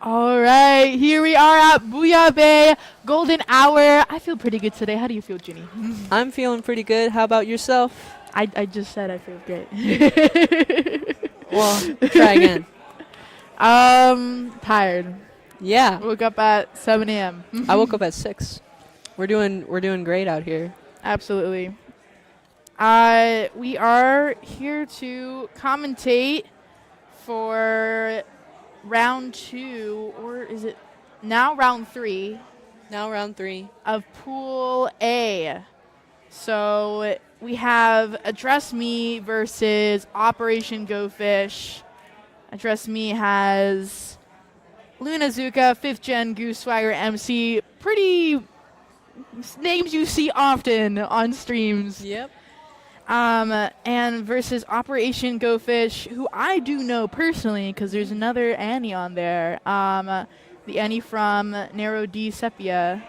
All right, here we are at Booyah Bay, golden hour. I feel pretty good today. How do you feel, Ginny? I'm feeling pretty good. How about yourself? I just said I feel great. Well, try again. Tired. Yeah, Woke up at 7 a.m. I woke up at 6. We're doing great out here. Absolutely. We are here to commentate for round 2, or is it now round 3 Now round 3. of Pool A. So we have Address Me versus Operation Go Fish. Address Me has Luna Zuka, 5th Gen Goose Swagger MC. Pretty names you see often on streams. Yep. And versus Operation Go Fish, who I do know personally because there's another Annie on there. The Annie from Narrow D Sepia,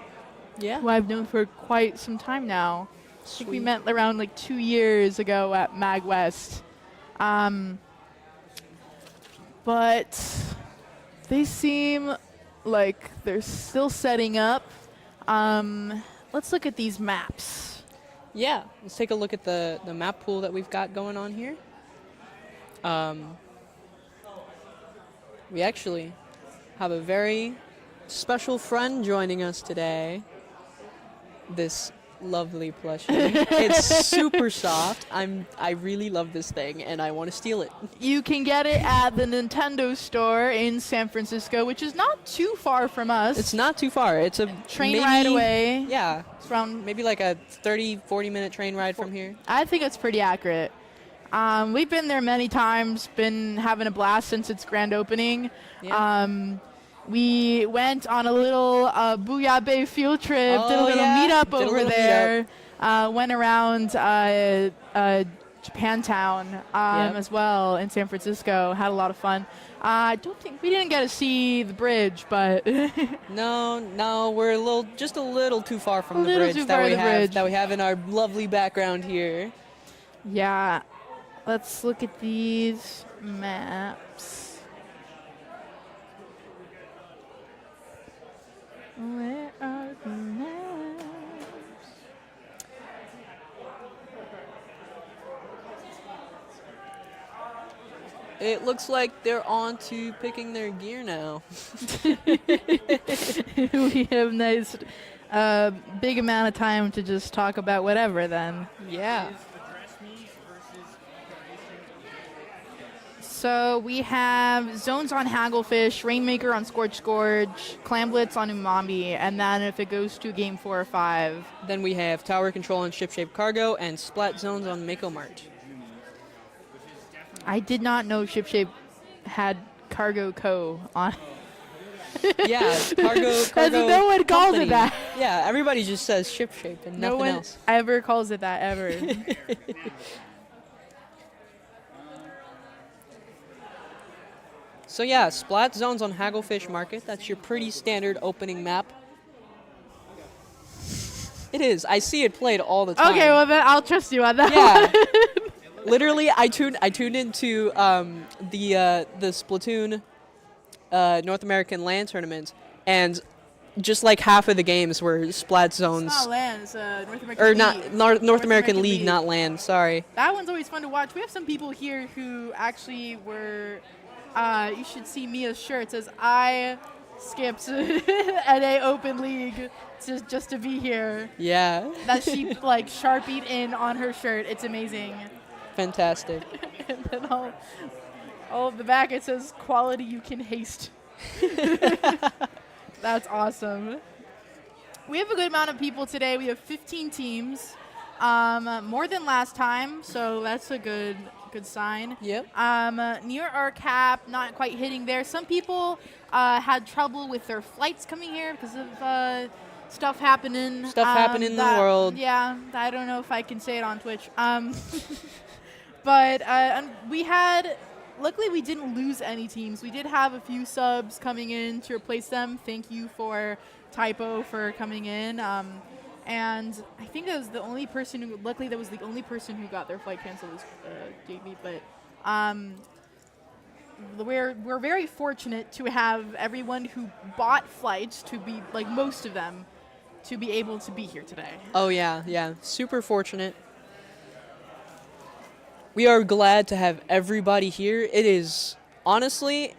Yeah. who I've known for quite some time now. I think we Sweet. met around like 2 years ago at Mag West. But they seem like they're still setting up. Let's look at these maps. Yeah. Let's take a look at the map pool that we've got going on here. We actually have a very special friend joining us today. This lovely plushie. It's super soft. I really love this thing and I want to steal it. You can get it at the Nintendo store in San Francisco, which is not too far from us. It's not too far. It's a Train ride away. Yeah. It's around, Maybe like a 30-40 minute train ride from here. I think it's pretty accurate. We've been there many times, been having a blast since its grand opening. Yeah. We went on a little Booyah Bay field trip, did a Oh, little yeah. meetup Did a over little there, went around Japantown as well in San Francisco, had a lot of fun. I don't think we didn't get to see the bridge, but No, we're just a little too far from the little bridge too that far we the have bridge. that we have in our lovely background here. yeah. Let's look at these maps. Where are the maps? It looks like they're on to picking their gear now. We have nice, big amount of time to just talk about whatever then. Yeah. So we have Zones on Hagglefish, Rainmaker on Scorched Gorge, Clamblitz on Umami, and then if it goes to game 4 or 5. Then we have Tower Control on Ship-Shape Cargo and Splat Zones on Mako Mart. I did not know ShipShape had Cargo Co. on. Yeah, cargo No one calls company. it that. Yeah, everybody just says Ship-Shape and No nothing one else. ever calls it that, ever. So yeah, Splat Zones on Hagglefish Market. That's your pretty standard opening map. It is. I see it played all the time. Okay, well then I'll trust you on that Yeah. Literally, I tuned into the Splatoon North American LAN tournament, and just like half of the games were Splat Zones. It's not LAN, it's North American Or League. not North American League, not LAN. Sorry. That one's always fun to watch. We have some people here who actually were. You should see Mia's shirt. It says I skipped NA Open League just to be here. Yeah. That she like sharpied in on her shirt. It's amazing. Fantastic. And then all of the back it says quality you can haste. That's awesome. We have a good amount of people today. We have 15 teams, more than last time, so that's a good sign. Yep. Near our cap, not quite hitting there. Some people had trouble with their flights coming here because of stuff happening. Stuff happening in the world. Yeah, I don't know if I can say it on Twitch. But we had, luckily we didn't lose any teams. We did have a few subs coming in to replace them. Thank you for Typo for coming in. And I think that was the only person who, luckily that was the only person who got their flight canceled was JB. But we're very fortunate to have everyone who bought flights to be like most of them to be able to be here today. Oh, yeah, yeah. Super fortunate. We are glad to have everybody here. It is, honestly,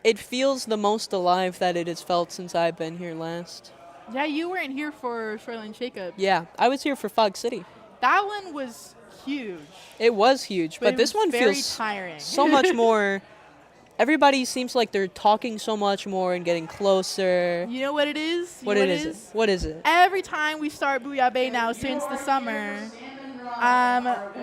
it feels the most alive that it has felt since I've been here last. Yeah, you weren't here for Shoreline Shakeup. Yeah, I was here for Fog City. That one was huge. It was huge, but it this was one very feels tiring. so much more. Everybody seems like they're talking so much more and getting closer. You know what it is? What is it? What is it? Every time we start Booyah Bay now since the summer,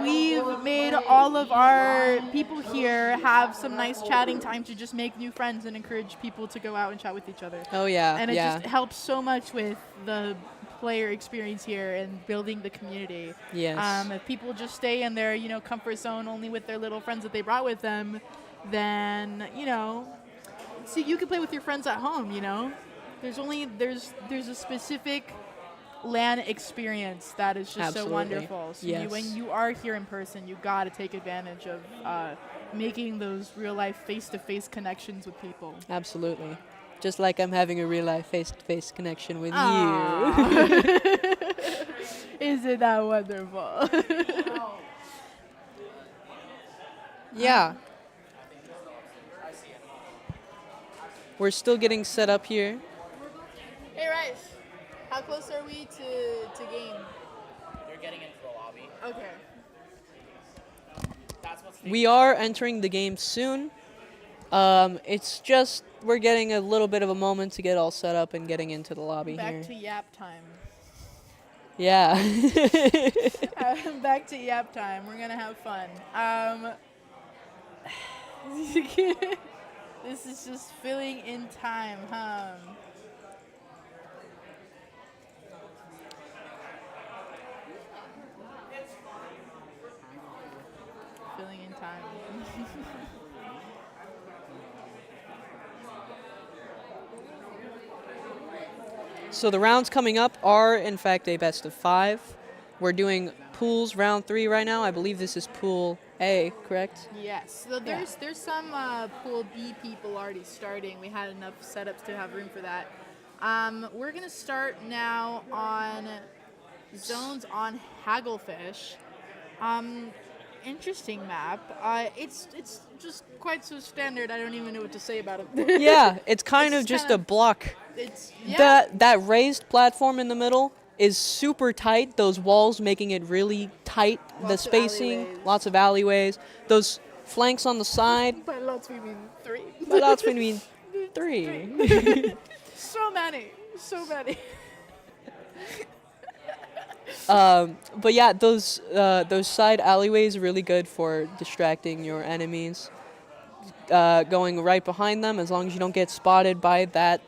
we've made all of our people here have some nice chatting time to just make new friends and encourage people to go out and chat with each other. Oh, yeah, And it yeah. just helps so much with the player experience here and building the community. Yes. If people just stay in their, comfort zone only with their little friends that they brought with them, then, see, you can play with your friends at home, There's a specific LAN experience that is just Absolutely. so wonderful. So Yes. when you are here in person, you got to take advantage of making those real-life face-to-face connections with people. Absolutely. Just like I'm having a real life face-to-face connection with you. Isn't that wonderful? Yeah. We're still getting set up here. Hey, Rice. How close are we to game? You're getting into the lobby. Okay. That's what's We are entering the game soon. It's just we're getting a little bit of a moment to get all set up and getting into the lobby Back here. to Yap time. Yeah. Back to Yap time. We're gonna have fun. This is just filling in time, huh? Filling in time. So the rounds coming up are, in fact, a best of 5. We're doing pools round 3 right now. I believe this is pool A, correct? Yes. So there's some pool B people already starting. We had enough setups to have room for that. We're gonna start now on zones on Hagglefish. Interesting map. It's just quite so standard. I don't even know what to say about it. Yeah, it's kind It's of just kinda- a block. It's That raised platform in the middle is super tight. Those walls making it really tight. The Lots of spacing, alleyways. lots of alleyways. Those flanks on the side. By lots we mean 3. But that's going to be 3. So many. But yeah, those side alleyways are really good for distracting your enemies. Going right behind them, as long as you don't get spotted by that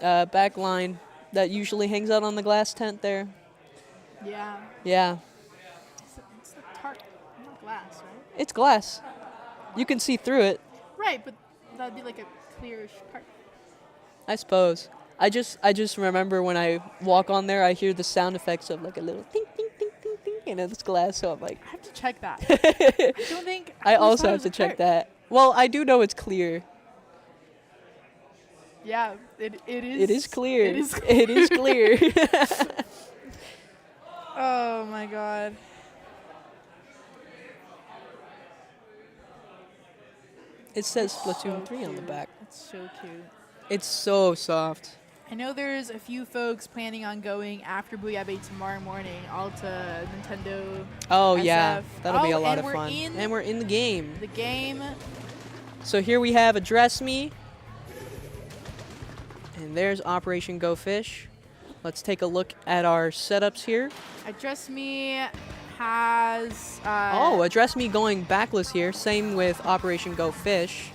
back line that usually hangs out on the glass tent there. Yeah. Yeah, It's the tart, not glass, right? it's glass. You can see through it, Right, but that'd be like a clearish part. I suppose. I just remember when I walk on there, I hear the sound effects of like a little ting ting ting ting ting, and it's glass. So I'm like, I have to check that. I don't think. I always also thought it have was to a check part. that. Well, I do know it's clear. Yeah, it is. It is clear. It is. It is clear. Oh my god. It says Splatoon So 3 on the cute. back. It's so cute. It's so soft. I know there's a few folks planning on going after Booyah Bay tomorrow morning, all to Nintendo. Oh SF. yeah, that'll be a Oh, lot and of we're fun. in And we're in the game. the game. So here we have Address Me. And there's Operation Go Fish. Let's take a look at our setups here. Address Me has. Address Me going backless here. Same with Operation Go Fish.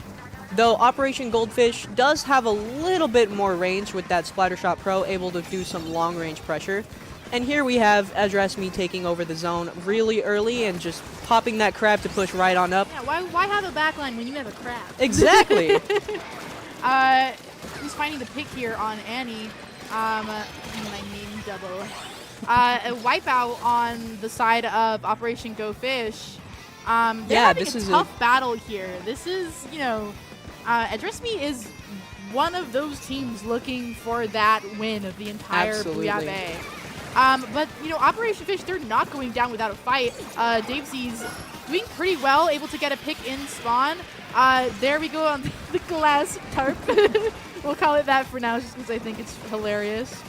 Though Operation Goldfish does have a little bit more range with that Splattershot Pro, able to do some long range pressure. And here we have Address Me taking over the zone really early and just popping that crab to push right on up. Yeah, why have a backline when you have a crab? Exactly. Who's finding the pick here on Annie? My name double. A wipeout on the side of Operation Go Fish. They're Yeah, having this a is tough battle here. This is, Address Me is one of those teams looking for that win of the entire Absolutely. Booyah Bay. But, you know, Operation Fish, they're not going down without a fight. Davesy's doing pretty well, able to get a pick in spawn. There we go on the glass tarp. We'll call it that for now just because I think it's hilarious.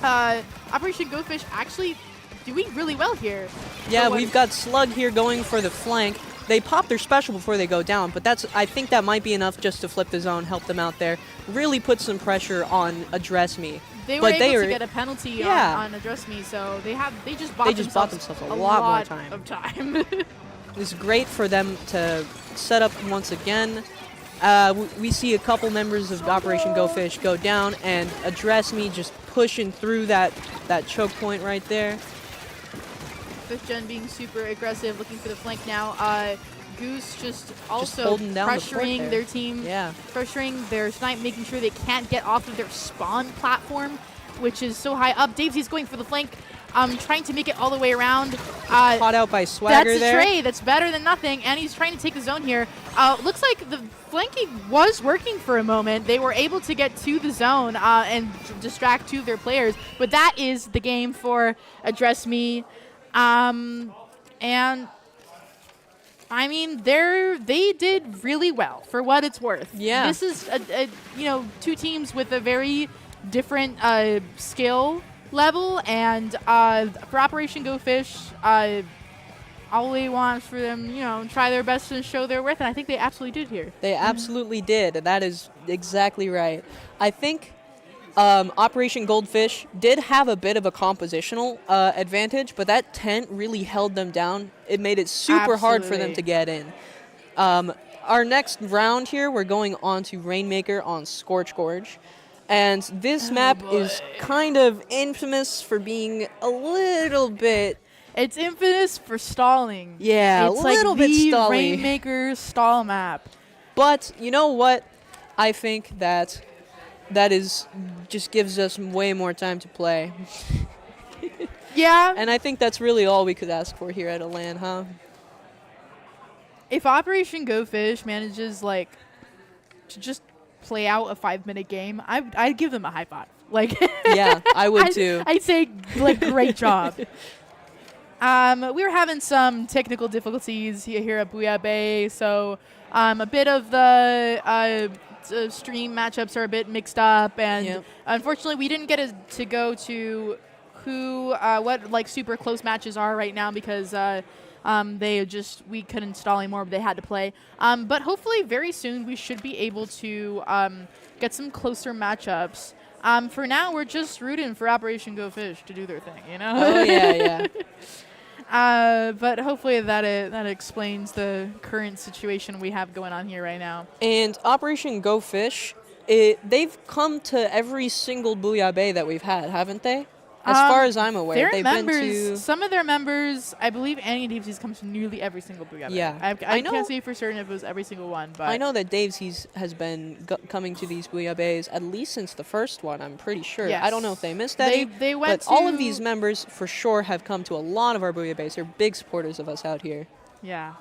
Operation Go Fish actually doing really well here. Yeah, we've got Slug here going for the flank. They pop their special before they go down, but I think that might be enough just to flip the zone, help them out there, really put some pressure on Address Me. They were able to get a penalty on Address Me, so they just bought themselves a lot more of time. It's great for them to set up once again. We see a couple members of Operation Go Fish go down, and Address Me just pushing through that choke point right there. 5th Gen being super aggressive, looking for the flank now. Goose just also holding down pressuring their team, pressuring their snipe, making sure they can't get off of their spawn platform, which is so high up. Davesy's going for the flank, trying to make it all the way around. Caught out by Swagger there. That's a trade. That's better than nothing, and he's trying to take the zone here. Looks like the flanking was working for a moment. They were able to get to the zone and distract two of their players, but that is the game for Address Me. And I mean, they did really well for what it's worth. Yeah. This is two teams with a very different skill level, and for Operation Go Fish, all we want is for them, try their best and show their worth, and I think they absolutely did here. They absolutely did. That is exactly right. I think Operation Goldfish did have a bit of a compositional advantage, but that tent really held them down. It made it super hard for them to get in. Our next round here, we're going on to Rainmaker on Scorch Gorge. And this map is kind of infamous for being a little bit... It's infamous for stalling. Yeah, it's a little bit the stalling. Rainmaker stall map. But you know what? I think that is just gives us way more time to play. Yeah. And I think that's really all we could ask for here at a LAN, huh? If Operation Go Fish manages to just play out a 5-minute game, I'd give them a high five. Yeah, I would too. I'd say great job. We were having some technical difficulties here at Booyah Bay, so a bit of the stream matchups are a bit mixed up, and unfortunately we didn't get to go to what super close matches are right now because we couldn't install anymore, but they had to play. But hopefully very soon we should be able to get some closer matchups. For now, we're just rooting for Operation Go Fish to do their thing, Oh yeah. But hopefully that explains the current situation we have going on here right now. And Operation Go Fish, they've come to every single Booyah Bay that we've had, haven't they? As far as I'm aware, they've been to... Some of their members, I believe Annie and Davesy's comes to nearly every single Booyah Bay. Yeah. I can't say for certain if it was every single one, but... I know that Davesy's has been coming to these Booyah Bays at least since the first one, I'm pretty sure. Yes. I don't know if they missed any, they went but all of these members for sure have come to a lot of our Booyah Bays. They're big supporters of us out here. Yeah.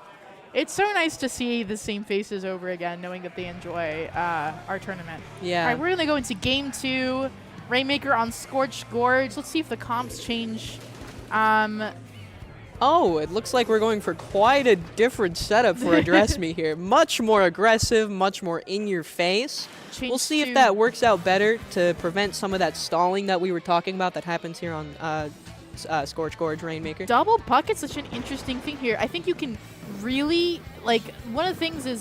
It's so nice to see the same faces over again, knowing that they enjoy our tournament. Yeah. All right, we're going to go into Game 2. Rainmaker on Scorched Gorge. Let's see if the comps change. Oh, it looks like we're going for quite a different setup for Address Me here. Much more aggressive, much more in your face. We'll see if that works out better to prevent some of that stalling that we were talking about that happens here on Scorched Gorge Rainmaker. Double bucket's such an interesting thing here. I think you can really, one of the things is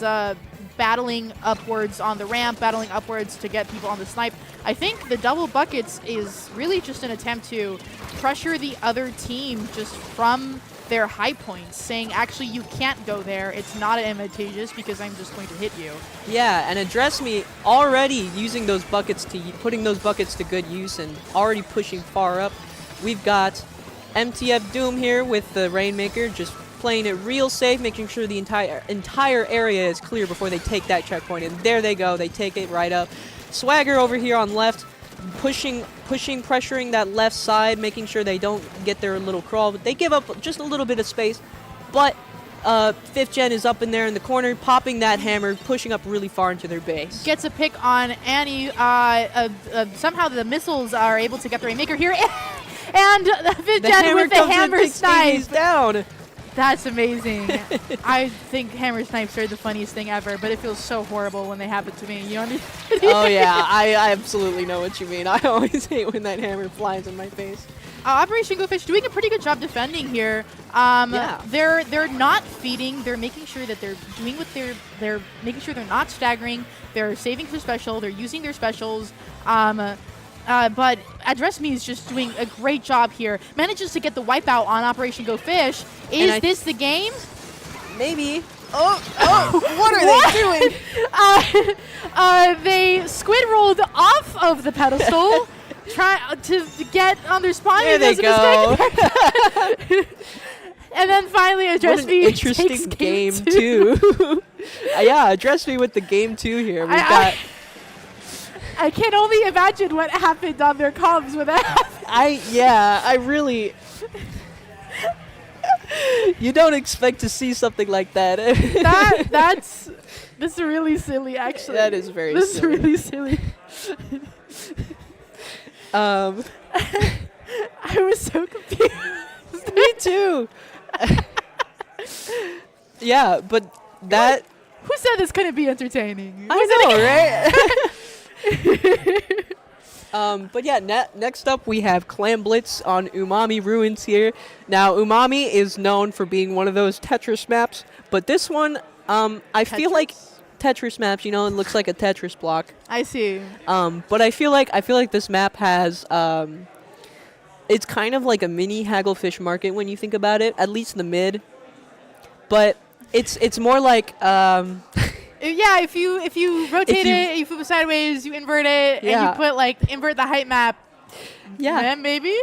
battling upwards on the ramp, battling upwards to get people on the snipe. I think the double buckets is really just an attempt to pressure the other team just from their high points, saying, actually, you can't go there. It's not advantageous because I'm just going to hit you. Yeah, and Address Me already using those buckets putting those buckets to good use and already pushing far up. We've got MTF Doom here with the Rainmaker just playing it real safe, making sure the entire area is clear before they take that checkpoint. And there they go. They take it right up. Swagger over here on left, pressuring that left side, making sure they don't get their little crawl. But they give up just a little bit of space. But Fifth Gen is up in there in the corner, popping that hammer, pushing up really far into their base. Gets a pick on Annie. Somehow the missiles are able to get the Rainmaker here. And Fifth Gen with the hammer snipe. Down. That's amazing. I think hammer snipes are the funniest thing ever, but it feels so horrible when they happen to me. You understand? Oh, yeah. I absolutely know what you mean. I always hate when that hammer flies in my face. Operation Go Fish doing a pretty good job defending here. Yeah. They're not feeding. They're making sure that they're doing what they're making sure they're not staggering. They're saving for special. They're using their specials. But Address Me is just doing a great job here. Manages to get the wipeout on Operation Go Fish. Is this the game? Maybe. Oh, what are they doing? They squid rolled off of the pedestal. Try to get on their spawn. There they go. And then finally, Address Me interesting takes game two. Yeah, Address Me with the game 2 here. We've got. I can only imagine what happened on their comms when that happened. I really. You don't expect to see something like that. That's really silly, actually. That is very this silly. This is really silly. I was so confused. Me too. Yeah, but that. Who said this couldn't be entertaining? I know, right? But yeah, next up we have Clam Blitz on Umami Ruins here. Now, Umami is known for being one of those Tetris maps, but this one, I feel like Tetris maps, you know, it looks like a Tetris block. I see. But I feel like this map has, it's kind of like a mini Hagglefish Market when you think about it, at least in the mid. But it's more like, yeah, if you rotate it, you flip it sideways, you invert it, and you put invert the height map. Yeah, then maybe.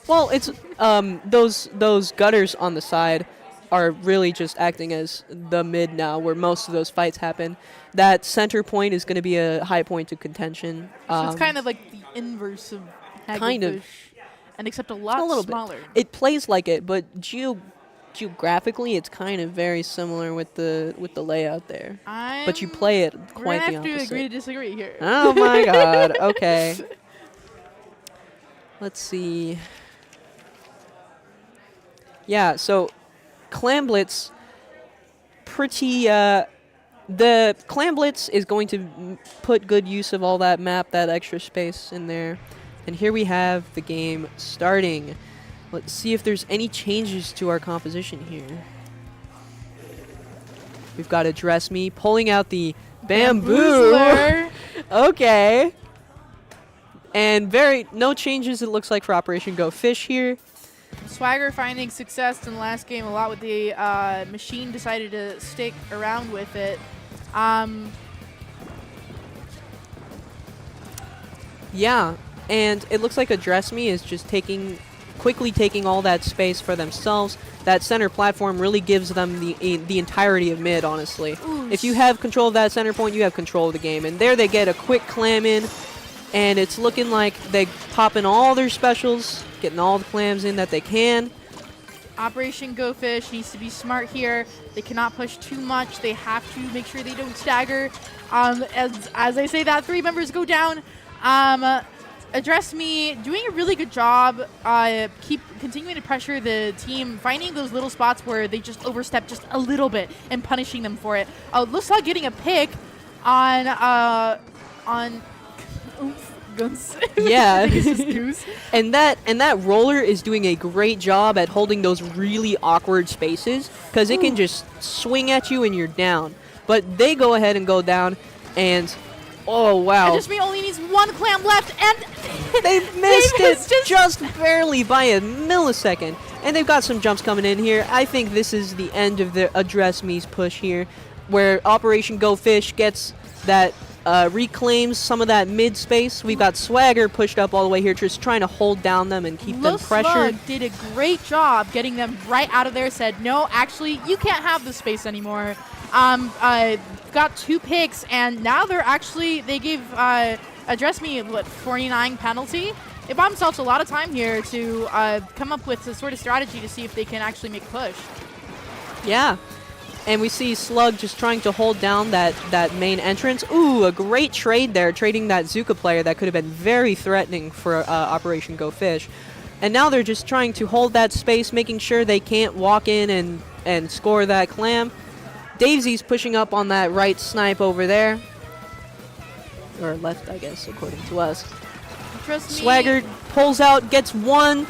Well, it's those gutters on the side are really just acting as the mid now, where most of those fights happen. That center point is going to be a high point of contention. So it's kind of like the inverse of Hagglefish, kind of, and except a lot smaller. It plays like it, but geographically, it's kind of very similar with the layout there. But you play it quite the opposite. We're gonna have to agree to disagree here. Oh my god. Okay. Let's see. Yeah, so Clam Blitz, the Clam Blitz is going to put good use of all that map, that extra space in there. And here we have the game starting. Let's see if there's any changes to our composition here. We've got Address Me pulling out the bamboo. Okay. And no changes it looks like for Operation Go Fish here. Swagger finding success in the last game a lot with the machine decided to stick around with it. Yeah, and it looks like Address Me is just quickly taking all that space for themselves. That center platform really gives them the entirety of mid, honestly. Ooh. If you have control of that center point, you have control of the game. And there they get a quick clam in, and it's looking like they pop in all their specials, getting all the clams in that they can. Operation Go Fish needs to be smart here. They cannot push too much. They have to make sure they don't stagger. As I say that, 3 members go down. Address Me doing a really good job. Keep continuing to pressure the team, finding those little spots where they just overstep just a little bit and punishing them for it. Looks like getting a pick on Guns. Yeah. I think it's just Goose. and that roller is doing a great job at holding those really awkward spaces, because it can just swing at you and you're down. But they go ahead and go down, and oh wow. Address Me only needs 1 clam left, and they missed it just barely by a millisecond. And they've got some jumps coming in here. I think this is the end of the Address Me's push here, where Operation Go Fish gets that reclaims some of that mid space. We've got Swagger pushed up all the way here, just trying to hold down them and keep them pressured. Did a great job getting them right out of there. Said, no, actually, you can't have the space anymore. Got 2 picks, and now they gave Address Me 49 penalty. They bought themselves a lot of time here to come up with a sort of strategy to see if they can actually make a push. Yeah, And we see Slug just trying to hold down that main entrance. Ooh, a great trade there, trading that Zuka player that could have been very threatening for Operation Go Fish. And now they're just trying to hold that space, making sure they can't walk in and score that clam. Daisy's pushing up on that right snipe over there. Or left, I guess, according to us. Trust me. Swagger pulls out, gets one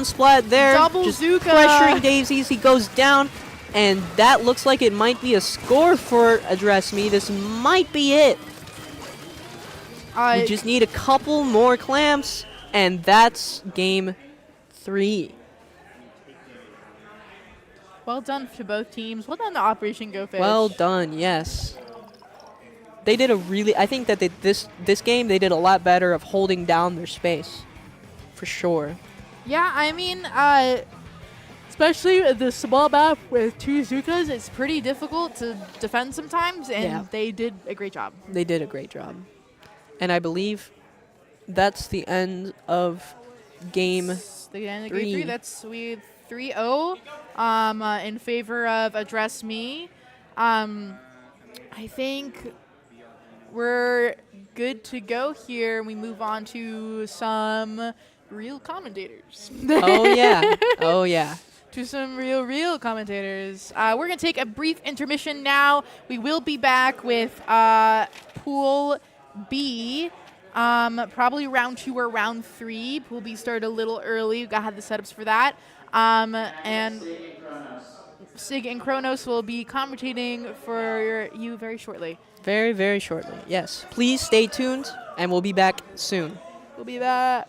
splat there. Double just Zuka. pressuring Daisies. He goes down, and that looks like it might be a score for Address Me. This might be it. We just need a couple more clamps, and that's game 3. Well done to both teams. Well done to Operation Go Fish. Well done, yes. They did a really, I think that this game they did a lot better of holding down their space, for sure. Yeah, I mean, especially with the small map with 2 Zukas, it's pretty difficult to defend sometimes, and they did a great job. They did a great job. And I believe that's the end of game The end of 3. game 3. That's 3-0 in favor of Address Me. I think we're good to go here. We move on to some real commentators. Oh, yeah. Oh, yeah. To some real commentators. We're going to take a brief intermission now. We will be back with Pool B, probably round 2 or round 3. Pool B started a little early. We've got to have the setups for that. And Sig and Kronos will be commentating for you very shortly. Very, very shortly, yes. Please stay tuned, and we'll be back soon. We'll be back.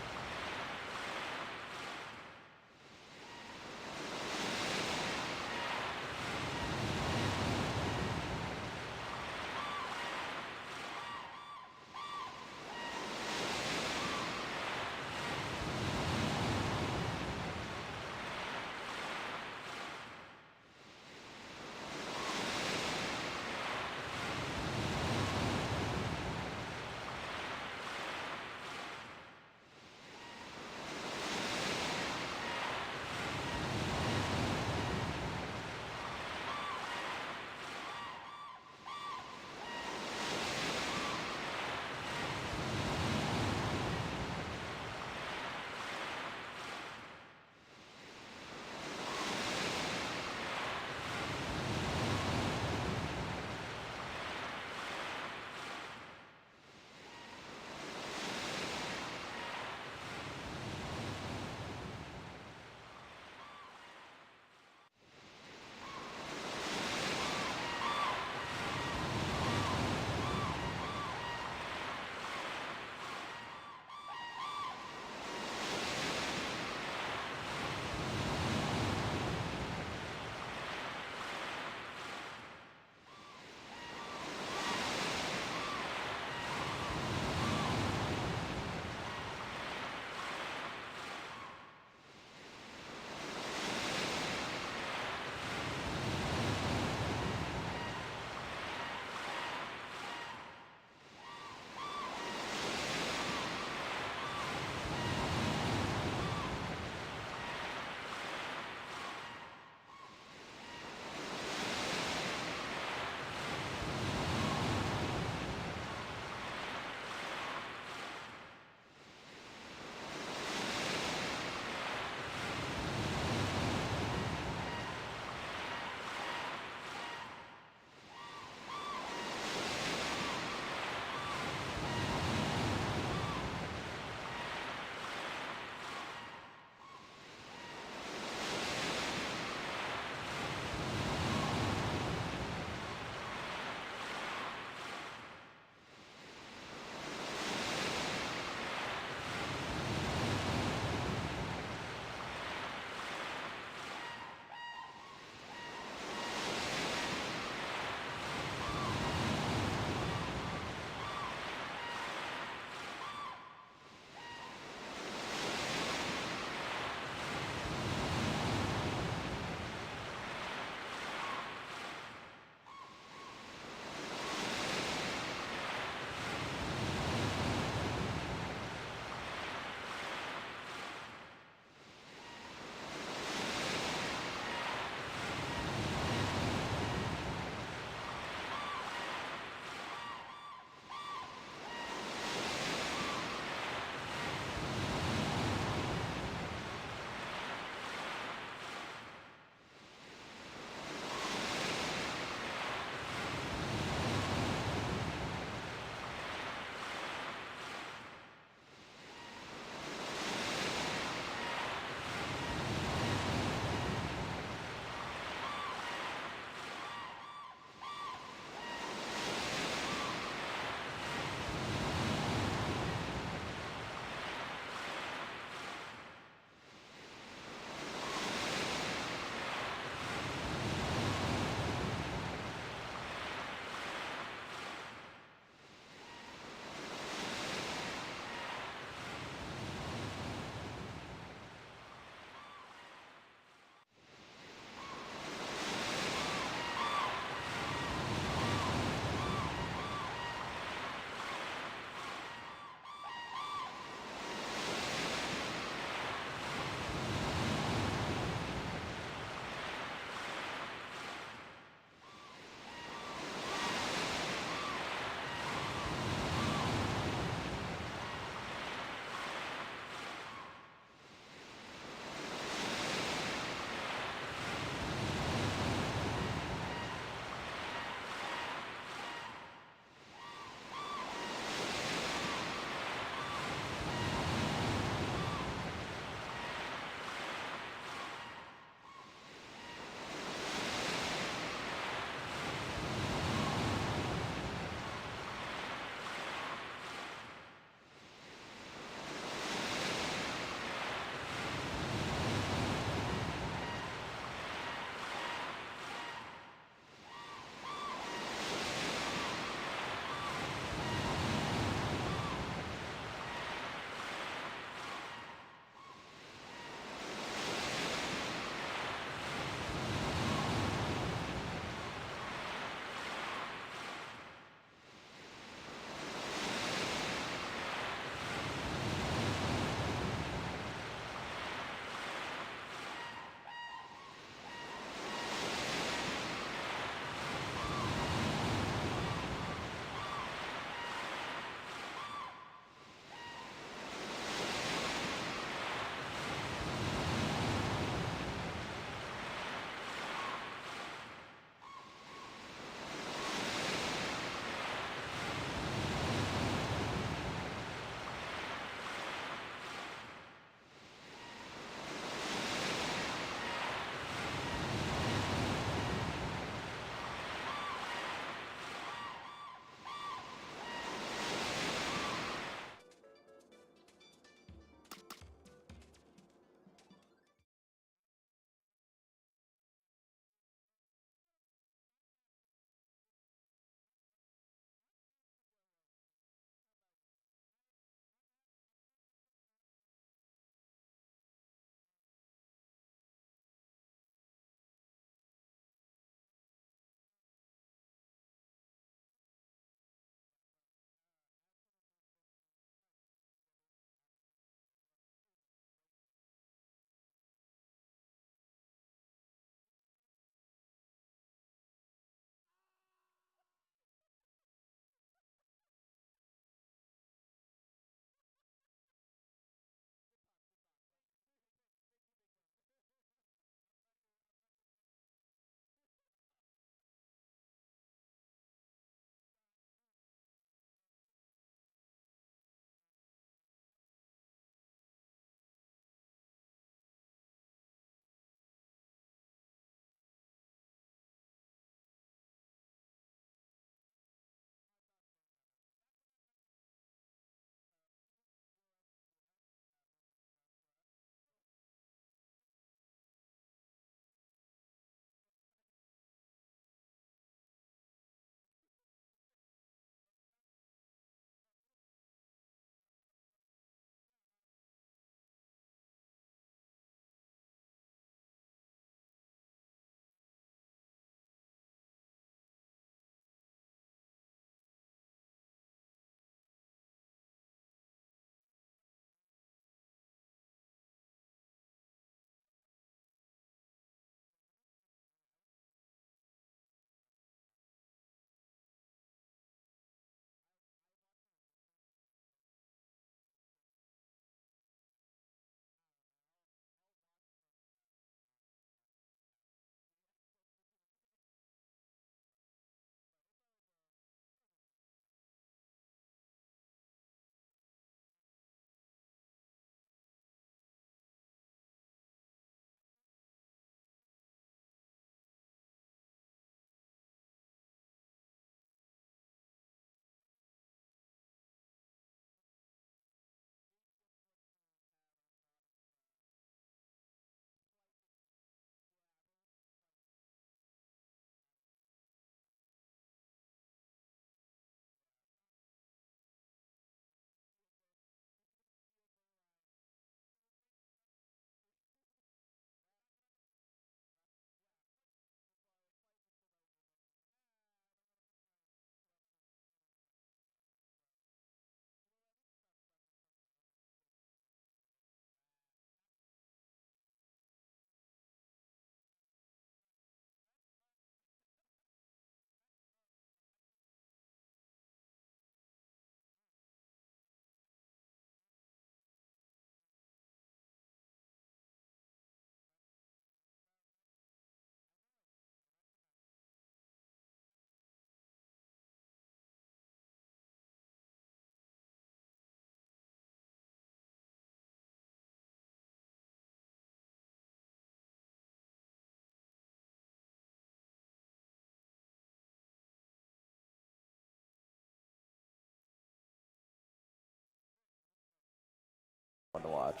fun to watch.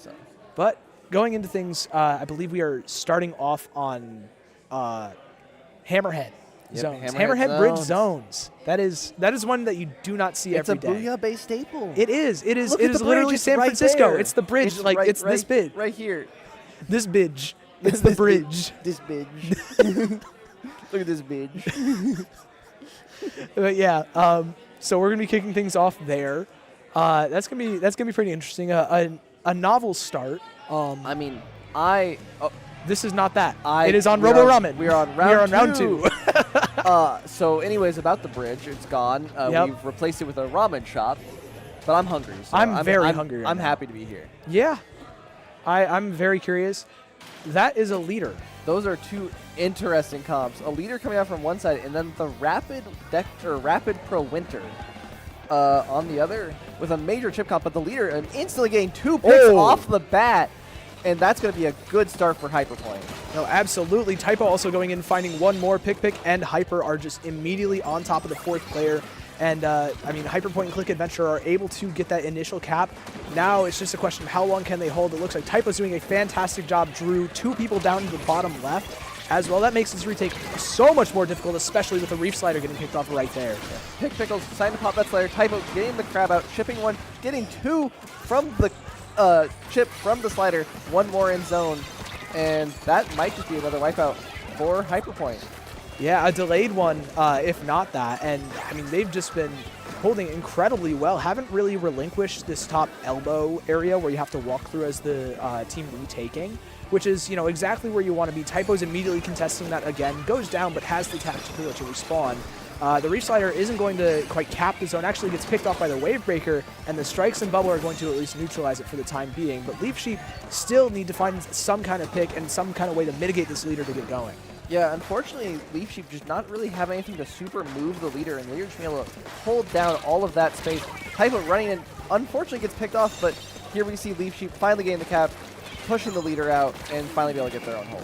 So. But going into things, I believe we are starting off on Hammerhead zones. Hammerhead Bridge zones. That is one that you do not see every day. It's a Booyah-based staple. It is. It is. Look It at is the literally bridge. It's San right Francisco. there. It's the bridge. It's this big. Right here. This bridge. It's the bridge. This bridge. Look at this bridge. But yeah. So we're gonna be kicking things off there. That's gonna be pretty interesting. A novel start. I mean, This is not that. It is on Robo Ramen. We are on round two. So anyways, about the bridge, it's gone. We've replaced it with a ramen shop. But I'm hungry. So I'm very hungry right I'm now. happy to be here. Yeah. I'm very curious. That is a leader. Those are two interesting comps. A leader coming out from one side, and then the Rapid Pro Winter on the other with a major chip comp. But the leader instantly getting 2 picks off the bat, and that's going to be a good start for Hyperpoint. No, absolutely. Typo also going in, finding one more. Pick, and Hyper are just immediately on top of the 4th player. And, I mean, Hyperpoint and Click Adventure are able to get that initial cap. Now it's just a question of how long can they hold. It looks like Typo's doing a fantastic job. Drew 2 people down to the bottom left as well. That makes this retake so much more difficult, especially with the Reef Slider getting picked off right there. Pickles deciding to pop that Slider. Typo getting the crab out, chipping 1, getting 2 from the chip from the Slider. 1 more in zone. And that might just be another wipeout for Hyperpoint. Yeah, a delayed one, if not that. And, I mean, they've just been holding incredibly well. Haven't really relinquished this top elbow area where you have to walk through as the team retaking, which is, you know, exactly where you want to be. Typo's immediately contesting that again. Goes down, but has the tactical to respawn. The Reef Slider isn't going to quite cap the zone. Actually gets picked off by the Wave Breaker, and the Strikes and Bubble are going to at least neutralize it for the time being. But Leaf Sheep still need to find some kind of pick and some kind of way to mitigate this leader to get going. Yeah, unfortunately, Leaf Sheep does not really have anything to super move the leader, and the leader just being able to hold down all of that space. Typo running in, unfortunately gets picked off, but here we see Leaf Sheep finally getting the cap, pushing the leader out, and finally be able to get their own hold.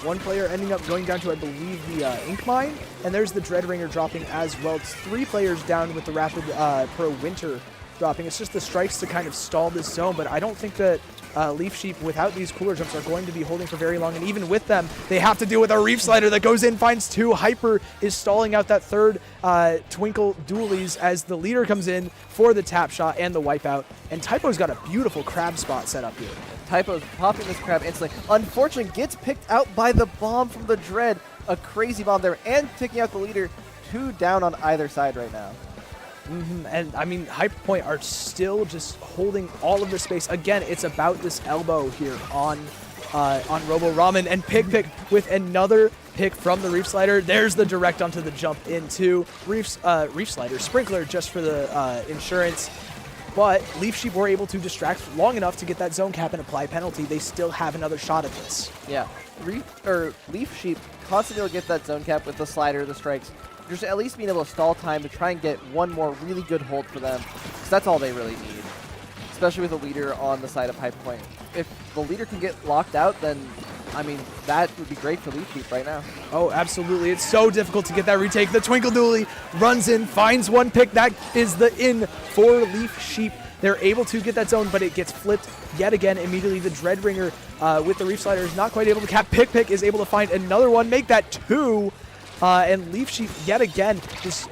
One player ending up going down to, I believe, the Ink Mine, and there's the Dreadringer dropping as well. It's 3 players down with the Rapid Pro Winter dropping. It's just the Strikes to kind of stall this zone, but I don't think that Leaf Sheep, without these cooler jumps, are going to be holding for very long. And even with them, they have to deal with a Reef Slider that goes in, finds 2. Hyper is stalling out that 3rd Twinkle Dualies as the leader comes in for the tap shot and the wipeout. And Typo's got a beautiful crab spot set up here. Typo's popping this crab instantly. Unfortunately, gets picked out by the bomb from the Dread. A crazy bomb there, and taking out the leader. 2 down on either side right now. And I mean, Hyperpoint are still just holding all of the space. Again, it's about this elbow here on Robo Ramen, and Pick with another pick from the Reef Slider. There's the direct onto the jump into Reef Slider. Sprinkler just for the insurance. But Leaf Sheep were able to distract long enough to get that zone cap and apply penalty. They still have another shot at this. Yeah, Leaf Sheep constantly able to get that zone cap with the Slider, the Strikes. Just at least being able to stall time to try and get one more really good hold for them, because that's all they really need, especially with a leader on the side of Hyperpoint. If the leader can get locked out, then, I mean, that would be great for Leaf Sheep right now. Oh, absolutely. It's so difficult to get that retake. The Twinkle Dually runs in, finds 1 pick. That is the in for Leaf Sheep. They're able to get that zone, but it gets flipped yet again. Immediately, the Dreadringer with the Reef Slider is not quite able to cap. Pick is able to find another one, make that 2. And Leaf Sheep, yet again, just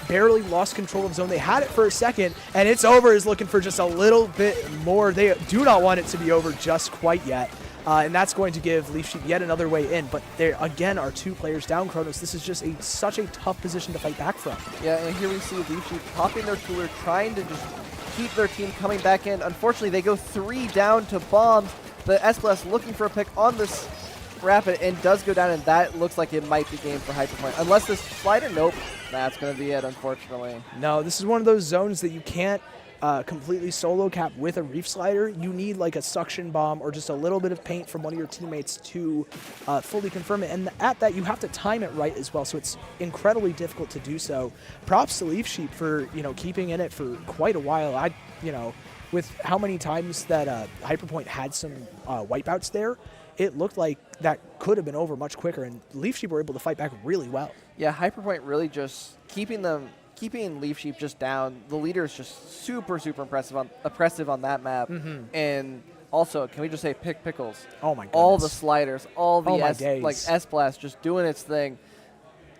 barely lost control of zone. They had it for a second, and it's over. Is looking for just a little bit more. They do not want it to be over just quite yet. And that's going to give Leaf Sheep yet another way in. But there, again, are 2 players down, Kronos. This is just such a tough position to fight back from. Yeah, and here we see Leaf Sheep popping their cooler, trying to just keep their team coming back in. Unfortunately, they go 3 down to bombs. The S-Blast looking for a pick on this Rapid, and does go down, and that looks like it might be game for Hyperpoint. Unless this Slider, nope. That's going to be it, unfortunately. No, this is one of those zones that you can't completely solo cap with a Reef Slider. You need like a suction bomb or just a little bit of paint from one of your teammates to fully confirm it. And at that, you have to time it right as well. So it's incredibly difficult to do so. Props to Leaf Sheep for, you know, keeping in it for quite a while. With how many times that Hyperpoint had some wipeouts there, it looked like that could have been over much quicker, and Leaf Sheep were able to fight back really well. Yeah, Hyperpoint really just keeping keeping Leaf Sheep just down, the leader is just super impressive on that map. And also, can we just say Pick Pickles? Oh my goodness. All the sliders, all the days. S-Blast just doing its thing.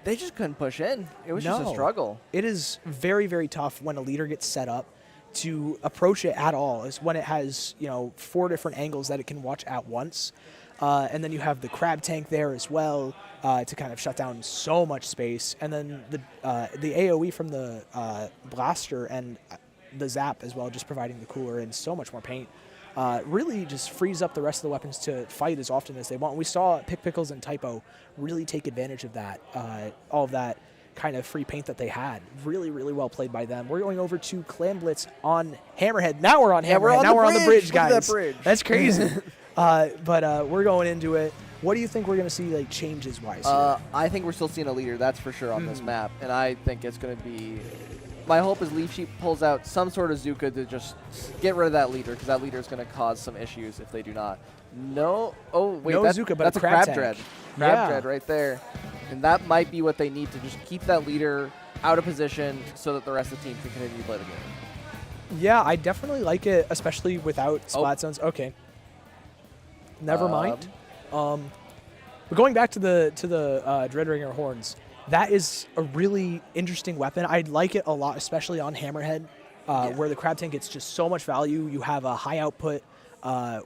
They just couldn't push in. It was just a struggle. It is very, very tough when a leader gets set up to approach it at all. Is when it has 4 different angles that it can watch at once. And then you have the crab tank there as well to kind of shut down so much space. And then the AoE from the blaster and the zap as well, just providing the cooler and so much more paint. Really just frees up the rest of the weapons to fight as often as they want. We saw Pick Pickles and Typo really take advantage of that, all of that kind of free paint that they had. Really, really well played by them. We're going over to Clan Blitz on Hammerhead. Now we're on Hammerhead. Now we're on the bridge, guys. Look at that bridge. That's crazy. But we're going into it. What do you think we're going to see, like, changes-wise here? I think we're still seeing a leader, that's for sure, on this map. And I think it's going to be... My hope is Leaf Sheep pulls out some sort of Zuka to just get rid of that leader, because that leader is going to cause some issues if they do not. No. Oh, wait. No Zuka, but that's a a crab Crab Dread. tank. Crab Dread right there. And that might be what they need to just keep that leader out of position so that the rest of the team can continue to play the game. Yeah, I definitely like it, especially without splat zones. Okay. Never mind. But going back to the Dreadringer horns, that is a really interesting weapon. I like it a lot, especially on Hammerhead, where the crab tank gets just so much value. You have a high output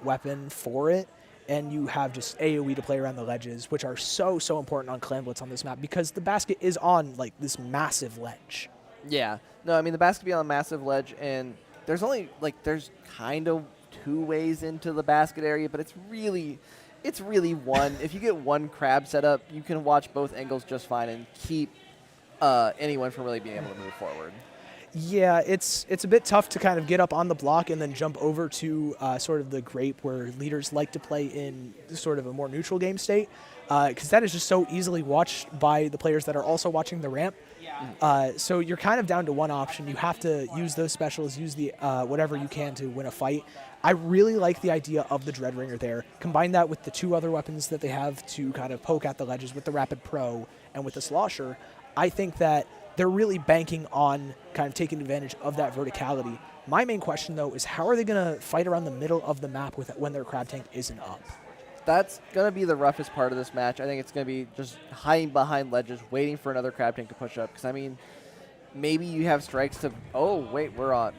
weapon for it, and you have just AoE to play around the ledges, which are so important on Clan Blitz on this map because the basket is on like this massive ledge. Yeah. No, I mean, the basket be on a massive ledge, and there's only, there's kind of 2 ways into the basket area, but it's really one. If you get one crab set up, you can watch both angles just fine and keep anyone from really being able to move forward. Yeah, it's a bit tough to kind of get up on the block and then jump over to sort of the grape where leaders like to play in sort of a more neutral game state, because that is just so easily watched by the players that are also watching the ramp. So you're kind of down to one option. You have to use those specials, use the whatever you can to win a fight. I really like the idea of the Dreadringer there. Combine that with the 2 other weapons that they have to kind of poke at the ledges with the Rapid Pro and with the Slosher. I think that they're really banking on kind of taking advantage of that verticality. My main question, though, is how are they going to fight around the middle of the map when their crab tank isn't up? That's going to be the roughest part of this match. I think it's going to be just hiding behind ledges, waiting for another crab tank to push up. Because, I mean, maybe you have strikes to... Oh, wait, we're on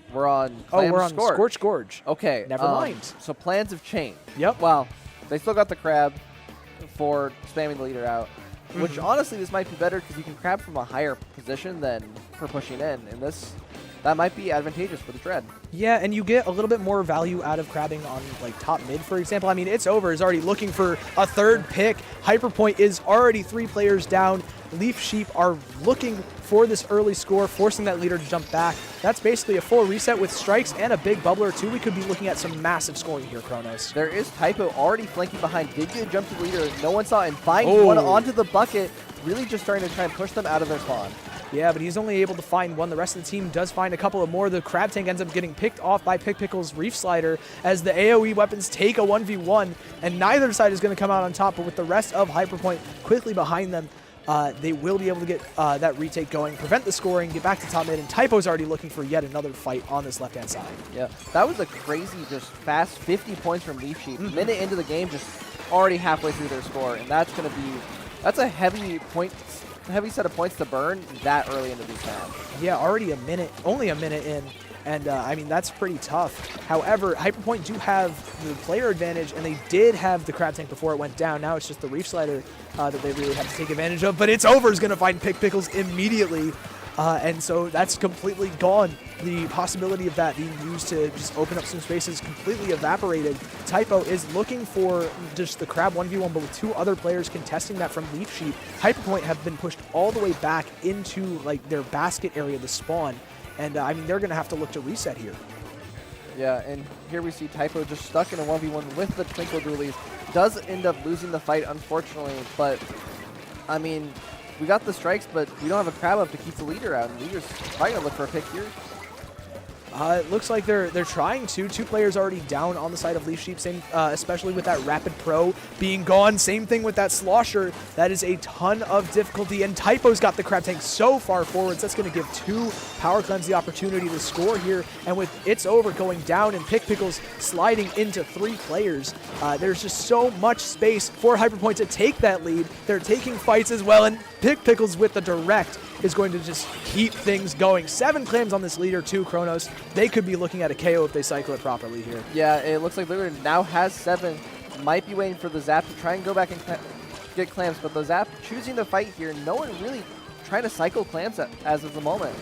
Scorch Gorge. Okay. Never mind. So plans have changed. Yep. Well, they still got the crab for spamming the leader out. Which, honestly, this might be better because you can crab from a higher position than for pushing in. And that might be advantageous for the Dread. Yeah, and you get a little bit more value out of crabbing on, like, top mid, for example. I mean, It's Over is already looking for a 3rd pick. Hyperpoint is already 3 players down. Leaf Sheep are looking for this early score, forcing that leader to jump back. That's basically a full reset with strikes and a big bubbler, too. We could be looking at some massive scoring here, Kronos. There is Typo already flanking behind. Did get a jump to the leader. No one saw it. And find one onto the bucket. Really just starting to try and push them out of their spawn. Yeah, but he's only able to find one. The rest of the team does find a couple of more. The crab tank ends up getting picked off by Pick Pickle's Reef Slider as the AoE weapons take a 1v1, and neither side is going to come out on top, but with the rest of Hyperpoint quickly behind them, they will be able to get that retake going, prevent the scoring, get back to top mid, and Typo's already looking for yet another fight on this left-hand side. Yeah, that was a crazy, just fast 50 points from Leaf Sheep. Minute into the game, just already halfway through their score, and that's going to be, that's a heavy set of points to burn that early into this match. Yeah, only a minute in, and I mean, that's pretty tough. However, Hyperpoint do have the player advantage, and they did have the crab tank before it went down. Now it's just the Reef Slider that they really have to take advantage of, but It's Over is going to find Pick Pickles immediately, and so that's completely gone. The possibility of that being used to just open up some spaces completely evaporated. Typo is looking for just the crab 1v1, but with 2 other players contesting that from Leaf Sheep. Hyperpoint have been pushed all the way back into like their basket area, the spawn, and I mean, they're going to have to look to reset here. Yeah, and here we see Typo just stuck in a 1v1 with the Twinkle Doolies. Does end up losing the fight, unfortunately, but I mean, we got the strikes, but we don't have a crab up to keep the leader out, and leader's probably going to look for a pick here. It looks like they're trying to. 2 players already down on the side of Leaf Sheep, same, especially with that Rapid Pro being gone. Same thing with that Slosher. That is a ton of difficulty, and Typo's got the Crab Tank so far forwards. That's going to give 2 Power Cleanse the opportunity to score here, and with It's Over going down and Pickles sliding into 3 players, there's just so much space for Hyperpoint to take that lead. They're taking fights as well, and Pickles with the direct is going to just keep things going. 7 clams on this leader too, Kronos. They could be looking at a KO if they cycle it properly here. Yeah, it looks like Leader now has 7. Might be waiting for the Zap to try and go back and get clams, but the Zap choosing to fight here. No one really trying to cycle clams as of the moment.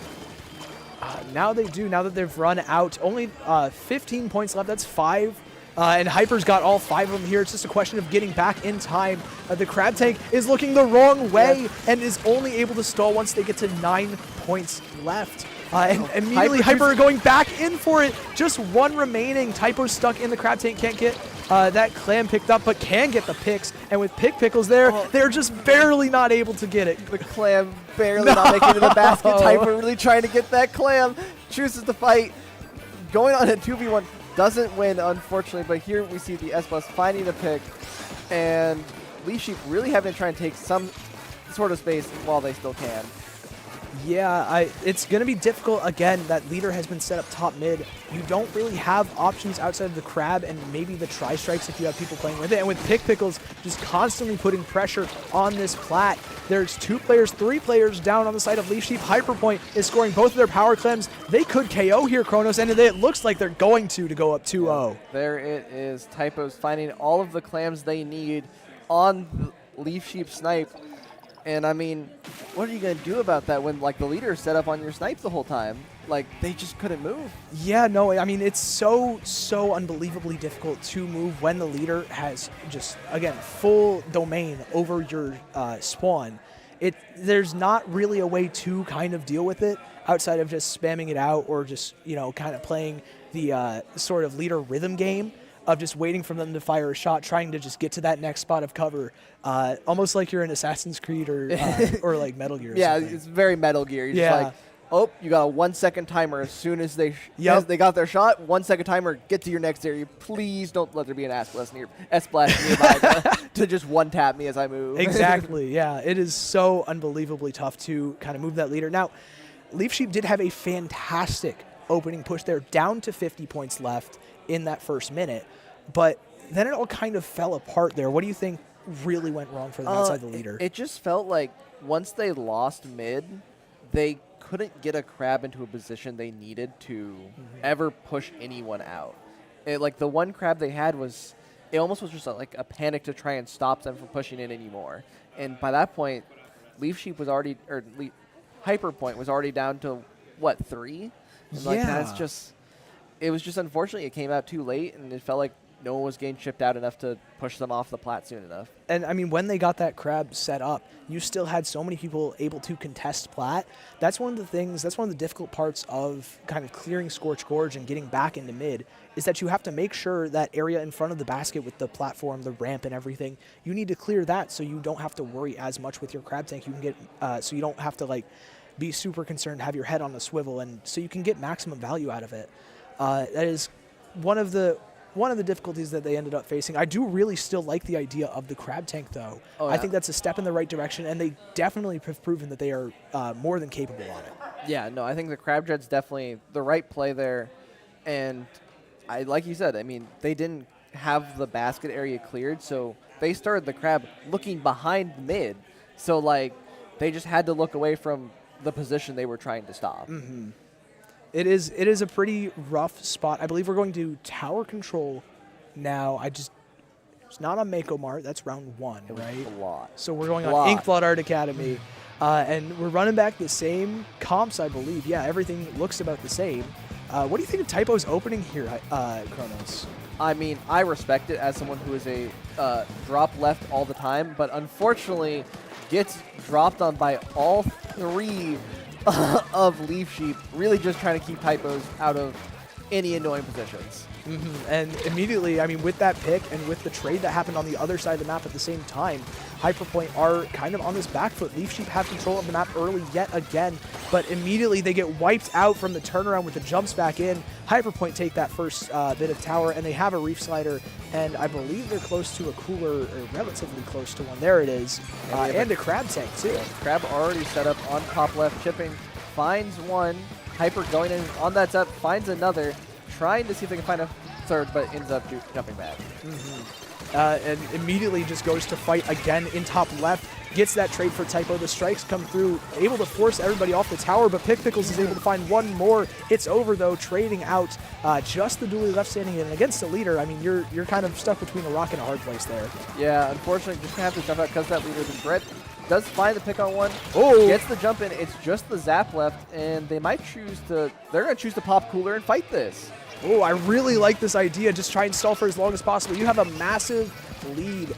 Now they do, now that they've run out. Only 15 points left, that's 5. And Hyper's got all 5 of them here. It's just a question of getting back in time. The Crab Tank is looking the wrong way and is only able to stall once they get to 9 points left. And immediately Hyper going back in for it. Just 1 remaining. Typo's stuck in the Crab Tank, can't get that clam picked up, but can get the picks. And with Pickles there, they're just barely not able to get it. The clam barely not making it to the basket. Typo really trying to get that clam. Chooses to fight. Going on a 2v1. Doesn't win, unfortunately, but here we see the S-Bus finding the pick, and Leaf Sheep really having to try and take some sort of space while they still can. Yeah, it's going to be difficult. Again, that leader has been set up top mid. You don't really have options outside of the Crab and maybe the Tri-Strikes if you have people playing with it. And with Pickles just constantly putting pressure on this plat, there's 2 players, 3 players down on the side of Leaf Sheep. Hyperpoint is scoring both of their power clams. They could KO here, Kronos, and it looks like they're going to go up 2-0. Yeah, there it is. Typo's finding all of the clams they need on the Leaf Sheep snipe. And I mean, what are you going to do about that when like the leader is set up on your snipes the whole time? Like, they just couldn't move. Yeah, no, I mean, it's so unbelievably difficult to move when the leader has just, again, full domain over your spawn. There's not really a way to kind of deal with it outside of just spamming it out or just, you know, kind of playing the sort of leader rhythm game of just waiting for them to fire a shot, trying to just get to that next spot of cover, almost like you're in Assassin's Creed or like Metal Gear. Yeah, something. it's very Metal Gear. You're yeah. just like, oh, you got a 1-second timer as soon as they got their shot. 1-second timer, get to your next area. Please don't let there be an S-Splash nearby to just one-tap me as I move. Exactly, yeah. It is so unbelievably tough to kind of move that leader. Now, Leaf Sheep did have a fantastic opening push there, down to 50 points left in that first minute, but then it all kind of fell apart there. What do you think really went wrong for them outside the leader? It just felt like once they lost mid, they couldn't get a Crab into a position they needed to ever push anyone out. Like the one Crab they had was, it almost was just like a panic to try and stop them from pushing in anymore. And by that point, Leaf Sheep was already, or Hyperpoint was already down to what, 3? And like that's just. It was just unfortunately it came out too late, and it felt like no one was getting chipped out enough to push them off the plat soon enough. And I mean, when they got that Crab set up, you still had so many people able to contest plat. That's one of the things, that's one of the difficult parts of kind of clearing Scorch Gorge and getting back into mid, is that you have to make sure that area in front of the basket with the platform, the ramp and everything, you need to clear that so you don't have to worry as much with your Crab Tank. You can get, so you don't have to like be super concerned, have your head on a swivel, and so you can get maximum value out of it. That is one of the difficulties that they ended up facing. I do really still like the idea of the Crab Tank, though. Oh, yeah. I think that's a step in the right direction, and they definitely have proven that they are more than capable on it. Yeah, no, I think the Crab Jet's definitely the right play there. And like you said, I mean, they didn't have the basket area cleared, so they started the Crab looking behind mid. So, like, they just had to look away from the position they were trying to stop. Mm-hmm. It is a pretty rough spot. I believe we're going to tower control now. It's not on Mako Mart. That's round 1, right? A lot. So we're going on Inkblot Art Academy. And we're running back the same comps, I believe. Yeah, everything looks about the same. What do you think of Typo's opening here, Kronos? I mean, I respect it as someone who is a drop left all the time, but unfortunately gets dropped on by all 3 of Leaf Sheep, really just trying to keep Typos out of any annoying positions. And immediately, I mean, with that pick and with the trade that happened on the other side of the map at the same time, Hyperpoint are kind of on this back foot. Leaf Sheep have control of the map early yet again, but immediately they get wiped out from the turnaround with the jumps back in. Hyperpoint take that first bit of tower, and they have a Reef Slider, and I believe they're close to a cooler, or relatively close to one. There it is, and a Crab Tank too. Yeah, Crab already set up on top left, chipping, finds one. Hyper going in on that up, finds another, trying to see if they can find a third, but ends up jumping back. And immediately just goes to fight again in top left, gets that trade for Typo. The strikes come through, able to force everybody off the tower, but Pickles is able to find one more. It's over though, trading out just the dually left standing in. And against the leader, I mean, you're kind of stuck between a rock and a hard place there. Yeah, unfortunately, just gonna have to jump out because that leader, then Brett does find the pick on one, gets the jump in, it's just the zap left, and they might choose to, they're gonna choose to pop cooler and fight this. Oh, I really like this idea. Just try and stall for as long as possible. You have a massive lead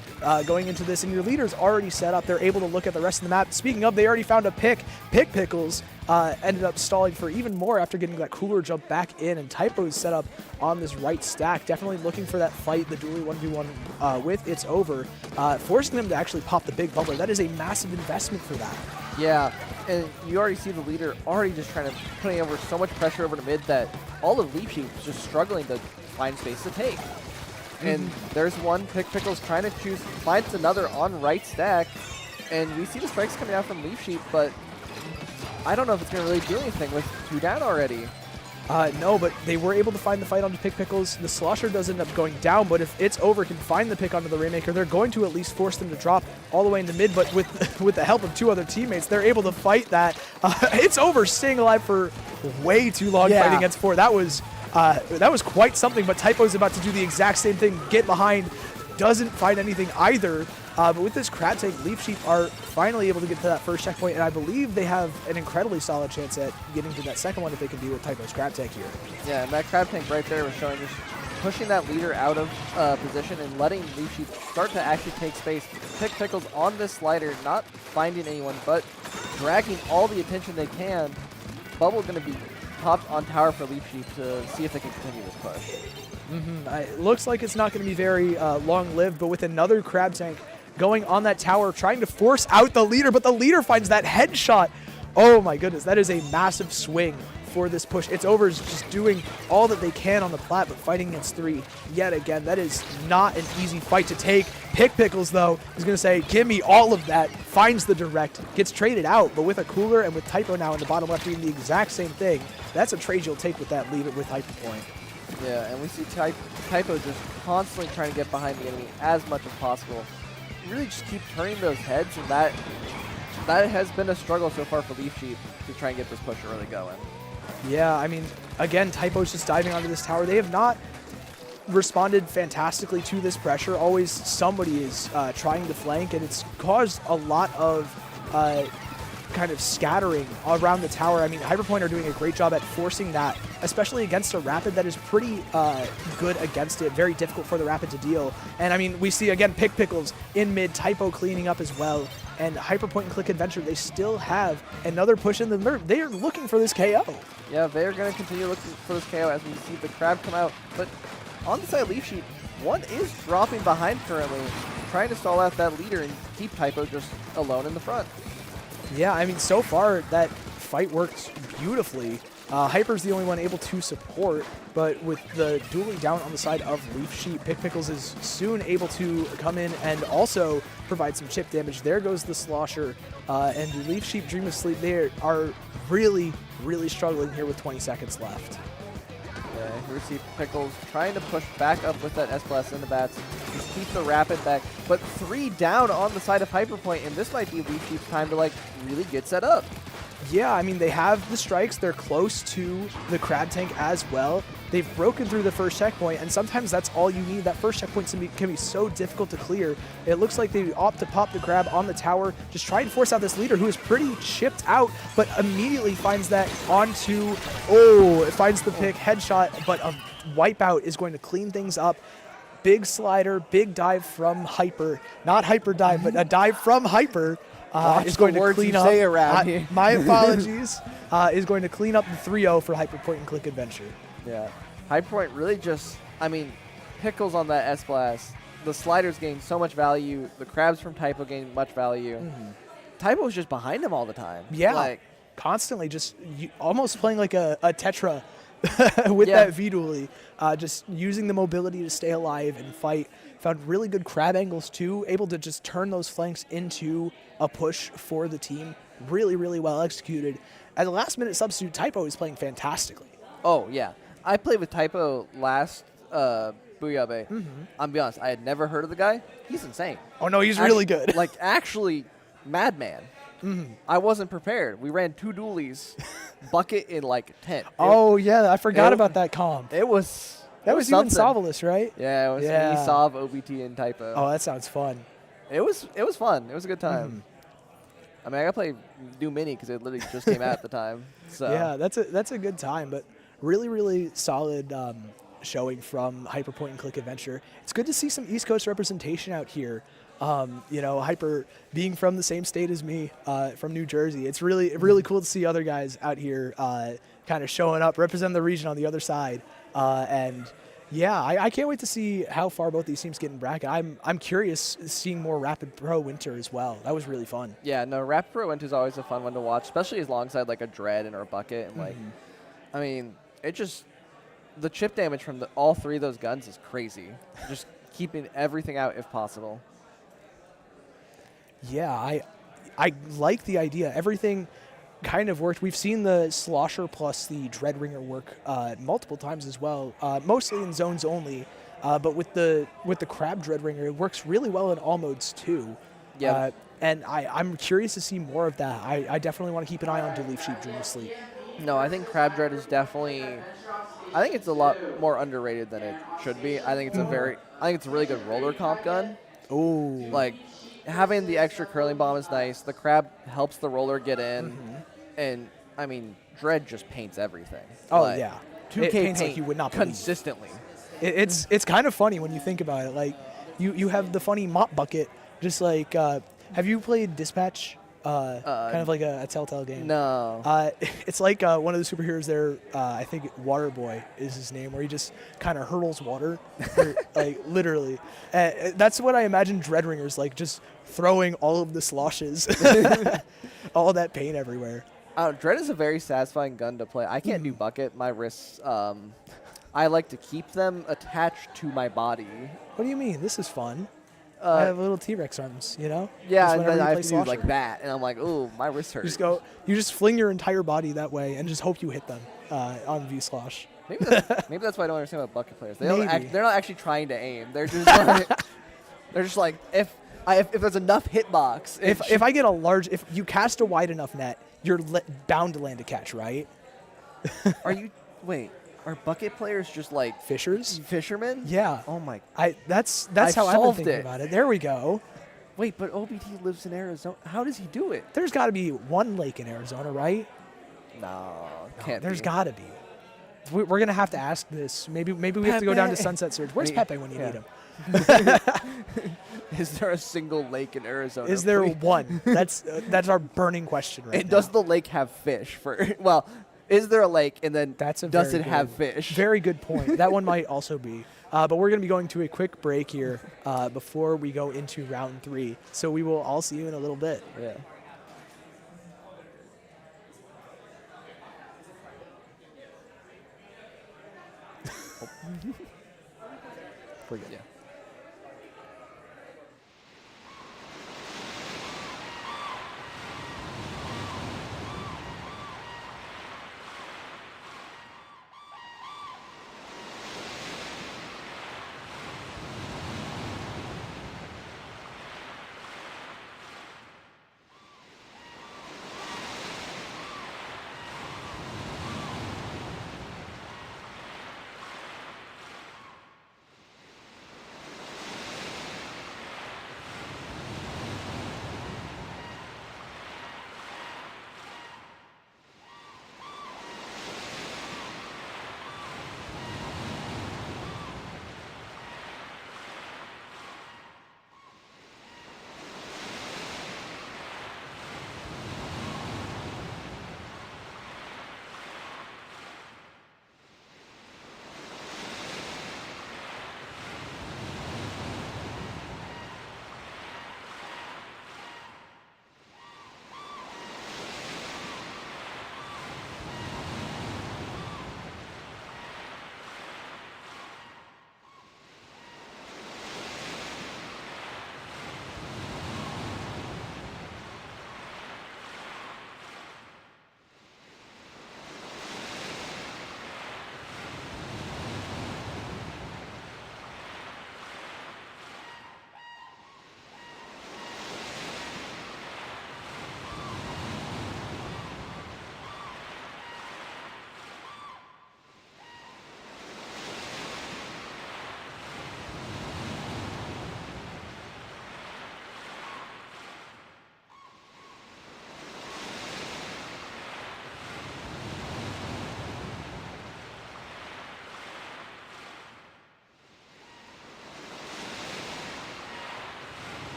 going into this, and your leader's already set up. They're able to look at the rest of the map. Speaking of, they already found a pick. Pickles ended up stalling for even more after getting that cooler jump back in, and Typo's set up on this right stack. Definitely looking for that fight, the dually 1v1 with It's Over, forcing them to actually pop the big bubbler. That is a massive investment for that. Yeah, and you already see the leader already just trying to putting over so much pressure over the mid that all of Leaf Sheep is just struggling to find space to take. And there's one, Pickles trying to choose, finds another on right stack, and we see the strikes coming out from Leaf Sheep, but I don't know if it's going to really do anything with 2 down already. No, but they were able to find the fight onto Pickles. The Slosher does end up going down, but if It's Over can find the pick onto the Rainmaker, they're going to at least force them to drop all the way in the mid, but with the help of 2 other teammates, they're able to fight that. It's Over staying alive for way too long fighting against 4. That was quite something, but Typo's about to do the exact same thing, get behind, doesn't find anything either. But with this Crab Tank, Leaf Sheep are finally able to get to that first checkpoint, and I believe they have an incredibly solid chance at getting to that second one if they can deal with Typo's Crab Tank here. Yeah, and that Crab Tank right there was showing just pushing that leader out of position and letting Leaf Sheep start to actually take space. Pickles on this slider, not finding anyone, but dragging all the attention they can. Bubble going to be popped on tower for Leaf Sheep to see if they can continue this push. It looks like it's not going to be very long-lived, but with another Crab Tank going on that tower, trying to force out the leader, but the leader finds that headshot. Oh my goodness, that is a massive swing for this push. It's Over is just doing all that they can on the plat, but fighting against 3 yet again. That is not an easy fight to take. Pickles, though, is going to say, give me all of that, finds the direct, gets traded out, but with a cooler and with Typo now in the bottom left doing the exact same thing, that's a trade you'll take with that lead with Hyperpoint. Yeah, and we see Typo just constantly trying to get behind the enemy as much as possible. Really just keep turning those heads, and that has been a struggle so far for Leaf Sheep to try and get this push really going. Yeah, I mean, again, Typo's just diving onto this tower. They have not responded fantastically to this pressure. Always somebody is trying to flank, and it's caused a lot of kind of scattering around the tower. I mean, Hyperpoint are doing a great job at forcing that, especially against a Rapid that is pretty good against it. Very difficult for the Rapid to deal. And I mean, we see again Pickles in mid, Typo cleaning up as well. And Hyperpoint and Click Adventure, they still have another push in the merp. They are looking for this KO. Yeah, they're going to continue looking for this KO as we see the Crab come out. But on the side of Leaf Sheep, one is dropping behind currently, trying to stall out that leader and keep Typo just alone in the front. Yeah, I mean, so far that fight works beautifully. Hyper's the only one able to support, but with the dueling down on the side of Leaf Sheep, Pickles is soon able to come in and also provide some chip damage. There goes the Slosher, and Leaf Sheep Dream of Sleep, they are really, really struggling here with 20 seconds left. Yeah, here we see Pickles trying to push back up with that S-Blast in the bats. Just keep the Rapid back, but 3 down on the side of Hyperpoint, and this might be Leaf Sheep's time to, like, really get set up. Yeah, I mean, they have the strikes. They're close to the Crab Tank as well. They've broken through the first checkpoint, and sometimes that's all you need. That first checkpoint can be so difficult to clear. It looks like they opt to pop the Crab on the tower, just try and force out this leader who is pretty chipped out, but immediately finds that onto, it finds the pick, headshot, but a wipeout is going to clean things up. Big slider, big dive from Hyper. Not Hyper dive, but a dive from Hyper. Is going to clean up. My apologies. Is going to clean up the 3-0 for Hyperpoint and Click Adventure. Yeah, Hyperpoint really just I mean, Pickles on that S-Blast. The sliders gain so much value. The crabs from Typo gain much value. Typo was just behind him all the time. Yeah. Like, Constantly just almost playing like a Tetra with Yeah. that V-dually. Just using the mobility to stay alive and fight. Found really good crab angles too. Able to just turn those flanks into a push for the team. Really, really well executed. As a last-minute substitute, Typo is playing fantastically. oh, yeah. I played with Typo last Booyah Bay. I'll be honest, I had never heard of the guy. He's insane. Oh, no, he's really good. Like, actually, madman. I wasn't prepared. We ran 2 dualies, bucket in like 10. Oh, yeah, I forgot it- about that comp. It was. That it was you and something. Sovolus, right? Yeah, it was Yeah. me, Sov, OBT, and Typo. Oh, that sounds fun. It was fun. It was a good time. I mean, I got to play New Mini because it literally just came out at the time. So Yeah, that's a good time, but really, really solid showing from Hyperpoint and Click Adventure. It's good to see some East Coast representation out here. You know, Hyper being from the same state as me, from New Jersey. It's really cool to see other guys out here kind of showing up, represent the region on the other side. And yeah, I can't wait to see how far both these teams get in bracket. I'm curious seeing more Rapid Pro Winter as well. That was really fun. Yeah, no, Rapid Pro Winter is always a fun one to watch, especially alongside like a Dread and or a Bucket. And like, I mean, it just, the chip damage from all 3 of those guns is crazy. Just keeping everything out if possible. Yeah, I like the idea. Everything kind of worked. We've seen the Slosher plus the Dreadringer work multiple times as well, mostly in zones only. But with the Crab Dreadringer, it works really well in all modes too. Yeah. And I'm curious to see more of that. I definitely want to keep an eye on Leaf Sheep Dream of Sleep. No, I think Crab Dread is definitely. I think it's a lot more underrated than it should be. I think it's a really good roller comp gun. Oh, Like, having the extra curling bomb is nice. The crab helps the roller get in, and I mean, Dread just paints everything. Oh, Like, yeah. 2K It paints like paint you would not believe. consistently. It's kind of funny when you think about it. Like, you have the funny mop bucket, just like. Have you played Dispatch? Kind of like a Telltale game. No. It's like one of the superheroes there. I think Waterboy is his name, where he just kind of hurtles water, like literally. That's what I imagine Dreadringer's like, just throwing all of the sloshes, all that paint everywhere. Dread is a very satisfying gun to play. I can't do bucket. My wrists. I like to keep them attached to my body. What do you mean? This is fun. I have little T-Rex arms, you know? Yeah, Just and whenever then you I play have to do Slosher. like that, and I'm like, ooh, my wrist hurts. You just fling your entire body that way and just hope you hit them on V-Slosh. Maybe that's why I don't understand about bucket players. They're not actually trying to aim. They're just like, if there's enough hitbox. If I get if you cast a wide enough net, you're bound to land a catch, right? Are bucket players just like Fishers? fishermen? Yeah. Oh my. That's I've how I've been solved thinking it. about it. There we go. Wait, but OBT lives in Arizona. How does he do it? There's got to be one lake in Arizona, right? No, can't. There's be. got to be. We're going to have to ask this. Maybe we have to go down to Pepe. Sunset Surge. Where's Pepe when you need him? Is there a single lake in Arizona? Is there please? one? That's our burning question right And now. does the lake have fish? Well, is there a lake, and then That's a does very it have good- fish? Very good point. That one might also be. But we're going to be going to a quick break here before we go into round 3. So we will all see you in a little bit. Yeah. Pretty good. Yeah.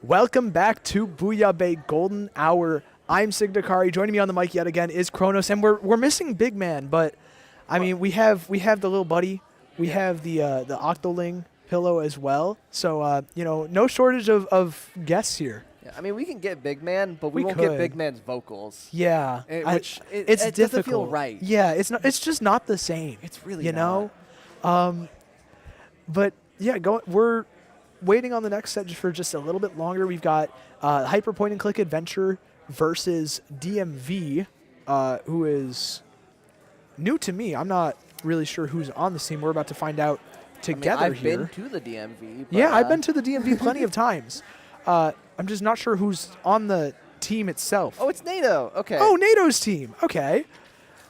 Welcome back to Booyah Bay Golden Hour. I'm Sig Dakari. Joining me on the mic yet again is Kronos, and we're missing Big Man, but I mean we have the little buddy, we have the Octoling pillow as well. So no shortage of guests here. Yeah, I mean, we can get Big Man, but we won't could. get Big Man's vocals. Yeah, Which it's it difficult. doesn't feel right. Yeah, it's not. It's just not the same. It's really you not. know. But yeah, we're waiting on the next set for just a little bit longer. We've got Hyper Point and Click Adventure versus DMV, who is new to me. I'm not really sure who's on the team. We're about to find out together I've here. been to the DMV. But, Yeah, I've been to the DMV plenty of times. I'm just not sure who's on the team itself. Oh, it's NATO. Okay. Oh, NATO's team. Okay.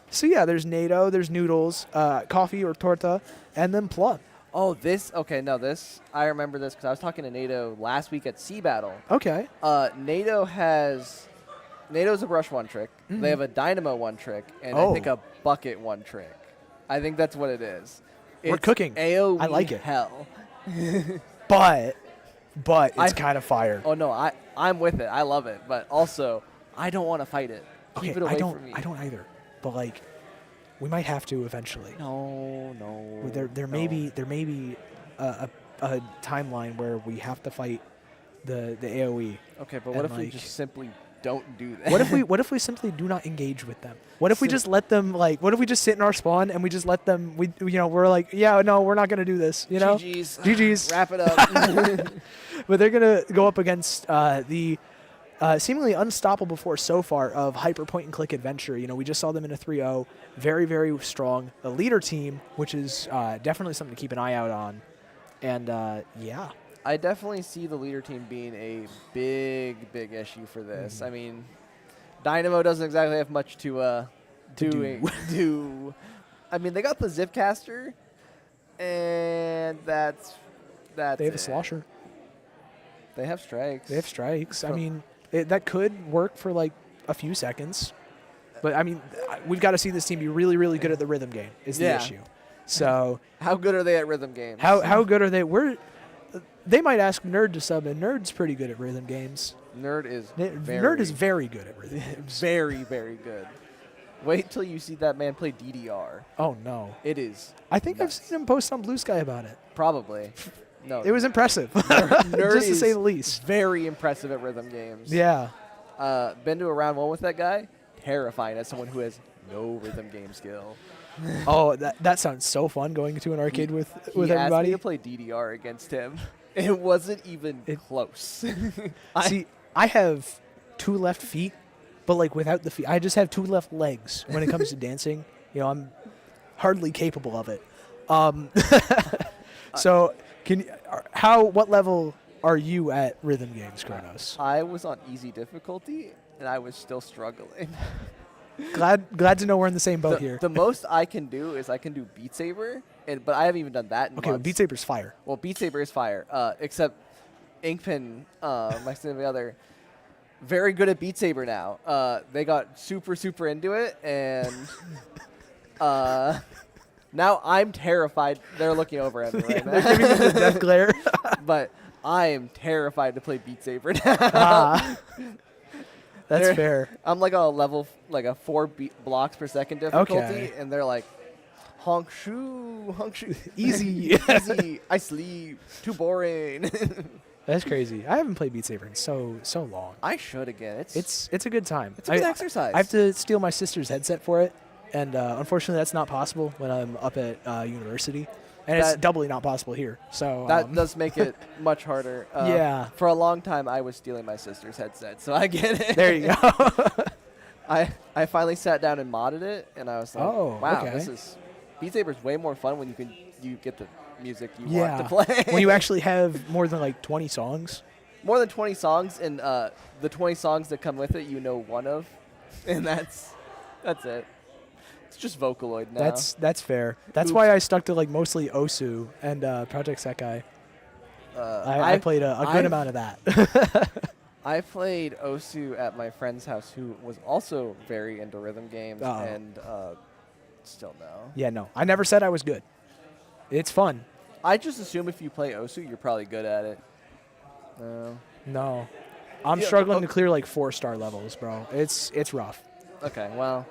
So yeah, there's NATO, there's Noodles, Coffee or Torta, and then Plum. Oh, this. Okay, no, this. I remember this because I was talking to NATO last week at Sea Battle. Okay. NATO's a brush one trick. Mhm. They have a dynamo one trick, and Oh. I think a bucket one trick. I think that's what it is. We're It's cooking. AOE I like it. hell. But it's I- kind of fire. Oh no, I'm with it. I love it, but also I don't want to fight it. Okay, Keep it away I don't from me. I don't either. But like we might have to eventually. No. There may be a timeline where we have to fight the AoE. Okay, but what and, if we like- just simply don't do that? What if we simply do not engage with them? What if we just let them what if we just sit in our spawn and we just let them we're like, yeah, no, we're not going to do this, you know? GG's. Wrap it up. But they're going to go up against the seemingly unstoppable force so far of Hyper Point and Click Adventure. We just saw them in a 3-0. Very, very strong. The leader team, which is definitely something to keep an eye out on. And, yeah. I definitely see the leader team being a big issue for this. I mean, Dynamo doesn't exactly have much to do. I mean, they got the Zipcaster, and that's They have a it. slosher. They have strikes. They have strikes. I From- mean, that could work for like a few seconds. But, I mean, we've got to see this team be really, really good at the rhythm game is the Yeah. issue. So How good are they at rhythm games? how good are they? They might ask Nerd to sub in. Nerd's pretty good at rhythm games. Nerd is Nerd is very good at rhythm games. very good. Wait till you see that man play DDR. Oh, no. It is I think I've nuts. seen him post on Blue Sky about it. Probably. No. It was impressive, Nerd just to is say the least. very impressive at rhythm games. Yeah. Been to a round one with that guy. Terrifying as someone who has no rhythm game skill. Oh, that sounds so fun going to an arcade with He asked everybody. me to play DDR against him. It wasn't even close. See, I have 2 left feet, but like without the feet, I just have 2 left legs when it comes to dancing. I'm hardly capable of it. So, what level are you at rhythm games, Kronos? I was on easy difficulty, and I was still struggling. Glad to know we're in the same boat here. The most I can do is I can do Beat Saber, but I haven't even done that in Okay, well, months. Beat Saber's fire. Well, Beat Saber is fire, except Inkpin, my significant other, very good at Beat Saber now. They got super into it, and now I'm terrified. They're looking over at me right now. They're giving me the death glare. But I am terrified to play Beat Saber now. That's They're- fair. I'm like on a level, like a 4 blocks per second difficulty, Okay. and they're like, honk shoo, Easy. easy. I sleep. Too boring. That's crazy. I haven't played Beat Saber in so long. I should again. It's a good time. It's a good exercise. I have to steal my sister's headset for it, and unfortunately that's not possible when I'm up at university, and it's That- doubly not possible here. So That does make it much harder. Yeah. For a long time, I was stealing my sister's headset, so I get it. there you go. I finally sat down and modded it, and I was like, Oh, wow, okay. this is Beat Saber's way more fun when you get the music you Yeah. want to play. When you actually have more than like 20 songs. more than 20 songs, and the 20 songs that come with it, you know one of, and that's it. It's just Vocaloid now. That's fair. That's Oops. why I stuck to like mostly Osu and Project Sekai. I played a good I've- amount of that. I played Osu at my friend's house, who was also very into rhythm games, Oh. and still no. Yeah, no. I never said I was good. It's fun. I just assume if you play Osu, you're probably good at it. No. No. I'm Yeah, struggling to clear like 4-star levels, bro. It's rough. Okay, well,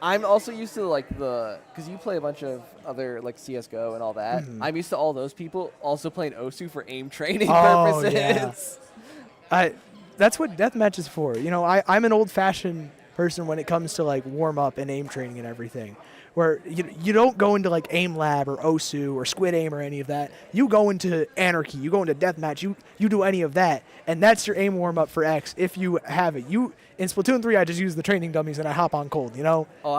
I'm also used to like because you play a bunch of other like CS:GO and all that. I'm used to all those people also playing Osu for aim training Oh, purposes. yeah. That's what deathmatch is for. You know, I'm an old-fashioned person when it comes to like warm up and aim training and everything. Where you don't go into like Aim Lab or Osu or Squid Aim or any of that. You go into Anarchy, you go into Deathmatch, you do any of that, and that's your aim warm up for X if you have it. In Splatoon 3, I just use the training dummies and I hop on cold. You know. Oh,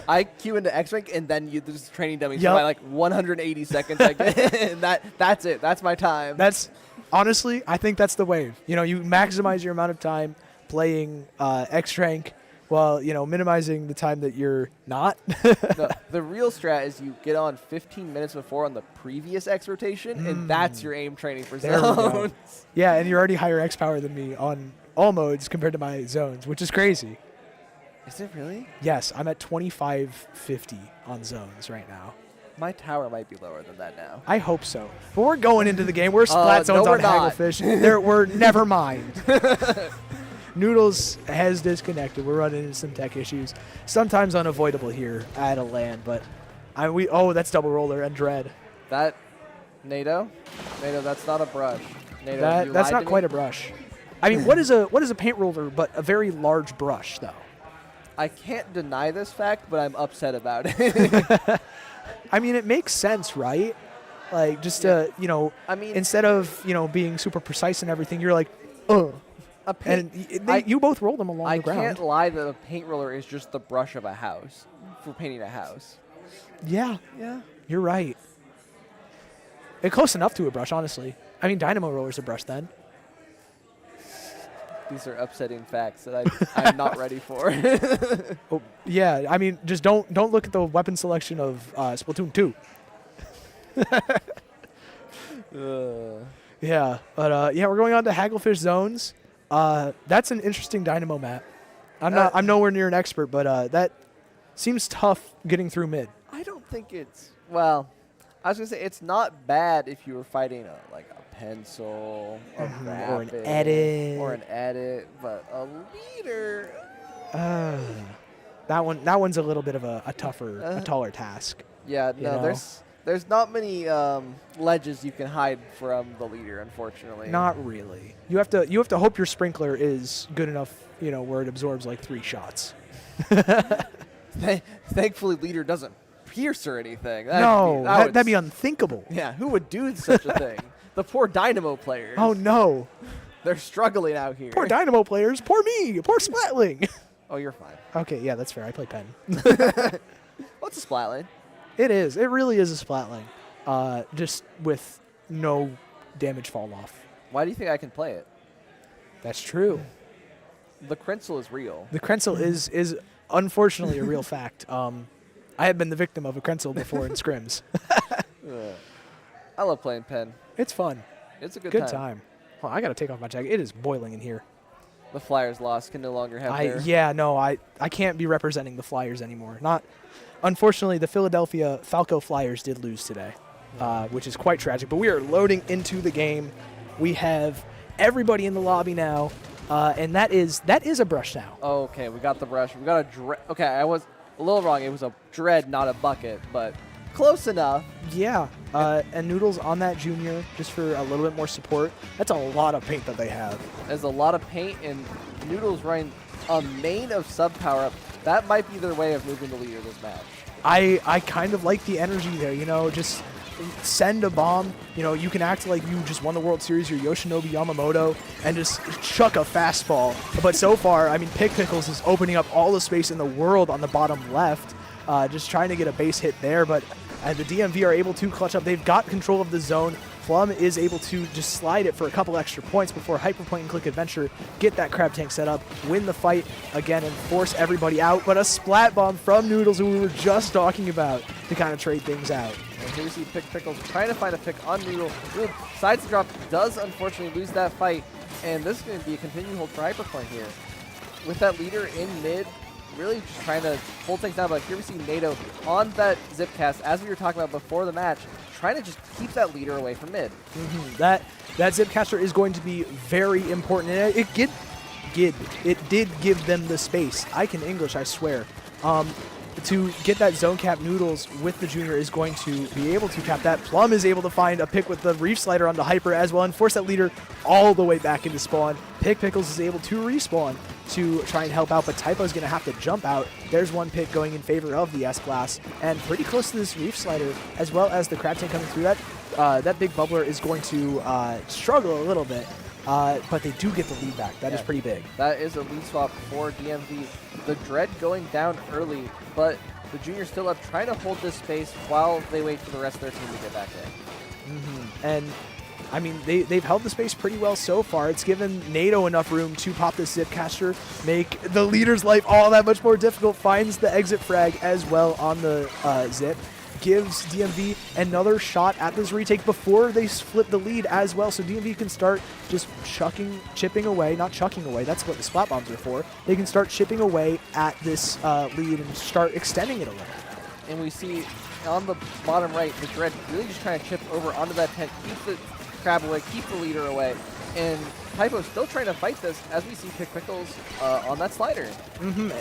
I queue into X rank and then you just training dummies Yep. for my like 180 seconds. And that's it. That's my time. That's honestly, I think that's the wave. You know, you maximize your amount of time playing X rank. While, minimizing the time that you're not. The real strat is you get on 15 minutes before on the previous X rotation, and that's your aim training for There we go. zones. Yeah, and you're already higher X power than me on all modes compared to my zones, which is crazy. Is it really? Yes, I'm at 2550 on zones right now. My tower might be lower than that now. I hope so. But we're going into the game. We're splat no, zones we're on not. Hagglefish. We're never mind. Noodles has disconnected. We're running into some tech issues. Sometimes unavoidable here at a LAN, but that's double roller and dread. That NATO, that's not a brush. NATO, That's not quite a brush. I mean, what is a paint roller but a very large brush though? I can't deny this fact, but I'm upset about it. I mean, it makes sense, right? Like just to, I mean, instead of, being super precise and everything, you're like, a paint, and you both rolled them along I the ground. can't lie that a paint roller is just the brush of a house for painting a house. Yeah, Yeah. you're right. It's close enough to a brush, honestly. I mean, dynamo roller's a brush then. These are upsetting facts that I'm not ready for. Oh, yeah, I mean, just don't look at the weapon selection of Splatoon 2. Yeah, but we're going on to Hagglefish zones. That's an interesting dynamo map. I'm nowhere near an expert, but that seems tough getting through mid. I don't think it's, well, I was going to say it's not bad if you were fighting a pencil, a or an rapid, edit. or an edit, but a leader. That one's a little bit of a taller task. Yeah, You no, know? there's not many ledges you can hide from the leader, unfortunately. Not really. You have to hope your sprinkler is good enough, where it absorbs like 3 shots. Thankfully, leader doesn't pierce or anything. That'd be unthinkable. Yeah, who would do such a thing? The poor Dynamo players. Oh no. They're struggling out here. Poor Dynamo players. Poor me. Poor Splatling. Oh, you're fine. Okay, yeah, that's fair. I play Pen. What's a splatline? It is. It really is a Splatling. Just with no damage fall off. Why do you think I can play it? That's true. The Krenzel is real. The Krenzel is unfortunately a real fact. I have been the victim of a Krenzel before in scrims. I love playing Pen. It's fun. It's a good time. Well, I got to take off my jacket. It is boiling in here. The Flyers lost, can no longer have their... I can't be representing the Flyers anymore. Unfortunately, the Philadelphia Falco Flyers did lose today, which is quite tragic. But we are loading into the game. We have everybody in the lobby now, and that is a brush now. Okay, we got the brush. We got a dread. Okay, I was a little wrong. It was a dread, not a bucket, but close enough. Yeah, and Noodles on that junior just for a little bit more support. That's a lot of paint that they have. There's a lot of paint, and Noodles running a main of sub power up. That might be their way of moving the leader this match. I kind of like the energy there, just send a bomb. You can act like you just won the World Series, you're Yoshinobu Yamamoto, and just chuck a fastball. But so far, I mean, Pick Pickles is opening up all the space in the world on the bottom left, just trying to get a base hit there. But the DMV are able to clutch up. They've got control of the zone. Flum is able to just slide it for a couple extra points before Hyperpoint and Click Adventure get that crab tank set up, win the fight again, and force everybody out. But a splat bomb from Noodles, who we were just talking about, to kind of trade things out. And here we see Pick Pickles trying to find a pick on Noodle. Noodle sides the drop, does unfortunately lose that fight, and this is going to be a continued hold for Hyperpoint here. With that leader in mid, really just trying to hold things down. But here we see NATO on that zip cast, as we were talking about before the match, trying to just keep that leader away from mid. That Zipcaster is going to be very important. And it did give them the space. I can English, I swear. To get that zone cap, Noodles with the junior is going to be able to cap that. Plum is able to find a pick with the Reef Slider onto Hyper as well and force that leader all the way back into spawn. Pickles is able to respawn to try and help out, but Typo is going to have to jump out. There's one pick going in favor of the S-Class, and pretty close to this Reef Slider, as well as the Crab Tank coming through that. That big bubbler is going to struggle a little bit. But they do get the lead back. That is pretty big. That is a lead swap for DMV. The Dread going down early, but the Junior still up, trying to hold this space while they wait for the rest of their team to get back in. And, I mean, they've held the space pretty well so far. It's given NATO enough room to pop this Zipcaster, make the leader's life all that much more difficult, finds the exit frag as well on the Zip. Gives DMV another shot at this retake before they flip the lead as well, so DMV can start just chipping away, not chucking away, that's what the splat bombs are for. They can start chipping away at this lead and start extending it a little. And we see on the bottom right, the Dread really just trying to chip over onto that tent, keep the crab away, keep the leader away, and Typo's still trying to fight this as we see Pickles on that slider.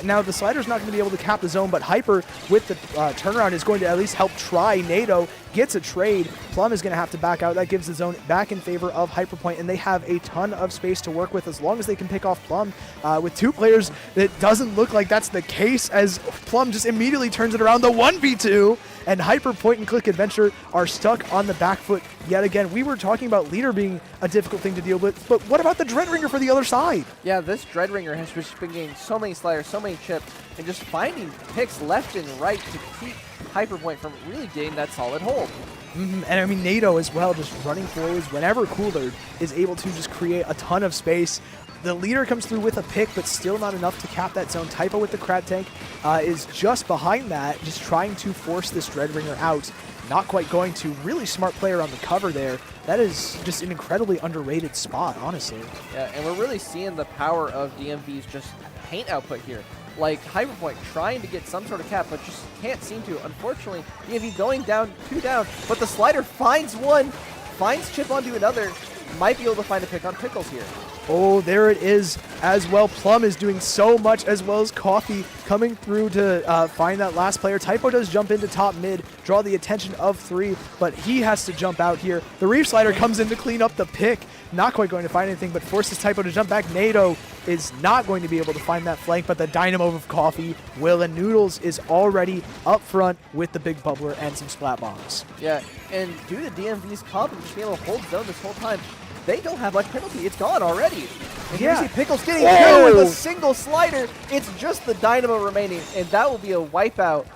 Now, the slider's not going to be able to cap the zone, but Hyper, with the turnaround, is going to at least help try. NATO gets a trade. Plum is going to have to back out. That gives the zone back in favor of Hyperpoint, and they have a ton of space to work with as long as they can pick off Plum. With two players, it doesn't look like that's the case, as Plum just immediately turns it around. The 1v2, and Hyper Point and Click Adventure are stuck on the back foot yet again. We were talking about leader being a difficult thing to deal with, but what about the Dreadringer for the other side? Yeah, this Dreadringer has just been getting so many sliders, so many chips, and just finding picks left and right to keep Hyperpoint from really getting that solid hold. And I mean, NATO as well, just running forwards whenever Cooler is able to just create a ton of space. The leader comes through with a pick, but still not enough to cap that zone. Typo with the Crab Tank is just behind that, just trying to force this Dreadringer out. Not quite going to. Really smart player on the cover there. That is just an incredibly underrated spot, honestly. Yeah, and we're really seeing the power of DMV's just paint output here. Like Hyperpoint trying to get some sort of cap, but just can't seem to. Unfortunately, DMV going down, 2 down, but the slider finds one, finds chip onto another, might be able to find a pick on Pickles here. Oh, there it is as well. Plum is doing so much, as well as Coffee coming through to find that last player. Typo does jump into top mid, draw the attention of 3, but he has to jump out here. The Reef Slider comes in to clean up the pick. Not quite going to find anything, but forces Typo to jump back. NATO is not going to be able to find that flank, but the Dynamo of Coffee, Will, and Noodles is already up front with the big bubbler and some splat bombs. Yeah, and due to DMV's comp and just being able to hold zone this whole time, they don't have much penalty. It's gone already. And you see Pickles getting killed with a single slider. It's just the Dynamo remaining, and that will be a wipeout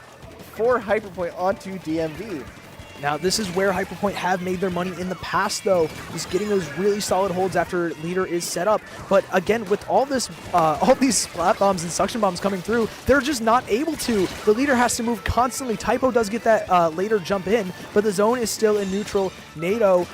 for Hyperpoint onto DMV. Now, this is where Hyperpoint have made their money in the past, though, just getting those really solid holds after leader is set up. But again, with all this, all these splat bombs and suction bombs coming through, they're just not able to. The leader has to move constantly. Typo does get that later jump in, but the zone is still in neutral. NATO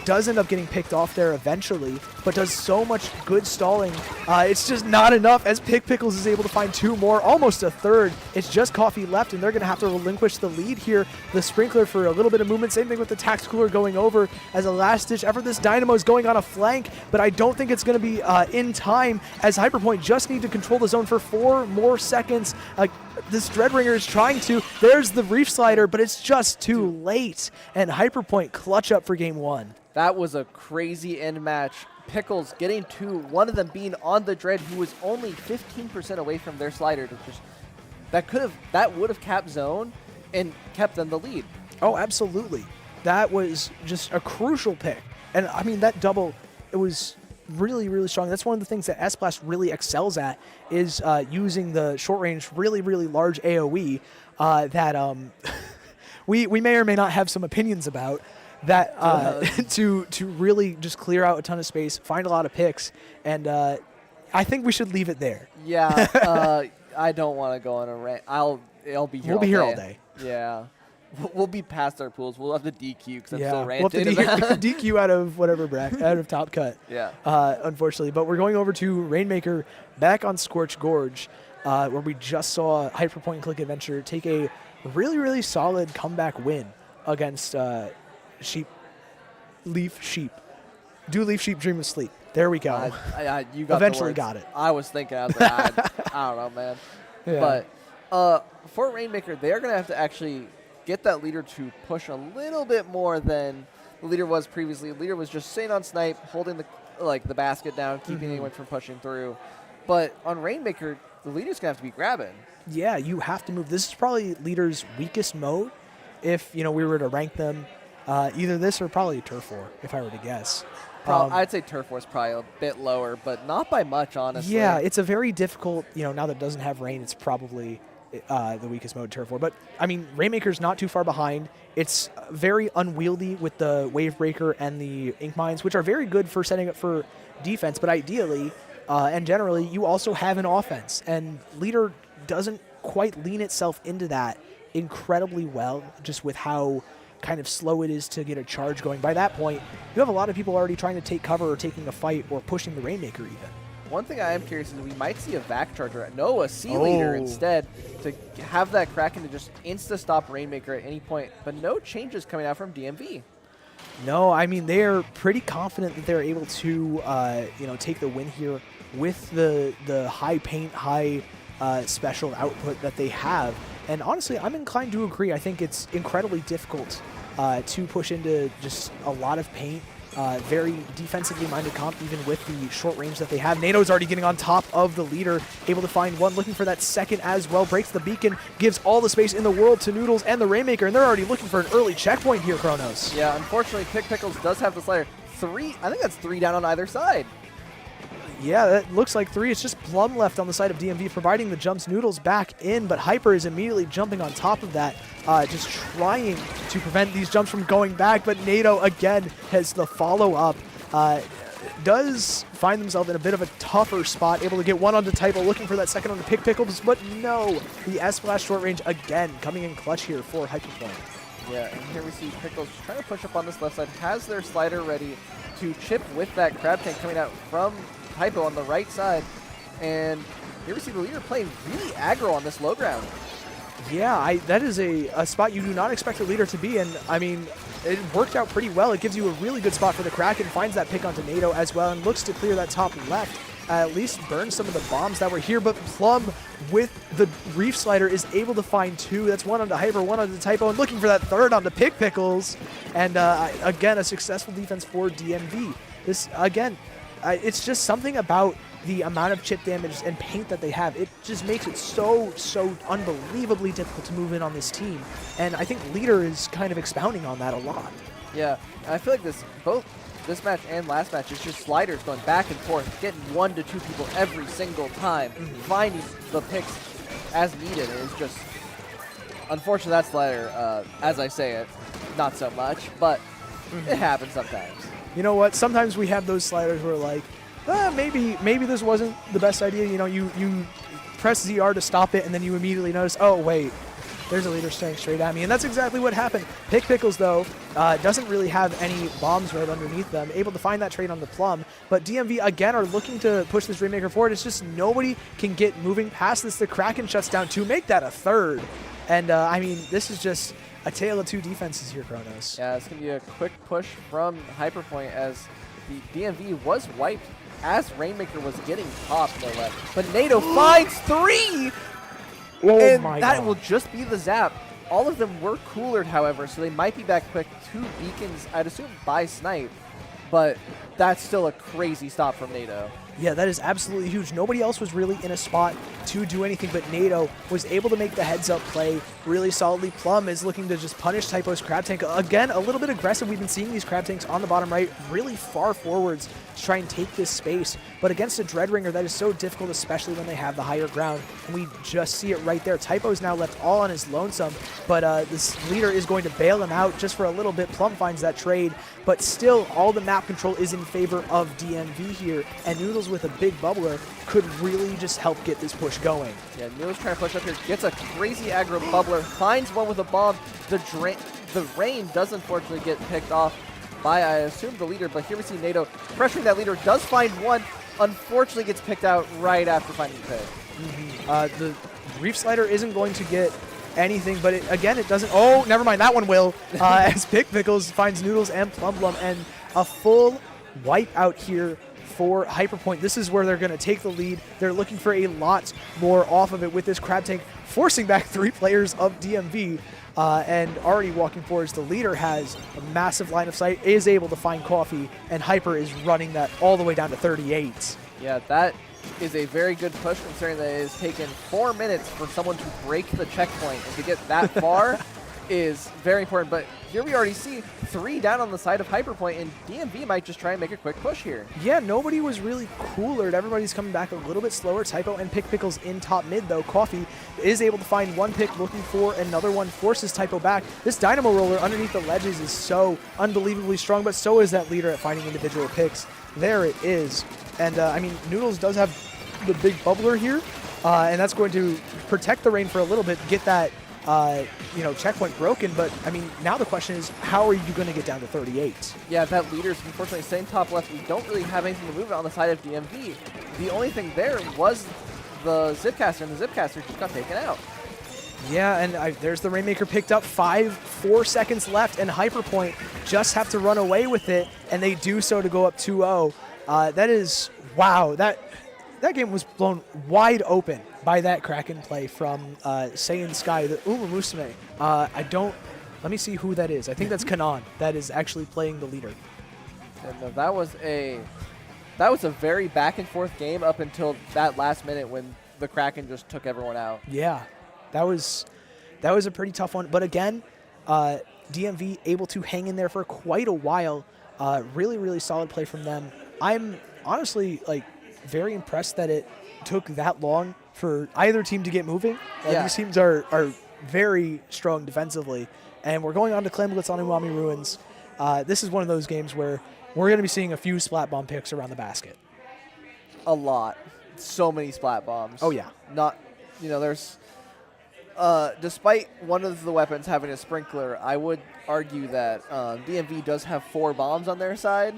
does end up getting picked off there eventually, but does so much good stalling. It's just not enough, as Pickles is able to find 2 more, almost a third. It's just Coffee left, and they're going to have to relinquish the lead here. The Sprinkler for a little bit of movement. Same thing with the Tax Cooler going over as a last-ditch effort. This Dynamo is going on a flank, but I don't think it's going to be in time, as Hyperpoint just need to control the zone for 4 more seconds. This Dreadringer is trying to. There's the Reef Slider, but it's just too late, and Hyperpoint clutch up for game 1. That was a crazy end match. Pickles getting 2, one of them being on the Dread, who was only 15% away from their slider. That would have capped zone and kept them the lead. Oh, absolutely. That was just a crucial pick. And I mean, that double, it was really, really strong. That's one of the things that S-Blast really excels at, is using the short range, really, really large AoE that we may or may not have some opinions about, that to really just clear out a ton of space, find a lot of picks, and I think we should leave it there. Yeah, I don't want to go on a rant. I'll be here. We'll be here all day. Yeah. We'll be past our pools. We'll have to DQ because I'm still we'll have ranting. to DQ out of whatever out of top cut. Yeah. Unfortunately, but we're going over to Rainmaker back on Scorch Gorge. where we just saw Hyperpoint Click Adventure take a really, really solid comeback win against Leaf Sheep. Do Leaf Sheep Dream of Sleep. There we go. You got Eventually the words. got it. I was thinking, I was like, I don't know, man. Yeah. But for Rainmaker, they're going to have to actually get that leader to push a little bit more than the leader was previously. The leader was just sitting on snipe, holding the basket down, keeping anyone from pushing through. But on Rainmaker, the leader's going to have to be grabbing. Yeah, you have to move. This is probably leader's weakest mode if, we were to rank them. Either this or probably Turf War, if I were to guess. I'd say Turf War is probably a bit lower, but not by much, honestly. Yeah, it's a very difficult, now that it doesn't have rain, it's probably the weakest mode, Turf War. But, Rainmaker's not too far behind. It's very unwieldy with the Wave Breaker and the Ink Mines, which are very good for setting up for defense, but ideally and generally, you also have an offense. And Leader doesn't quite lean itself into that incredibly well, just with how kind of slow it is to get a charge going. By that point, you have a lot of people already trying to take cover or taking a fight or pushing the Rainmaker even. One thing I am curious is we might see a Vac Charger. No, a Sea Leader instead to have that Kraken to just insta-stop Rainmaker at any point. But no changes coming out from DMV. No, they're pretty confident that they're able to, take the win here with the high paint, high special output that they have. And honestly, I'm inclined to agree. I think it's incredibly difficult to push into just a lot of paint. Very defensively minded comp, even with the short range that they have. NATO's already getting on top of the leader, able to find one, looking for that second as well. Breaks the beacon, gives all the space in the world to Noodles and the Rainmaker, and they're already looking for an early checkpoint here, Kronos. Yeah, unfortunately, Pickles does have the Slayer. I think that's 3 down on either side. Yeah, that looks like 3. It's just Plum left on the side of DMV, providing the jumps. Noodles back in, but Hyper is immediately jumping on top of that, just trying to prevent these jumps from going back. But NATO, again, has the follow-up. Does find themselves in a bit of a tougher spot, able to get one onto Typo, looking for that second on the Pickles, but no. The S-Flash short range, again, coming in clutch here for Hyperpoint. Yeah, and here we see Pickles trying to push up on this left side, has their slider ready to chip with that Crab Tank coming out from Typo on the right side, and here we see the leader playing really aggro on this low ground. Yeah, that is a spot you do not expect a leader to be in. It worked out pretty well. It gives you a really good spot for the Kraken, finds that pick onto NATO as well, and looks to clear that top left. At least burn some of the bombs that were here, but Plum with the Reef Slider is able to find 2. That's one onto Hyper, one onto Typo, and looking for that third onto Pickles. And again, a successful defense for DMV. This, again, it's just something about the amount of chip damage and paint that they have. It just makes it so unbelievably difficult to move in on this team. And I think Leader is kind of expounding on that a lot. Yeah, and I feel like both this match and last match is just sliders going back and forth, getting 1 to 2 people every single time, finding the picks as needed. It's just, unfortunately, that slider, as I say it, not so much, but it happens sometimes. You know what? Sometimes we have those sliders where like, maybe this wasn't the best idea. You press ZR to stop it, and then you immediately notice, oh wait, there's a leader staring straight at me, and that's exactly what happened. Pickles though doesn't really have any bombs right underneath them, able to find that trade on the Plum. But DMV again are looking to push this Rainmaker forward. It's just nobody can get moving past this. The Kraken shuts down to make that a third, and this is just a tale of 2 defenses here, Kronos. Yeah, it's going to be a quick push from Hyperpoint as the DMV was wiped as Rainmaker was getting popped, no less. But NATO finds 3! Oh and my that God. will just be the zap. All of them were coolered, however, so they might be back quick. 2 beacons, I'd assume, by Snipe. But that's still a crazy stop from NATO. Yeah, that is absolutely huge. Nobody else was really in a spot to do anything, but NATO was able to make the heads-up play really solidly. Plum is looking to just punish Typo's Crab Tank. Again, a little bit aggressive. We've been seeing these Crab Tanks on the bottom right really far forwards to try and take this space. But against a Dreadringer, that is so difficult, especially when they have the higher ground. And we just see it right there. Typo's now left all on his lonesome, but this leader is going to bail him out just for a little bit. Plum finds that trade, but still all the map control is in favor of DMV here, and Noodles with a big bubbler could really just help get this push going. Yeah, Noodles trying to push up here, gets a crazy aggro bubbler, finds one with a bomb. The rain does unfortunately get picked off by, I assume, the leader, but here we see NATO pressuring that leader, does find one, unfortunately gets picked out right after finding the pick. The Reef Slider isn't going to get anything, but again, it doesn't. Oh, never mind. That one will. As Pick Pickles finds Noodles and Plum Plum, and a full wipe out here for Hyperpoint. This is where they're going to take the lead. They're looking for a lot more off of it with this Crab Tank, forcing back 3 players of DMV. And already walking forwards, the leader has a massive line of sight, is able to find Coffee, and Hyper is running that all the way down to 38. Yeah, that is a very good push considering that it has taken 4 minutes for someone to break the checkpoint, and to get that far is very important. But here we already see 3 down on the side of Hyperpoint, and DMV might just try and make a quick push here. Yeah, nobody was really cooler. Everybody's coming back a little bit slower. Typo and Pick Pickles in top mid, though. Coffee is able to find 1 pick, looking for another one, forces Typo back. This Dynamo Roller underneath the ledges is so unbelievably strong, but so is that leader at finding individual picks. There it is. And, I mean, Noodles does have the big bubbler here, and that's going to protect the rain for a little bit, get that checkpoint broken. But I mean, now the question is, how are you going to get down to 38? Yeah, that leader's unfortunately staying top left. We don't really have anything to move on the side of DMV. The only thing there was the Zipcaster, and the Zipcaster just got taken out. Yeah, and there's the Rainmaker picked up. 4 seconds left, and Hyperpoint just have to run away with it, and they do so to go up 2-0. That is, wow, that game was blown wide open by that Kraken play from Saiyan Sky, the Uma Musume. Let me see who that is. I think that's Kanan that is actually playing the leader. And that was a very back and forth game up until that last minute when the Kraken just took everyone out. Yeah, that was a pretty tough one. But again, DMV able to hang in there for quite a while. Really, really solid play from them. I'm honestly very impressed that it took that long for either team to get moving. Yeah. These teams are very strong defensively. And we're going on to Clan Blitz on Umami Ruins. This is one of those games where we're going to be seeing a few splat bomb picks around the basket. A lot. So many splat bombs. Oh, yeah. There's... despite one of the weapons having a sprinkler, I would argue that DMV does have 4 bombs on their side.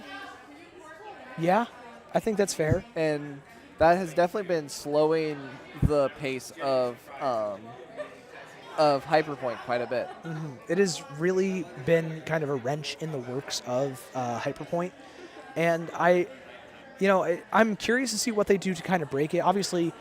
Yeah, I think that's fair. And that has definitely been slowing the pace of Hyperpoint quite a bit. Mm-hmm. It has really been kind of a wrench in the works of Hyperpoint. And I'm curious to see what they do to kind of break it. Obviously,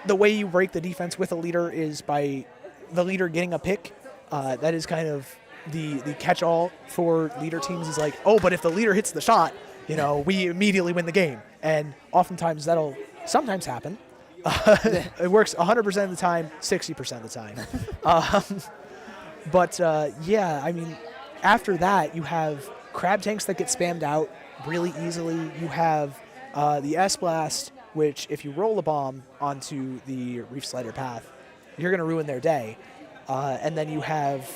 the way you break the defense with a leader is by the leader getting a pick. That is kind of the catch-all for leader teams, is like, oh, but if the leader hits the shot, we immediately win the game. And oftentimes that'll sometimes happen. It works 100% of the time, 60% of the time. Yeah, I mean, after that, you have crab tanks that get spammed out really easily. You have the S-Blast, which if you roll a bomb onto the Reef Slider path, you're going to ruin their day. And then you have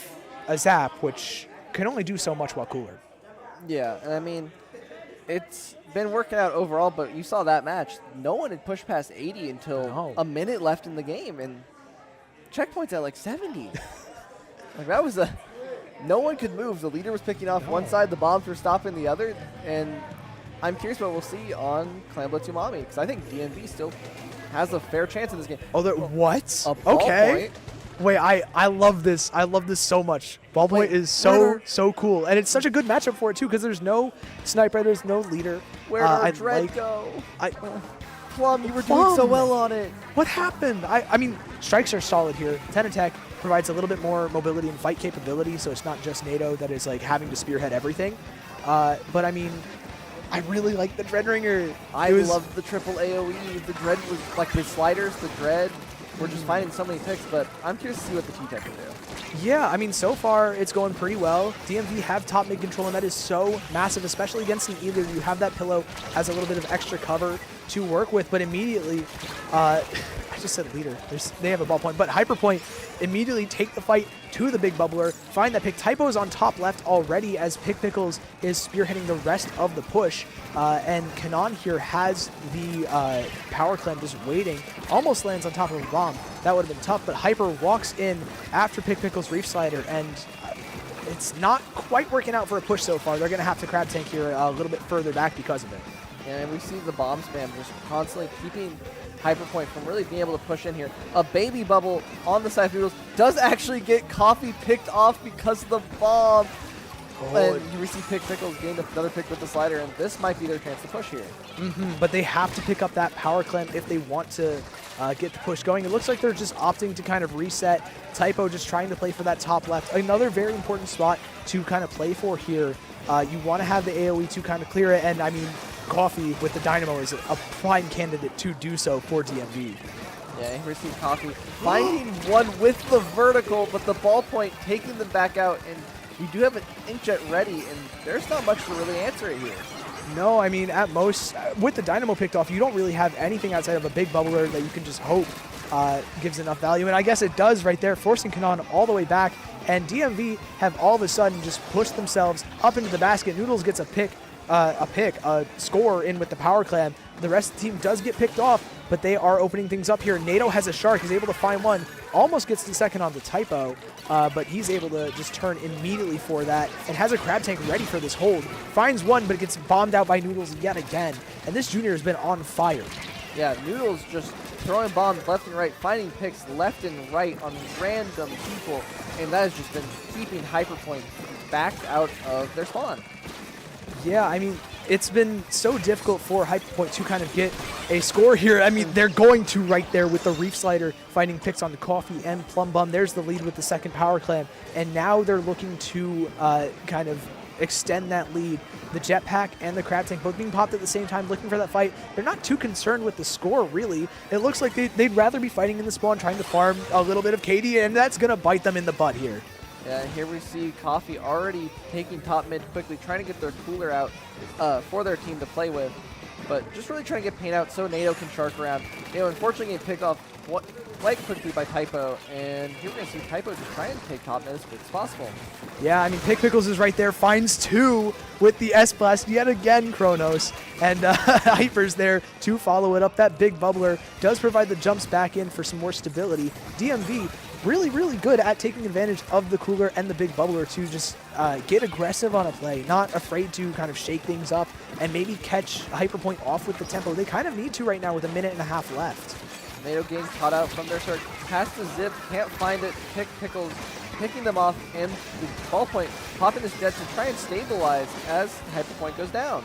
a Zap, which can only do so much while cooler. Yeah, and I mean, it's been working out overall, but you saw that match. No one had pushed past 80 until a minute left in the game, and checkpoints at 70. That was no one could move. The leader was picking off one side, the bombs were stopping the other, and I'm curious what we'll see on Clan Blitz Umami, because I think DMV still has a fair chance in this game. Oh, what? A ball point. Wait, I love this. I love this so much. Ballpoint is so cool. And it's such a good matchup for it, too, because there's no sniper, there's no leader. Where did Dread go? Plum, you were doing so well on it. What happened? I mean, strikes are solid here. 10 attack provides a little bit more mobility and fight capability, so it's not just NATO that is having to spearhead everything. But, I mean, I really like the Dread Ringer. I love the triple AoE. The Dread was the sliders, the Dread. We're just finding so many picks, but I'm curious to see what the T-Tech can do. Yeah, I mean, so far it's going pretty well. DMV have top mid control, and that is so massive, especially against an either. You have that pillow as a little bit of extra cover to work with, but immediately, I just said leader. They have a ball point, but Hyperpoint immediately take the fight to the big bubbler, find that pick. Typo's on top left already as Pick Pickles is spearheading the rest of the push, and Kanan here has the power clamp just waiting, almost lands on top of a bomb. That would have been tough, but Hyper walks in after Pick Pickles Reef Slider, and it's not quite working out for a push so far. They're going to have to crab tank here a little bit further back because of it. And we see the bomb spam just constantly keeping Hyperpoint from really being able to push in here. A baby bubble on the side of Noodles does actually get Coffee picked off because of the bomb. And you receive Pickles gained another pick with the slider, and this might be their chance to push here. But they have to pick up that power clamp if they want to get the push going. It looks like they're just opting to kind of reset. Typo just trying to play for that top left. Another very important spot to kind of play for here. You want to have the AoE to kind of clear it, and I mean, Coffee with the Dynamo is a prime candidate to do so for DMV. Yeah, he received Coffee. Finding one with the vertical, but the ballpoint taking them back out, and you do have an Inkjet ready, and there's not much to really answer it here. No, I mean, at most, with the Dynamo picked off, you don't really have anything outside of a big bubbler that you can just hope gives enough value. And I guess it does right there, forcing Kanan all the way back. And DMV have all of a sudden just pushed themselves up into the basket. Noodles gets a score in with the power clam. The rest of the team does get picked off, but they are opening things up here. NATO has a shark. He's able to find one. Almost gets the second on the Typo, but he's able to just turn immediately for that and has a crab tank ready for this hold. Finds one, but gets bombed out by Noodles yet again. And this junior has been on fire. Yeah, Noodles just throwing bombs left and right, finding picks left and right on random people, and that has just been keeping Hyperpoint back out of their spawn. Yeah, I mean, it's been so difficult for Hyperpoint to kind of get a score here. I mean, they're going to right there with the Reef Slider, finding picks on the Coffee and Plum Bum. There's the lead with the second power clam, and now they're looking to kind of extend that lead. The Jetpack and the Crab Tank both being popped at the same time, looking for that fight. They're not too concerned with the score, really. It looks like they'd rather be fighting in the spawn, trying to farm a little bit of KD, and that's going to bite them in the butt here. Yeah, here we see Coffee already taking top mid quickly, trying to get their cooler out for their team to play with, but just really trying to get paint out so NATO can shark around. NATO unfortunately getting picked off quite quickly by Typo, and here we're going to see Typo just try and take top mid as quick as possible. Yeah, I mean, Pickles is right there, finds two with the S-Blast yet again, Kronos, and Hyper's there to follow it up. That big bubbler does provide the jumps back in for some more stability. DMV really, really good at taking advantage of the cooler and the big bubbler to just get aggressive on a play, not afraid to kind of shake things up and maybe catch Hyperpoint off with the tempo. They kind of need to right now with 1.5 minutes left. NATO getting caught out from their start. Past the zip, can't find it. Pickles picking them off, and the ballpoint popping his jet to try and stabilize as Hyperpoint goes down.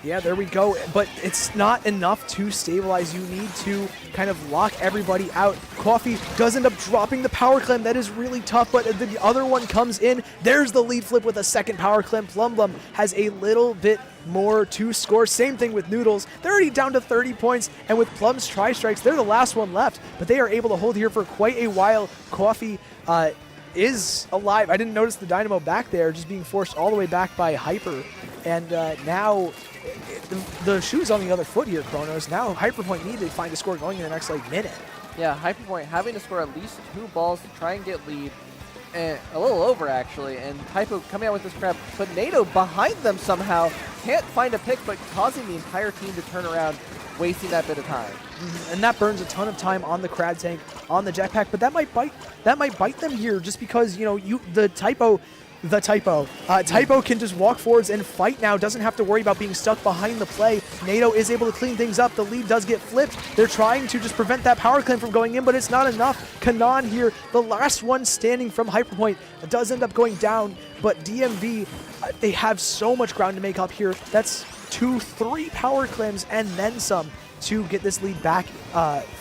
Yeah, there we go. But it's not enough to stabilize. You need to kind of lock everybody out. Coffee does end up dropping the power clam. That is really tough, but the other one comes in. There's the lead flip with a second power clam. Plum Blum has a little bit more to score. Same thing with Noodles. They're already down to 30 points, and with Plum's tri-strikes, they're the last one left, but they are able to hold here for quite a while. Coffee is alive. I didn't notice the Dynamo back there, just being forced all the way back by Hyper. And now the shoe's on the other foot here, Kronos. Now Hyperpoint need to find a score going in the next minute. Yeah, Hyperpoint having to score at least 2 balls to try and get lead. And a little over, actually. And Hypo coming out with this crab. But NATO behind them somehow can't find a pick, but causing the entire team to turn around, wasting that bit of time. And that burns a ton of time on the Crab Tank, on the Jetpack, but that might bite them here, just because, you know, Typo can just walk forwards and fight now, doesn't have to worry about being stuck behind the play. NATO is able to clean things up. The lead does get flipped. They're trying to just prevent that power clamp from going in, but it's not enough. Kanan here, the last one standing from Hyperpoint, does end up going down, but DMV, they have so much ground to make up here. That's 2-3 power clams and then some to get this lead back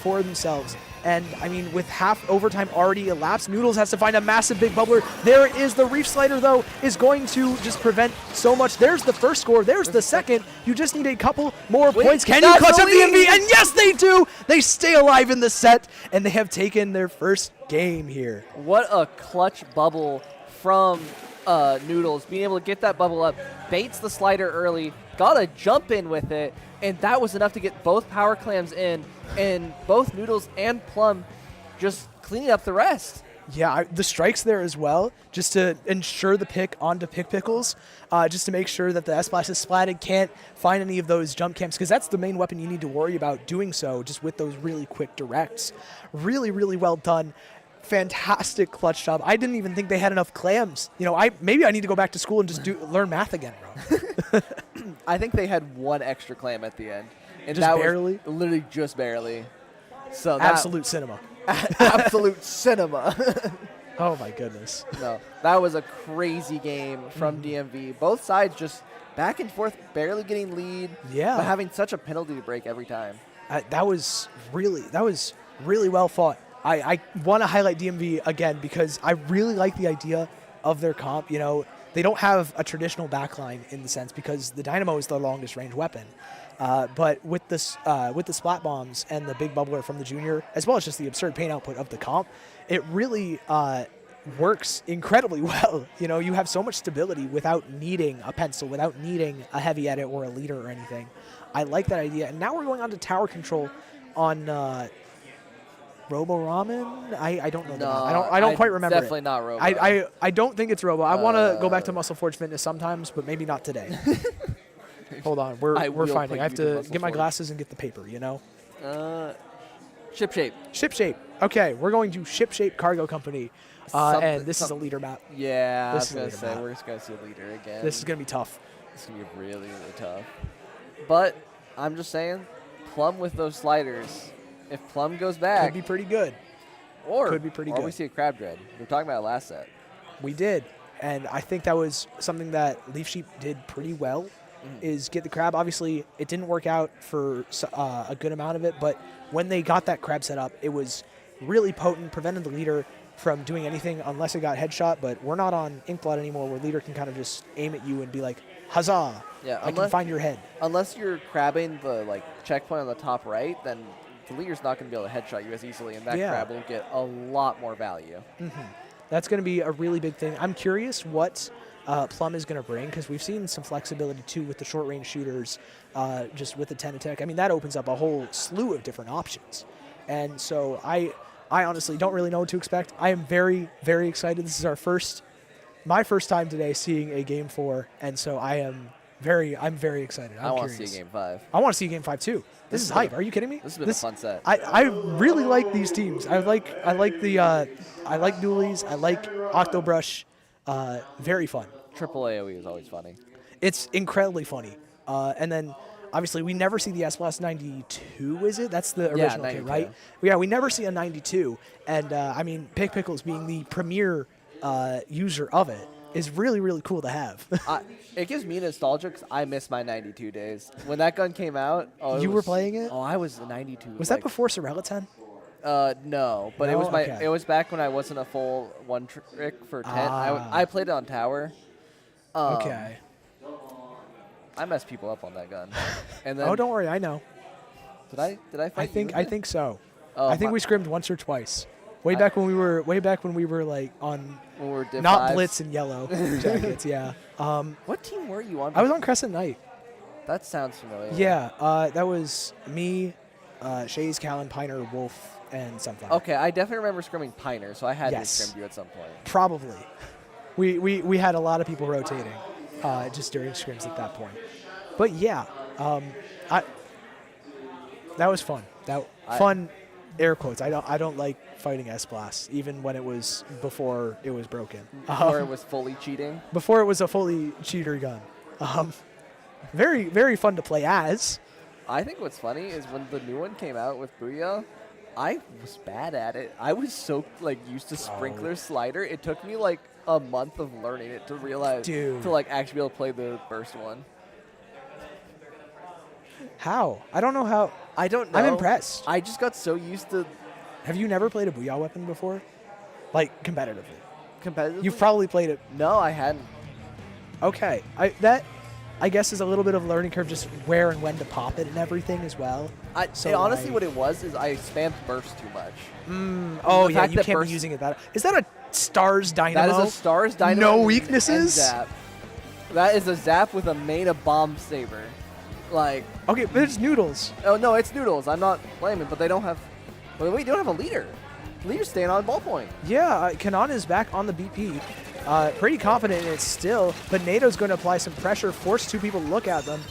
for themselves. And, I mean, with half overtime already elapsed, Noodles has to find a massive big bubbler. There it is. The Reef Slider, though, is going to just prevent so much. There's the first score. There's the second. You just need a couple more points. Can you clutch up the MV? And yes, they do. They stay alive in the set, and they have taken their first game here. What a clutch bubble from Noodles. Being able to get that bubble up, baits the slider early, got a jump in with it, and that was enough to get both power clams in, and both Noodles and Plum just cleaning up the rest. Yeah, the strikes there as well, just to ensure the pick onto Pickles, just to make sure that the S-Blast is splatted, can't find any of those jump camps, because that's the main weapon you need to worry about doing so, just with those really quick directs. Really, really well done. Fantastic clutch job. I didn't even think they had enough clams. You know, maybe I need to go back to school and just learn math again, bro. I think they had one extra clam at the end. And just that barely? was literally just barely. So Absolute cinema. absolute cinema. Oh my goodness. No, that was a crazy game from DMV. Both sides just back and forth, barely getting lead, Yeah. but having such a penalty to break every time. That was really well fought. I want to highlight DMV again because I really like the idea of their comp. You know, they don't have a traditional backline in the sense because the Dynamo is the longest range weapon. But with this, with the splat bombs and the big bubbler from the junior, as well as just the absurd pain output of the comp, it really works incredibly well. You know, you have so much stability without needing a pencil, without needing a heavy edit or a leader or anything. I like that idea. And now we're going on to tower control on Robo Ramen. I don't know. No, I don't quite remember. Definitely it. not Robo. I don't think it's Robo. I want to go back to Muscle Forge Fitness sometimes, but maybe not today. Hold on, we're will finding. put I have you to Muscle get my Forge. glasses and get the paper. You know. Ship shape. Shipshape. Okay, we're going to Shipshape Cargo Company, and this is a leader map. Yeah, I This was is a gonna leader say map. we're just gonna see a leader again. This is gonna be tough. It's gonna be really, really tough. But I'm just saying, Plum with those sliders. If Plum goes back, Could be pretty good. or could be pretty or good. we see a Crab Dread. We were talking about it last set. We did, and I think that was something that Leaf Sheep did pretty well. Is get the crab. Obviously, it didn't work out for a good amount of it, but when they got that crab set up, it was really potent, prevented the leader from doing anything unless it got headshot. But we're not on Inkblot anymore, where leader can kind of just aim at you and be like, "Huzzah! Yeah, I can find your head." Unless you're crabbing the checkpoint on the top right, then the leader's not going to be able to headshot you as easily, and that Yeah. crab will get a lot more value. That's going to be a really big thing. I'm curious what Plum is going to bring, because we've seen some flexibility too with the short range shooters, just with the 10 attack. I mean, that opens up a whole slew of different options. And so I honestly don't really know what to expect. I am very, very excited. This is my first time today seeing a Game 4, and so I'm very excited. I want to see a Game 5. I want to see Game 5 too. This is hype. Are you kidding me? This has been a fun set. I really like these teams. I like Dualies. I like Octobrush. Very fun. Triple AoE is always funny. It's incredibly funny. And then obviously we never see the S-Blast 92, is it? That's the original kit, 92. right? Yeah, we never see a 92. And I mean, Pick Pickles being the premier user of it is really, really cool to have. It gives me nostalgia because I miss my 92 days. When that gun came out, You were playing it? Oh, I was a 92. Was that before Sorella 10? No, but it No? was Okay. It was back when I wasn't a full one trick for 10. Ah. I played it on tower. Okay. I messed people up on that gun. And then Oh, don't worry. I know. did I fight I think you with it? so. Oh, I think my- we scrimmed once or twice. Way back when we were like on when we were Div not 5s. Blitz and Yellow jackets. Yeah. What team were you on? I was on Crescent Knight. That sounds familiar. Yeah. That was me, Shays, Callan, Piner, Wolf, and Sunflower. Okay, I definitely remember scrimming Piner, so I had Yes. to scrim you at some point. Probably. We had a lot of people rotating just during scrims at that point. But yeah, that was fun. Fun, air quotes. I don't like fighting S-Blast, even when it was before it was broken. Or it was fully cheating. Before it was a fully cheater gun. Very, very fun to play as. I think what's funny is when the new one came out with Booyah, I was bad at it. I was so used to sprinkler slider. It took me a month of learning it to realize Dude. to actually be able to play the burst one. How? I don't know how. I don't know. I'm impressed. I just got so used to Have you never played a Booyah weapon before? Like, competitively? competitive. You've probably played it. No, I hadn't. Okay. I guess is a little bit of a learning curve, just where and when to pop it and everything as well. Honestly, what it was is I spammed burst too much. Oh, The yeah, fact you that can't burst- be using it that. Is that a Stars Dynamo? That is a Stars Dynamo. No and weaknesses? Zap. That is a Zap with a main of Bomb Saber. Okay, but it's Noodles. Oh no, it's Noodles. I'm not blaming, but they don't have. Well, wait, you don't have a leader. Leader's staying on ballpoint. Yeah, Kanan is back on the BP. Pretty confident in it still, but NATO's going to apply some pressure, force two people to look at them.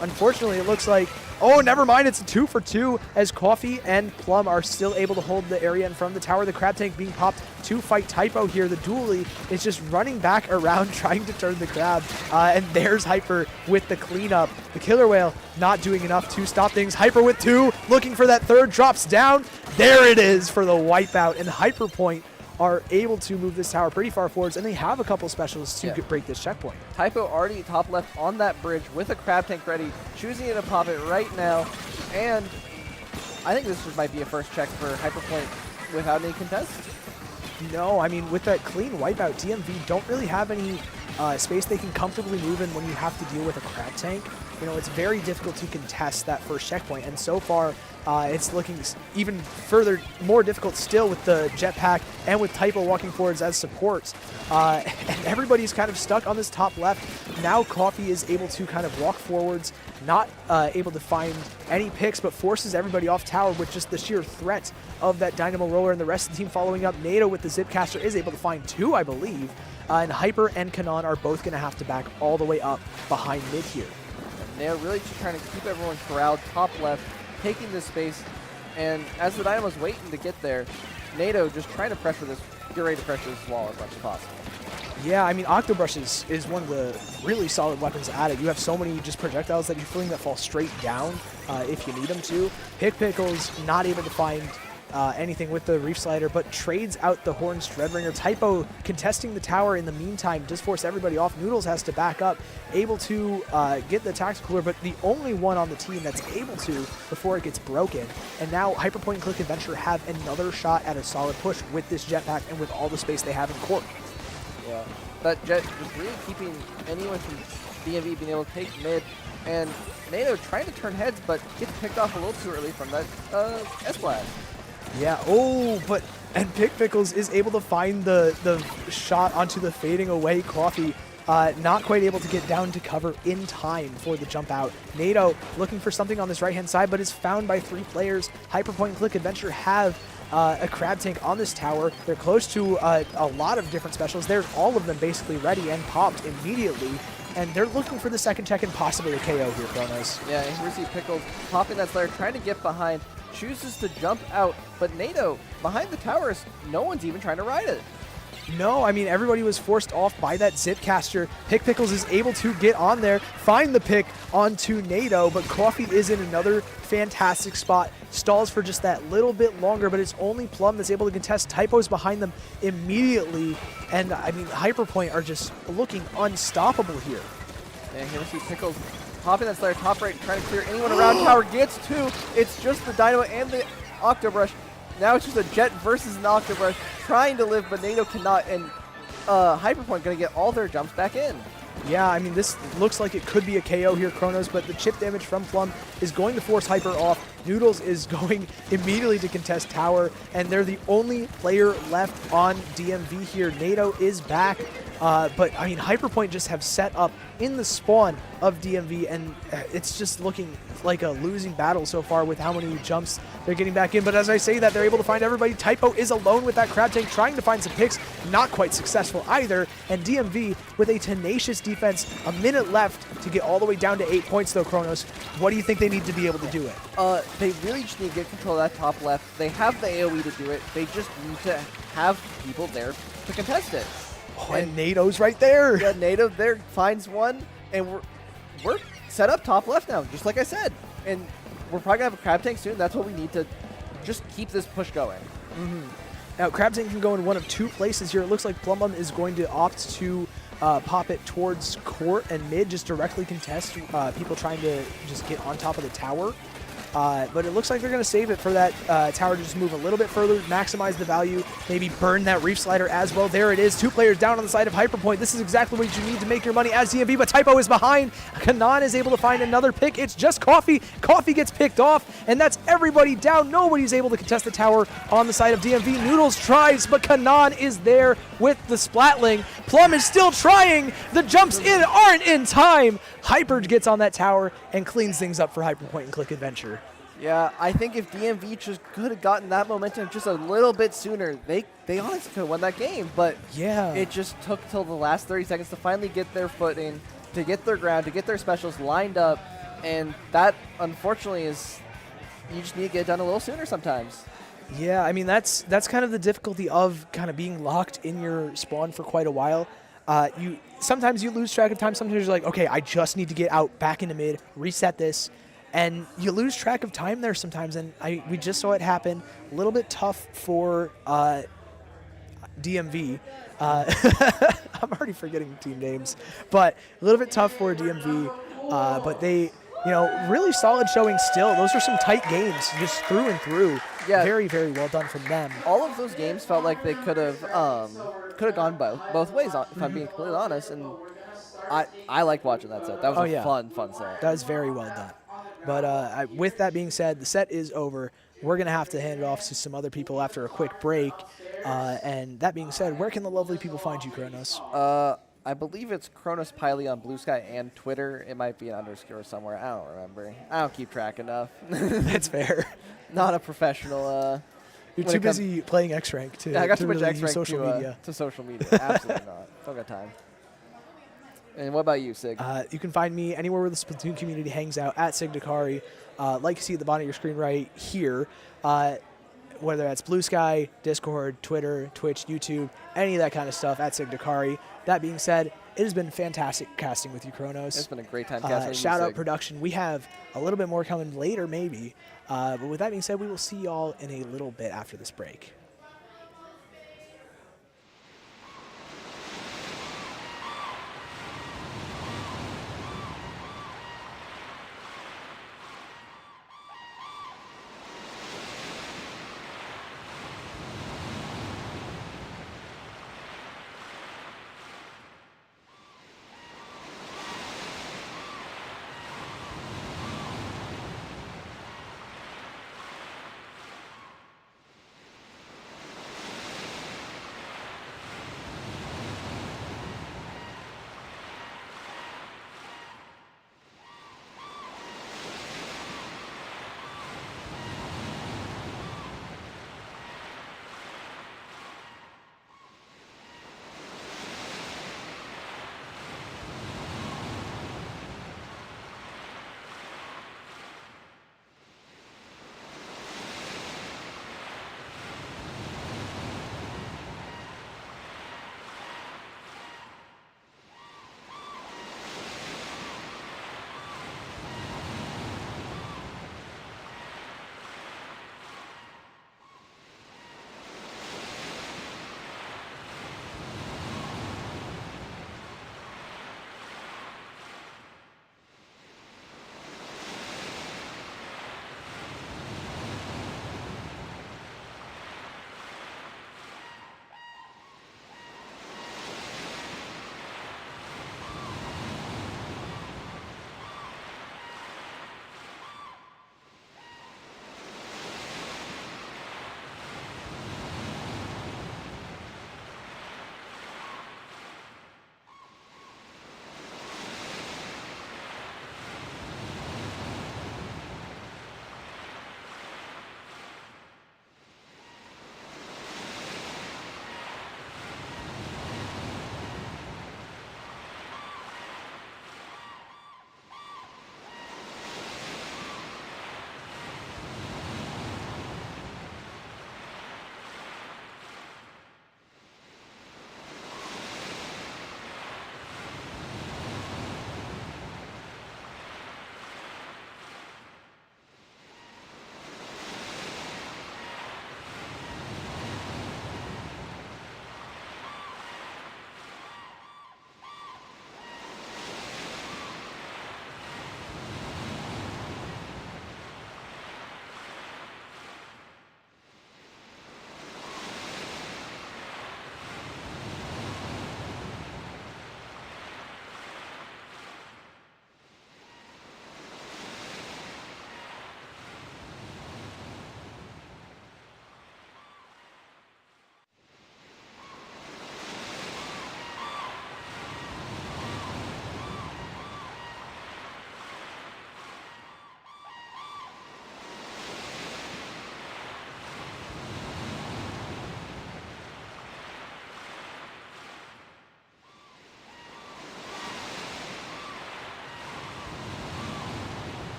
unfortunately, it looks like, oh, never mind, it's a 2 for 2 as Coffee and Plum are still able to hold the area in front of the tower. The Crab Tank being popped to fight Typo here. The Dually is just running back around trying to turn the Crab, and there's Hyper with the cleanup. The Killer Whale not doing enough to stop things. Hyper with 2, looking for that third, drops down. There it is for the wipeout, and Hyper Point are able to move this tower pretty far forwards, and they have a couple specialists to break this checkpoint. Typo already top left on that bridge with a Crab Tank ready, choosing to pop it right now, and I think this just might be a first check for Hyperpoint without any contest. No, I mean, with that clean wipeout, DMV don't really have any space they can comfortably move in when you have to deal with a Crab Tank. You know, it's very difficult to contest that first checkpoint, and so far, it's looking even further, more difficult still with the jetpack and with Typo walking forwards as supports. And everybody's kind of stuck on this top left. Now Coffee is able to kind of walk forwards, not able to find any picks, but forces everybody off tower with just the sheer threat of that Dynamo Roller, and the rest of the team following up. NATO with the Zipcaster is able to find 2, I believe. And Hyper and Kanan are both going to have to back all the way up behind mid here. And they're really just trying to keep everyone corralled top left, taking this space, and as the Dynamo's waiting to get there, NATO just trying to pressure this, get ready to pressure this wall as much as possible. Yeah, I mean, Octobrush is one of the really solid weapons at it. You have so many just projectiles that you're feeling that fall straight down if you need them to. Pickles not able to find anything with the Reef Slider, but trades out the Horns Dreadringer. Typo contesting the tower in the meantime, does force everybody off. Noodles has to back up, able to get the tactical cooler, but the only one on the team that's able to before it gets broken. And now Hyperpoint and Click Adventure have another shot at a solid push with this jetpack and with all the space they have in court. Yeah, that jet is really keeping anyone from DMV being able to take mid, and NATO trying to turn heads, but gets picked off a little too early from that S-Blast. Yeah, and Pickles is able to find the shot onto the fading away Coffee. Not quite able to get down to cover in time for the jump out. NATO looking for something on this right-hand side, but is found by 3 players. Hyperpoint and Click Adventure have a Crab Tank on this tower. They're close to a lot of different specials. There's all of them basically ready and popped immediately. And they're looking for the second check and possibly a KO here, Kronos. Yeah, and here we see Pickles popping that Slayer, trying to get behind, chooses to jump out, but NATO, behind the towers, no one's even trying to ride it. No, I mean, everybody was forced off by that Zipcaster. Pickles is able to get on there, find the pick onto NATO, but Coffee is in another fantastic spot. Stalls for just that little bit longer, but it's only Plum that's able to contest. Typo's behind them immediately, and I mean, Hyperpoint are just looking unstoppable here. And here we see Pickles popping that Slayer top right, trying to clear anyone around tower, gets 2. It's just the Dynamo and the Octobrush. Now it's just a Jet versus an Octobrush trying to live, but NATO cannot, and Hyperpoint going to get all their jumps back in. Yeah, I mean, this looks like it could be a KO here, Kronos, but the chip damage from Plum is going to force Hyper off. Noodles is going immediately to contest tower, and they're the only player left on DMV here. NATO is back, but I mean, Hyperpoint just have set up in the spawn of DMV, and it's just looking like a losing battle so far with how many jumps they're getting back in. But as I say that, they're able to find everybody. Typo is alone with that Crab Tank, trying to find some picks, not quite successful either. And DMV with a tenacious defense, a minute left to get all the way down to 8 points though, Kronos. What do you think they need to be able to do it? They really just need to get control of that top left. They have the AoE to do it. They just need to have people there to contest it. Oh, and NATO's right there. Yeah, NATO there finds one, and we're set up top left now, just like I said. And we're probably going to have a Crab Tank soon. That's what we need to just keep this push going. Mm-hmm. Now, Crab Tank can go in one of 2 places here. It looks like Plum is going to opt to pop it towards court and mid, just directly contest people trying to just get on top of the tower. But it looks like they're going to save it for that tower to just move a little bit further, maximize the value, maybe burn that Reef Slider as well. There it is, 2 players down on the side of Hyperpoint. This is exactly what you need to make your money as DMV, but Typo is behind. Kanan is able to find another pick. It's just Coffee. Coffee gets picked off, and that's everybody down. Nobody's able to contest the tower on the side of DMV. Noodles tries, but Kanan is there with the Splatling. Plum is still trying. The jumps in aren't in time. Hyper gets on that tower and cleans things up for Hyperpoint and Click Adventure. Yeah, I think if DMV just could have gotten that momentum just a little bit sooner, they honestly could have won that game. But yeah, it just took till the last 30 seconds to finally get their foot in, to get their ground, to get their specials lined up. And that, unfortunately, is you just need to get it done a little sooner sometimes. Yeah, I mean, that's kind of the difficulty of kind of being locked in your spawn for quite a while. Sometimes you lose track of time. Sometimes you're like, okay, I just need to get out back into mid, reset this, and you lose track of time there sometimes. And we just saw it happen. A little bit tough for DMV. I'm already forgetting team names, but a little bit tough for DMV. But they, really solid showing still. Those are some tight games, just through and through. Yeah. Very, very well done from them. All of those games felt like they could have gone both ways, if I'm being completely honest. And I liked watching that set. That was a fun set. That was very well done. But with that being said, the set is over. We're going to have to hand it off to some other people after a quick break. And that being said, where can the lovely people find you, Kronos? I believe it's Kronos Piley on Blue Sky and Twitter. It might be an underscore somewhere. I don't remember. I don't keep track enough. That's fair. Not a professional. You're too busy playing X-Rank to I got too much really X-Rank social media. to social media. Absolutely not. Don't got time. And what about you, Sig? You can find me anywhere where the Splatoon community hangs out, at Sig Dakari. Like you see at the bottom of your screen right here. Whether that's Blue Sky, Discord, Twitter, Twitch, YouTube, any of that kind of stuff, at Sig Dakari. That being said, it has been fantastic casting with you, Kronos. It's been a great time casting with you, Shout out Sig. production. We have a little bit more coming later, maybe. But with that being said, we will see y'all in a little bit after this break.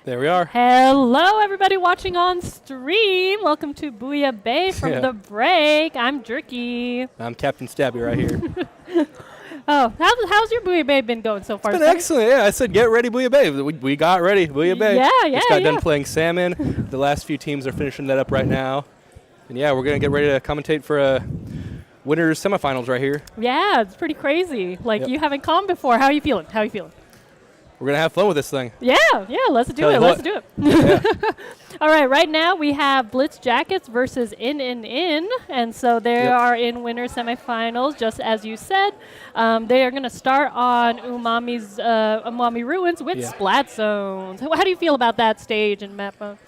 There we are. Hello, everybody watching on stream. Welcome to Booyah Bay from the break. I'm Jerky. I'm Captain Stabby right here. Oh, how's your Booyah Bay been going so far? It's been excellent. Yeah, I said get ready, Booyah Bay. We got ready, Booyah Bay. Just got done playing salmon. The last few teams are finishing that up right now. And yeah, we're going to get ready to commentate for a winners semifinals right here. Yeah, it's pretty crazy. Like, you haven't come before. How are you feeling? We're going to have fun with this thing. Yeah, let's do it. Let's do it. Yeah. All right, right now we have Blitz Jackets versus In. And so they are in winner semifinals, just as you said. They are going to start on Umami Ruins with Splat Zones. How do you feel about that stage and map mode?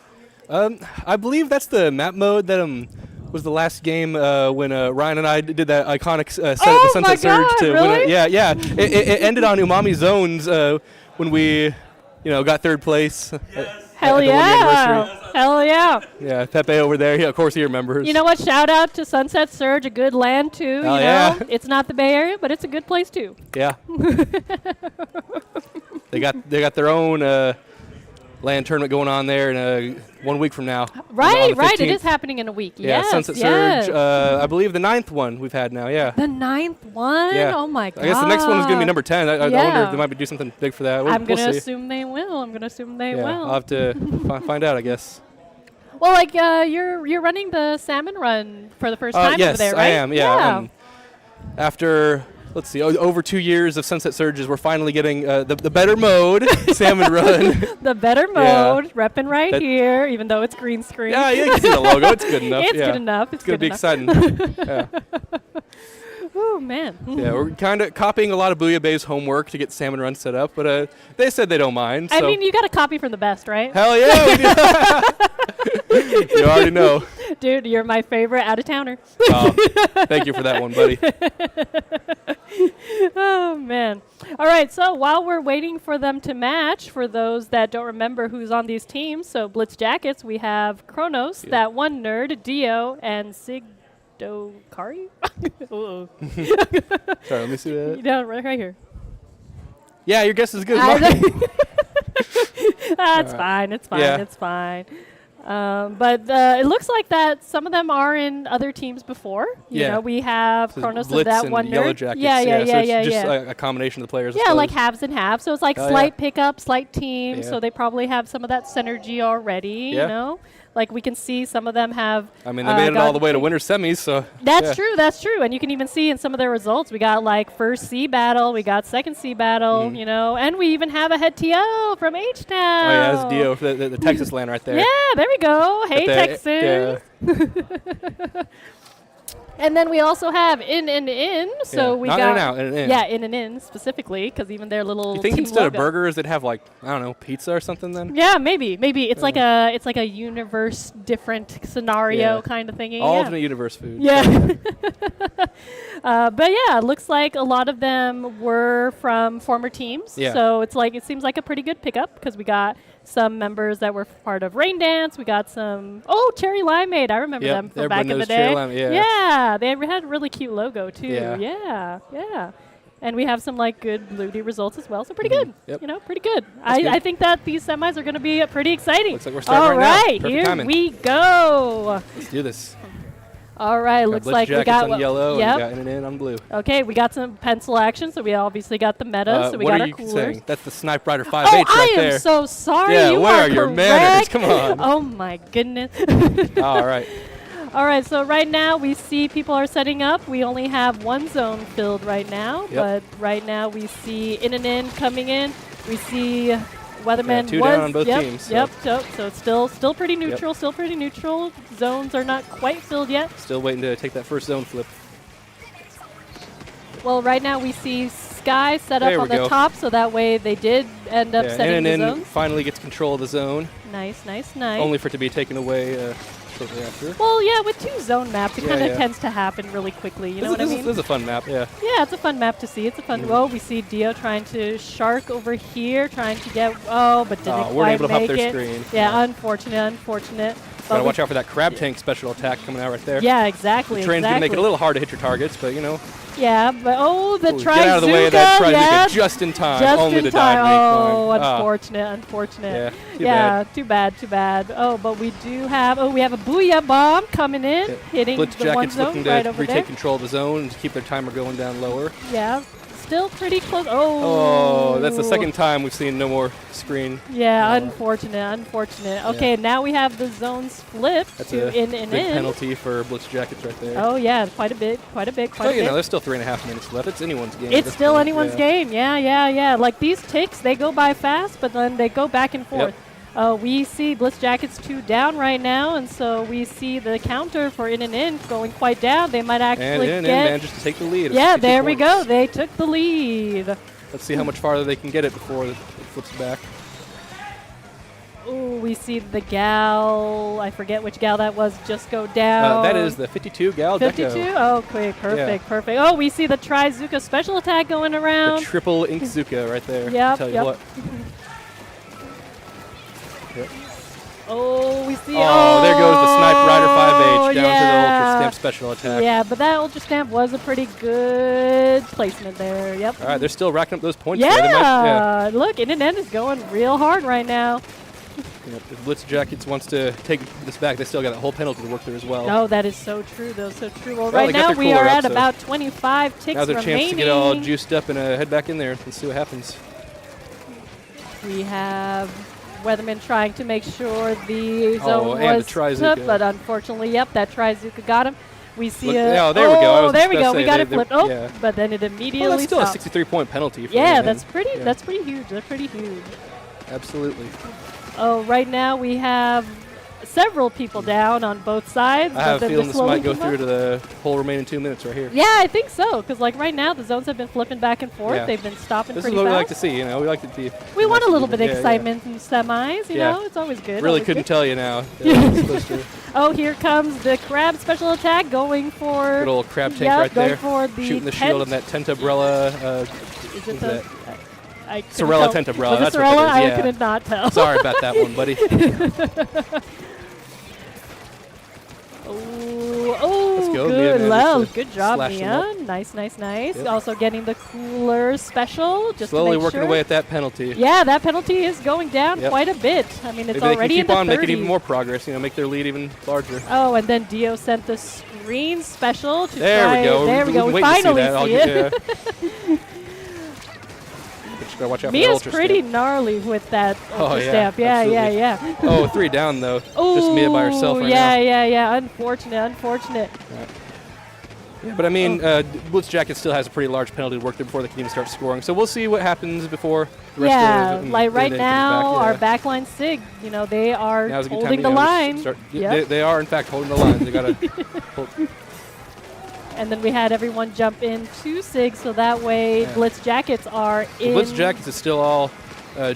I believe that's the map mode that was the last game when Ryan and I did that iconic set at the Sunset Surge to win it. Yeah. It ended on Umami Zones when we, got third place. Hell yeah. Hell yeah. Yeah, Pepe over there. Yeah, of course he remembers. You know what? Shout out to Sunset Surge, a good land too. It's not the Bay Area, but it's a good place too. Yeah. They got their own land tournament going on there in 1 week from now. Right. It is happening in a week. Yeah, Sunset Surge. I believe the 9th one we've had now. Yeah. The 9th one. Yeah. Oh my god. I guess the next one is going to be number 10. I wonder if they might do something big for that. I'm going to see. assume they will. I'll have to find out, I guess. Well, like you're running the salmon run for the first time over there, right? Yes, I am. Yeah. After. Let's see, over 2 years of Sunset Surges, we're finally getting the better mode, salmon run. The better mode, repping right here, even though it's green screen. Yeah, you can see the logo. It's good enough. It's good enough. It's going to be exciting. Yeah. Oh, man. Yeah, we're kind of copying a lot of Booyah Bay's homework to get salmon run set up, but they said they don't mind. I mean, you got to copy from the best, right? Hell yeah, we do. You already know. Dude, you're my favorite out-of-towner. Oh, thank you for that one, buddy. Oh, man. All right, so while we're waiting for them to match, for those that don't remember who's on these teams, so Blitz Jackets, we have Kronos, that one nerd, Dio, and Sigdokari? Sorry, let me see that. Yeah, right here. Yeah, your guess is good as mine. That's fine. It's fine. It's fine. But it looks like that some of them are in other teams before. You know, we have Kronos of that one nerd. Yellow Jackets. Yeah. So it's just a combination of the players. Yeah, like halves and halves. So it's like slight pickup, slight team. So they probably have some of that synergy already. You know, like we can see some of them have. I mean, they made it all the way to winter semis. So that's true. That's true. And you can even see in some of their results, we got like first C battle, we got second C battle. You know, and we even have a head TO from H-Town. Oh yeah, that's Dio, the Texas land right there. Yeah, there we go. Hey, Texas. Yeah. And then we also have In. So we got In specifically, because even their little. You think team instead logo. of burgers they'd have like pizza or something then? Yeah, maybe it's like a universe different scenario kind of thingy. Alternate universe food. Yeah. But yeah, it looks like a lot of them were from former teams. Yeah. So it seems like a pretty good pickup because we got some members that were part of Rain Dance. We got some Cherry Limeade. I remember them from back in the day. Yeah, they had a really cute logo too. Yeah. And we have some like good Blue D results as well. So pretty good. Yep. You know, pretty good. Good. I think that these semis are going to be pretty exciting. Looks like we're starting right now. Here timing. we go. Let's do this. All right, looks like we got on yellow and we got In on blue. Okay, we got some pencil action, so we obviously got the metas. So we got our coolers. What are you saying? That's the Snipe Rider 5H right there. I am so sorry. Yeah, you where are are your correct. manners? Come on. Oh my goodness. All right. All right, so right now we see people are setting up. We only have one zone filled right now, but right now we see In coming in. We see Weatherman two down on both teams. Yep. So it's still pretty neutral. Still pretty neutral. Zones are not quite filled yet. Still waiting to take that first zone flip. Well, right now we see Sky set up on the top, so that way they did end up setting the zones. Finally gets control of the zone. Nice. Only for it to be taken away shortly after. Well, yeah, with two zone maps, it kind of tends to happen really quickly. You know what I mean? This is a fun map, yeah. Yeah, it's a fun map to see. It's a fun. Oh, we see Dio trying to shark over here, trying to get. Oh, but didn't quite weren't able to hop make their it. screen. Yeah, unfortunate. Gotta watch out for that crab tank special attack coming out right there. Yeah, exactly. The train's gonna make it a little hard to hit your targets, but you know. Yeah, but the Trizuka. Get out of the way of that Trizuka just in time, just only in to time. die. Unfortunate. Yeah, too bad. Oh, but we do have. Oh, we have a Booyah bomb coming in, hitting Blitz the one Jackets zone looking right to over retake there. control of the zone and to keep their timer going down lower. Yeah, still pretty close. Oh, that's the second time we've seen no more screen. Yeah, unfortunate. Okay, now we have the zones flipped That's to a in and big in. penalty for Blitz Jackets right there. Oh yeah, quite a bit. But you know, there's still 3.5 minutes left. It's anyone's game. It's still anyone's game. Yeah. Like these ticks, they go by fast, but then they go back and forth. We see Blitz Jackets 2 down right now, and so we see the counter for in and in going quite down. They might actually and get. managed to take the lead. Yeah, there we points. go. They took the lead. Let's see how much farther they can get it before it flips back. Ooh, we see the gal. I forget which gal that was. Just go down. That is the 52 gal 52? Deco. Oh, quick. Perfect. Oh, we see the Trizuka special attack going around. The triple Inkzuka right there. Yep. Tell you what. Oh, we see. Oh, there goes the Snipe Rider 5H down to the Ultra Stamp special attack. Yeah, but that Ultra Stamp was a pretty good placement there. Yep. All right, they're still racking up those points. Yeah. Look, in and end is going real hard right now. You know, if Blitz Jackets wants to take this back, they still got that whole penalty to work through as well. Oh, that is so true, though. So true. Well, Well, right now we are at about 25 ticks remaining. Now's their remaining. chance to get all juiced up and head back in there and see what happens. We have Weatherman trying to make sure the zone and was the Trizuka. took, but unfortunately, that Trizuka got him. We see there we go. There we go. We got it flipped. But then it immediately that's still stopped. a 63-point penalty. For Yeah, them, that's pretty. Yeah. That's pretty huge. That's pretty huge. Absolutely. Oh, right now we have several people down on both sides. I have a feeling this might go through to the whole remaining 2 minutes right here. Yeah, I think so. Because like right now, the zones have been flipping back and forth. Yeah. They've been stopping This pretty is what fast. we like to see. You know, we like to be. We want a little bit of excitement in semis. You know, it's always good. Really always couldn't good. tell you now. Supposed to. Oh, here comes the crab special attack going for. Good old crab tank right there. For the shooting the shield on that tent umbrella. Is it the? Sorella tent umbrella. Was it That's what Sorella? it is. I could not tell. Sorry about that one, buddy. Oh, go, good. Mia Well, managed to good job, slash them Mia. Nice. Yep. Also getting the cooler special. Just Slowly to make working sure. away at that penalty. Yeah, that penalty is going down quite a bit. I mean, it's Maybe already they in can keep the on 30s. making even more progress. You know, make their lead even larger. Oh, and then Dio sent the screen special to There try. we go. There we go. We Wait to see finally that. see it. Just gotta watch out for Mia's that Ultra pretty Stamp. gnarly with that Ultra yeah, Stamp. Yeah. Oh, 3 down though. Oh, Just Mia by herself right now. Yeah. Unfortunate. Yeah, but I mean, Blitz Jacket still has a pretty large penalty to work through before they can even start scoring. So we'll see what happens before the rest of the like right day now, comes back. our backline SIG, you know, they are Now's a good holding time the to line. start. Yep. They are in fact holding the line. They gotta. hold. And then we had everyone jump into SIG, so that way Blitz Jackets are in. Blitz Jackets is still all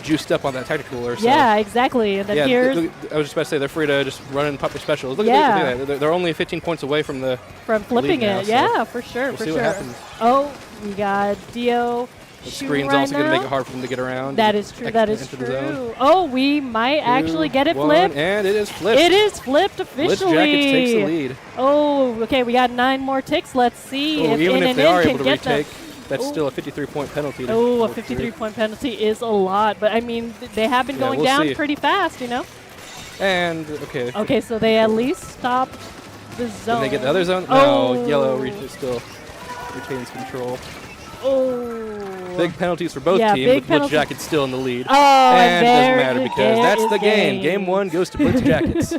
juiced up on that tactical cooler. So Yeah, exactly. And then here's I was just about to say they're free to just run and pop their specials. Look Yeah. at that. They're only 15 points away from the flipping lead now, it. so Yeah, for sure. we'll see what happens. Oh, we got Dio. The shooting screen's right also going to make now. it hard for them to get around. That is true. That is enter the zone. true. Oh, we might actually get it 2, 1, flipped. and it is flipped. It is flipped officially. Blitz Jackets takes the lead. Oh, okay. We got 9 more ticks. Let's see if even in if and they in are can able to get them. retake, that's still a 53-point penalty. to Oh, a work through. 53-point penalty is a lot, but I mean they have been going we'll down see. pretty fast, you know. And Okay, so they at least stopped the zone. Did they get the other zone? Oh. No, yellow still retains control. Oh. Big penalties for both Yeah, teams, big with Blitz penalties. Jackets still in the lead. Oh, and there doesn't matter you because go. that's the It's game. Game 1 goes to Blitz Jackets.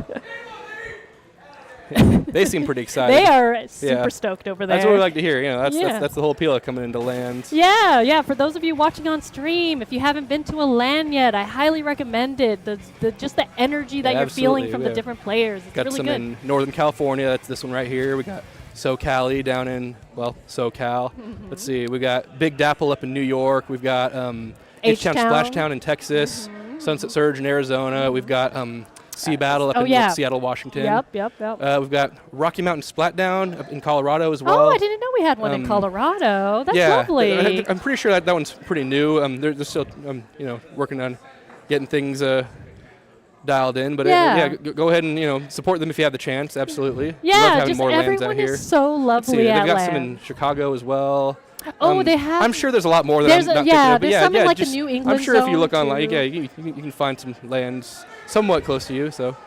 They seem pretty excited. They are super stoked over there. That's what we like to hear. You know, that's Yeah. that's the whole appeal of coming into LAN. Yeah. For those of you watching on stream, if you haven't been to a LAN yet, I highly recommend it. Just the energy that you're feeling from the different players. It's got really some good. in Northern California. That's this one right here. We got SoCali down in SoCal. Let's see. We got Big Dapple up in New York. We've got H-Town Splashtown in Texas. Sunset Surge in Arizona. We've got Sea Battle up in Seattle, Washington. Yep. We've got Rocky Mountain Splatdown up in Colorado as well. Oh, I didn't know we had one in Colorado. That's lovely. I'm pretty sure that one's pretty new. They're still working on getting things dialed in. But go ahead and support them if you have the chance. Absolutely. Yeah, love having just more lands everyone out here. is so lovely They've at got land. some in Chicago as well. Oh, they have. I'm sure there's a lot more that There's I'm not yeah, thinking of. But there's some in like just, the New England I'm sure if you zone, look online, too. you can find some lands somewhat close to you. So.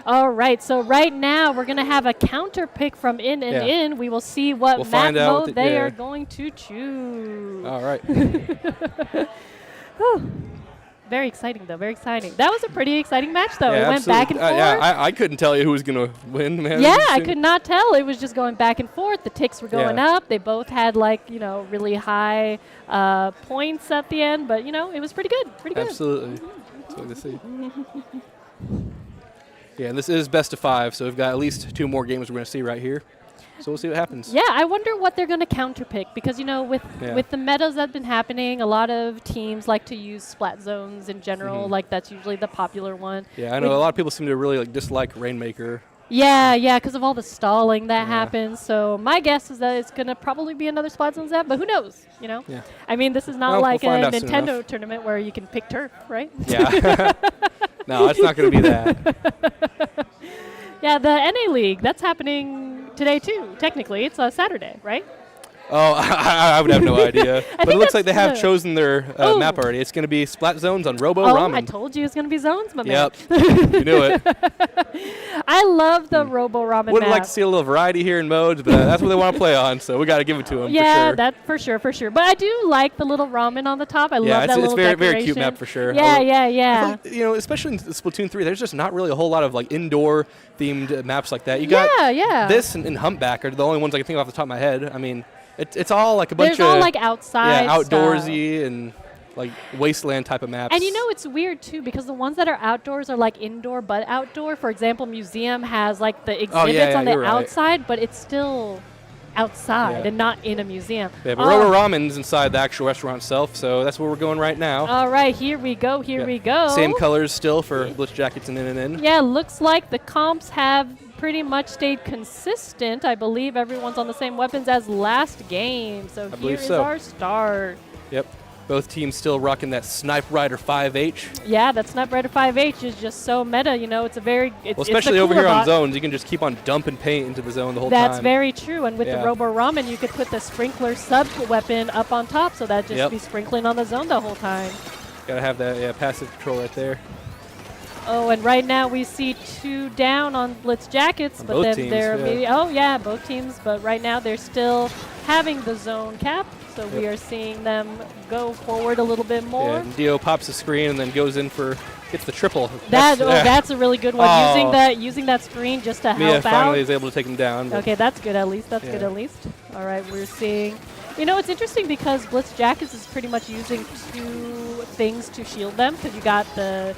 All right, so right now we're going to have a counter pick from in and in. We will see what map find out mode they are going to choose. All right. Very exciting, though. Very exciting. That was a pretty exciting match, though. Yeah, it went back and forth. I couldn't tell you who was going to win, man. Yeah, I could not tell. It was just going back and forth. The ticks were going up. They both had, really high points at the end. But, it was pretty good. Pretty good. Absolutely. That's what to see. Yeah, and this is best of 5, so we've got at least 2 more games we're going to see right here. So we'll see what happens. Yeah, I wonder what they're going to counterpick because, with the metas that have been happening, a lot of teams like to use splat zones in general. Like, that's usually the popular one. Yeah, I know a lot of people seem to really dislike Rainmaker. Yeah, because of all the stalling that happens. So my guess is that it's going to probably be another splat zone zap, but who knows, Yeah. I mean, this is not like we'll a Nintendo tournament where you can pick turf, right? Yeah. No, it's not going to be that. Yeah, the NA League, that's happening today too, technically. It's a Saturday, right? Oh, I would have no idea. But it looks like they have chosen their map Oh. already. It's going to be Splat Zones on Robo Oh, Ramen. I told you it's going to be zones, my man. Yep. You knew it. I love the Robo Ramen Would map. like to see a little variety here in modes, but that's what they want to play on, so we got to give it to them Yeah, for sure. that for sure. But I do like the little ramen on the top. I love that it's little very, decoration. very cute map for sure. Yeah. I feel like, especially in Splatoon 3, there's just not really a whole lot of indoor themed maps like that. You got this and Humpback are the only ones I can think of off the top of my head. I mean, it's all like a bunch There's of all outside outdoorsy stuff. and wasteland type of maps. And it's weird too because the ones that are outdoors are indoor but outdoor. For example, Museum has the exhibits on the outside, but it's still outside and not in a museum. Yeah, but Robo Ramen's inside the actual restaurant itself, so that's where we're going right now. All right, here we go. We go. Same colors still for Blitz Jackets and in. Yeah, looks like the comps have pretty much stayed consistent. I believe everyone's on the same weapons as last game. So here is our start. Yep. Both teams still rocking that Snipe Rider 5H. Yeah, that Snipe Rider 5H is just so meta. It's a very especially over here on zones, you can just keep on dumping paint into the zone the whole time. That's very true. And with the Robo Ramen, you could put the sprinkler sub weapon up on top, so that just be sprinkling on the zone the whole time. Gotta have that passive control right there. Oh, and right now we see 2 down on Blitz Jackets, but then they're both teams. But right now they're still having the zone cap, so we are seeing them go forward a little bit more. Yeah, and Dio pops the screen and then goes in gets the triple. That's a really good one. Using that screen just to help out. Mia finally is able to take him down. Okay, that's good at least. That's good at least. All right, we're seeing. It's interesting because Blitz Jackets is pretty much using 2 things to shield them because you got the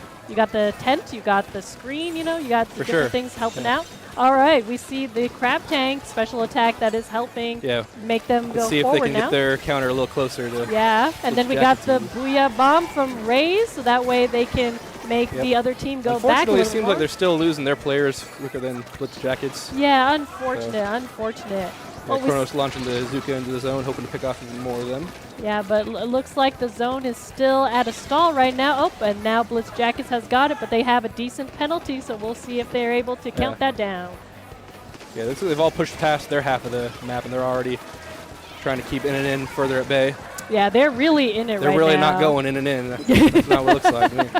tent, you got the screen, you got the different things helping out. All right, we see the Crab Tank special attack that is helping make them go forward now. See if they can get their counter a little closer to. Yeah, and then we got the Booyah Bomb from Raze, so that way they can make the other team go back a little Unfortunately, it seems more. like they're still losing their players quicker than Blitz Jackets. Yeah, unfortunate. Kronos launching the Zuka into the zone, hoping to pick off even more of them. Yeah, but it looks like the zone is still at a stall right now. Oh, and now Blitz Jackets has got it, but they have a decent penalty, so we'll see if they're able to count that down. Yeah, looks like they've all pushed past their half of the map, and they're already trying to keep in further at bay. Yeah, they're really in it right now. They're really not going in. That's not what it looks like to me.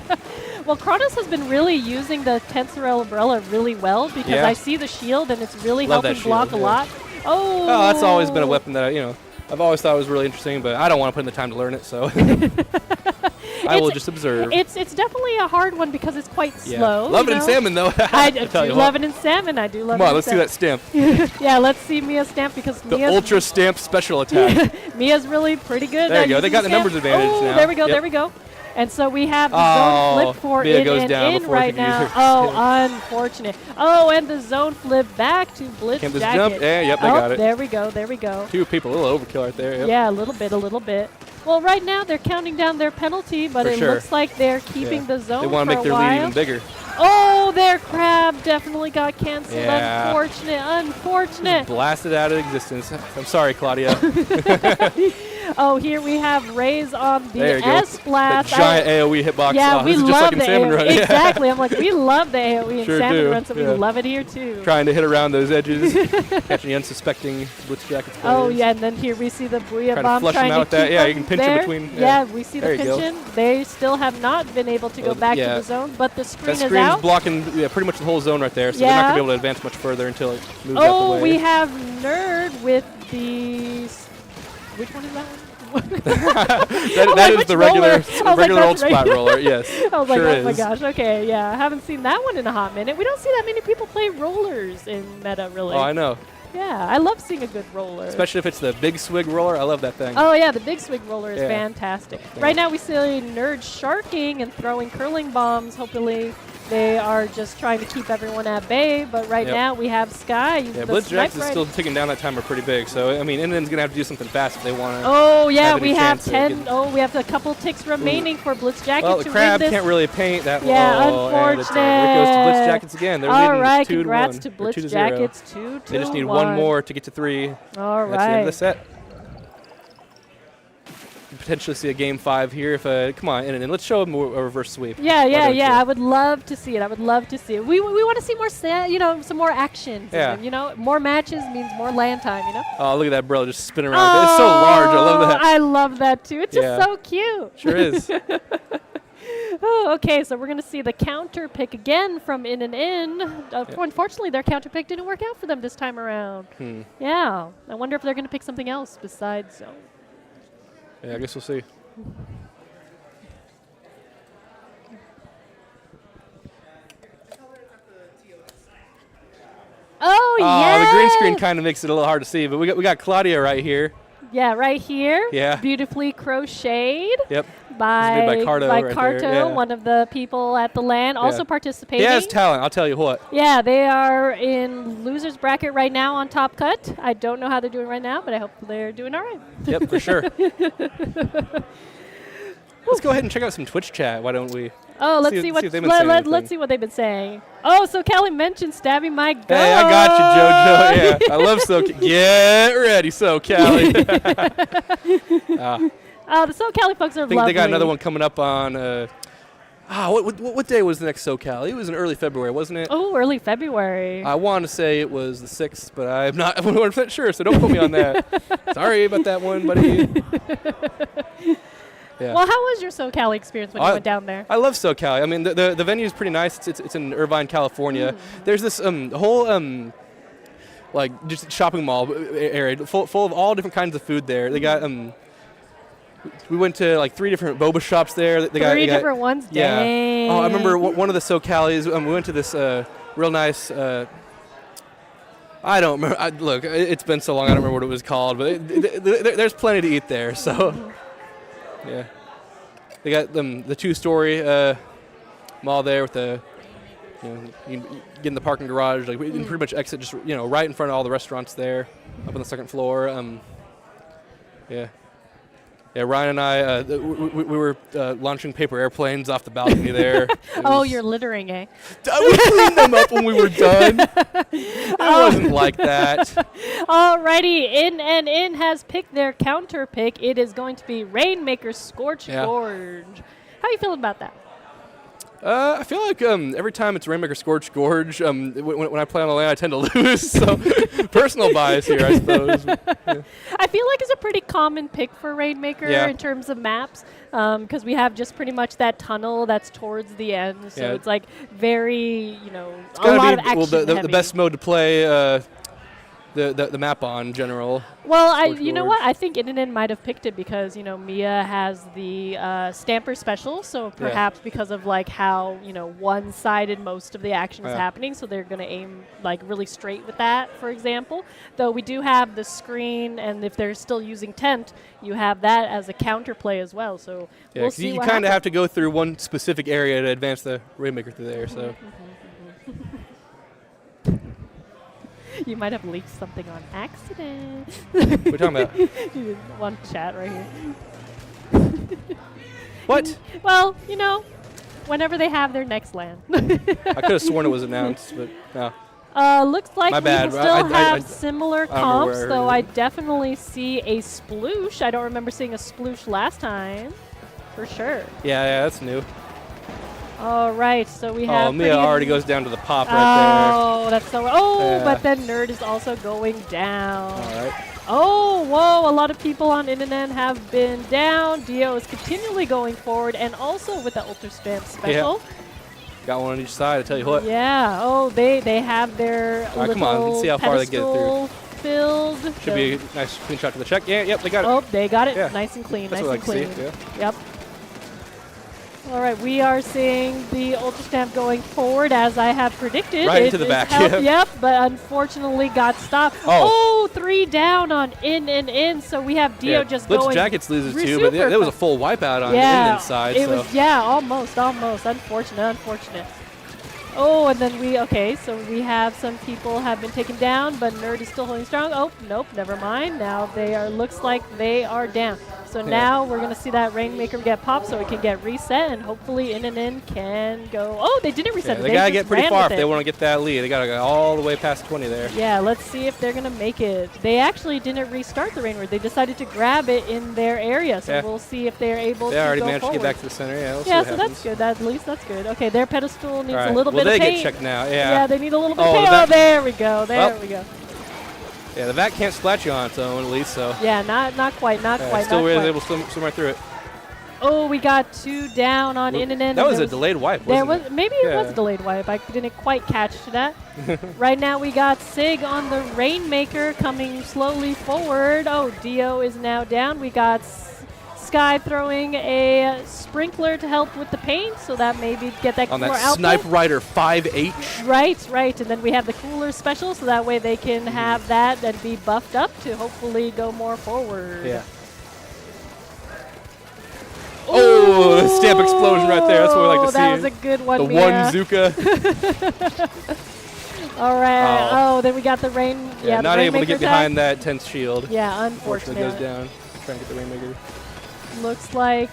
Well, Kronos has been really using the Tensor Umbrella really well because I see the shield, and it's really helping block a lot. Oh, that's always been a weapon that I've always thought was really interesting, but I don't want to put in the time to learn it, so I will just observe. It's definitely a hard one because it's quite slow. Love it in salmon, though. I do love it in salmon. I do love it. Come on, let's see that stamp. Yeah, let's see Mia's stamp because the Ultra Stamp special attack. Mia's really pretty good. There you go. They got the numbers advantage now. There we go. There we go. And so we have the zone flip for Mia in goes and down in before right she can use now. her Unfortunate. Oh, and the zone flip back to Blitz Can't this Jacket. jump? Yeah, they got it. There we go. 2 people, a little overkill right there. Yep. Yeah, a little bit. Well, right now they're counting down their penalty, but it looks like they're keeping the zone for a while. They want to make their lead even bigger. Oh, their crab definitely got canceled. Yeah. Unfortunate. Just blasted out of existence. I'm sorry, Claudia. Oh, here we have Rays on the There you go. S-Blast. The giant AoE hitbox. Yeah, we this is love just like in the Salmon AoE. Run. Exactly. I'm like, we love the AoE in Sure Salmon do. Run, so we love it here too. Trying to hit around those edges, catching the unsuspecting Blitz Jackets players. Oh, yeah, and then here we see the Booyah Trying to bomb flush them trying out to with that. keep Yeah, them you can pinch there. in between. Yeah, we see the There you go. pinch in. They still have not been able to go back to the zone, but the screen That is screen's out. blocking pretty much the whole zone right there, so they're not going to be able to advance much further until it moves out the Oh, way. we have Nerd with the... Which one is that one? that is the regular old spot roller, yes. I was like, sure oh my is. gosh, okay, yeah. I haven't seen that one in a hot minute. We don't see that many people play rollers in meta, really. Oh, I know. Yeah, I love seeing a good roller. Especially if it's the big swig roller. I love that thing. Oh, yeah, the big swig roller is Yeah. fantastic. Yeah. Right now we see Nerd sharking and throwing curling bombs. Hopefully they are just trying to keep everyone at bay, but right now we have Sky. Yeah, Blitz Jax is still taking down that timer pretty big, so, I mean, NN's going to have to do something fast if they want to. Oh, yeah, have any we have chance to 10. Oh, we have a couple ticks remaining for Blitz Jacket Well, to the win crab this. can't really paint that well. Yeah, And it's, there it goes to Blitz Jackets again. They're All leading right, 2-1. congrats to or Blitz 2-0. Jackets, 2-1. They just need one more to get to 3. All That's the end of right. the set. Potentially see a game 5 here. If come on, and let's show them a reverse sweep. Yeah, Why don't you? I would love to see it. I would love to see it. We want to see more, some more action. Yeah. More matches means more land time. Oh, look at that bro just spinning around. It's so large. I love that. I love that too. It's just Yeah. so cute. Sure is. Oh, okay, so we're going to see the counter pick again from In and In. Unfortunately, their counter pick didn't work out for them this time around. Yeah, I wonder if they're going to pick something else besides zone. Yeah, I guess we'll see. Oh, yeah. The green screen kind of makes it a little hard to see, but we got Claudia right here. Yeah, right here. Yeah. Beautifully crocheted. Yep. By made by Carto right Carto, there, yeah. one of the people at the LAN, also participating. He has talent, I'll tell you what. Yeah, they are in loser's bracket right now on Top Cut. I don't know how they're doing right now, but I hope they're doing all right. Yep, for sure. Let's go ahead and check out some Twitch chat. Why don't we? Oh, let's see what they've been saying. let's see what they've been saying. Oh, so Callie mentioned stabbing my goat. Hey, I got you, JoJo. Yeah, I love SoCal. Get ready, SoCal. The SoCal folks are I think lovely. they got another one coming up on. What day was the next SoCal? It was in early February, wasn't it? Oh, early February. I want to say it was the 6th, but I'm not 100% sure, so don't put me on that. Sorry about that one, buddy. Yeah. Well, how was your SoCal experience when you went down there? I love SoCal. I mean, the venue is pretty nice. It's in Irvine, California. There's this whole like just shopping mall area full of all different kinds of food there. They got we went to like 3 different boba shops there. They got different ones? Yeah. Dang. Oh, I remember one of the SoCalis. We went to this real nice. I don't remember. Look, it's been so long. I don't remember what it was called, but there's plenty to eat there. So. Yeah, they got the 2-story mall there with the, you can get in the parking garage. Like we can pretty much exit just right in front of all the restaurants there, up on the 2nd floor. Yeah, Ryan and I we were launching paper airplanes off the balcony there. Oh, you're littering, eh? We cleaned them up when we were done. It wasn't like that. Alrighty, In has picked their counter pick. It is going to be Rainmaker Scorch Gorge. How are you feeling about that? I feel like every time it's Rainmaker Scorch Gorge, when I play on the lane, I tend to lose. So personal bias here, I suppose. Yeah. I feel like it's a pretty common pick for Rainmaker in terms of maps, because we have just pretty much that tunnel that's towards the end. So it's like very, It's a lot of action the heavy. best mode to play the map on in general. Well, you know what? I think In might have picked it because, Mia has the Stamper special, so perhaps because of like how, one-sided most of the action is happening, so they're going to aim like really straight with that, for example. Though we do have the screen, and if they're still using tent, you have that as a counterplay as well. So we'll see you kind of have to go through one specific area to advance the Rainmaker through there. So. You might have leaked something on accident. What are you talking about? One chat right here. What? Well, whenever they have their next LAN. I could have sworn it was announced, but no. Looks like My we bad. will still have I similar don't remember comps, where- though I definitely see a sploosh. I don't remember seeing a sploosh last time, for sure. Yeah, that's new. All right, so we have. Oh, Mia pretty- already goes down to the pop right Oh, that's so. Oh, Yeah. but then Nerd is also going down. there. All right. Oh, whoa, a lot of people on internet have been down. Dio is continually going forward, and also with the Ultra Stamp special. Got one on each side, I tell you what. Yeah. Oh, they have their All right, little come on, let's see how far they get it through. pedestal filled. Should be a nice clean shot to the check. Yeah, yep, they got it. Oh, they got it. Yeah. Nice and clean. That's nice what I and like to clean. see. Yep. All right, we are seeing the Ultra Stamp going forward as I have predicted. Right It into the is back, help- yeah. Yep, but unfortunately got stopped. Oh. 3 down on in and in. So we have Dio just Blitz going. Jackets loses too, super but there was a fast. full wipeout on Yeah, the inside. it So. was almost. Unfortunate. Oh, and then so we have some people have been taken down, but Nerd is still holding strong. Oh, nope, never mind. Now looks like they are down. So now we're going to see that Rainmaker get popped so it can get reset, and hopefully in and in can go. Oh, they didn't reset Yeah, it. they got to just get pretty ran far with if they it. want to get that lead. They got to go all the way past 20 there. Yeah, let's see if they're going to make it. They actually didn't restart the Rainward. They decided to grab it in their area, so Yeah. we'll see if they're able They to already go managed forward. to get back to the center. Yeah, we'll see Yeah, what so happens. that's good. At least that's good. Okay, their pedestal needs All right. a little Well, bit they of paint. get checked now. Yeah, Yeah. they need a little bit Oh, of paint. that- Oh, there we go. There Well, we go. Yeah, the vac can't splat you on its own at least, so. Yeah, not quite, not Yeah, quite, still not was quite. able to swim right through it. Oh, we got 2 down on in and in. That and was there a delayed wipe, There wasn't was it? maybe it was Yeah. a delayed wipe. I didn't quite catch that. Right now we got Sig on the Rainmaker coming slowly forward. Oh, Dio is now down. We got Sky throwing a sprinkler to help with the paint, so that maybe get that On more that output. Snipe Rider 5H. Right. And then we have the cooler special, so that way they can have that and be buffed up to hopefully go more forward. Yeah. Oh, the stamp explosion right there. That's what we like to see. That was a good one, The Mia. one Zuka. All right. Oh, then we got the rain. Yeah, the not able to Rainmaker get behind that tense shield. Yeah, Unfortunately unfortunate. goes down. Trying to get the Rainmaker. Looks like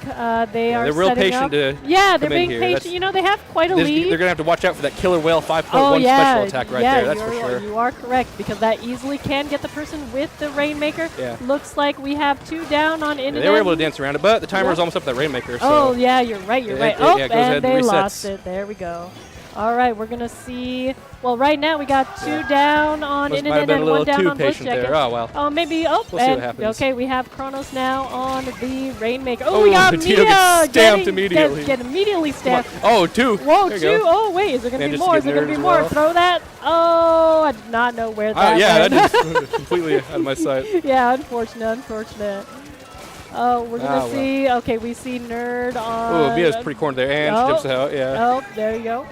they are They're real setting patient up. to Yeah, they're come in being here. patient. That's- You know, they have quite a They're lead. going to have to watch out for that Killer Whale 5.1 Oh, yeah. special attack right Yeah, there. That's for sure. You are correct, because that easily can get the person with the Rainmaker. Yeah. Looks like we have 2 down on in Yeah, they were able to dance around it, but the timer was almost up to that Rainmaker. So. Oh, yeah, you're right. Yeah, Right. it Oh, goes ahead and and they resets. lost it. There we go. All right, we're going to see. Well, right now we got 2 down on Might Internet have been a and little 1 down too on Blitz patient there. Jacket. Oh, well. Oh, maybe. Oh, We'll see and what happens. okay, we have Kronos now on the Rainmaker. Oh, Oh, we got Dio Mia gets stamped getting, immediately. Get immediately Come on. stamped. Oh, 2. Whoa, There 2. you go. Oh, wait, is there going to And be just more? to Is there get going to nerd be as more? well. Throw that. Oh, I did not know where that Yeah, went. that is completely out of my sight. Yeah, unfortunate. Oh, we're going to well. see. Okay, we see Nerd on. Oh, Mia's pretty cornered there, and she jumps out. Yeah. Oh, there you go.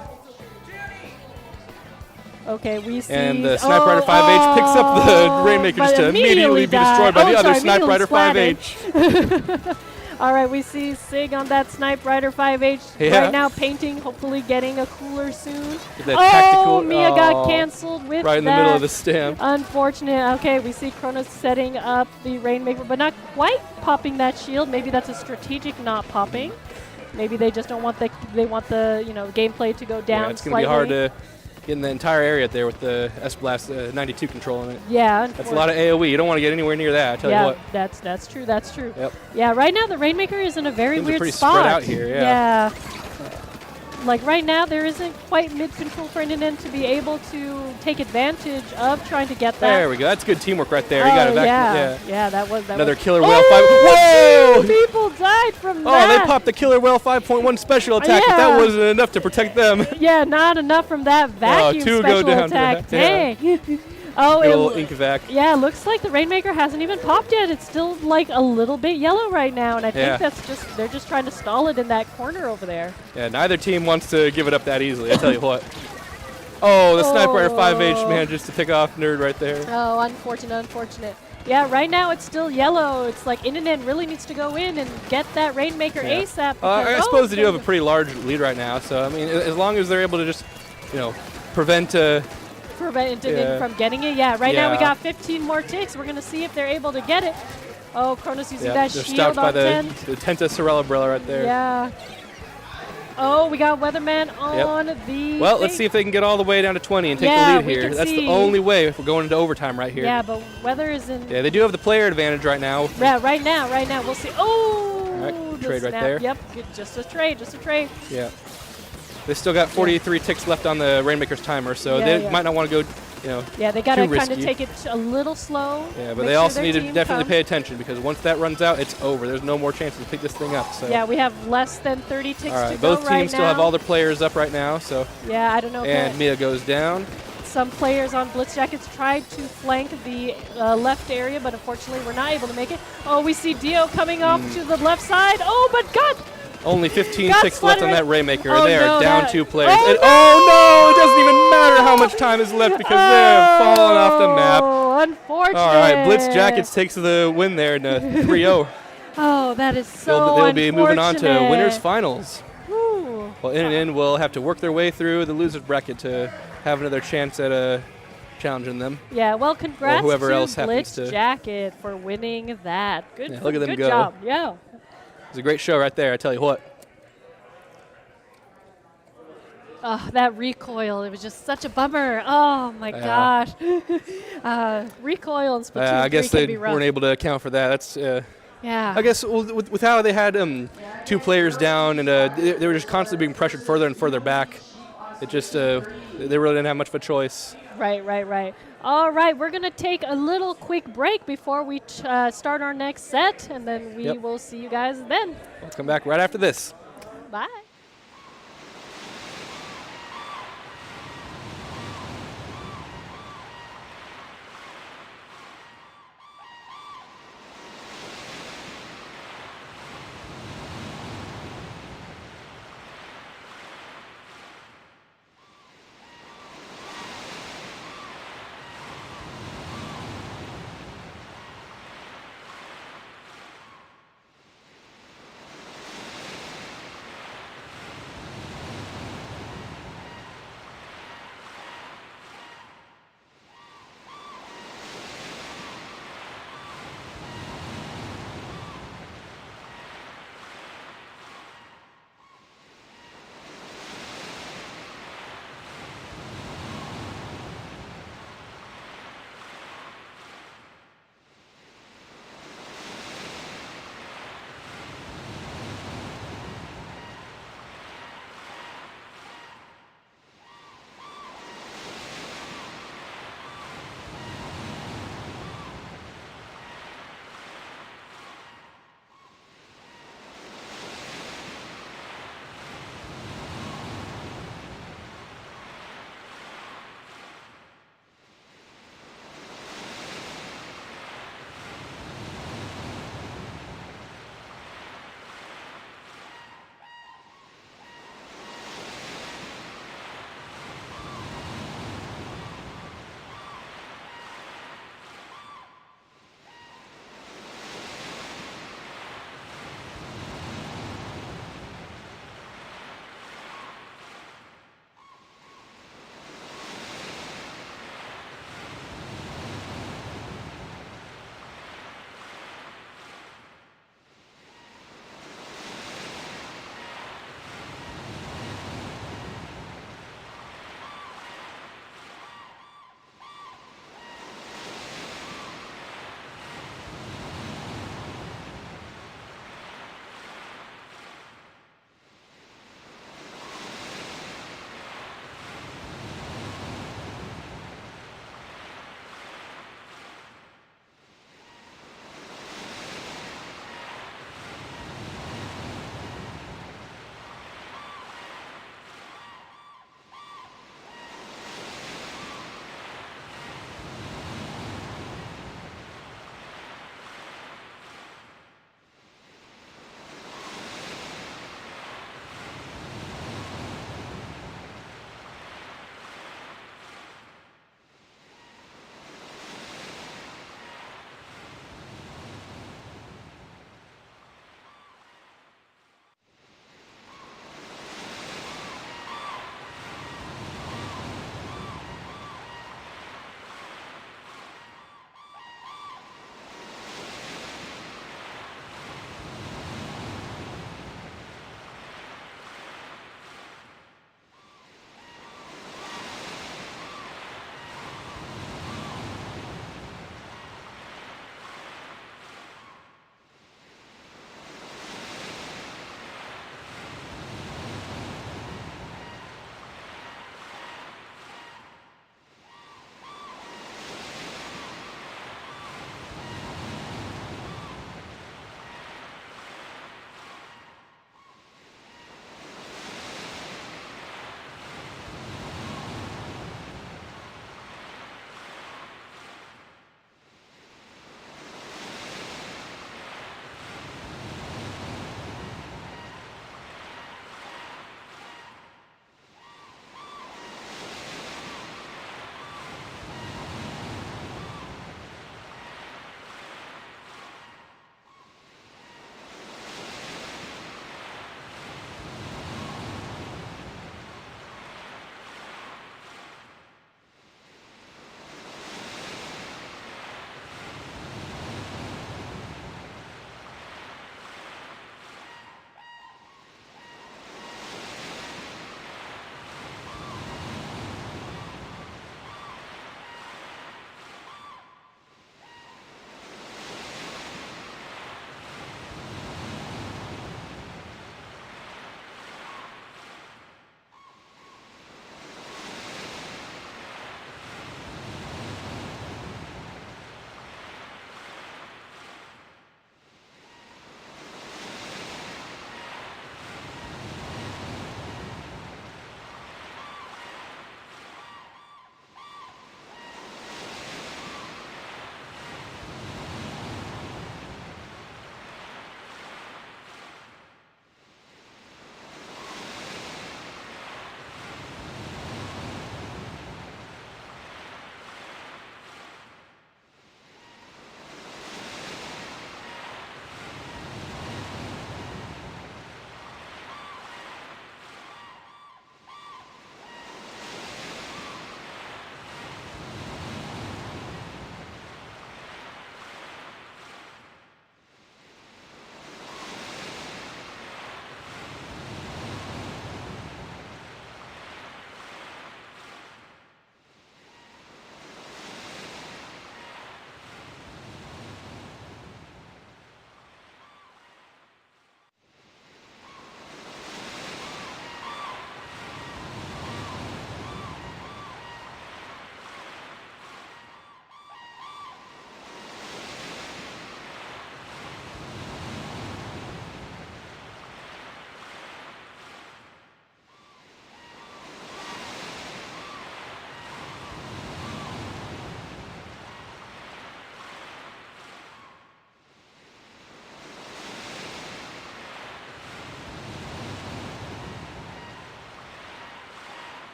Okay, we see. And the Snipe Rider 5H picks up the Rainmaker just but to immediately be destroyed by the other Snipe Rider 5H. All right, we see Sig on that Snipe Rider 5H Yeah. right now painting, hopefully getting a cooler soon. That tactical- Mia got canceled with right in the that. middle of the stamp. Unfortunate. Okay, we see Kronos setting up the Rainmaker, but not quite popping that shield. Maybe that's a strategic not popping. Maybe they just don't want the gameplay to go down. Yeah, it's going to be hard to get in the entire area there with the S-Blast 92 controlling it. Yeah, That's a lot of AoE. You don't want to get anywhere near that, I tell you what. that's true. That's true. Yep. Yeah, right now the Rainmaker is in a very Things are weird pretty spot. spread out here, yeah. Like right now, there isn't quite mid-control for Indian to be able to take advantage of trying to get that. There we go. That's good teamwork right there. You got it back. Yeah, that was Another was. Killer Whale 5. Oh, Whoa! two people died from Oh, that. they popped the Killer Whale 5.1 special attack, but Yeah. that wasn't enough to protect them. Yeah, not enough from that vacuum 2 special go down to attack. that, yeah. Dang. Oh, Good old ink vac. Yeah, looks like the Rainmaker hasn't even popped yet. It's still like a little bit yellow right now, and I Yeah. think they're just trying to stall it in that corner over there. Yeah, neither team wants to give it up that easily, I tell you what. Oh, the Snipe Rider 5H manages to pick off Nerd right there. Oh, unfortunate. Yeah, right now it's still yellow. It's like Internet really needs to go in and get that Rainmaker ASAP. I because- suppose they do have a pretty large lead right now, so I mean, as long as they're able to just, prevent prevented Yeah. from getting it. Yeah, right now we Yeah. got 15 more ticks. We're going to see if they're able to get it. Oh, Kronos using yeah, that they're shield stopped by on 10. the Tenta Sorella umbrella right there. Yeah. Oh, we got Weatherman on the. Well, let's see if they can get all the way down to 20 and take Yeah, the lead we here. can That's see. the only way if we're going into overtime right here. Yeah, but Weather is in. Yeah, they do have the player advantage right now. Yeah, right now. We'll see. Oh, All right, the trade right snap. there. Yep, good, just a trade. Yeah. They still got 43 ticks left on the Rainmaker's timer, so Yeah, they yeah. might not want to go, Yeah, they got to too kind of risky. take it a little slow. Yeah, but make they sure also their need to team definitely comes. pay attention because once that runs out, it's over. There's no more chances to pick this thing up. So. Yeah, we have less than 30 ticks All right, to go both right teams still have now. all their players up right now. So. Yeah, I don't know. And Mia goes down. Some players on Blitz Jackets tried to flank the left area, but unfortunately we're not able to make it. Oh, we see Dio coming off to the left side. Oh, but God! Only 15 Got ticks left on slaughtered. that Rainmaker. Oh, they are no, down that- 2 players. Oh, And- no! It doesn't even matter how much time is left because they have fallen off the map. Oh, unfortunate. All right, Blitz Jackets takes the win there in 3-0. Oh, that is so They'll be moving on to unfortunate. winners finals. Whew. Well, in will have to work their way through the losers bracket to have another chance at challenging them. Yeah, well, congrats whoever to else happens Blitz to- Jacket for winning that. Good, Yeah, look at them good go. job. Yeah. It was a great show right there, I tell you what. Oh, that recoil, it was just such a bummer. Oh, my gosh. Recoil in Splatoon I guess 3 they can be rough. weren't able to account for that. That's Yeah. I guess with how they had 2 players down and they were just constantly being pressured further and further back. It just they really didn't have much of a choice. Right. All right, we're going to take a little quick break before we start our next set, and then we will see you guys then. We'll come back right after this. Bye.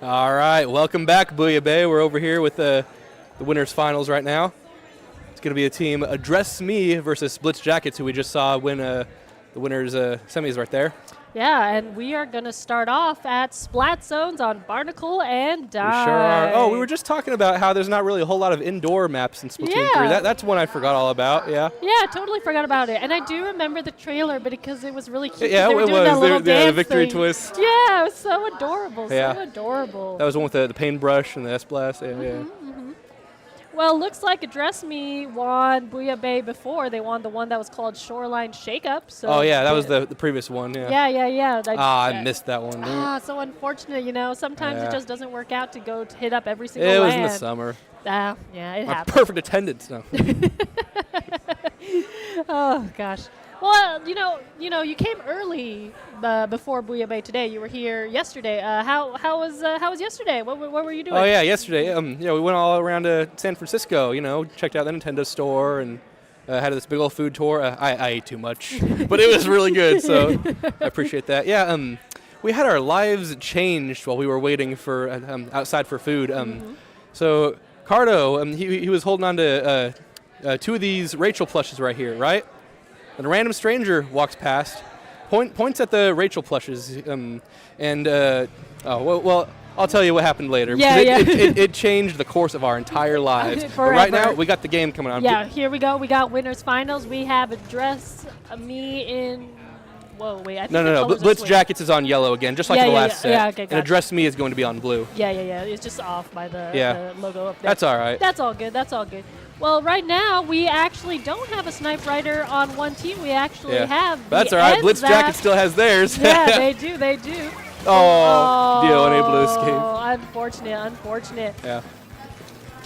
All right, welcome back, Booyah Bay. We're over here with the winners finals right now. It's going to be a team Address Me versus Blitz Jackets, who we just saw win the winners semis right there. Yeah, and we are going to start off at Splat Zones on Barnacle and Die. We sure are. Oh, we were just talking about how there's not really a whole lot of indoor maps in Splatoon 3. That's one I forgot all about, yeah. Yeah, I totally forgot about it. And I do remember the trailer, but because it was really cute. Yeah, they were it doing was. That little The victory thing. twist. Yeah, it was so adorable. Yeah. So adorable. That was one with the paintbrush and the S-Blast. Yeah. Well, looks like Address Me won Booyah Bay before. They won the one that was called Shoreline Shakeup. So Oh, yeah, that was the previous one, yeah. Yeah. I missed that one. So unfortunate, Sometimes Yeah. it just doesn't work out to go to hit up every single It land. was in the summer. Yeah, it My happens. perfect attendance. No. Oh gosh. Well, you came early before Booyah Bay today. You were here yesterday. How was yesterday? What were you doing? Oh yeah, yesterday. We went all around to San Francisco. Checked out the Nintendo store and had this big old food tour. I ate too much, but it was really good. So I appreciate that. Yeah. We had our lives changed while we were waiting for outside for food. So Cardo, he was holding on to two of these Rachel plushes right here, right? And a random stranger walks past, points at the Rachel plushes, well, I'll tell you what happened later. Yeah, It changed the course of our entire lives. But right now, we got the game coming on. Yeah, here we go. We got winners finals. We have Address Me in. Whoa, wait. I think No. Blitz Jackets is on yellow again, just like the last set. Yeah, okay, and gotcha. Address Me is going to be on blue. Yeah. It's just off by the logo up there. That's all right. That's all good. Well, right now, we actually don't have a Snipe Rider on one team. We actually have the That's all right. Blitz NZAC. Jacket still has theirs. Yeah, they do. Oh, Dio unable to escape. Unfortunate. Yeah.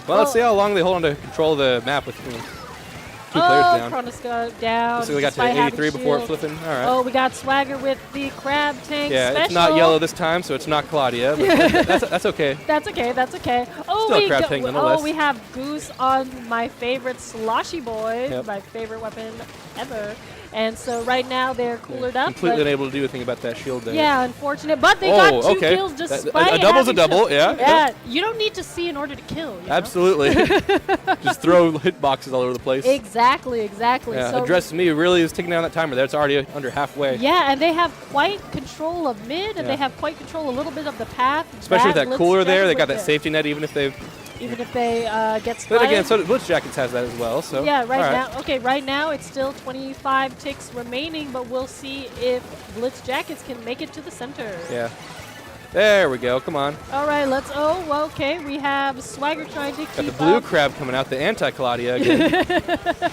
Well, let's see how long they hold on to control the map with two players down. Kronos got down. So we got to despite having 83 before it shield. flipping. All right. Oh, we got Swagger with the Crab Tank Yeah, special. it's not yellow this time, so it's not Claudia. But that's okay. That's okay. Oh, Still a Crab Tank nonetheless. we have Goose on my favorite Sloshy Boy, Yep. my favorite weapon ever. And so right now they're coolered up. Completely but unable to do anything about that shield there. yeah, unfortunate. But they got two okay. kills despite A double's a having double, shield. yeah. Yeah, you don't need to see in order to kill. You know? Absolutely. Just throw hitboxes all over the place. Exactly. Yeah, So Address Me really is taking down that timer there. It's already under halfway. yeah, and they have quite control of mid, and they have quite control a little bit of the path. Especially with that Blitz cooler there, they Jacket got with that it. safety net even if they... Even if they get But spotted. again, so Blitz Jackets has that as well. So Yeah, all right. now. Okay, right now it's still 25 ticks remaining, but we'll see if Blitz Jackets can make it to the center. Yeah. There we go. Come on. All right, let's. Oh, well, okay. We have Swagger trying to Got keep the blue up. crab coming out, the anti-Claudia again.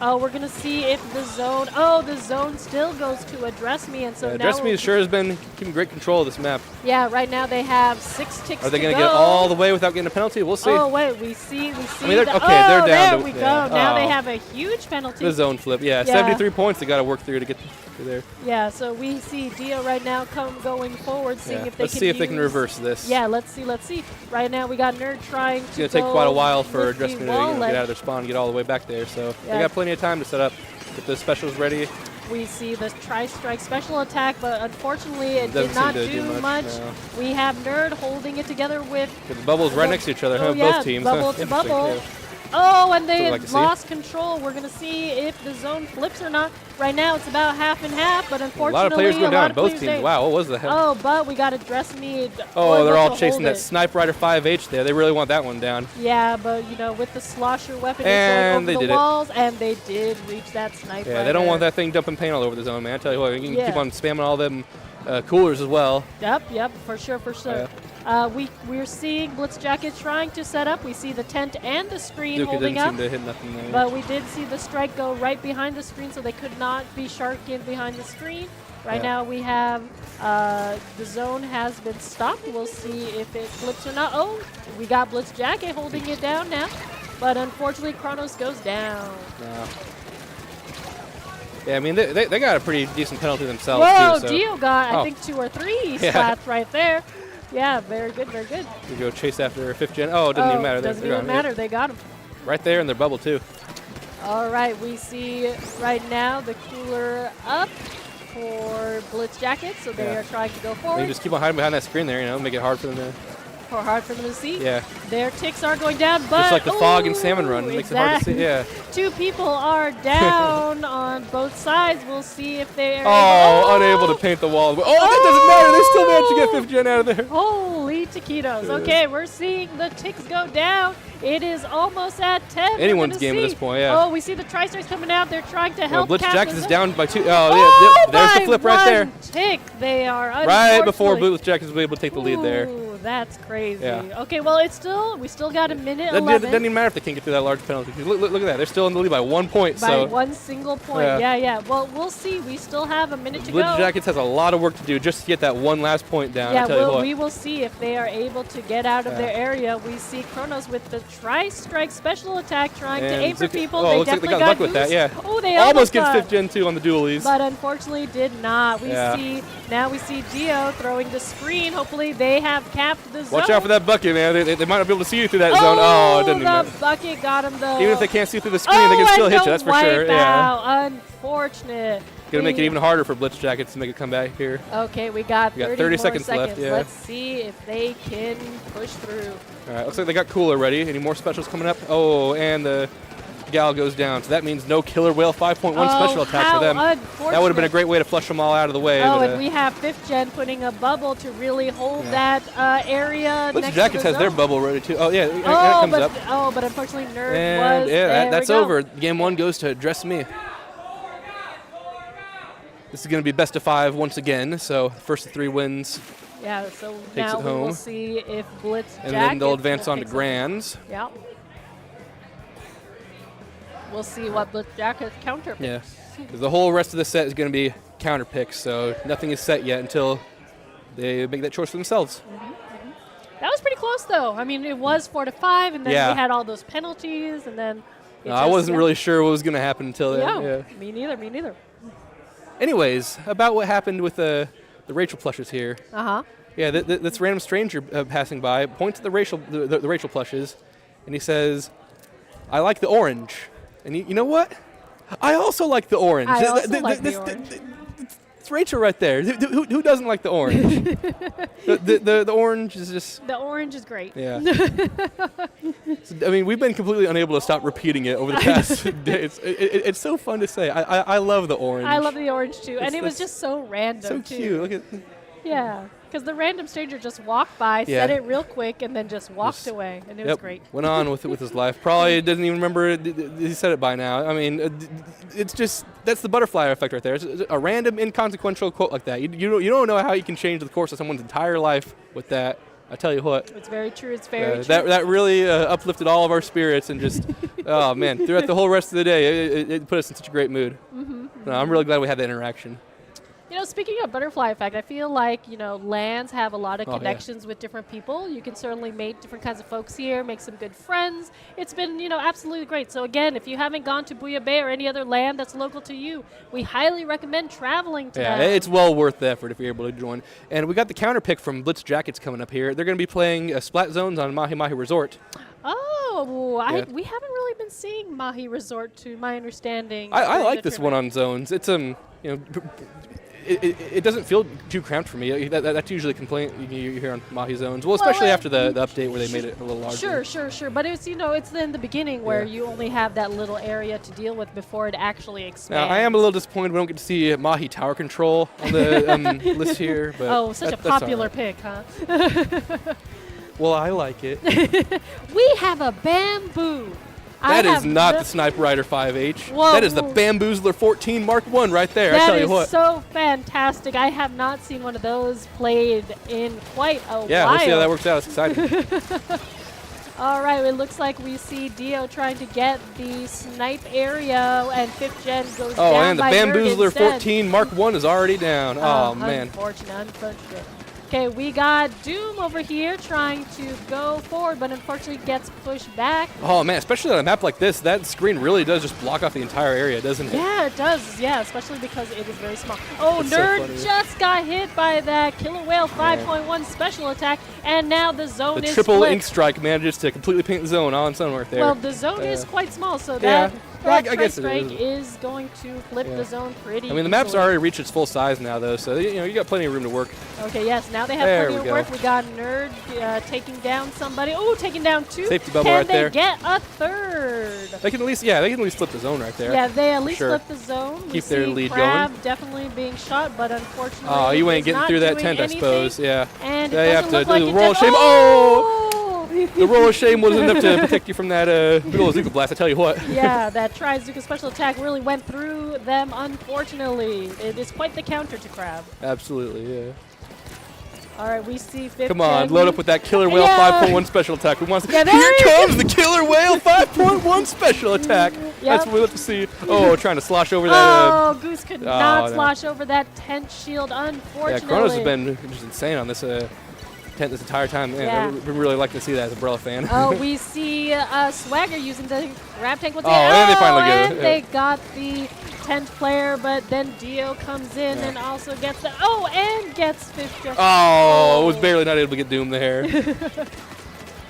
Oh, we're gonna see if the zone. Oh, the zone still goes to Address Me, and so now. Address Me sure has been keeping great control of this map. Yeah, right now they have 6 ticks. Are they going to get all the way without getting a penalty? We'll see. Oh wait, we see. I mean, they're down there to- we go. yeah. Now they Oh. have a huge penalty. The zone flip, yeah. 73 points they got to work through to get to there. Yeah, so we see Dio right now going forward, seeing Yeah. if they Let's can see if they can use- reverse this. Yeah, let's see. Right now we got Nerd trying to It's going to take quite a while for with Address the Me to wall get out ledge. of their spawn and get all the way back there. So Yeah. they got plenty of time to set up. Get the specials ready. We see the Tri-Strike special attack, but unfortunately it Doesn't did not seem to do much, no. We have Nerd holding it together with The bubbles right next to each other, huh? yeah, Both teams. bubble Huh? to Interesting, bubble. yeah. Oh, and they Still like to see. lost control. We're going to see if the zone flips or not. Right now it's about half and half, but A unfortunately lot of players going a lot down. of Both players teams. ain't. Wow, what was the heck? Oh, but we got Address Me. Oh, they're able all to chasing hold that it. Snipe Rider 5H there. They really want that one down. Yeah, but with the slosher weapon, And it's they over did the it. walls, and they did reach that sniper. Yeah, they don't want that thing dumping paint all over the zone, man. I tell you what, you can Yeah. keep on spamming all them coolers as well. Yep, for sure. We're seeing Blitz Jacket trying to set up. We see the tent and the screen Duke holding didn't up. seem to hit nothing there. But we did see the strike go right behind the screen, so they could not be sharked in behind the screen. Right Yeah. now we have the zone has been stopped. We'll see if it flips or not. Oh, we got Blitz Jacket holding it down now. But unfortunately, Kronos goes down. No. Yeah, I mean, they got a pretty decent penalty themselves, Whoa, too. So Dio got, Oh. I think, 2 or 3 Yeah. slats right there. Yeah, very good. we go chase after 5th gen. Oh, it doesn't even matter. Doesn't They're even gone. matter. They got him. Right there in their bubble, too. All right, we see right now the cooler up for Blitz Jackets, so they Yeah. are trying to go You forward. just keep on hiding behind that screen there, make it hard for them to hard for them to see. Yeah. Their ticks are going down, but Just like the fog and salmon run. It makes it hard to see. Yeah. 2 people are down on both sides. We'll see if they are unable to paint the wall. Oh, that doesn't matter. They still managed to get 5th gen out of there. Holy taquitos. Okay, we're seeing the ticks go down. It is almost at 10. Anyone's game at this point, yeah. Oh, we see the Tri-Strikes coming out. They're trying to help. Blitz cap Jackets the is zone. down by 2. Oh, yeah. There's the flip right there. Tick. They are Right before unfortunately- Blitz Jackets was able to take the lead there. Ooh, that's crazy. Yeah. Okay, well, we still got a minute That 11. doesn't even matter if they can't get through that large penalty. Look at that. They're still in the lead by 1 point. By so 1 single point. Yeah. Well, we'll see. We still have a minute to Blitz go. Jackets has a lot of work to do just to get that one last point down. Yeah, I tell you what. we will see if they are able to get out of their area. We see Kronos with the Tri-Strike special attack trying to aim for people. Oh, They looks like they definitely got luck with that, boost. yeah. Oh, they almost gets got, 5th gen 2 on the dualies. but unfortunately did not. Yeah. We see Dio throwing the screen. Hopefully they have capped the zone. Watch out for that bucket, man. They might not be able to see you through that zone. Oh, it doesn't even matter. The bucket got him though. Even if they can't see through the screen, they can still hit you. That's for sure. Yeah. Unfortunate. Gonna make it even harder for Blitz Jackets to make a comeback here. Okay, we got 30 30 more seconds left, yeah. Let's see if they can push through. All right, looks like they got cooler ready. Any more specials coming up? Oh, and the gal goes down. So that means no Killer Whale 5.1 special attack for them. That would have been a great way to flush them all out of the way. Oh, but, and we have 5th gen putting a bubble to really hold that area Blitz next Jackets to the has their zone. bubble ready too. Oh, yeah, it comes up. But unfortunately Nerd And was that's over. Game 1 goes to Dress Me. This is going to be best of 5 once again. So first of 3 wins, Yeah, so Takes now it we will home. see if Blitz and then they'll Jackets advance on to picks up- Grands. Yeah. We'll see what Blitz Jackets counter picks. Yeah, 'cause the whole rest of the set is going to be counter picks. So nothing is set yet until they make that choice for themselves. That was pretty close, though. I mean, it was 4-5, and then Yeah. we had all those penalties, and then. I wasn't really sure what was going to happen until then. Yeah, Yeah. me neither. Anyways, about what happened with the Rachel plushes here. Yeah, this random stranger passing by points at the Rachel plushes, and he says, "I like the orange." And you know what? I also like the orange. I also like the orange. It's Rachel right there. Who doesn't like the orange? the orange is just. The orange is great. Yeah. So, I mean, we've been completely unable to stop repeating it over the past days. It's so fun to say. I love the orange. I love the orange, too. And it was That's just so random, so too. cute. Look at. Yeah, because the random stranger just walked by, said it real quick, and then just walked away, and it was great. Went on with his life. Probably doesn't even remember it. He said it by now. I mean, it's just that's the butterfly effect right there. It's a random, inconsequential quote like that. You don't know how you can change the course of someone's entire life with that. I tell you what. It's very true. It's very true. That really uplifted all of our spirits and just, oh man, throughout the whole rest of the day, it put us in such a great mood. No, I'm really glad we had that interaction. You know, speaking of butterfly effect, I feel like, lands have a lot of Oh, yeah. connections with different people. You can certainly meet different kinds of folks here, make some good friends. It's been, absolutely great. So again, if you haven't gone to Booyah Bay or any other land that's local to you, we highly recommend traveling to Yeah, them. it's well worth the effort if you're able to join. And we got the counter pick from Blitz Jackets coming up here. They're going to be playing Splat Zones on Mahi Mahi Resort. Oh, Yeah. we haven't really been seeing Mahi Resort, to my understanding. I during like the this one on Zones. It's it doesn't feel too cramped for me. That's usually a complaint you hear on Mahi Zones. Well, especially after the update where they made it a little larger. Sure. But it's it's in the beginning where you only have that little area to deal with before it actually expands. Now, I am a little disappointed we don't get to see Mahi Tower Control on the list here. But such a that's all popular right. pick, huh? Well, I like it. We have a bamboo. That is not the Sniper Rider 5H. Whoa, That is the Bamboozler 14 Mark 1 right there. I tell you what. That is so fantastic. I have not seen one of those played in quite a while. Yeah, we'll see how that works out. It's exciting. All right, it looks like we see Dio trying to get the snipe area, and 5th gen goes down. Oh, and the by Nerd Bamboozler instead. 14 Mark 1 is already down. Oh, man. Unfortunate. Okay, we got Doom over here trying to go forward, but unfortunately gets pushed back. Oh, man, especially on a map like this, that screen really does just block off the entire area, doesn't it? Yeah, it does. Yeah, especially because it is very small. Oh, It's so Nerd funny. just got hit by that Killer Whale 5.1 special attack, and now the zone The is triple split. ink strike manages to completely paint the zone all in sun right there. Well, the zone is quite small, so Yeah. that I guess it strike is. is going to flip the zone pretty I mean, the map's easily. already reached its full size now, though, so you got plenty of room to work. Okay, yes, now now they have There plenty we of work. go. We got Nerd taking down somebody. Oh, taking down 2. Safety bubble Can right they there. get a third? They can at least flip the zone right there. Yeah, they at least sure. flip the zone. We Keep their see lead Crab going. definitely being shot, but unfortunately, Oh, you ain't is getting not through that doing tent, anything. I suppose. Yeah. And Yeah, it you have doesn't to look like do the it roll of did- shame. Oh! The roll of shame wasn't enough to protect you from that big ol' Zuka blast, I tell you what. Yeah, that Trizuka special attack really went through them, unfortunately. It is quite the counter to Crab. Absolutely, yeah. All right, we see 5th. Come on, load up with that Killer Whale Yeah. 5.1 special attack. We want to Yeah, Here there comes the Killer Whale 5.1 special attack. That's what we love to see. Oh, trying to slosh over that. Oh, Goose could not no. slosh over that tent shield, Yeah, unfortunately. Kronos has been just insane on this tent this entire time. Man, Yeah. I've been really liking to see that as a Umbrella fan. Oh, we see Swagger using the grab tank once Oh, again. and they finally get it. and they got the 10th player, but then Dio comes in and also gets the and gets 5th. Oh, was barely not able to get Doom there.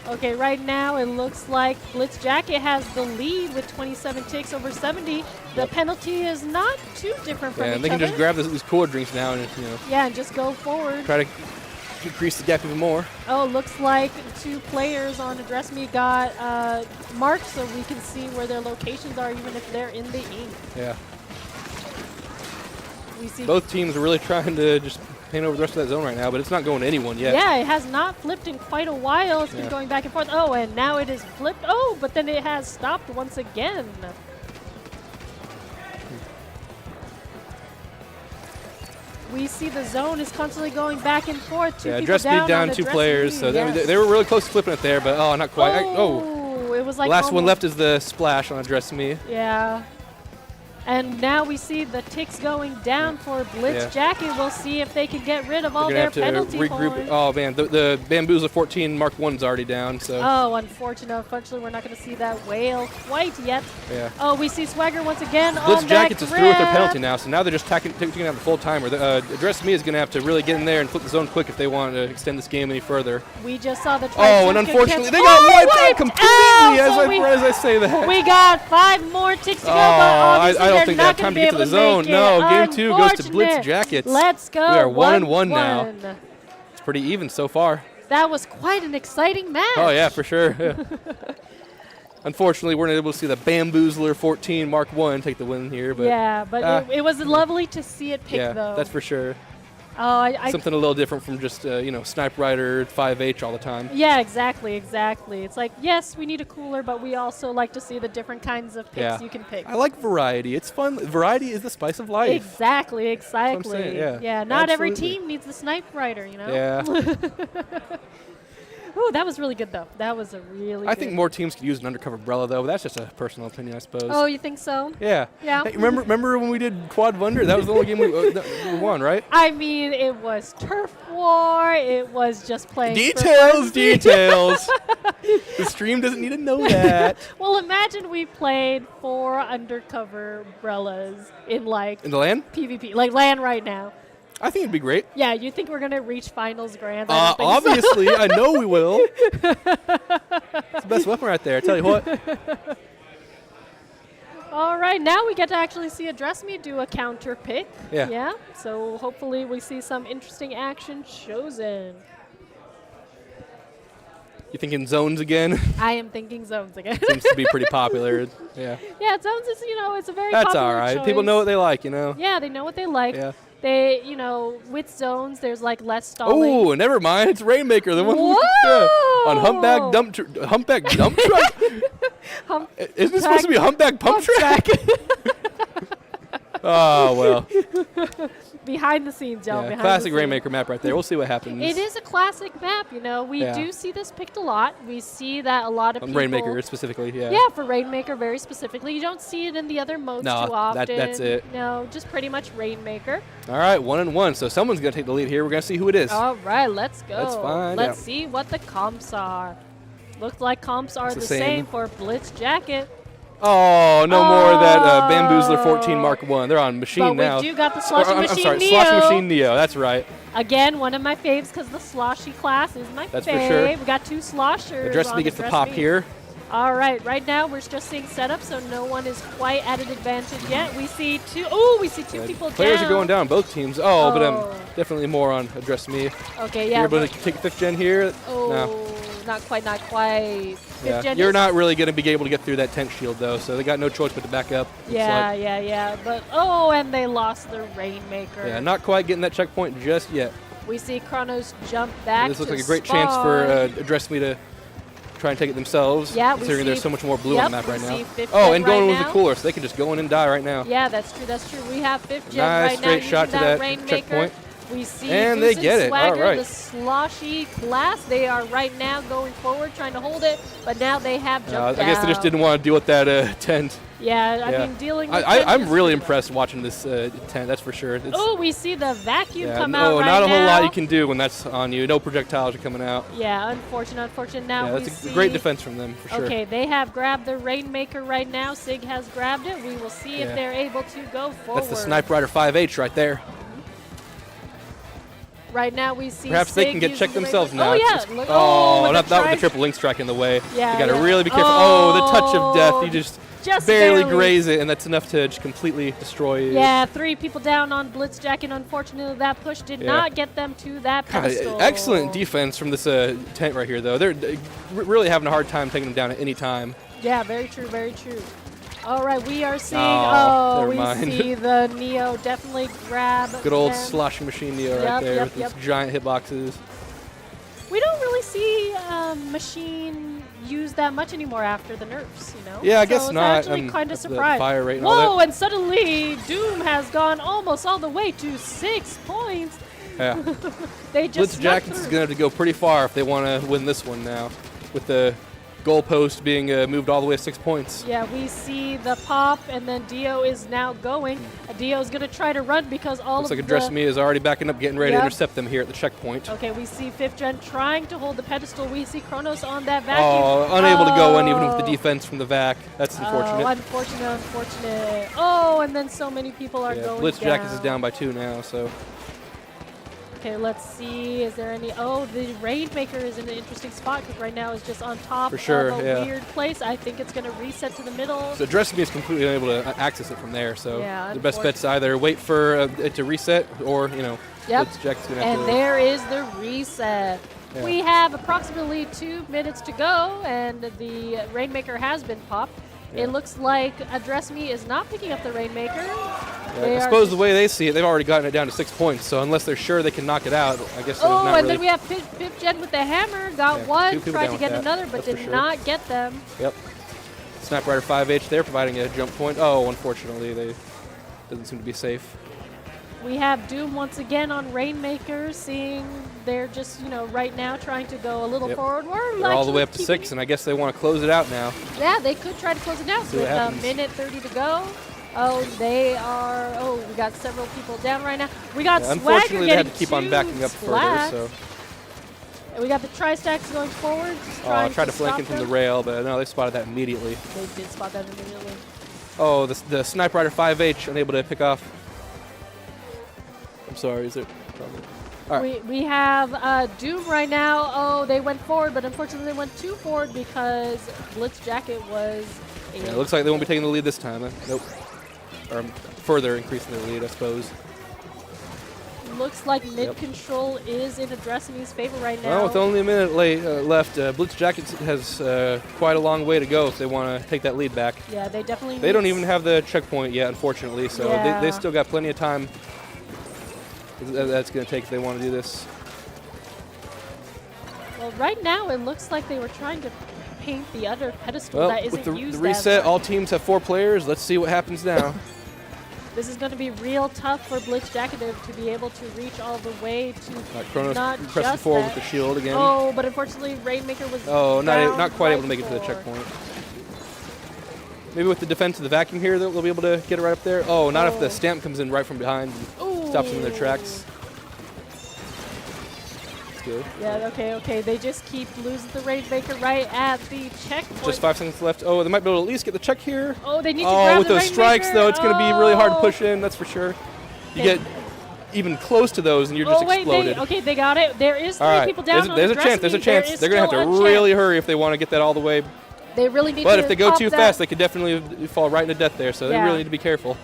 Okay, right now it looks like Blitz Jacket has the lead with 27 ticks over 70. The penalty is not too different from Yeah, each and they can other. just grab these cooler drinks now and Yeah, and just go forward. try to increase the gap even more. Oh, looks like 2 players on Address Me got marked so we can see where their locations are even if they're in the ink. Yeah. We see Both teams are really trying to just paint over the rest of that zone right now, but it's not going to anyone yet. Yeah, it has not flipped in quite a while. It's been going back and forth. Oh, and now it is flipped. Oh, but then it has stopped once again. We see the zone is constantly going back and forth. 2 Yeah, people Address Me down down on 2 Address players, Me, so yes. they were really close to flipping it there, but not quite. It was like Last one almost- left is the splash on Address Me. Yeah. And now we see the ticks going down for Blitz Yeah. Jacket. We'll see if they can get rid of all We're their gonna have penalty to regroup. points. Oh man, the Bamboozler 14 Mark 1's already down, so Oh, unfortunate. Unfortunately, we're not going to see that whale quite yet. yeah. Oh, we see Swagger once again Blitz on Jackets that is through with their grab. penalty now, so now they're just taking out the full timer. Address Me is going to have to really get in there and flip the zone quick if they want to extend this game any further. We just saw the Oh, and Trizuka unfortunately, catch- they got wiped out wiped completely out! So as I say that. we got 5 more ticks to go, but I obviously don't they're think they not have gonna time to be get to able the zone. make it. No, game 2 goes to Blitz Unfortunate. Jackets. Let's go. We are 1-1 now. 1-1. It's pretty even so far. That was quite an exciting match. Oh yeah, for sure. Yeah. Unfortunately, we're not able to see the Bamboozler 14 Mark 1 take the win here, but Yeah, but it was lovely to see it pick, yeah, though. that's for sure. Oh, I Something a little different from just Snipe Rider 5H all the time. Yeah, exactly. It's like, yes, we need a cooler, but we also like to see the different kinds of picks you can pick. I like variety. It's fun. Variety is the spice of life. Exactly. I'm saying, yeah. Not every Absolutely. team needs the Snipe Rider, you know? Yeah. Ooh, that was really good, though. That was a really I good. think more teams could use an undercover umbrella, though, but that's just a personal opinion, I suppose. Oh, you think so? Yeah. Yeah. Hey, remember when we did Quad Wonder? That was the only game we won, right? I mean, it was turf war. It was just playing. Details. The stream doesn't need to know that. Well, imagine we played 4 undercover umbrellas in In the land? PvP, like LAN right now. I think it'd be great. Yeah, you think we're gonna reach finals grand? I don't think so. Obviously, I know we will. It's the best weapon right there. I tell you what. All right, now we get to actually see Address Me do a counter pick. Yeah. Yeah. So hopefully we see some interesting action chosen. You thinking zones again? I am thinking zones again. Seems to be pretty popular. Yeah. Yeah, zones is it's a very That's popular all right. choice. People know what they like, Yeah, they know what they like. Yeah. They, with zones, there's like less stalling. Oh, never mind. It's Rainmaker, the one Whoa! on humpback dump truck. Isn't it supposed to be humpback pump track? Oh well. Behind the scenes, y'all. Yeah, Behind classic the scenes. Rainmaker map right there. We'll see what happens. It is a classic map, We Yeah. do see this picked a lot. We see that a lot of people. Rainmaker specifically, yeah. Yeah, for Rainmaker very specifically. You don't see it in the other modes No, too often. that's it. No, just pretty much Rainmaker. All right, 1-1. So someone's gonna take the lead here. We're gonna see who it is. All right, let's go. Let's find Let's out. see what the comps are. Looks like comps are It's the the same same. for Blitz Jacket. Oh, no more of that Bamboozler 14 Mark 1. They're on machine But now. we do got the Sloshy I'm Machine sorry, Neo. Slosh Machine Neo. That's right. Again, one of my faves because the sloshy class is my That's for fave. sure. We got 2 sloshers. Address on Me gets the Address pop Me. here. All right now we're just seeing setup, so no one is quite at an advantage yet. We see two. Oh, we see two people Players down. are going down, both teams. Oh, but definitely more on Address Me. Okay, yeah. You're able to take 5th gen here. Oh, No. not quite. Yeah. You're not really going to be able to get through that tent shield, though, so they got no choice but to back up. Yeah. But, and they lost the Rainmaker. Yeah, not quite getting that checkpoint just yet. We see Kronos jump back. This looks like a great chance for Address Me to try and take it themselves, considering there's so much more blue on the map right now. And going with the cooler, so they can just go in and die right now. Yeah, that's true. We have 5th gen nice right now. Straight shot to that Rainmaker. checkpoint. We see and Goose they get it. Swagger, All right. the sloshy class. They are right now going forward, trying to hold it, but now they have jumped down. I guess they just didn't want to deal with that tent. Yeah, I mean, dealing with I'm really impressed watching this tent, that's for sure. We see the vacuum come out right now. right not a whole now. lot you can do when that's on you. No projectiles are coming out. Yeah, unfortunate. Now that's a great defense from them, for sure. Okay, they have grabbed the Rainmaker right now. Sig has grabbed it. We will see if they're able to go forward. That's the Sniper Rider 5H right there. Right now we see perhaps Sig they can get checked themselves Oh, now. yeah. Not with the triple link strike in the way. Yeah, you got to really be careful. Oh, the touch of death. You just barely graze it, and that's enough to just completely destroy you. Yeah, 3 people down on Blitzjack, and unfortunately that push did not get them to that pedestal. Excellent defense from this tent right here, though. They're really having a hard time taking them down at any time. Yeah, very true. All right, we are seeing. We see the Neo definitely grab. Good old sloshing machine Neo right there with these giant hitboxes. We don't really see Machine used that much anymore after the nerfs, you know? Yeah, I guess not. Actually kind of surprised. Fire rate and Whoa, all that. and suddenly Doom has gone almost all the way to 6 points. Yeah. They just Blitzjack is going to have to go pretty far if they want to win this one now, with the goalpost being moved all the way to 6 points. Yeah, we see the pop, and then Dio is now going. Dio is going to try to run because Looks like Address Me is already backing up, getting ready to intercept them here at the checkpoint. Okay, we see 5th Gen trying to hold the pedestal. We see Kronos on that vacuum. Oh, unable to go in even with the defense from the vac. That's unfortunate. Unfortunate. Oh, and then so many people are going Blitzjack down. is down by 2 now, so... Okay, let's see. Is there any... Oh, the Rainmaker is in an interesting spot because right now is just on top of a weird place. I think it's going to reset to the middle. So Address Me is completely unable to access it from there. So the best bet's either wait for it to reset or, Blitzjack's going to have to... And there is the reset. Yeah. We have approximately 2 minutes to go, and the Rainmaker has been popped. Yeah. It looks like Address Me is not picking up the Rainmaker. I suppose the way they see it, they've already gotten it down to 6 points. So unless they're sure they can knock it out, I guess. Then we have 5th Gen with the hammer. Got one, tried to get another, but did not get them. Yep. Sniper Rider 5H, they're providing a jump point. Oh, unfortunately, they doesn't seem to be safe. We have Doom once again on Rainmaker, seeing they're just, right now trying to go a little forward. They're all the way up to 6, and I guess they want to close it out now. Yeah, they could try to close it out with a minute 30 to go. Oh, they are. Oh, we got several people down right now. We got Swagger unfortunately, they had to keep 2 on backing up splats. further. So. And we got the Tri-Stacks going forward. I tried to flank him from the rail, but no, they spotted that immediately. They did spot that immediately. Oh, the Sniper Rider 5H unable to pick off. I'm sorry, is it? All right. We have Doom right now. Oh, they went forward, but unfortunately they went too forward because Blitzjacket was. It looks like they won't be taking the lead this time. Nope. Or further increasing their lead, I suppose. Looks like mid-control is in Address Me's favor right now. Well, with only a minute left, Blitzjacket has quite a long way to go if they want to take that lead back. Yeah, they definitely. They don't even have the checkpoint yet, unfortunately, so they still got plenty of time. That's going to take if they want to do this. Well, right now it looks like they were trying to paint the other pedestal that isn't with used. The reset, all teams have 4 players. Let's see what happens now. This is going to be real tough for Blitzjacket to be able to reach all the way to Kronos not pressing just forward that. with the shield again. Oh, but unfortunately Rainmaker was not quite able to make it to the before. checkpoint. Maybe with the defense of the vacuum here, they'll be able to get it right up there. Oh, not if the stamp comes in right from behind and stops them in their tracks. That's good. Yeah, okay. They just keep losing the Rainmaker right at the checkpoint. Just 5 seconds left. Oh, they might be able to at least get the check here. Oh, they need to grab with the those strikes, though, it's going to be really hard to push Oh. in, that's for sure. You get even close to those and you're just exploded. They got it. There is 3 people down. There's a chance. They're going to have to really hurry if they want to get that all the way They really need to But if they go pop too that. fast, they could definitely fall right into death there. So they Yeah. really need to be careful.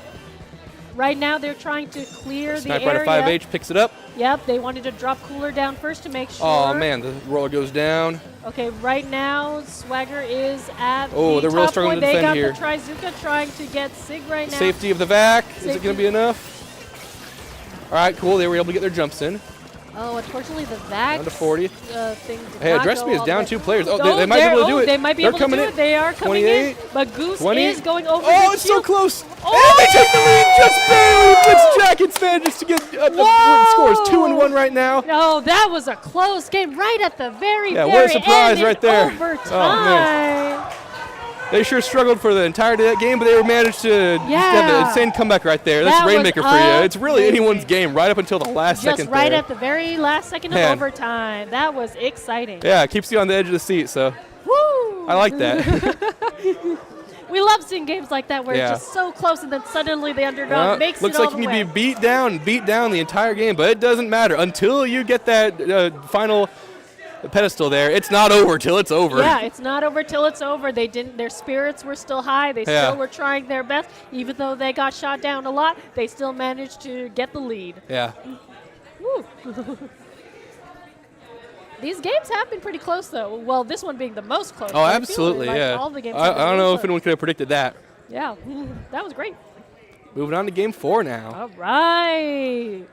Right now, they're trying to clear the Sniper area. out of 5H picks it up. Yep, they wanted to drop Cooler down first to make sure. Oh, man, the roller goes down. Okay, right now, Swagger is at Oh, the they're really top struggling point. to defend They here. got the Trizuka trying to get Sig right now. Safety of the vac. Is it Safety. going to be enough? All right, cool. They were able to get their jumps in. Oh, unfortunately, the VAX Down to 40. thing did Hey, not Address go Me is all the down way. 2 players. Oh, Oh, they might be able to do it. They might be They're able to coming do in. it. They are coming 28, in. But Goose 20. is going over Oh, the it's so shield. close. Oh! And they take the lead just barely. Blitz Jackets manages to get up the Whoa! scores 2-1 right now. No, that was a close game right at the very, Yeah, very what a surprise end right there. in overtime. Oh, man. They sure struggled for the entirety of that game, but they were managed to just have Yeah. an insane comeback right there. That's That was Rainmaker for you. It's really amazing. anyone's game right up until the last Just second right there. at the very last second Man. of overtime. That was exciting. Yeah, it keeps you on the edge of the seat, so Woo! I like that. We love seeing games like that where Yeah. it's just so close and then suddenly the underdog Well, makes looks it all like the you way. can be beat down the entire game, but it doesn't matter until you get that final pedestal there. It's not over till it's over. Yeah, it's not over till it's over. They didn't. Their spirits were still high. They Yeah. still were trying their best, even though they got shot down a lot. They still managed to get the lead. Yeah. Woo. These games have been pretty close, though. Well, this one being the most close. Oh, I feel absolutely, like yeah. All the games I have been don't really know if close. anyone could have predicted that. Yeah, that was great. Moving on to game 4 now. All right.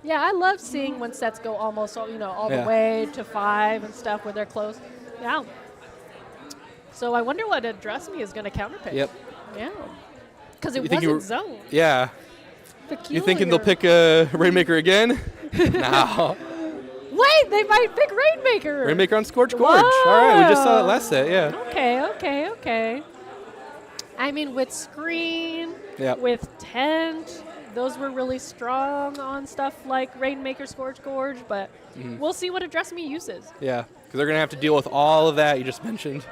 Yeah, I love seeing when sets go almost, all Yeah. the way to 5 and stuff where they're close. Yeah. So I wonder what Address Me is going to counterpick. Yep. Yeah. Because it You think wasn't you were- zone. Yeah. You thinking they'll pick Rainmaker again? No. Wait, they might pick Rainmaker. Rainmaker on Scorch Gorge. All right, we just saw that last set, yeah. Okay. I mean, with Screen, Yep. with Tent, those were really strong on stuff like Rainmaker, Scorch Gorge, but Mm-hmm. we'll see what Address Me uses. Yeah, because they're going to have to deal with all of that you just mentioned.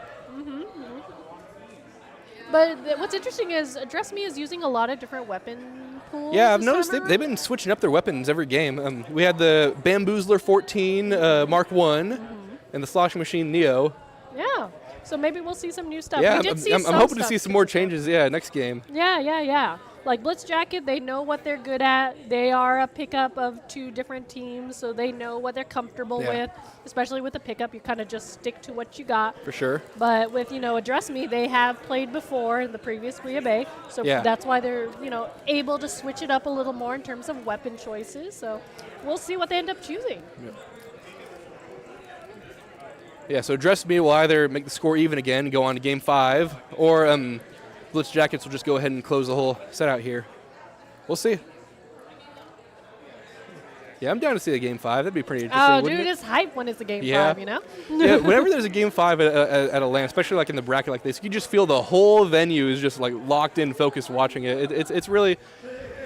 But what's interesting is Address Me is using a lot of different weapon pools. Yeah, I've this noticed time they've been switching up their weapons every game. We had the Bamboozler 14 Mark 1 and the Sloshing Machine Neo. around. Yeah. So maybe we'll see some new stuff. Yeah, we did see I'm some hoping to stuff. see some more changes, next game. Yeah. Like Blitz Jacket, they know what they're good at. They are a pickup of 2 different teams, so they know what they're comfortable Yeah. with. Especially with the pickup, you kind of just stick to what you got. For sure. But with, Address Me, they have played before in the previous Booyah Bay, so Yeah. that's why they're, able to switch it up a little more in terms of weapon choices. So we'll see what they end up choosing. Yeah, so Address Me will either make the score even again and go on to game 5, or Blitz Jackets will just go ahead and close the whole set out here. We'll see. Yeah, I'm down to see the game 5. That'd be pretty interesting. Oh, wouldn't dude, it? it's hype when it's a game Yeah. 5, you know? Yeah, whenever there's a game 5 at a LAN, especially like in the bracket like this, you just feel the whole venue is just like locked in, focused, watching it. It's really,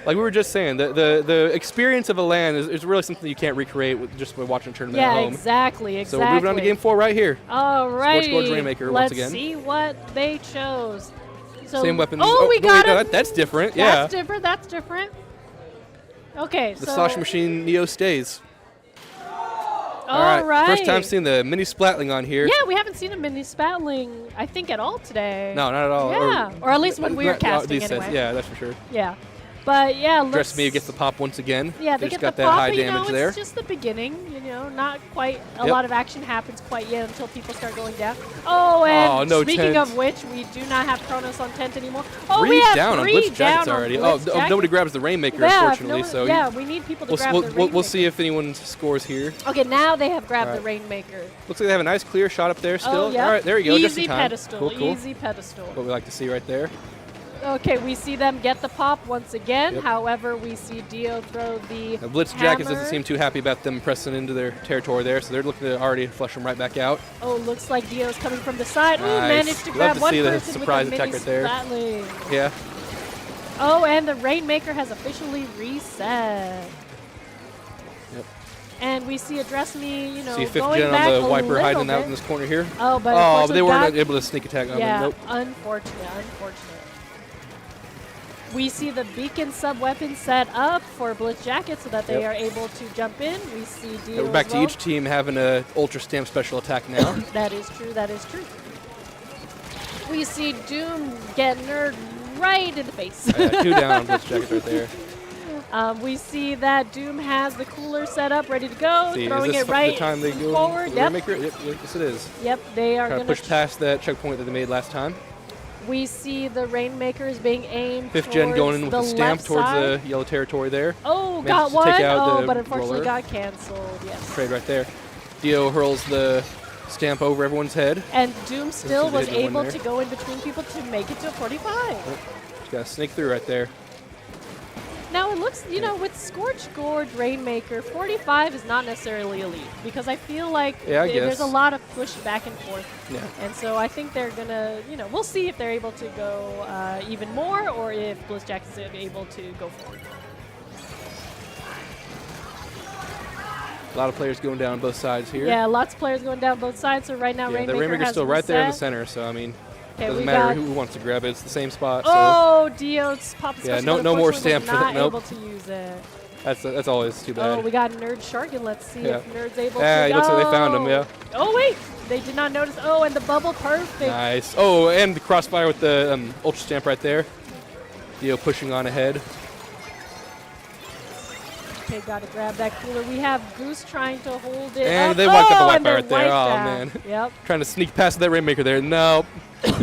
like we were just saying, the experience of a LAN is really something you can't recreate just by watching a tournament at Yeah, home. exactly. So we're moving on to game 4 right here. All right. Scorch Gorge Rainmaker Let's once again. see what they chose. So Same weapons. Oh, we wait, got no, it. that's different. That's different. That's different. Okay, The so Sloshing Machine Neo stays. all right. First time seeing the mini splatling on here. Yeah, we haven't seen a mini spatling, I think, at all today. No, not at all. Yeah, or at least when we were not casting these sets. anyway. Yeah, that's for sure. Yeah. But yeah, Address Me gets the pop once again. Yeah, they just get got the that pop, high but damage there. it's just the beginning. Not quite a Yep. lot of action happens quite yet until people start going down. Oh, and no speaking tent. of which, we do not have Kronos on tent anymore. Oh, we Three have down on 3 Blitz down Jackets on already. Blitz Nobody Jackets. grabs the Rainmaker, Yeah, unfortunately. no, So yeah, we need people to grab the we'll Rainmaker. see if anyone scores here. Okay, now they have grabbed the Alright. Rainmaker. Looks like they have a nice clear shot up there still. Oh, yeah. All right, there you go. just in Easy time. pedestal. Cool. Easy pedestal. What we like to see right there. Okay, we see them get the pop once again. Yep. However, we see Dio throw the Now, Blitz Jackets hammer. doesn't seem too happy about them pressing into their territory there, so they're looking to already flush them right back out. Oh, looks like Dio's coming from the side. Ooh, Nice. managed to Love grab to one see the person surprise with a attack mini right there. splatling. Yeah. Oh, and the Rainmaker has officially reset. Yep. And we see Address Me, See 5th going gen back on the a Wiper little hiding out bit. in this corner here. Oh, but but they weren't got, able to sneak attack on yeah, them. Nope. unfortunate. We see the beacon sub-weapon set up for Blitz Jacket so that they are able to jump in. We see Dio We're back as to well. each team having a Ultra Stamp special attack now. That is true, that is true. We see Doom get nerd right in the face. 2 down on Blitz Jacket right there. We see that Doom has the cooler set up, ready to go, See, throwing is this it right the time they go forward. Yep. Yep, yes it is. Yep, they are Trying going to push past that checkpoint that they made last time. We see the Rainmakers being aimed 5th gen going in with the the stamp left towards side. the yellow territory there. Oh, Managed got to one. take out Oh, the but unfortunately roller. got canceled. Yes. Trade right there. Dio hurls the stamp over everyone's head. And Doom still they was hit the one able there. to go in between people to make it to 45. Just got to snake through right there. Now it looks, you know, with Scorch Gorge Rainmaker, 45 is not necessarily elite because I feel like Yeah, I there's guess. a lot of push back and forth. Yeah. And so I think they're going to, you know, we'll see if they're able to go even more or if Blizzjack is able to go forward. A lot of players going down on both sides here. Yeah, lots of players going down both sides. So right now, Yeah, Rainmaker the Rainmaker's has still right there in the reset. center, so I mean, Okay, doesn't we matter got- who wants to grab it. It's the same spot. Oh, Dio's popped Yeah, special, no but more unfortunately stamp was for that, not nope. able to use it. So that's always too bad. Oh, we got Nerd Sharkin. Let's see Yeah. if Nerd's able Yeah, to it looks like they found him, yeah. Oh, wait. They did not notice. Oh, and the bubble perfect. Nice. Oh, and the crossfire with the Ultra Stamp right there. Dio pushing on ahead. Okay, got to grab that cooler. We have Goose trying to hold it And up. they wiped out the and wipeout they right there. wiped Oh, out. man. Yep. Trying to sneak past that Rainmaker there. Nope.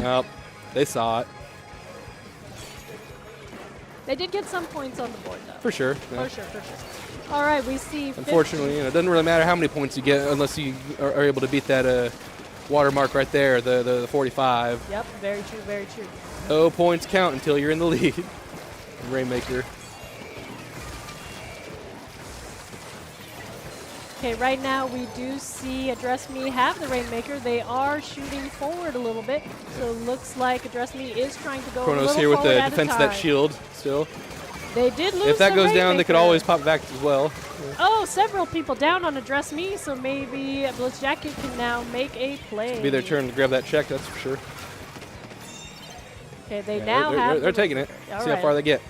Nope. They saw it. They did get some points on the board, though. For sure. Yeah. For sure, for sure. All right, we see. Unfortunately, it doesn't really matter how many points you get unless you are able to beat that watermark right there, the 45. Yep, very true, very true. No points count until you're in the lead. Rainmaker. Okay, right now we do see Address Me have the Rainmaker. They are shooting forward a little bit, so it looks like Address Me is trying to go a Chronos little here with forward the at a defense of that time. shield still. They did lose If that the goes down, they could Rainmaker. always pop it back as well. Oh, several people down on Address Me, so maybe Blitzjacket can now make a play. It'll be their turn to grab that check, that's for sure. Okay, they Yeah, now have. they're taking it. All See how right. far they get.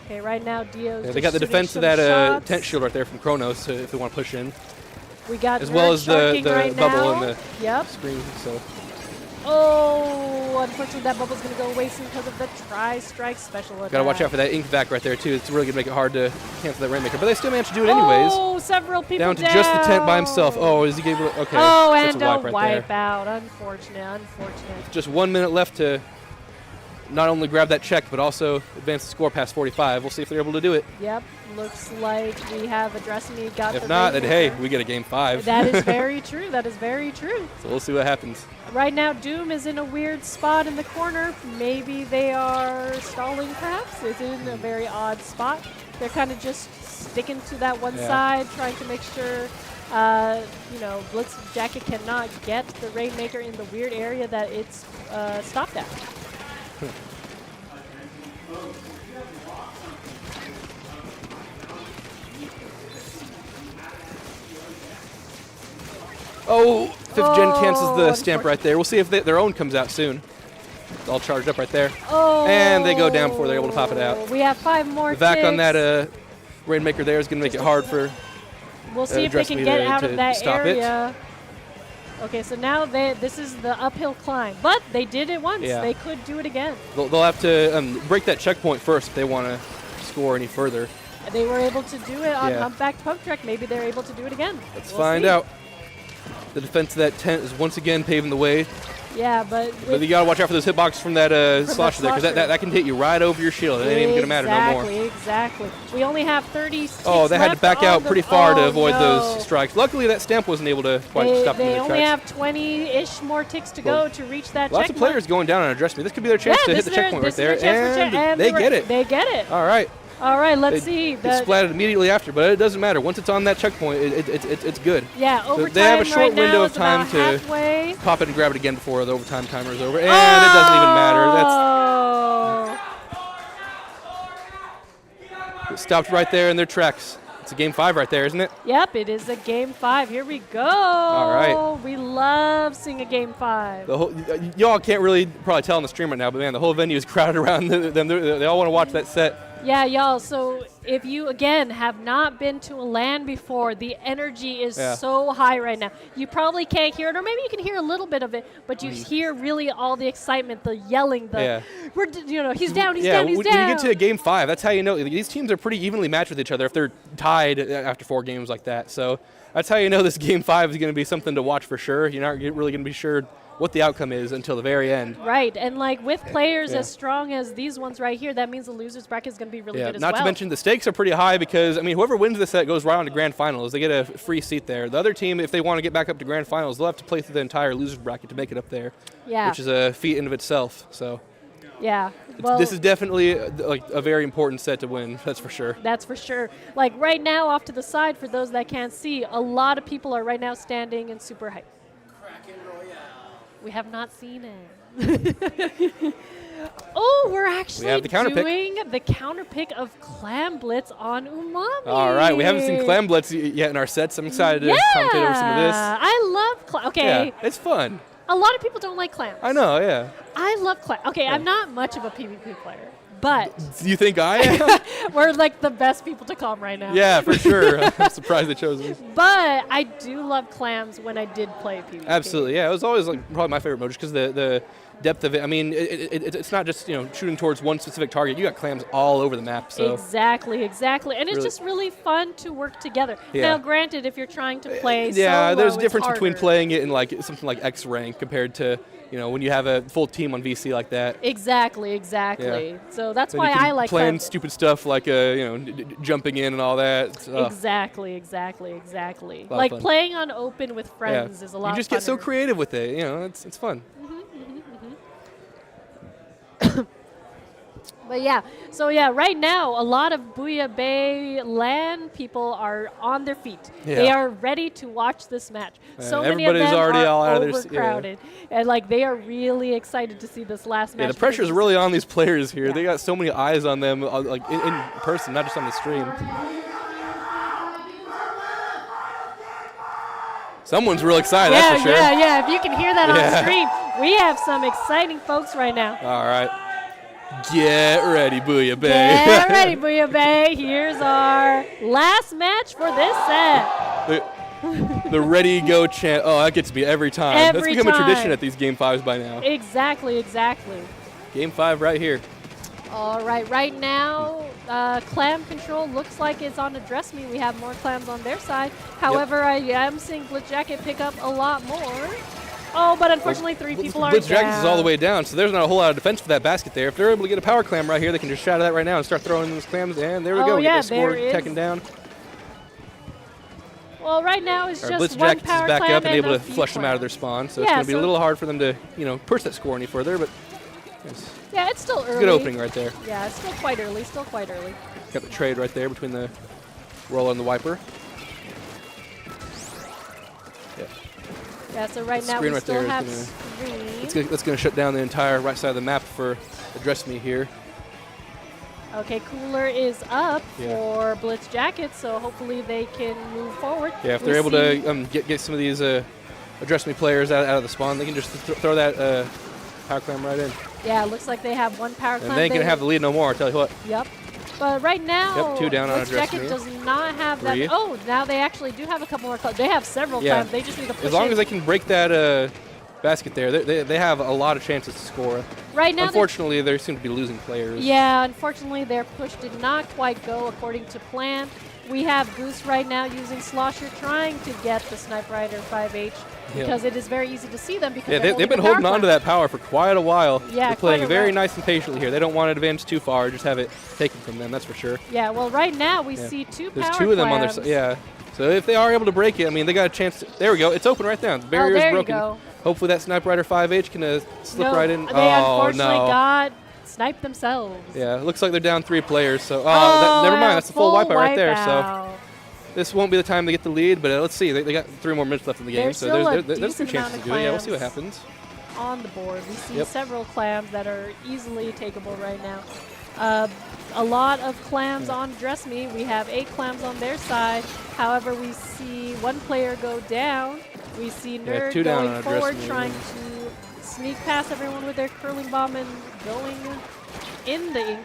Okay, right now Dio's. Yeah, they just got the shooting defense of some that shots. tent shield right there from Chronos if they want to push in. We got as well Nerd as the Sharking right bubble now. in the Yep. screen. So Oh, unfortunately that bubble's going to go wasting because of the Tri-Strike special attack. gotta watch out for that ink vac right there too. It's really gonna make it hard to cancel that Rainmaker, but they still managed to do it anyways. Oh, several people Down to just the tent by himself. Oh, is he able to? Okay. Oh, that's and a a wipe right there. wipe out. Unfortunate. Just 1 minute left to not only grab that check, but also advance the score past 45. We'll see if they're able to do it. Yep, looks like we have Address Me got the If not, then hey, Rainmaker. we get a game 5. That is very true. That is very true. So we'll see what happens. Right now, Doom is in a weird spot in the corner. Maybe they are stalling, perhaps. It's in a very odd spot. They're kind of just sticking to that one Yeah. side, trying to make sure, you know, Blitz Jacket cannot get the Rainmaker in the weird area that it's stopped at. Oh, 5th gen cancels the Oh, stamp right there. We'll see if their own comes out soon. It's all charged up right there. Oh. And they go down before they're able to pop it out. We have 5 more The vac on ticks. that Rainmaker there is going to make it hard for We'll see if they Address can Me get to- out to of that stop it. area. Okay, so now this is the uphill climb. But they did it once. Yeah. They could do it again. They'll have to break that checkpoint first if they want to score any further. They were able to do it on Yeah. Humpback Pump Track. Maybe they're able to do it again. Let's We'll find see. out. The defense of that tent is once again paving the way. Yeah, but But you got to watch out for those hitboxes from that slosher there, because slosher. that can hit you right over your shield. It ain't even going to matter no more. Exactly. We only have 30 ticks Oh, they had to left back on out the- pretty far to oh, avoid no. those strikes. Luckily, that stamp wasn't able to quite stop them in They their only tracks. have 20-ish more ticks to Well, go to reach that Lots checkpoint. of players going down on Address Me. This could be their chance to hit the checkpoint right there, and they get it. They get it. All right. All right, let's see. It splatted immediately after, but it doesn't matter. Once it's on that checkpoint, it's good. Yeah, So overtime they have a short right window now of is time about to halfway. pop it and grab it again before the overtime timer is over, and it doesn't even matter. Oh. It stopped right there in their tracks. It's a game 5 right there, isn't it? Yep, it is a game 5. Here we go. All right. We love seeing a game 5. The whole, y'all can't really probably tell on the stream right now, but man, the whole venue is crowded around them. They all want to watch that set. Yeah, y'all. So if you, again, have not been to a LAN before, the energy is so high right now. You probably can't hear it, or maybe you can hear a little bit of it, but you hear really all the excitement, the yelling, the, he's down, he's down, he's when down. you get to a game 5, that's how you know. These teams are pretty evenly matched with each other if they're tied after 4 games like that. So that's how you know this game 5 is going to be something to watch for sure. You're not really going to be sure what the outcome is until the very end. Right, and like with players as strong as these ones right here, that means the losers bracket is going to be really good as well. Not to mention the stakes are pretty high because, I mean, whoever wins this set goes right on to grand finals. They get a free seat there. The other team, if they want to get back up to grand finals, they'll have to play through the entire losers bracket to make it up there, which is a feat in of itself. So yeah, well, this is definitely like a very important set to win, that's for sure. That's for sure. Like right now off to the side, for those that can't see, a lot of people are right now standing in super hype. We have not seen it. Oh, we're actually doing the counter pick of Clam Blitz on Umami. All right, we haven't seen Clam Blitz yet in our sets. I'm excited to commentate over some of this. I love Clam. Okay. Yeah, it's fun. A lot of people don't like clams. I know, yeah. I love Clam. Okay, I'm not much of a PvP player, but you think I am? we're like the best people to come right now. Yeah, for sure. I'm surprised they chose me. But I do love clams when I did play PvP. Absolutely, yeah. It was always like probably my favorite mode just because the depth of it. I mean, it's not just shooting towards one specific target. You got clams all over the map. So exactly, and it's just really fun to work together. Now, granted, if you're trying to play solo, there's a difference it's between playing it in like something like X rank compared to when you have a full team on VC like that. Exactly. Yeah. So that's then why I like playing stupid stuff like jumping in and all that. Exactly. Like playing on open with friends is a lot. You just get so creative with it. It's fun. But right now a lot of Booyah Bay LAN people are on their feet. Yeah. They are ready to watch this match. So many of everybody's them already are all out overcrowded, and like they are really excited to see this last match. Yeah, the pressure's really on these players here. They got so many eyes on them, like in person, not just on the stream. Someone's real excited, that's for sure. Yeah. If you can hear that on stream, we have some exciting folks right now. All right. Get ready, Booyah Bay. Get ready, Booyah Bay. Here's our last match for this set. The ready, go chant. Oh, that gets me every time. That's become a tradition at these Game 5s by now. Exactly. Game 5 right here. All right now, clam control looks like it's on Address Me. We have more clams on their side. However, I am seeing Blitz Jacket pick up a lot more. Oh, but unfortunately, 3 people are down. Blitz Jacket is all the way down, so there's not a whole lot of defense for that basket there. If they're able to get a power clam right here, they can just shatter that right now and start throwing those clams. And there we go. We get the score taken down. Well, right now it's just Blitz one Jackets power is back clam up and able to few flush them out of their spawn, so it's going to be a little hard for them to, push that score any further. But it's still early. Good opening right there. Yeah, it's still quite early. Got the trade right there between the roller and the wiper. Yeah, so right now we still have screen. That's going to shut down the entire right side of the map for Address Me here. Okay, Cooler is up for Blitz Jacket, so hopefully they can move forward. Yeah, if they're able to get some of these Address Me players out of the spawn, they can just throw that power clam right in. Yeah, it looks like they have one power clam. And they ain't going to have the lead no more, I'll tell you what. Yep. But right now, 2 down on Blitz Jacket does not have that. Oh, now they actually do have a couple more clams. They have several clams. They just need to push as long as they can break that basket there, they have a lot of chances to score. Right now, unfortunately, they seem to be losing players. Yeah, unfortunately, their push did not quite go according to plan. We have Goose right now using Slosher trying to get the Snipe Rider 5H because it is very easy to see them because they've been holding on to that power for quite a while. Yeah, they're playing very nice and patiently here. They don't want to advance too far, just have it taken from them, that's for sure. Yeah, well, right now we see 2 There's power 2 of them on their clams. side. Yeah. So if they are able to break it, I mean, they got a chance. There we go. It's open right now. The barrier is broken. You go. Hopefully that Snipe Rider 5H can slip right in. They unfortunately got sniped themselves. Yeah, it looks like they're down 3 players. So never mind. That's a full wipeout right there. So this won't be the time to get the lead, but let's see. They got 3 more minutes left in the game, so there's some chances to do it. Yeah, we'll see what happens. On the board, we see several clams that are easily takeable right now. a lot of clams on Dress Me. We have 8 clams on their side. However, we see one player go down. We see Nerd 2 down going on forward, Dress Me. trying to sneak past everyone with their curling bomb and going in the ink.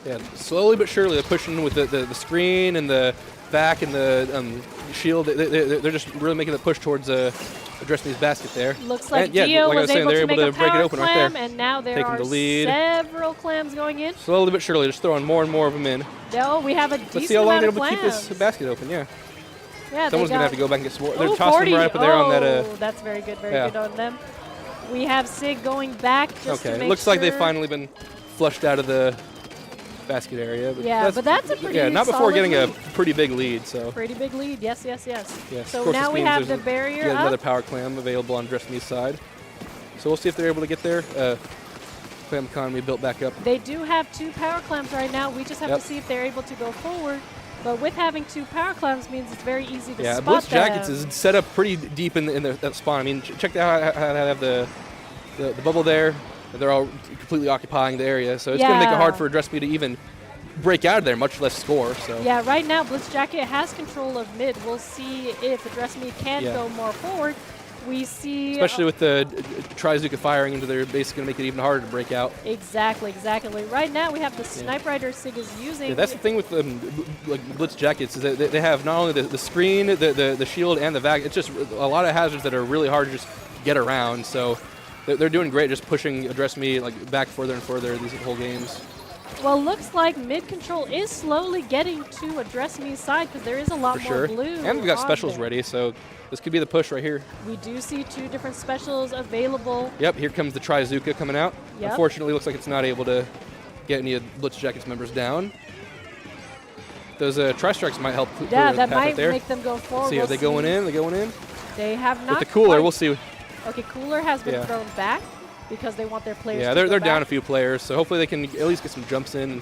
Yeah, slowly but surely they're pushing with the screen and the back and the shield. They're just really making the push towards Dress Me's basket there. Looks like and, yeah, Dio like I was saying, able they're to able make to a break it power open right clam, there. and now there Taking are the lead. several clams going in. Slowly but surely, just throwing more and more of them in. No, we have a Let's see decent how long amount they're of able to keep clams. this basket open, yeah. Yeah, Someone's they going to got have to go back and get some more. They're oh, tossing 40. them right up there on that. Oh, that's very good on them. We have Sig going back just to Okay, make looks like they've sure- finally been flushed out of the basket area. Yeah, but that's a pretty Yeah, not before solid getting lead. a pretty big lead, so. Pretty big lead, yes. Yes, of So course now this we means have the there's barrier yet another up. power clam available on Dress Me's side. So we'll see if they're able to get there. Clam economy built back up. They do have 2 power clams right now. We just have Yep. to see if they're able to go forward. But with having 2 power clams means it's very easy to Yeah, spot Blitz them. Jackets is set up pretty deep in that spawn. I mean, check out how they have the bubble there. They're all completely occupying the area, so it's going to make it hard for Dress Me to even break out of there, much less score. So Yeah, right now Blitz Jacket has control of mid. We'll see if Dress Me can go more forward. We see... especially with the Trizuka firing into their base, going to make it even harder to break out. Exactly. Right now we have the Snipe Rider Sig is using... Yeah, that's the thing with like Blitz Jackets is that they have not only the screen, the shield, and the vac. It's just a lot of hazards that are really hard to just get around. So they're doing great, just pushing Dress Me like back further and further these whole games. Well, looks like mid control is slowly getting to Dress Me's side because there is a lot more blue. And we've got on specials there. ready, so this could be the push right here. We do see 2 different specials available. Yep, here comes the Trizuka coming out. Yep. Unfortunately, looks like it's not able to get any of Blitz Jackets members down. Those Tri-Strikes might help clear Yeah, the that path might right there. make them go forward. See, are they going in? They're going in? They have not. With the cooler, quite- we'll see. Okay, cooler has been thrown back because they want their players to they're go down a back. few players, so hopefully they can at least get some jumps in.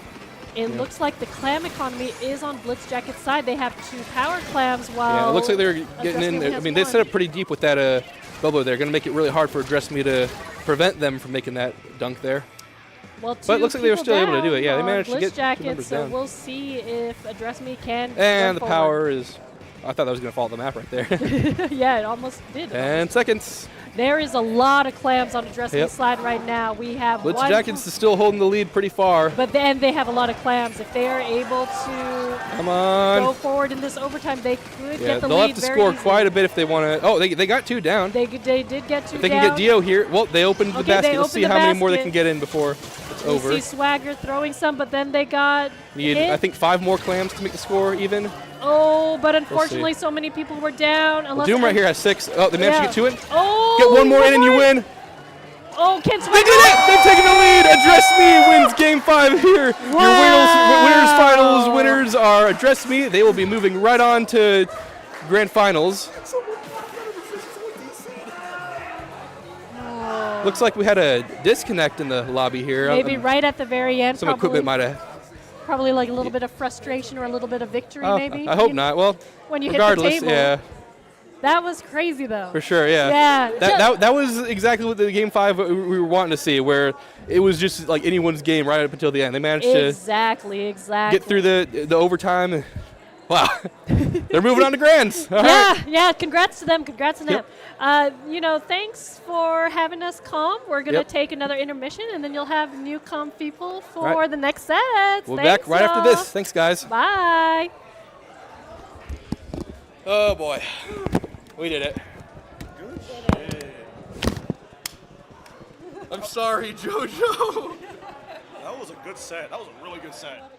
It looks like the clam economy is on Blitz Jacket's side. They have 2 power clams while... Yeah, it looks like they're Dress getting Me in. has I mean, they one. set up pretty deep with that bubble there. Going to make it really hard for Dress Me to prevent them from making that dunk there. Well, But it looks like they were people still able to do it. Yeah, they down managed to on get Blitz 2 Jacket, members so down. we'll see if Dress Me can And go the power is... I thought that was going to fall off the map right there. forward. Yeah, it almost did. And seconds. There is a lot of clams on the Dress Me side right now. We have Blitz one... Jackets is still holding the lead pretty far. But then they have a lot of clams. If they are able to Come on. go forward in this overtime, they could Yeah, get the they'll lead have to very score easily. quite a bit if they want to. Oh, they got 2 down. They did get 2 If they down. can get Dio here, well, they opened the Okay, they basket. Let's opened see the how many more they basket. can get in before it's We over. see Swagger throwing some, but then they got Need, hit. I think, 5 more clams to make the score even. Oh, but unfortunately, so many people were down. Well, Unless Doom right here has 6. Oh, they managed to get 2 in. Oh, Get 1 more in and you win. Oh, can They Swagger? did it! They've taken the lead. Address Me wins Game 5 here. Wow. Your winners finals winners are Address Me. They will be moving right on to Grand Finals. Looks like we had a disconnect in the lobby here. Maybe right at the very end. Some probably, equipment might have. Probably like a little bit of frustration or a little bit of victory, Oh, maybe. I hope not. Well, When you hit the regardless, table. yeah, That was crazy, though. for sure, yeah. Yeah. That was exactly what the Game 5 we were wanting to see, where it was just like anyone's game right up until the end. They managed Exactly. to get through the overtime. Wow, they're moving on to Grands. All right. Yeah. Congrats to them. Congrats to them. Yep. Thanks for having us calm. We're gonna Yep. take another intermission, and then you'll have new calm people for Right. the next sets. We'll be Thanks, back right after y'all. this. Thanks, guys. Bye. Oh boy, we did it. I'm sorry, JoJo. That was a good set. That was a really good set.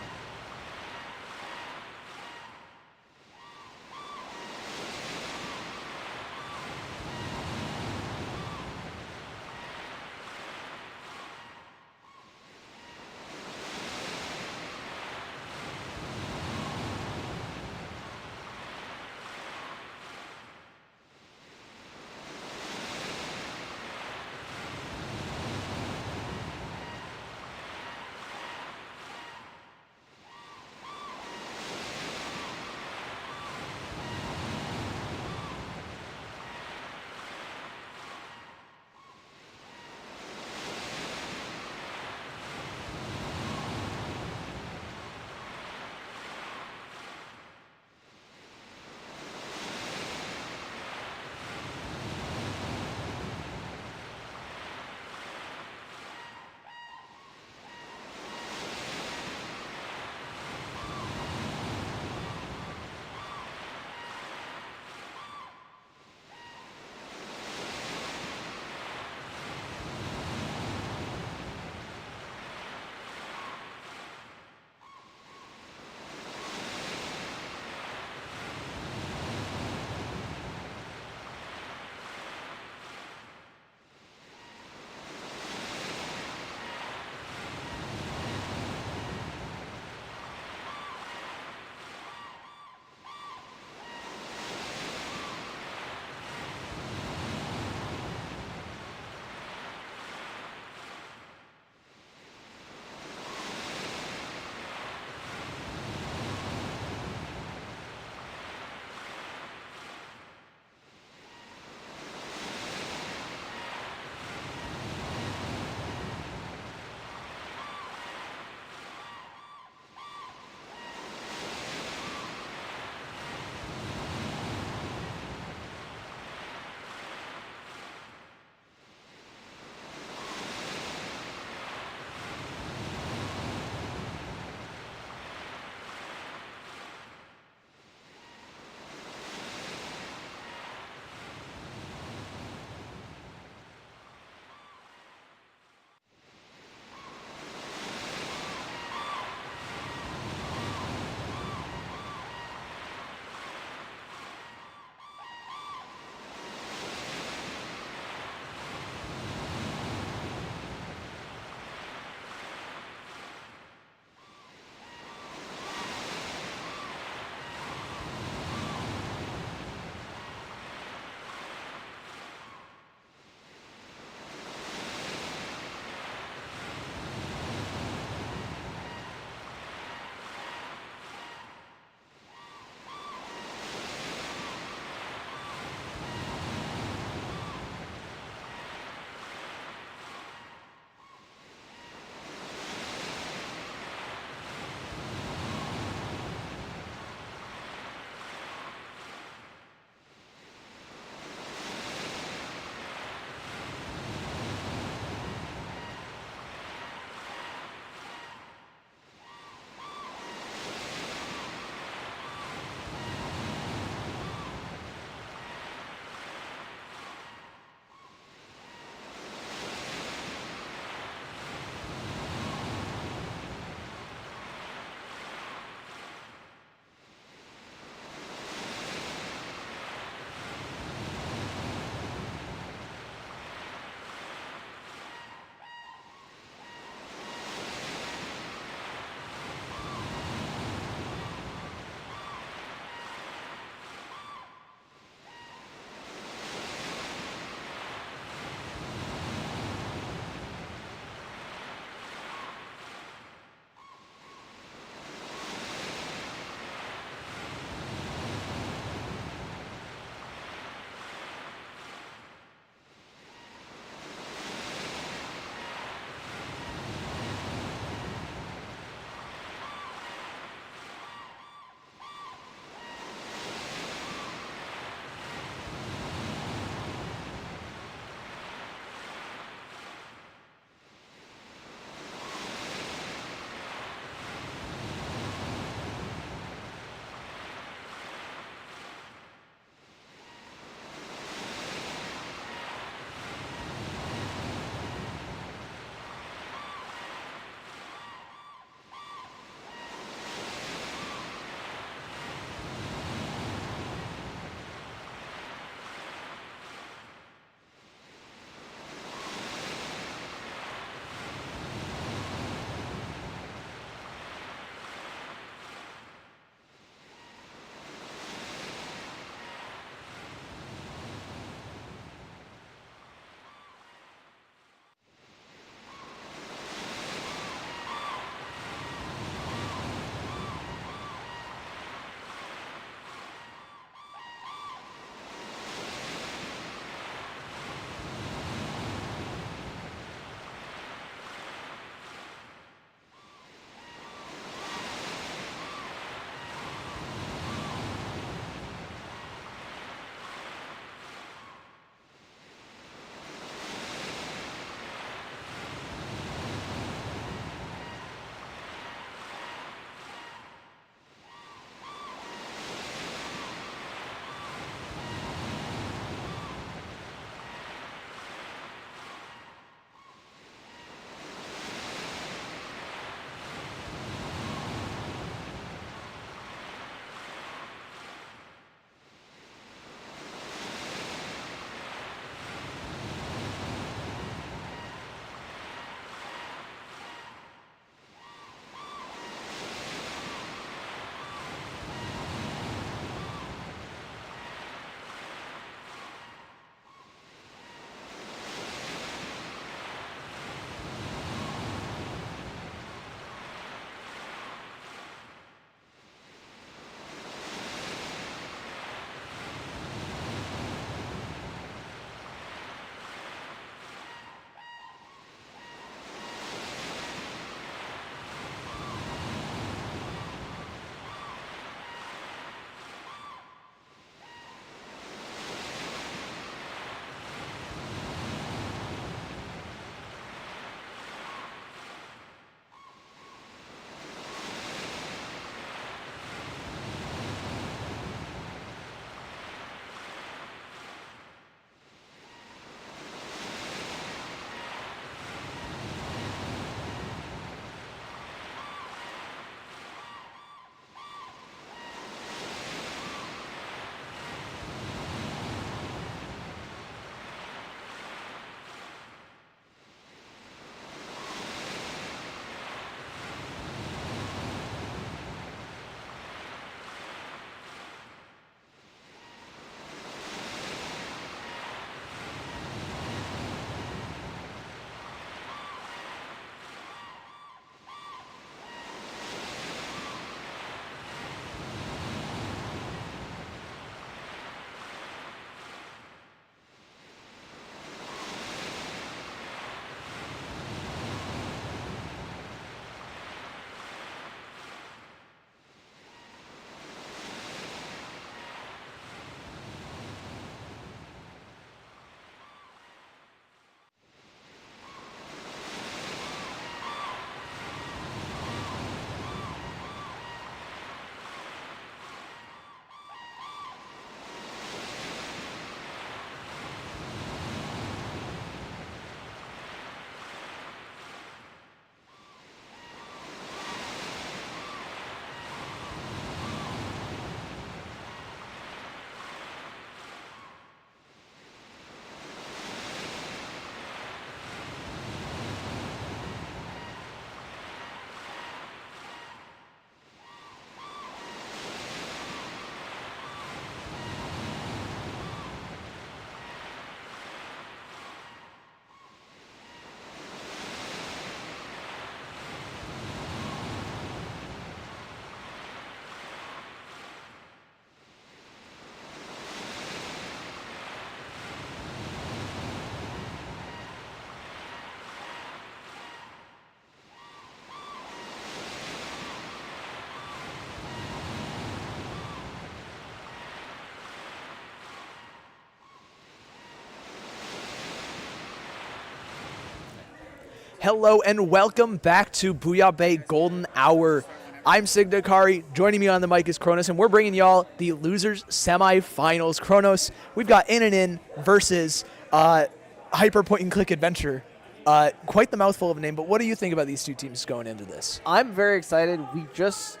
Hello and welcome back to Booyah Bay Golden Hour. I'm Signakari. Joining me on the mic is Kronos, and we're bringing y'all the losers semifinals. Kronos, we've got In versus Hyper Point and Click Adventure. Quite the mouthful of a name, but what do you think about these two teams going into this? I'm very excited. We just,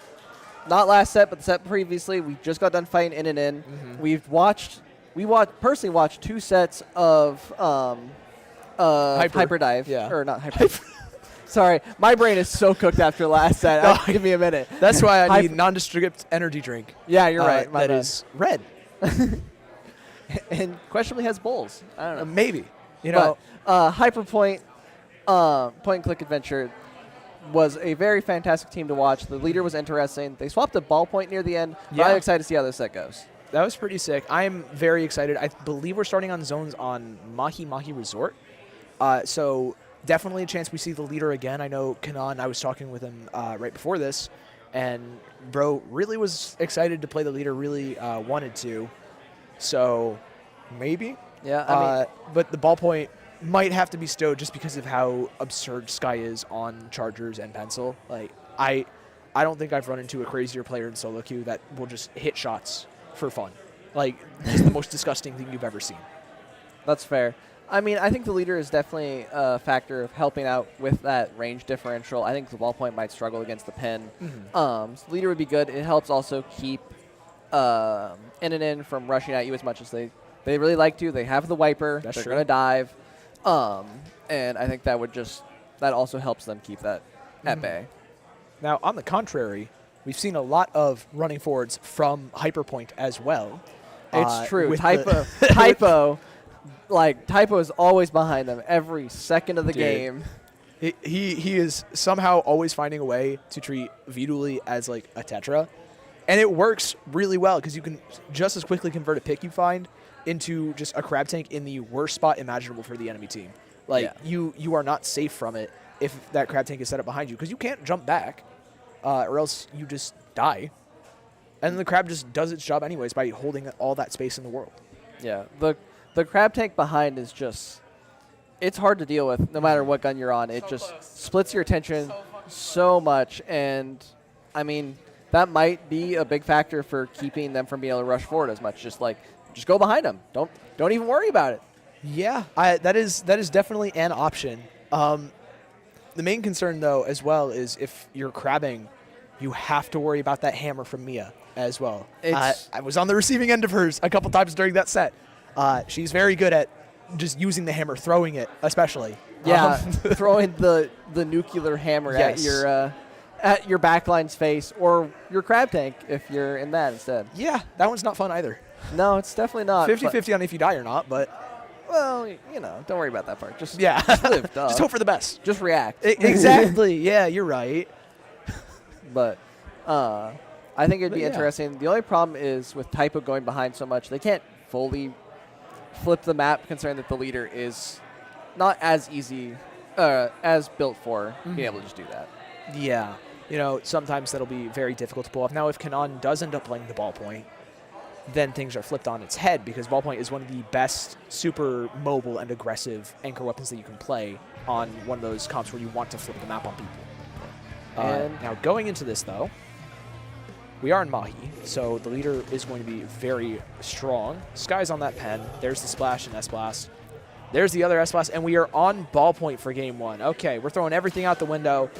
not last set, but the set previously, we just got done fighting In. Personally watched 2 sets of Hyper Dive. Yeah. Or not Hyper. Sorry, my brain is so cooked after last set. Give me a minute. That's why I need nondescript energy drink. Yeah, you're right. That is red. And questionably has bowls. I don't know. Maybe. You know, Hyper Point, Point and Click Adventure was a very fantastic team to watch. The leader was interesting. They swapped a ballpoint near the end. Yeah. I'm excited to see how this set goes. that was pretty sick. I'm very excited. I believe we're starting on zones on Mahi Mahi Resort. So definitely a chance we see the leader again. I know Kanan, I was talking with him right before this, and bro really was excited to play the leader, really wanted to. So maybe. Yeah, I mean, but the ballpoint might have to be stowed just because of how absurd Sky is on Chargers and Pencil. Like, I don't think I've run into a crazier player in solo queue that will just hit shots for fun. Like, just the most disgusting thing you've ever seen. that's fair. I mean, I think the leader is definitely a factor of helping out with that range differential. I think the ballpoint might struggle against the pin. So leader would be good. It helps also keep In from rushing at you as much as they really like to. They have the wiper. That's They're true. going to dive. And I think that also helps them keep that at bay. Now, on the contrary, we've seen a lot of running forwards from Hyperpoint as well. It's true. with Typo, Typo is always behind them every second of the Dude. game. He is somehow always finding a way to treat Viduli as like a Tetra. And it works really well because you can just as quickly convert a pick you find into just a crab tank in the worst spot imaginable for the enemy team. Like, you are not safe from it if that crab tank is set up behind you because you can't jump back or else you just die. And the crab just does its job anyways by holding all that space in the world. Yeah, the crab tank behind is just, it's hard to deal with no matter what gun you're on. It just splits your attention so much, and I mean, that might be a big factor for keeping them from being able to rush forward as much. Just go behind them. Don't even worry about it. Yeah, that is definitely an option. The main concern, though, as well, is if you're crabbing, you have to worry about that hammer from Mia as well. I was on the receiving end of hers a couple times during that set. She's very good at just using the hammer, throwing it, especially. Yeah, throwing the nuclear hammer at your backline's face or your crab tank if you're in that instead. Yeah, that one's not fun either. No, it's definitely not. 50-50 on if you die or not, but well, don't worry about that part. Just just live, duh. just hope for the best. Just react. Exactly. Yeah, you're right. But I think it'd be Yeah. interesting. The only problem is with Typo going behind so much, they can't fully flip the map, considering that the leader is not as easy, as built for being able to just do that. Yeah. Sometimes that'll be very difficult to pull off. Now, if Kanan does end up playing the ballpoint, then things are flipped on its head because ballpoint is one of the best super mobile and aggressive anchor weapons that you can play on one of those comps where you want to flip the map on people. And now going into this, though, we are in Mahi, so the leader is going to be very strong. Sky's on that pen. There's the splash and S-Blast. There's the other S-Blast, and we are on ballpoint for game one. Okay, we're throwing everything out the window.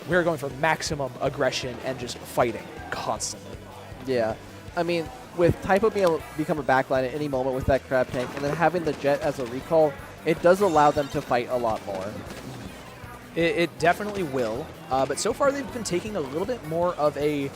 We're going for maximum aggression and just fighting constantly. Yeah. I mean, with Typo being able to become a backline at any moment with that crab tank and then having the jet as a recall, it does allow them to fight a lot more. It definitely will, but so far they've been taking a little bit more of a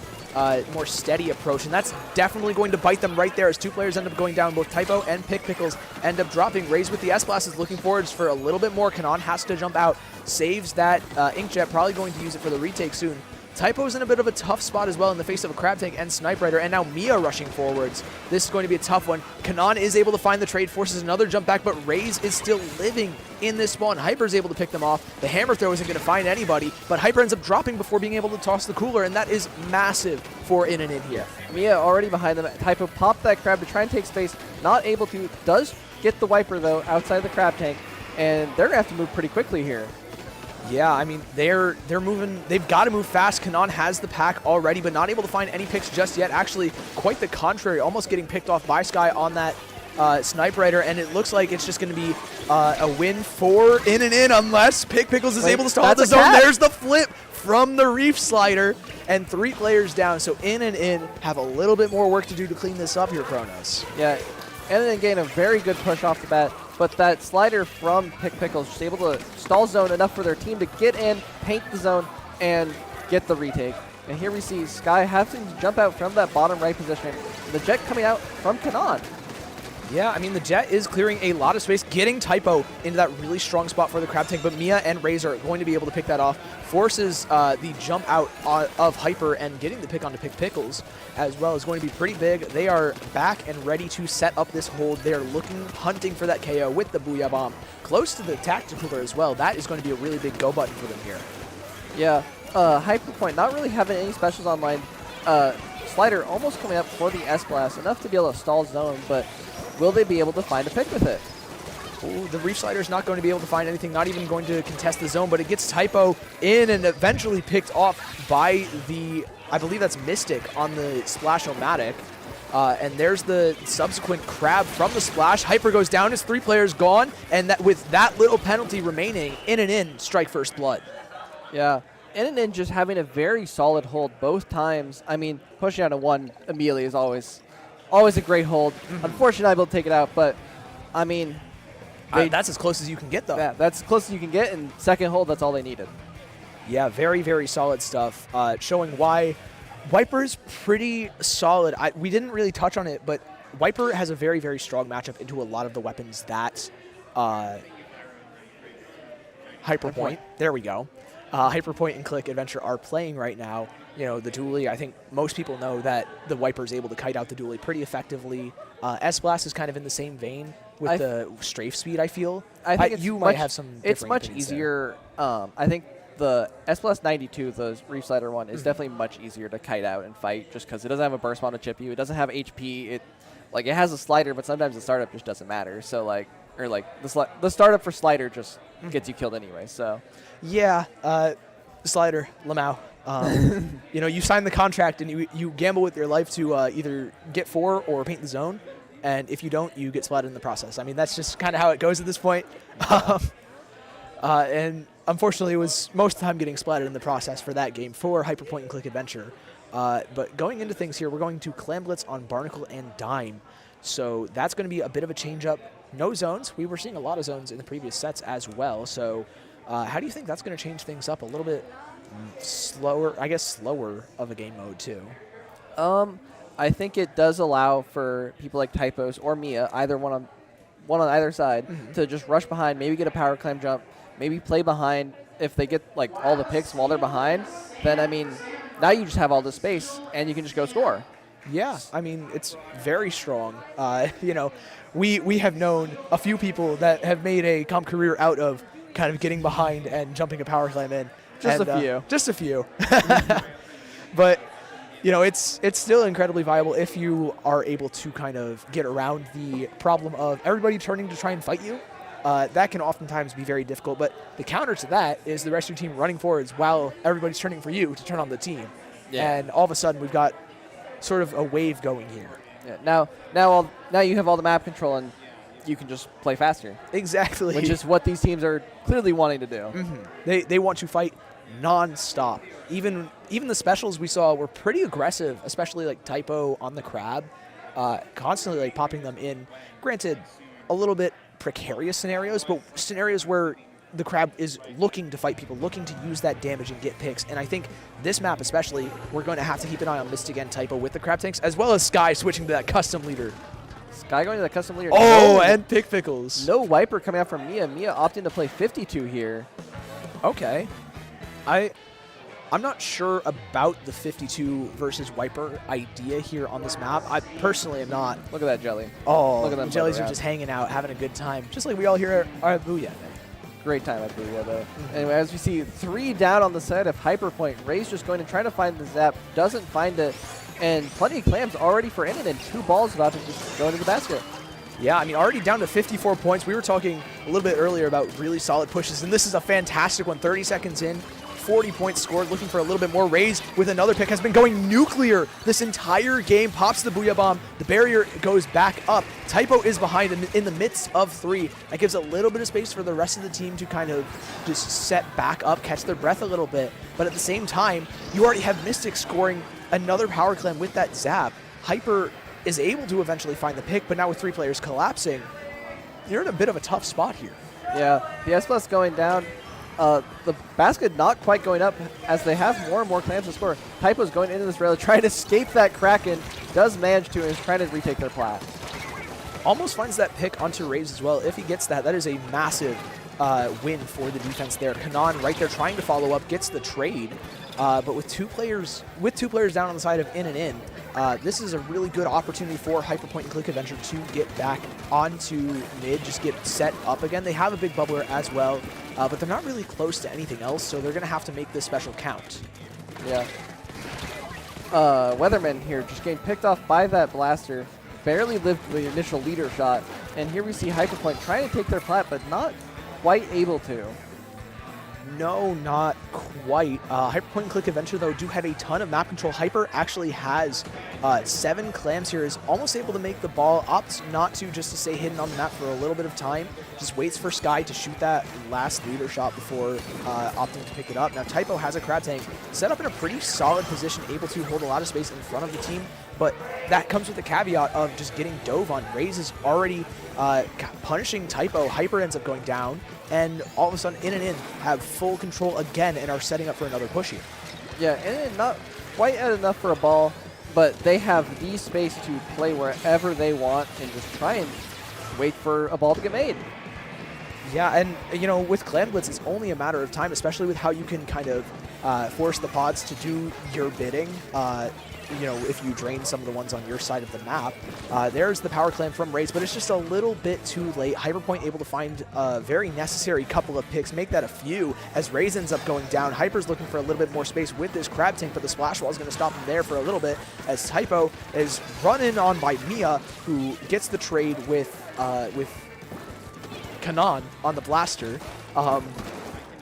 more steady approach, and that's definitely going to bite them right there as two players end up going down. Both Typo and Pickles end up dropping. Raze with the S-Blast is looking forward for a little bit more. Kanan has to jump out, saves that Inkjet, probably going to use it for the retake soon. Typo's in a bit of a tough spot as well in the face of a Crab Tank and Snipe Rider, and now Mia rushing forwards. This is going to be a tough one. Kanan is able to find the trade, forces another jump back, but Raze is still living in this spawn. Hyper's able to pick them off. The hammer throw isn't going to find anybody, but Hyper ends up dropping before being able to toss the cooler, and that is massive for in here. Mia already behind them. Typo popped that crab to try and take space. Not able to. Does get the wiper, though, outside the crab tank, and they're going to have to move pretty quickly here. Yeah, I mean, they're moving. They've got to move fast. Kanan has the pack already, but not able to find any picks just yet. Actually, quite the contrary, almost getting picked off by Sky on that Snipe Rider, and it looks like it's just going to be a win for In and In unless Pickles is able to stall the zone. There's the flip from the Reef Slider, and 3 players down. So In and In have a little bit more work to do to clean this up here, Kronos. Yeah, and then gain a very good push off the bat. But that slider from Pickles just able to stall zone enough for their team to get in, paint the zone, and get the retake. And here we see Sky having to jump out from that bottom right position. The Jet coming out from Kanan. Yeah, I mean, the Jet is clearing a lot of space, getting Typo into that really strong spot for the Crab Tank, but Mia and Razor are going to be able to pick that off. Forces the jump out of Hyper, and getting the pick onto Pickles as well is going to be pretty big. They are back and ready to set up this hold. They are hunting for that KO with the Booyah Bomb. Close to the tactical as well. That is going to be a really big go button for them here. Yeah, Hyper Point not really having any specials online. Slider almost coming up for the S-Blast, enough to be able to stall zone, but will they be able to find a pick with it? Ooh, the Reef Slider is not going to be able to find anything, not even going to contest the zone, but it gets Typo in and eventually picked off by the, I believe that's Mystic on the Splash-O-Matic. And there's the subsequent Crab from the Splash. Hyper goes down, his 3 players gone, and that with that little penalty remaining, In and In strike first blood. Yeah, In and In just having a very solid hold both times. I mean, pushing out a 1 immediately is always a great hold. Unfortunately, not able to take it out, but I mean, that's as close as you can get, though. Yeah, that's as close as you can get, and second hold, that's all they needed. Yeah, very, very solid stuff, showing why Wiper's pretty solid. We didn't really touch on it, but Wiper has a very, very strong matchup into a lot of the weapons that Hyperpoint, there we go, Hyperpoint and Click Adventure are playing right now. You know, the dually, I think most people know that the Wiper is able to kite out the dually pretty effectively. S-Blast is kind of in the same vein with the strafe speed, I feel. I think you might have some It's much easier. I think the S-Blast 92, the Reef Slider one, is definitely much easier to kite out and fight just because it doesn't have a burst bomb to chip you. It doesn't have HP. It has a slider, but sometimes the startup just doesn't matter. So, the startup for Slider just gets you killed anyway, so. Yeah, Slider, Lamau. You know, you sign the contract and you gamble with your life to either get 4 or paint the zone, and if you don't, you get splatted in the process. I mean, that's just kind of how it goes at this point. And unfortunately, it was most of the time getting splatted in the process for that game for Hyperpoint and Click Adventure. But going into things here, we're going to Clam Blitz on Barnacle and Dime. So that's going to be a bit of a change-up. No zones. We were seeing a lot of zones in the previous sets as well. So how do you think that's going to change things up a little bit? Slower of a game mode too. I think it does allow for people like Typos or Mia, either one on either side, to just rush behind, maybe get a power climb jump, maybe play behind. If they get all the picks while they're behind, then I mean, now you just have all this space and you can just go score. Yeah, I mean, it's very strong. You know, we have known a few people that have made a comp career out of kind of getting behind and jumping a power climb in. Just a few. Just a few. But, you know, it's still incredibly viable if you are able to kind of get around the problem of everybody turning to try and fight you. That can oftentimes be very difficult. But the counter to that is the rest of your team running forwards while everybody's turning for you to turn on the team. Yeah. And all of a sudden, we've got sort of a wave going here. Yeah. Now you have all the map control and you can just play faster. Exactly. Which is what these teams are clearly wanting to do. They want to fight non-stop. Even the specials we saw were pretty aggressive, especially like Typo on the Crab, constantly like popping them in. Granted, a little bit precarious scenarios, but scenarios where the Crab is looking to fight people, looking to use that damage and get picks. And I think this map especially, we're going to have to keep an eye on Mystic and Typo with the Crab Tanks, as well as Sky switching to that custom leader. Sky going to the custom leader. Oh, and Pickles. No Wiper coming out from Mia. Mia opting to play 52 here. Okay. I'm not sure about the 52 versus Wiper idea here on this map. I personally am not. Look at that jelly. Oh, look at them. Jellies are just hanging out, having a good time, just like we all here at Booyah. Great time at Booyah, though. Anyway, as we see, 3 down on the side of Hyperpoint. Ray's just going to try to find the zap. Doesn't find it. And plenty of clams already for In and 2 balls about to just go into the basket. Yeah, I mean, already down to 54 points. We were talking a little bit earlier about really solid pushes, and this is a fantastic one. 30 seconds in, 40 points scored, looking for a little bit more. Raze with another pick has been going nuclear this entire game. Pops the Booyah Bomb. The barrier goes back up. Typo is behind in the midst of 3. That gives a little bit of space for the rest of the team to kind of just set back up, catch their breath a little bit. But at the same time, you already have Mystic scoring another power clam with that zap. Hyper is able to eventually find the pick, but now with 3 players collapsing, you're in a bit of a tough spot here. Yeah, the S+ going down. The basket not quite going up as they have more and more clams to score. Typo's going into this rail, trying to escape that Kraken. Does manage to and is trying to retake their plat. Almost finds that pick onto Raze as well. If he gets that, that is a massive win for the defense there. Kanan right there trying to follow up, gets the trade. But with two players down on the side of in and in, this is a really good opportunity for Hyperpoint and Click Adventure to get back onto mid, just get set up again. They have a big bubbler as well, but they're not really close to anything else, so they're going to have to make this special count. Yeah. Weatherman here just getting picked off by that blaster. Barely lived the initial leader shot. And here we see Hyperpoint trying to take their plat, but not quite able to. No, not quite. Hyperpoint and Click Adventure, though, do have a ton of map control. Hyper actually has 7 clams here, is almost able to make the ball, opts not to, just to stay hidden on the map for a little bit of time, just waits for Sky to shoot that last leader shot before opting to pick it up. Now, Typo has a crab tank set up in a pretty solid position, able to hold a lot of space in front of the team, but that comes with the caveat of just getting dove on. Raze is already punishing Typo. Hyper ends up going down, and all of a sudden, in and in have full control again and are setting up for another push here. Yeah, and not quite at enough for a ball, but they have the space to play wherever they want and just try and wait for a ball to get made. Yeah, and you know, with Clan Blitz, it's only a matter of time, especially with how you can kind of force the pods to do your bidding. You know, if you drain some of the ones on your side of the map. There's the power clam from Raze, but it's just a little bit too late. Hyperpoint able to find a very necessary couple of picks, make that a few, as Raze ends up going down. Hyper's looking for a little bit more space with this crab tank, but the splash wall is going to stop him there for a little bit, as Typo is run in on by Mia, who gets the trade with Kanan on the blaster.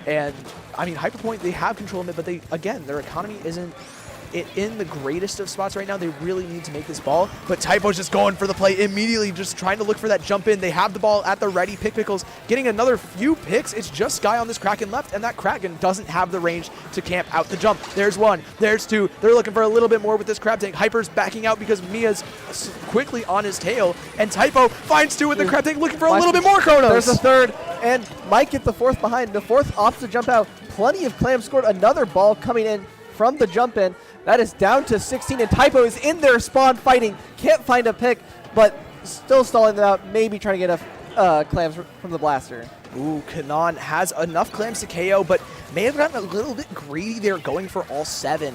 And, I mean, Hyperpoint, they have control of it, but they, again, their economy isn't in the greatest of spots right now. They really need to make this ball, but Typo's just going for the play immediately, just trying to look for that jump in. They have the ball at the ready. Pickles getting another few picks. It's just Sky on this Kraken left, and that Kraken doesn't have the range to camp out the jump. There's 1, there's 2. They're looking for a little bit more with this crab tank. Hyper's backing out because Mia's quickly on his tail, and Typo finds 2 with the crab tank, looking for a little bit more Chronos. There's a 3rd, and might get the 4th behind. The 4th opts to jump out. Plenty of clams scored. Another ball coming in from the jump in. That is down to 16, and Typo is in their spawn fighting. Can't find a pick, but still stalling them out, maybe trying to get clams from the blaster. Ooh, Kanan has enough clams to KO, but may have gotten a little bit greedy there, going for all 7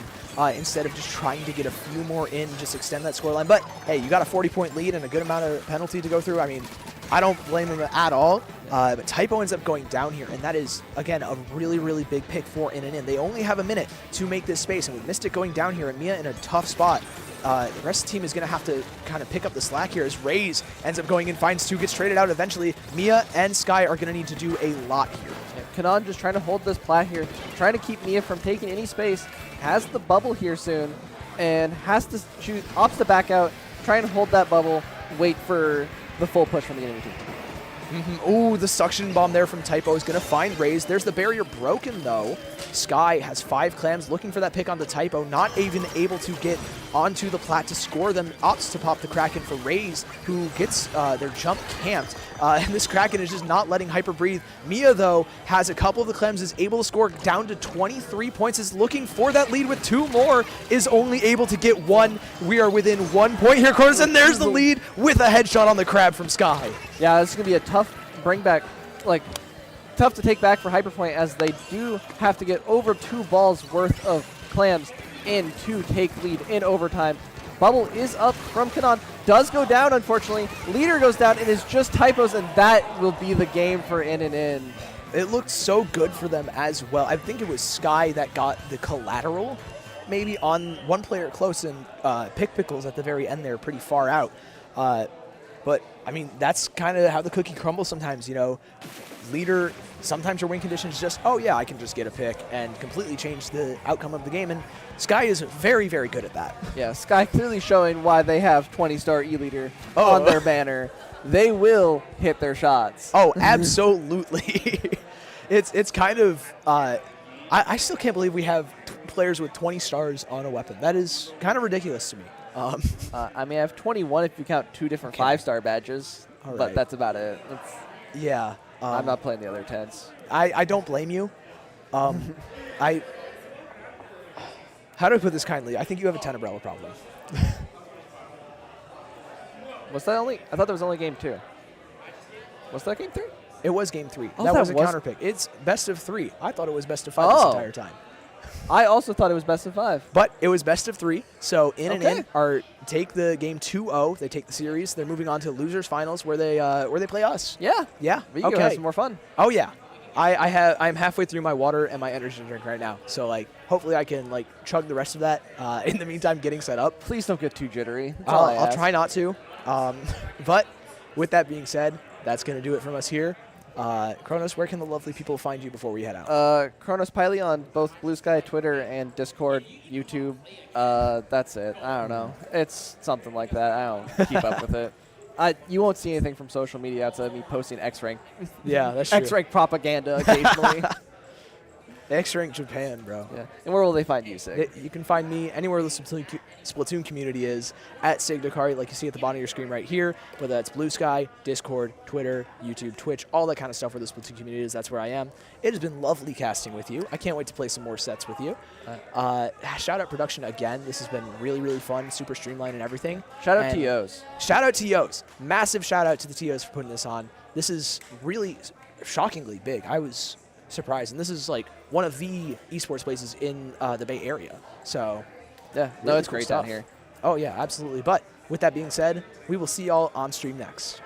instead of just trying to get a few more in, just extend that scoreline. But hey, you got a 40-point lead and a good amount of penalty to go through. I mean, I don't blame him at all. But Typo ends up going down here, and that is, again, a really, really big pick for in and in. They only have a minute to make this space, and with Mystic going down here and Mia in a tough spot, the rest of the team is going to have to kind of pick up the slack here as Raze ends up going in, finds 2, gets traded out eventually. Mia and Sky are going to need to do a lot here. Yeah, Kanan just trying to hold this plat here, trying to keep Mia from taking any space, has the bubble here soon, and has to shoot, opts to back out, trying to hold that bubble, wait for the full push from the enemy team. Ooh, the suction bomb there from Typo is going to find Raze. There's the barrier broken, though. Sky has 5 clams, looking for that pick on the Typo, not even able to get onto the plat to score them. Opts to pop the Kraken for Raze, who gets their jump camped. And this Kraken is just not letting Hyper breathe. Mia, though, has a couple of the clams, is able to score down to 23 points, is looking for that lead with 2 more, is only able to get 1. We are within 1 point here, Corners, and there's the lead with a headshot on the crab from Sky. Yeah, this is going to be a tough bring back, like, tough to take back for Hyperpoint, as they do have to get over 2 balls worth of clams in to take lead in overtime. Bubble is up from Kanan, does go down, unfortunately. Leader goes down, it is just Typos, and that will be the game for in and in. It looked so good for them as well. I think it was Sky that got the collateral, maybe on one player close, and Pickles at the very end there, pretty far out. But, I mean, that's kind of how the cookie crumbles sometimes, you know. Leader, sometimes your win condition is just, oh, yeah, I can just get a pick and completely change the outcome of the game. And Sky is very, very good at that. Yeah, Sky clearly showing why they have 20-star E-Leader on their banner. They will hit their shots. Oh, absolutely. It's kind of, I still can't believe we have players with 20 stars on a weapon. That is kind of ridiculous to me. I mean, I have 21 if you count 2 different 5-star badges, but that's about it. Yeah. I'm not playing the other 10s. I don't blame you. How do I put this kindly? I think you have a 10 umbrella problem. Was that only? I thought that was only game 2. Was that game 3? It was game 3. Oh, that was a counter pick. It's best of 3. I thought it was best of 5 this entire time. I also thought it was best of 5. But it was best of 3. So in and in are take the game 2-0. They take the series. They're moving on to losers finals where they play us. Yeah. Yeah. We can go have some more fun. Oh yeah. I'm halfway through my water and my energy drink right now. So like hopefully I can like chug the rest of that. In the meantime, getting set up. Please don't get too jittery. I'll try not to. But with that being said, that's gonna do it from us here. Kronos, where can the lovely people find you before we head out? Kronos Piley on both Blue Sky, Twitter, and Discord, YouTube. That's it. I don't know. It's something like that. I don't keep up with it. You won't see anything from social media outside of me posting X-Rank. Yeah, that's true. X-Rank propaganda occasionally. X-Rank Japan, bro. Yeah. And where will they find you, Sig? You can find me anywhere the Splatoon community is, at Sig Dakari, like you see at the bottom of your screen right here, whether that's Blue Sky, Discord, Twitter, YouTube, Twitch, all that kind of stuff where the Splatoon community is. That's where I am. It has been lovely casting with you. I can't wait to play some more sets with you. Shout out production again. This has been really, really fun, super streamlined and everything. Shout out to Yos. Shout out to Yos. Massive shout out to the TOs for putting this on. This is really shockingly big. I was surprised. And this is like one of the esports places in the Bay Area. So, yeah, really it's cool great stuff down here. Oh, yeah, absolutely. But with that being said, we will see y'all on stream next.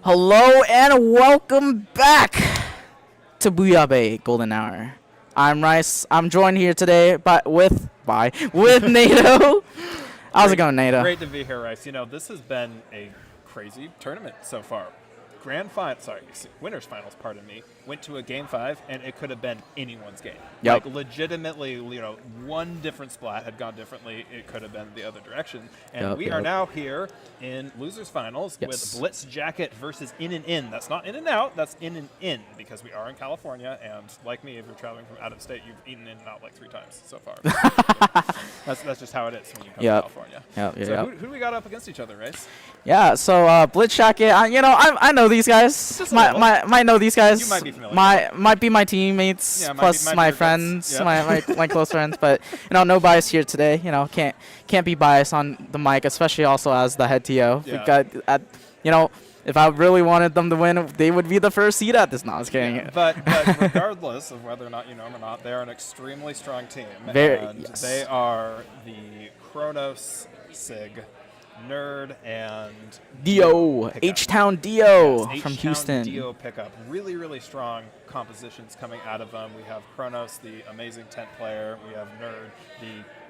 Hello and welcome back to Booyah Bay Golden Hour. I'm Rice. I'm joined here today with Nato. How's it going, Nato? Great to be here, Rice. You know, this has been a crazy tournament so far. Winners finals, pardon me, went to a game 5, and it could have been anyone's game. Yep. Like, legitimately, you know, one different splat had gone differently. It could have been the other direction. And we are now here in losers finals with Blitz Jacket versus In and In. That's not In and Out, that's In and In, because we are in California, and like me, if you're traveling from out of state, you've eaten In and Out like 3 times so far. That's just how it is when you come to California. So who do we got up against each other, Rice? Yeah, so Blitz Jacket, I know these guys. Might know these guys. You might be familiar. Might be my teammates plus my friends, my close friends. But no bias here today. Can't be biased on the mic, especially also as the head TO. Yeah. We've got, if I really wanted them to win, they would be the first seed at this. No, I was kidding. Yeah, but regardless of whether or not you know them or not, they are an extremely strong team. They are the Kronos, Sig, Nerd, and Dio, H-Town Dio from Houston. Dio pickup. Really, really strong compositions coming out of them. We have Kronos, the amazing tent player. We have Nerd,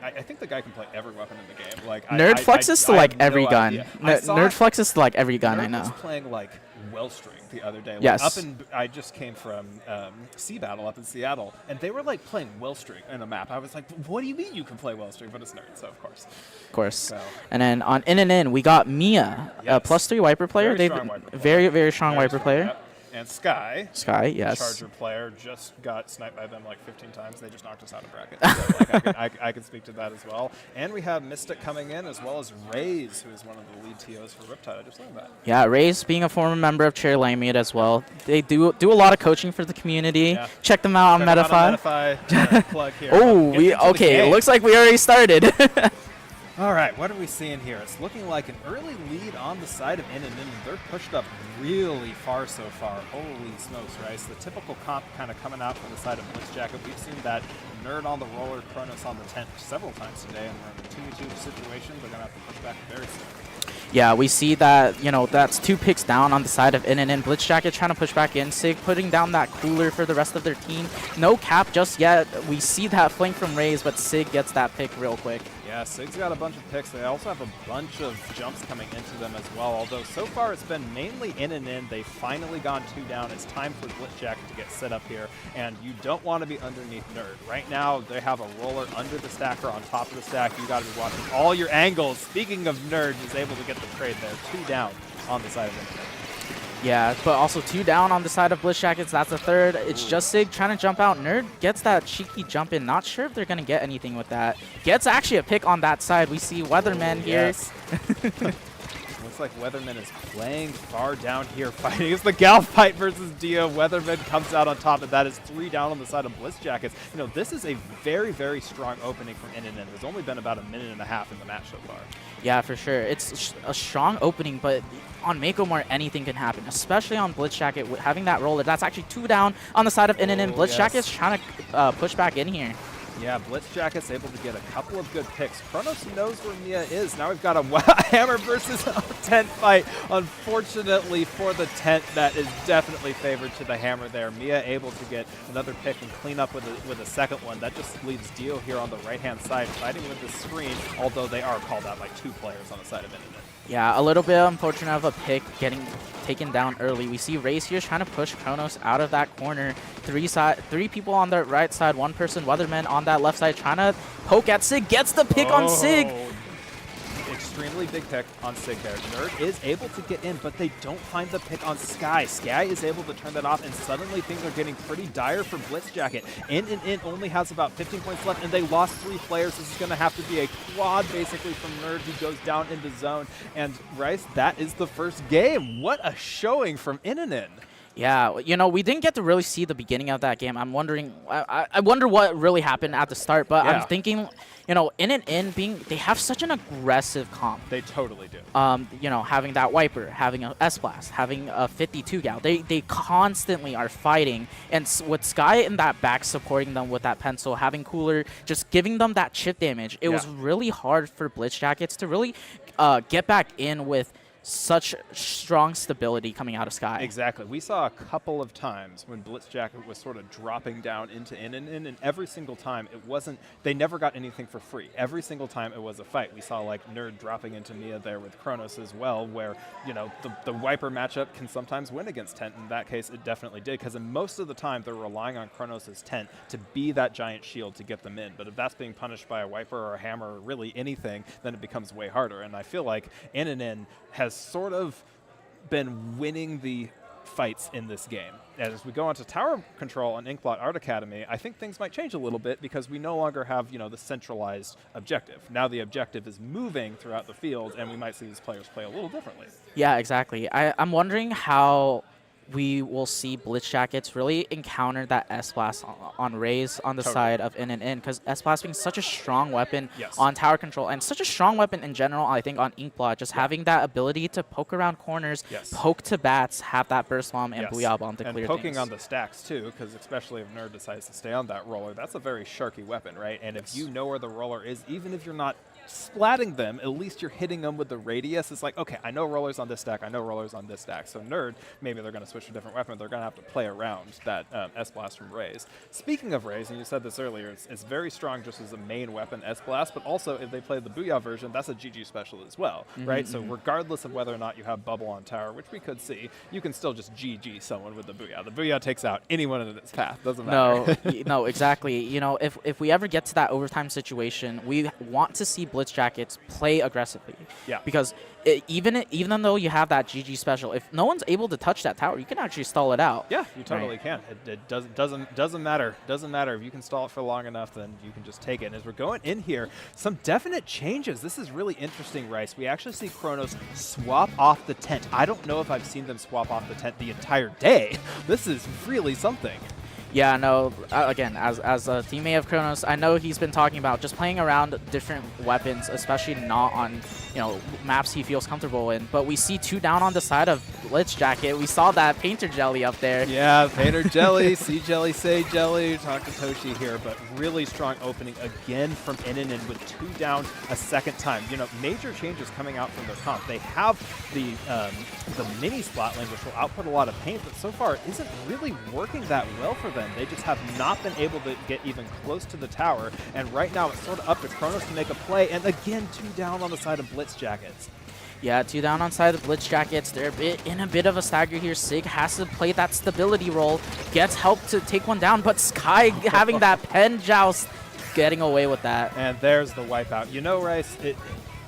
I think the guy can play every weapon in the game. Like Nerd flexes to like every gun. Nerd flexes to like every gun. I know. Nerd was playing like Wellstring the other day. Yes. I just came from Sea Battle up in Seattle, and they were like playing Wellstring in a map. I was like, what do you mean you can play Wellstring? But it's Nerd, so of course. Of course. So. And then on In and In, we got Mia, a +3 Wiper player. Very strong Wiper player. Yep. And Sky, yes. Charger player, just got sniped by them like 15 times. They just knocked us out of bracket. So I can speak to that as well. And we have Mystic coming in, as well as Raze, who is one of the lead TOs for Riptide. I just learned that. Yeah, Raze being a former member of Shoreline as well. They do a lot of coaching for the community. Yeah. Check them out on Metafy. Plug here. It looks like we already started. All right, what are we seeing here? It's looking like an early lead on the side of In and In. They're pushed up really far so far. Holy smokes, Rice. The typical comp kind of coming out from the side of Blitz Jacket. We've seen that Nerd on the roller, Kronos on the tent several times today, and we're in a 2v2 situation. They're going to have to push back very soon. Yeah, we see that, that's 2 picks down on the side of In and In. Blitz Jacket trying to push back in. Sig putting down that cooler for the rest of their team. No cap just yet. We see that flank from Raze, but Sig gets that pick real quick. Yeah, Sig's got a bunch of picks. They also have a bunch of jumps coming into them as well, although so far it's been mainly In and In. They've finally gone 2 down. It's time for Blitz Jacket to get set up here, and you don't want to be underneath Nerd. Right now, they have a roller under the stack or on top of the stack. You got to be watching all your angles. Speaking of Nerd, he's able to get the trade there. 2 down on the side of In and In. Yeah, but also 2 down on the side of Blitz Jackets. That's the third. It's just Sig trying to jump out. Nerd gets that cheeky jump in. Not sure if they're going to get anything with that. Gets actually a pick on that side. We see Weatherman here. Yes. Looks like Weatherman is playing far down here, fighting. It's the Gal fight versus Dio. Weatherman comes out on top, and that is 3 down on the side of Blitz Jackets. This is a very, very strong opening from In and In. There's only been about a minute and a half in the match so far. Yeah, for sure. It's a strong opening, but on Makomore, anything can happen, especially on Blitz Jacket having that roller. That's actually 2 down on the side of In and In. Blitz Jacket's trying to push back in here. Yeah, Blitz Jacket's able to get a couple of good picks. Kronos knows where Mia is. Now we've got a hammer versus a tent fight. Unfortunately for the tent, that is definitely favored to the hammer there. Mia able to get another pick and clean up with a second one. That just leaves Dio here on the right-hand side fighting with the screen, although they are called out like 2 players on the side of In and In. Yeah, a little bit unfortunate of a pick getting taken down early. We see Raze here trying to push Kronos out of that corner. 3 people on the right side, 1 person, Weatherman on that left side trying to poke at Sig. Gets the pick on Sig. Extremely big pick on Sig there. Nerd is able to get in, but they don't find the pick on Sky. Sky is able to turn that off, and suddenly things are getting pretty dire for Blitz Jacket. In and In only has about 15 points left, and they lost 3 players. This is going to have to be a quad, basically, from Nerd, who goes down into zone. And, Rice, that is the first game. What a showing from In and In. Yeah, we didn't get to really see the beginning of that game. I'm wondering, I wonder what really happened at the start, but I'm thinking, In and In they have such an aggressive comp. They totally do. Having that Wiper, having a S-Blast, having a 52 gal, they constantly are fighting, and with Sky in that back supporting them with that pencil, having Cooler, just giving them that chip damage, it was really hard for Blitz Jackets to really get back in with such strong stability coming out of Sky. Exactly. We saw a couple of times when Blitz Jacket was sort of dropping down into in, and every single time it wasn't, they never got anything for free. Every single time it was a fight. We saw like Nerd dropping into Mia there with Kronos as well, where, you know, the Wiper matchup can sometimes win against Tent. In that case, it definitely did, because most of the time they're relying on Kronos' Tent to be that giant shield to get them in. But if that's being punished by a Wiper or a Hammer or really anything, then it becomes way harder. And I feel like In has sort of been winning the fights in this game. And as we go on to tower control on Inkblot Art Academy, I think things might change a little bit, because we no longer have, you know, the centralized objective. Now the objective is moving throughout the field, and we might see these players play a little differently. Yeah, exactly. I'm wondering how we will see Blitz Jackets really encounter that S-Blast on Raze on the side of In, because S-Blast being such a strong weapon on tower control, and such a strong weapon in general, I think, on Inkblot, just having that ability to poke around corners, poke to bats, have that burst bomb and Booyah bomb to clear things. And poking on the stacks, too, because especially if Nerd decides to stay on that roller, that's a very sharky weapon, right? And if you know where the roller is, even if you're not splatting them, at least you're hitting them with the radius. It's like, okay, I know rollers on this stack, I know rollers on this stack. So Nerd, maybe they're going to switch to a different weapon. They're going to have to play around that S-Blast from Raze. Speaking of Raze, and you said this earlier, it's very strong just as a main weapon, S-Blast, but also if they play the Booyah version, that's a GG special as well, right? So regardless of whether or not you have Bubble on tower, which we could see, you can still just GG someone with the Booyah. The Booyah takes out anyone in its path. Doesn't matter. No, exactly. You know, if we ever get to that overtime situation, we want to see Blitz Jackets play aggressively. Yeah. Because even though you have that GG special, if no one's able to touch that tower, you can actually stall it out. Yeah, you totally can. It doesn't matter. Doesn't matter if you can stall it for long enough, then you can just take it. And as we're going in here, some definite changes. This is really interesting, Rice. We actually see Kronos swap off the tent. I don't know if I've seen them swap off the tent the entire day. This is really something. Yeah, no, again, as a teammate of Kronos, I know he's been talking about just playing around different weapons, especially not on, you know, maps he feels comfortable in. But we see 2 down on the side of Blitz Jacket. We saw that Painter Jelly up there. Yeah, Painter Jelly, C Jelly, Say Jelly, talk to Toshi here, but really strong opening again from In with 2 down a second time. You know, major changes coming out from their comp. They have the mini Splatling, which will output a lot of paint, but so far it isn't really working that well for them. They just have not been able to get even close to the tower, and right now it's sort of up to Kronos to make a play, and again 2 down on the side of Blitz Jackets. Yeah, 2 down on side of Blitz Jackets. They're in a bit of a stagger here. Sig has to play that stability role, gets help to take one down, but Sky having that pen joust, getting away with that. And there's the wipeout. You know, Rice,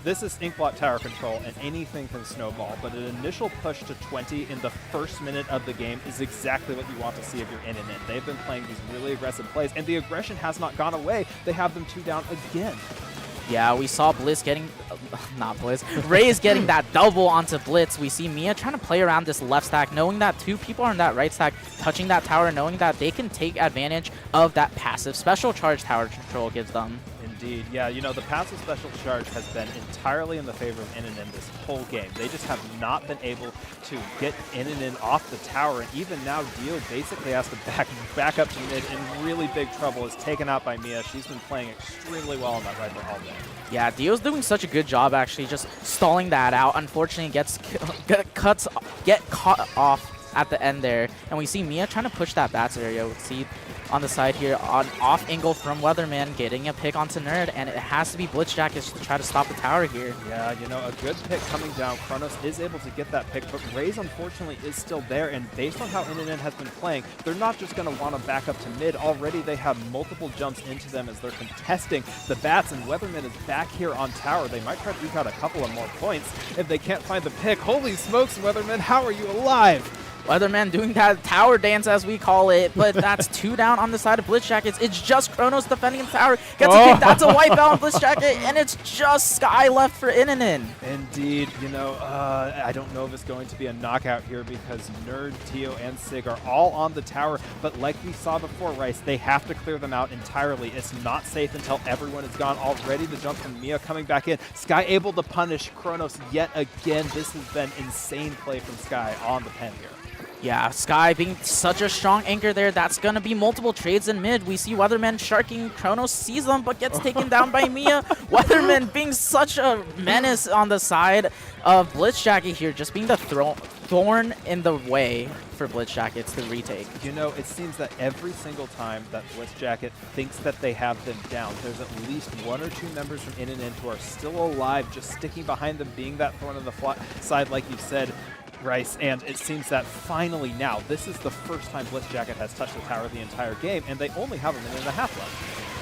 this is Inkblot tower control, and anything can snowball, but an initial push to 20 in the first minute of the game is exactly what you want to see if you're In. They've been playing these really aggressive plays, and the aggression has not gone away. They have them 2 down again. Yeah, we saw Blitz getting, Raze getting that double onto Blitz. We see Mia trying to play around this left stack, knowing that 2 people are in that right stack, touching that tower, knowing that they can take advantage of that passive special charge tower control gives them. Indeed. Yeah, you know, the passive special charge has been entirely in the favor of In this whole game. They just have not been able to get In off the tower, and even now Dio basically has to back up to mid in really big trouble. Is taken out by Mia. She's been playing extremely well on that Viper all day. Yeah, Dio's doing such a good job actually just stalling that out. Unfortunately, get caught off at the end there, and we see Mia trying to push that bats area. We see on the side here, on off angle from Weatherman, getting a pick onto Nerd, and it has to be Blitz Jackets to try to stop the tower here. Yeah, you know, a good pick coming down. Kronos is able to get that pick, but Raze unfortunately is still there, and based on how In has been playing, they're not just going to want to back up to mid. Already they have multiple jumps into them as they're contesting the bats, and Weatherman is back here on tower. They might try to eke out a couple of more points if they can't find the pick. Holy smokes, Weatherman, how are you alive? Weatherman doing that tower dance, as we call it, but that's 2 down on the side of Blitz Jackets. It's just Kronos defending the tower. Gets a kick, that's a wipeout on Blitz Jacket, and it's just Sky left for In. Indeed. You know, I don't know if it's going to be a knockout here because Nerd, Tio, and Sig are all on the tower, but like we saw before, Rice, they have to clear them out entirely. It's not safe until everyone is gone. Already the jump from Mia coming back in. Sky able to punish Kronos yet again. This has been insane play from Sky on the pen here. Yeah, Sky being such a strong anchor there. That's going to be multiple trades in mid. We see Weatherman sharking. Kronos sees them, but gets taken down by Mia. Weatherman being such a menace on the side of Blitzjacket here, just being the thorn in the way for Blitzjackets to retake. You know, it seems that every single time that Blitzjacket thinks that they have them down, there's at least 1 or 2 members from In who are still alive, just sticking behind them, being that thorn on the side, like you said, Rice, and it seems that finally now, this is the first time Blitzjacket has touched the tower the entire game, and they only have a minute and a half left.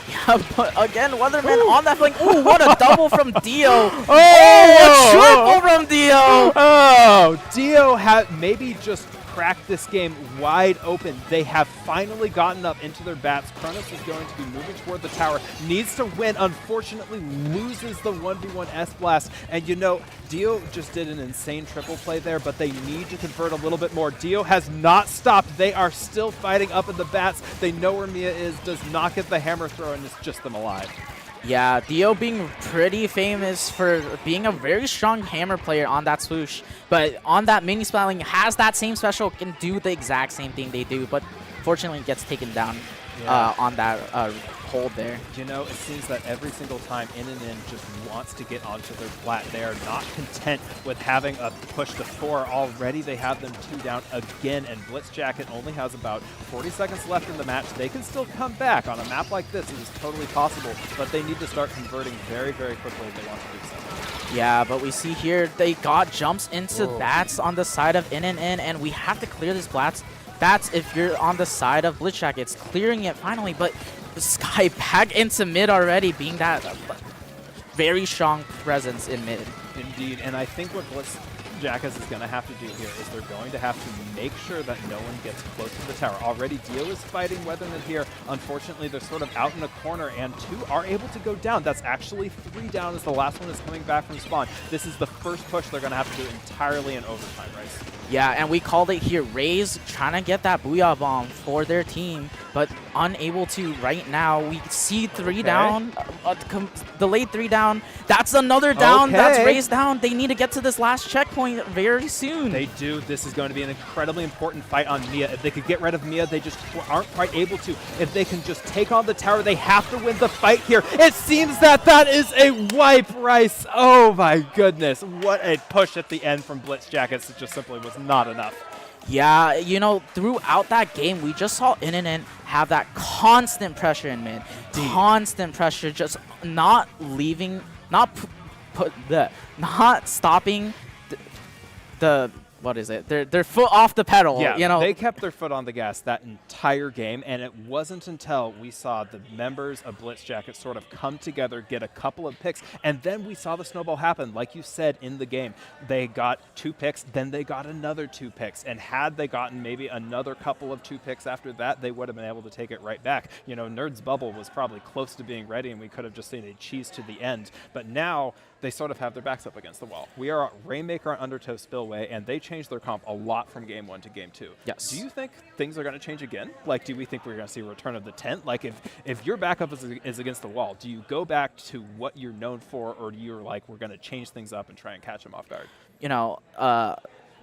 Yeah, but again, Weatherman on that flank. Ooh, what a double from Dio. Oh, a triple from Dio. Oh, Dio had maybe just cracked this game wide open. They have finally gotten up into their bats. Kronos is going to be moving toward the tower. Needs to win. Unfortunately, loses the 1v1 S-Blast. And you know, Dio just did an insane triple play there, but they need to convert a little bit more. Dio has not stopped. They are still fighting up in the bats. They know where Mia is, does not get the hammer throw, and it's just them alive. Yeah, Dio being pretty famous for being a very strong hammer player on that swoosh, but on that mini spelling has that same special, can do the exact same thing they do, but fortunately gets taken down on that hold there. You know, it seems that every single time In just wants to get onto their flat. They are not content with having a push to 4. Already they have them 2 down again, and Blitzjacket only has about 40 seconds left in the match. They can still come back. On a map like this, it is totally possible, but they need to start converting very, very quickly if they want to do so. Yeah, but we see here they got jumps into bats on the side of In, and we have to clear this bats if you're on the side of Blitzjacket. It's clearing it finally, but Sky back into mid already, being that very strong presence in mid. Indeed, and I think what Blitzjackets is going to have to do here is they're going to have to make sure that no one gets close to the tower. Already Dio is fighting Weatherman here. Unfortunately, they're sort of out in a corner, and 2 are able to go down. That's actually 3 down as the last one is coming back from spawn. This is the first push they're going to have to do entirely in overtime, right? Yeah, and we called it here. Raze trying to get that Booyah bomb for their team, but unable to right now. We see 3 down, delayed 3 down. That's another down. That's Raze down. They need to get to this last checkpoint very soon. They do. This is going to be an incredibly important fight on Mia. If they could get rid of Mia, they just aren't quite able to. If they can just take on the tower, they have to win the fight here. It seems that that is a wipe, Rice. Oh my goodness. What a push at the end from Blitzjackets. It just simply was not enough. Yeah, you know, throughout that game, we just saw In have that constant pressure in mid. Constant pressure, just not leaving, not stopping the what is it? Their foot off the pedal. Yeah, you know, they kept their foot on the gas that entire game, and it wasn't until we saw the members of Blitzjacket sort of come together, get a couple of picks, and then we saw the snowball happen. Like you said in the game, they got 2 picks, then they got another 2 picks, and had they gotten maybe another couple of 2 picks after that, they would have been able to take it right back. You know, Nerd's bubble was probably close to being ready, and we could have just seen a cheese to the end, but now they sort of have their backs up against the wall. We are Rainmaker on Undertow Spillway, and they changed their comp a lot from game 1 to game 2. Yes. Do you think things are going to change again? Like, do we think we're going to see a return of the tent? Like, if your backup is against the wall, do you go back to what you're known for, or do you like, we're going to change things up and try and catch them off guard? You know,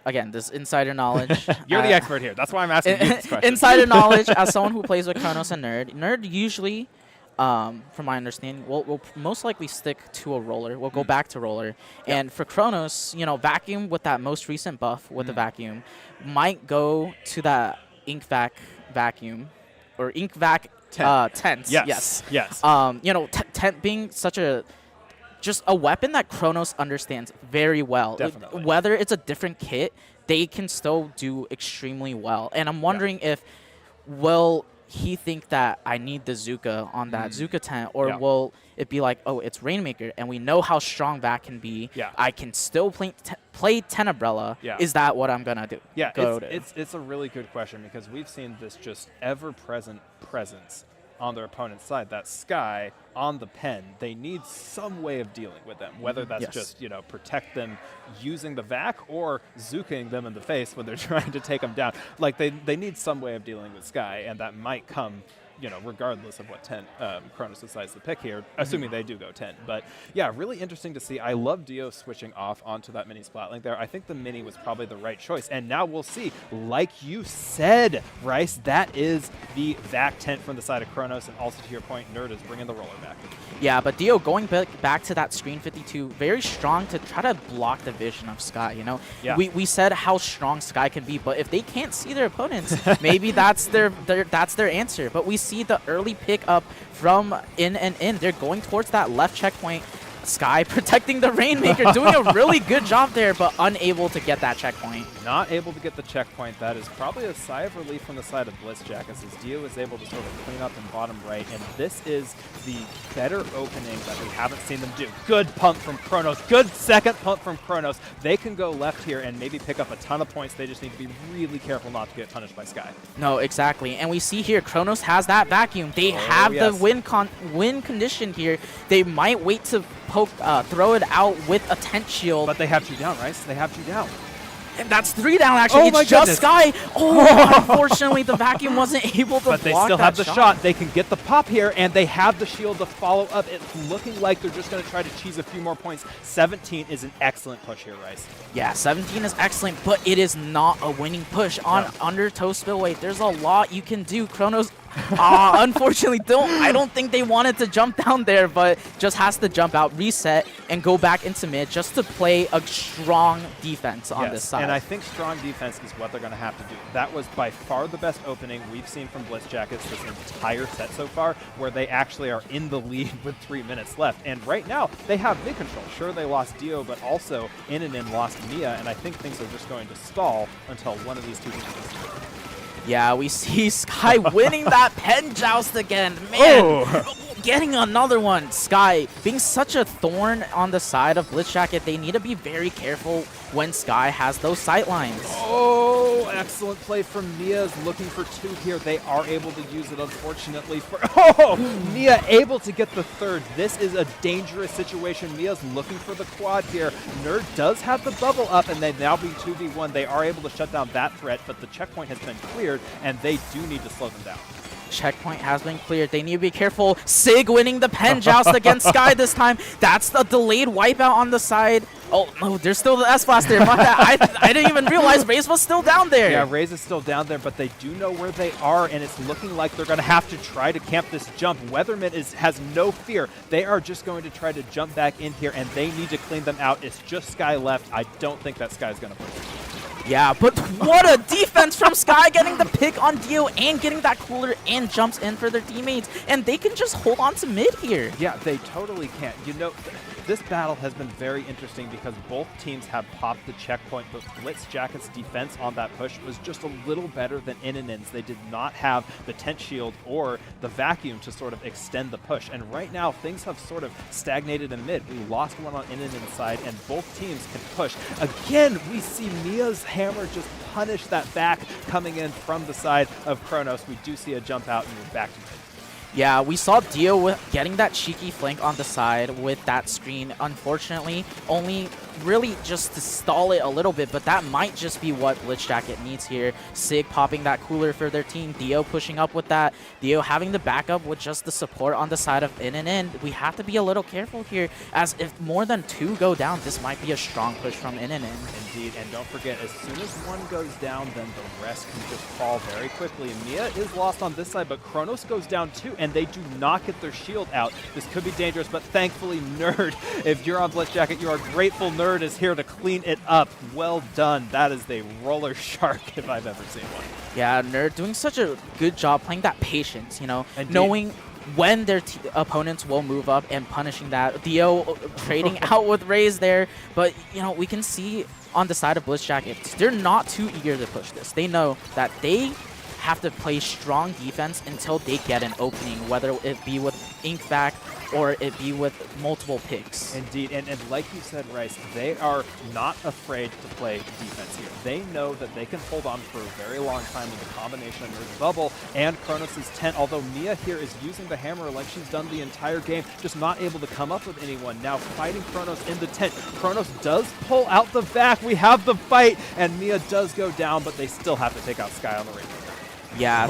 again, this insider knowledge. You're the expert here. That's why I'm asking you this question. Insider knowledge, as someone who plays with Kronos and Nerd usually, from my understanding, we'll most likely stick to a roller. We'll go back to roller. Yep. And for Kronos, you know, Vacuum with that most recent buff with the Vacuum might go to that Ink Vac Vacuum or Ink Vac Tent. Yes. You know, Tent being such just a weapon that Kronos understands very well. Definitely. Whether it's a different kit, they can still do extremely well. And I'm wondering if will he think that I need the Zuka on that Zuka tent, or will it be like, oh, it's Rainmaker, and we know how strong that can be. Yeah. I can still play Tenebrella. Yeah. Is that what I'm going to do? Yeah, it's a really good question, because we've seen this just ever-present presence on their opponent's side, that Sky on the pen. They need some way of dealing with them, whether that's just, you know, protect them using the vac or Zuking them in the face when they're trying to take them down. Like, they need some way of dealing with Sky, and that might come regardless of what tent Kronos decides to pick here, assuming they do go tent. But yeah, really interesting to see. I love Dio switching off onto that mini splat link there. I think the mini was probably the right choice. And now we'll see, like you said, Rice, that is the VAC tent from the side of Kronos. And also to your point, Nerd is bringing the roller back. Yeah, but Dio going back to that screen 52, very strong to try to block the vision of Sky, Yeah. We said how strong Sky can be, but if they can't see their opponents, maybe that's their answer. But we see the early pick up from in. They're going towards that left checkpoint. Sky protecting the Rainmaker, doing a really good job there, but unable to get that checkpoint. Not able to get the checkpoint. That is probably a sigh of relief from the side of Blitzjack as Dio is able to sort of clean up in bottom right, and this is the better opening that we haven't seen them do. Good pump from Kronos. Good second pump from Kronos. They can go left here and maybe pick up a ton of points. They just need to be really careful not to get punished by Sky. No, exactly. And we see here, Kronos has that vacuum. They have the win condition here. They might wait to throw it out with a tent shield. But they have 2 down, right? They have 2 down. And that's 3 down, actually. Oh, it's just Sky. Oh, unfortunately, the vacuum wasn't able to block that. But they still have the shot. They can get the pop here, and they have the shield to follow up. It's looking like they're just going to try to cheese a few more points. 17 is an excellent push here, Rice. Yeah, 17 is excellent, but it is not a winning push on Undertow Spillway. There's a lot you can do. Kronos unfortunately, I don't think they wanted to jump down there, but just has to jump out, reset, and go back into mid just to play a strong defense on this side. And I think strong defense is what they're going to have to do. That was by far the best opening we've seen from Blitz Jackets this entire set so far, where they actually are in the lead with 3 minutes left. And right now, they have mid control. Sure, they lost Dio, but also In lost Mia, and I think things are just going to stall until one of these two teams. Yeah, we see Sky winning that pen joust again. Man, getting another one. Sky being such a thorn on the side of Blitz Jacket, they need to be very careful when Sky has those sight lines. Oh, excellent play from Mia's looking for 2 here. They are able to use it, unfortunately. Mia able to get the 3rd. This is a dangerous situation. Mia's looking for the quad here. Nerd does have the bubble up, and they now be 2v1. They are able to shut down that threat, but the checkpoint has been cleared, and they do need to slow them down. Checkpoint has been cleared. They need to be careful. Sig winning the pen joust against Sky this time. That's the delayed wipeout on the side. Oh, no, there's still the S-Blast there. I didn't even realize Raze was still down there. Yeah, Raze is still down there, but they do know where they are, and it's looking like they're going to have to try to camp this jump. Weatherman has no fear. They are just going to try to jump back in here, and they need to clean them out. It's just Sky left. I don't think that Sky's going to push it. Yeah, but what a defense from Sky, getting the pick on Dio and getting that cooler and jumps in for their teammates. And they can just hold on to mid here. Yeah, they totally can. This battle has been very interesting because both teams have popped the checkpoint, but Blitz Jacket's defense on that push was just a little better than In. They did not have the tent shield or the vacuum to sort of extend the push. And right now, things have sort of stagnated in mid. We lost one on In side, and both teams can push. Again, we see Mia's hammer just punish that back coming in from the side of Kronos. We do see a jump out, and we're back to mid. Yeah, we saw Dio getting that cheeky flank on the side with that screen. Unfortunately, only really just to stall it a little bit, but that might just be what Blitz Jacket needs here. Sig popping that cooler for their team. Dio pushing up with that. Dio having the backup with just the support on the side of In. We have to be a little careful here, as if more than 2 go down, this might be a strong push from In. Indeed, and don't forget, as soon as one goes down, then the rest can just fall very quickly. Mia is lost on this side, but Kronos goes down too, and they do not get their shield out. This could be dangerous, but thankfully, Nerd, if you're on Blitz Jacket, you are grateful Nerd is here to clean it up. Well done. That is the roller shark if I've ever seen one. Yeah, Nerd doing such a good job playing that patience, Indeed. knowing when their opponents will move up and punishing that. Dio trading out with Raze there, but, we can see on the side of Blitz Jackets, they're not too eager to push this. They know that they have to play strong defense until they get an opening, whether it be with ink back or it be with multiple picks. Indeed, and like you said, Rice, they are not afraid to play defense here. They know that they can hold on for a very long time with a combination of Nerd's bubble and Kronos' tent, although Mia here is using the hammer like she's done the entire game, just not able to come up with anyone. Now fighting Kronos in the tent. Kronos does pull out the back. We have the fight, and Mia does go down, but they still have to take out Sky on the Rainbow. Yeah.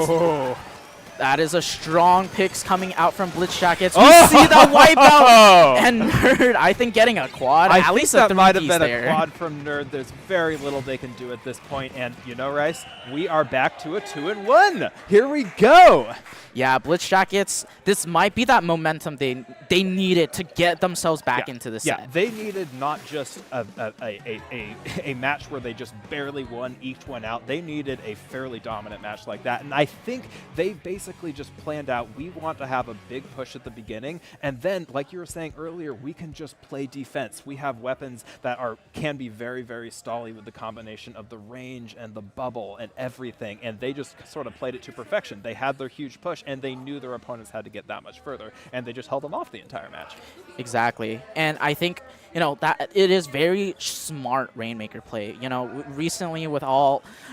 That is a strong picks coming out from Blitz Jackets. We see the wipeout, and Nerd, I think, getting a quad. At least that might have piece been there. a quad from Nerd. There's very little they can do at this point, and you know, Rice, we are back to a 2-1. Here we go. Yeah, Blitz Jackets, this might be that momentum they needed to get themselves back into the set. Yeah, they needed not just a match where they just barely won each one out. They needed a fairly dominant match like that. And I think they basically just planned out, we want to have a big push at the beginning. And then, like you were saying earlier, we can just play defense. We have weapons that can be very, very stally with the combination of the range and the bubble and everything. And they just sort of played it to perfection. They had their huge push, and they knew their opponents had to get that much further, and they just held them off the entire match. Exactly. And I think, you know, that it is very smart Rainmaker play. You know, recently with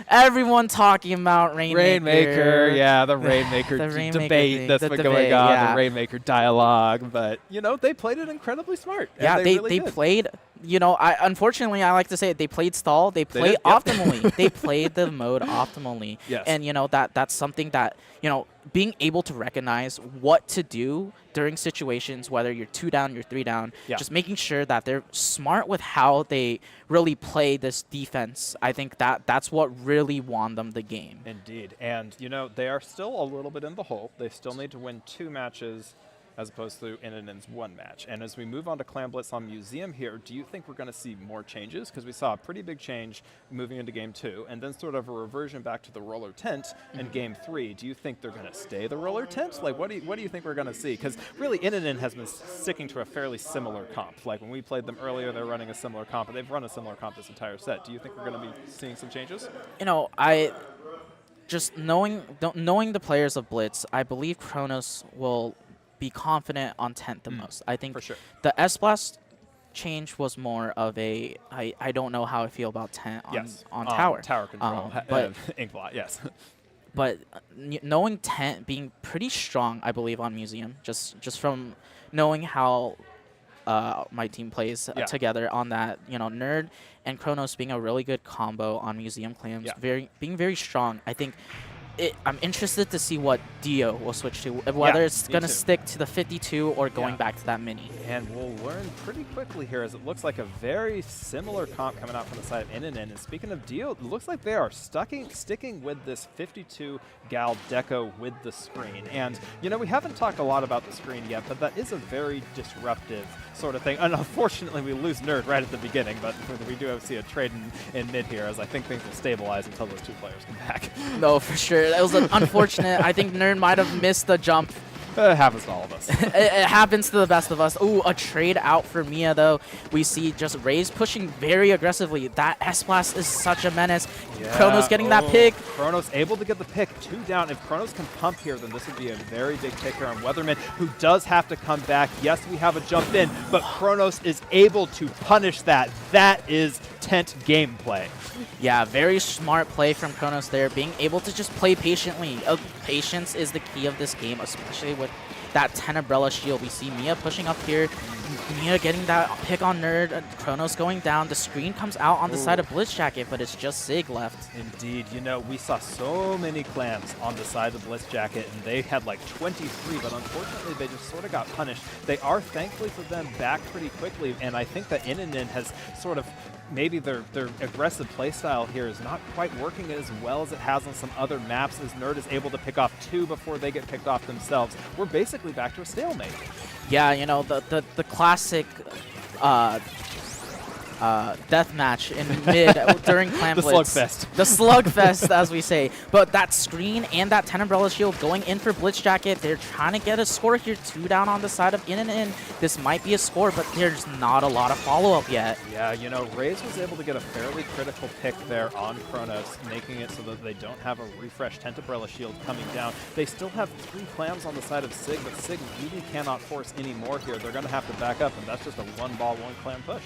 everyone talking about Rainmaker. Yeah, the Rainmaker debate that's been going on, the Rainmaker dialogue. But, you know, they played it incredibly smart. Yeah, they really played, you know, unfortunately, I like to say it, they played stall. They played optimally. They played the mode optimally. Yes. And, you know, that's something that, you know, being able to recognize what to do during situations, whether you're 2 down, you're 3 down, just making sure that they're smart with how they really play this defense. I think that's what really won them the game. Indeed. And, you know, they are still a little bit in the hole. They still need to win 2 matches as opposed to Inninen's 1 match. And as we move on to Clan Blitz on Museum here, do you think we're going to see more changes? Because we saw a pretty big change moving into Game 2, and then sort of a reversion back to the roller tent in Game 3. Do you think they're going to stay the roller tent? Like, what do you think we're going to see? Because really, Inninen has been sticking to a fairly similar comp. Like, when we played them earlier, they're running a similar comp, but they've run a similar comp this entire set. Do you think we're going to be seeing some changes? You know, just knowing the players of Blitz, I believe Kronos will be confident on tent the most. I think for sure. The S-Blast change was more of a I don't know how I feel about tent on tower. Tower control. But Inkblot, yes. But knowing tent being pretty strong, I believe, on Museum, just from knowing how my team plays together on that, you know, Nerd and Kronos being a really good combo on Museum claims, being very strong. I think I'm interested to see what Dio will switch to, whether it's going to stick to the 52 or going back to that mini. And we'll learn pretty quickly here, as it looks like a very similar comp coming out from the side of Inninen. And speaking of Dio, it looks like they are sticking with this 52 gal deco with the screen. And, you know, we haven't talked a lot about the screen yet, but that is a very disruptive sort of thing. And unfortunately, we lose Nerd right at the beginning, but we do see a trade in mid here, as I think things will stabilize until those 2 players come back. No, for sure. It was unfortunate. I think Nerd might have missed the jump. It happens to all of us. It happens to the best of us. Ooh, a trade out for Mia, though. We see just Raze pushing very aggressively. That S-Blast is such a menace. Kronos getting that pick. Kronos able to get the pick. 2 down. If Kronos can pump here, then this would be a very big pick here on Weatherman, who does have to come back. Yes, we have a jump in, but Kronos is able to punish that. That is tent gameplay. Yeah, very smart play from Kronos there, being able to just play patiently. Patience is the key of this game, especially with that 10 umbrella shield. We see Mia pushing up here. Mia getting that pick on Nerd. Kronos going down. The screen comes out on the side of Blitz Jacket, but it's just Sig left. Indeed. You know, we saw so many clams on the side of Blitz Jacket, and they had like 23, but unfortunately they just sort of got punished. They are, thankfully for them, back pretty quickly, and I think that Inninen has sort of maybe their aggressive playstyle here is not quite working as well as it has on some other maps, as Nerd is able to pick off 2 before they get picked off themselves. We're basically back to a stalemate. Yeah, you know, the classic death match in mid during Clan Blitz. The slugfest, as we say. But that screen and that 10 umbrella shield going in for Blitz Jacket, they're trying to get a score here. 2 down on the side of Inninen. This might be a score, but there's not a lot of follow-up yet. Yeah, you know, Raze was able to get a fairly critical pick there on Kronos, making it so that they don't have a refreshed 10 umbrella shield coming down. They still have 3 clams on the side of Sig, but Sig really cannot force any more here. They're going to have to back up, and that's just a 1-ball, 1-clam push.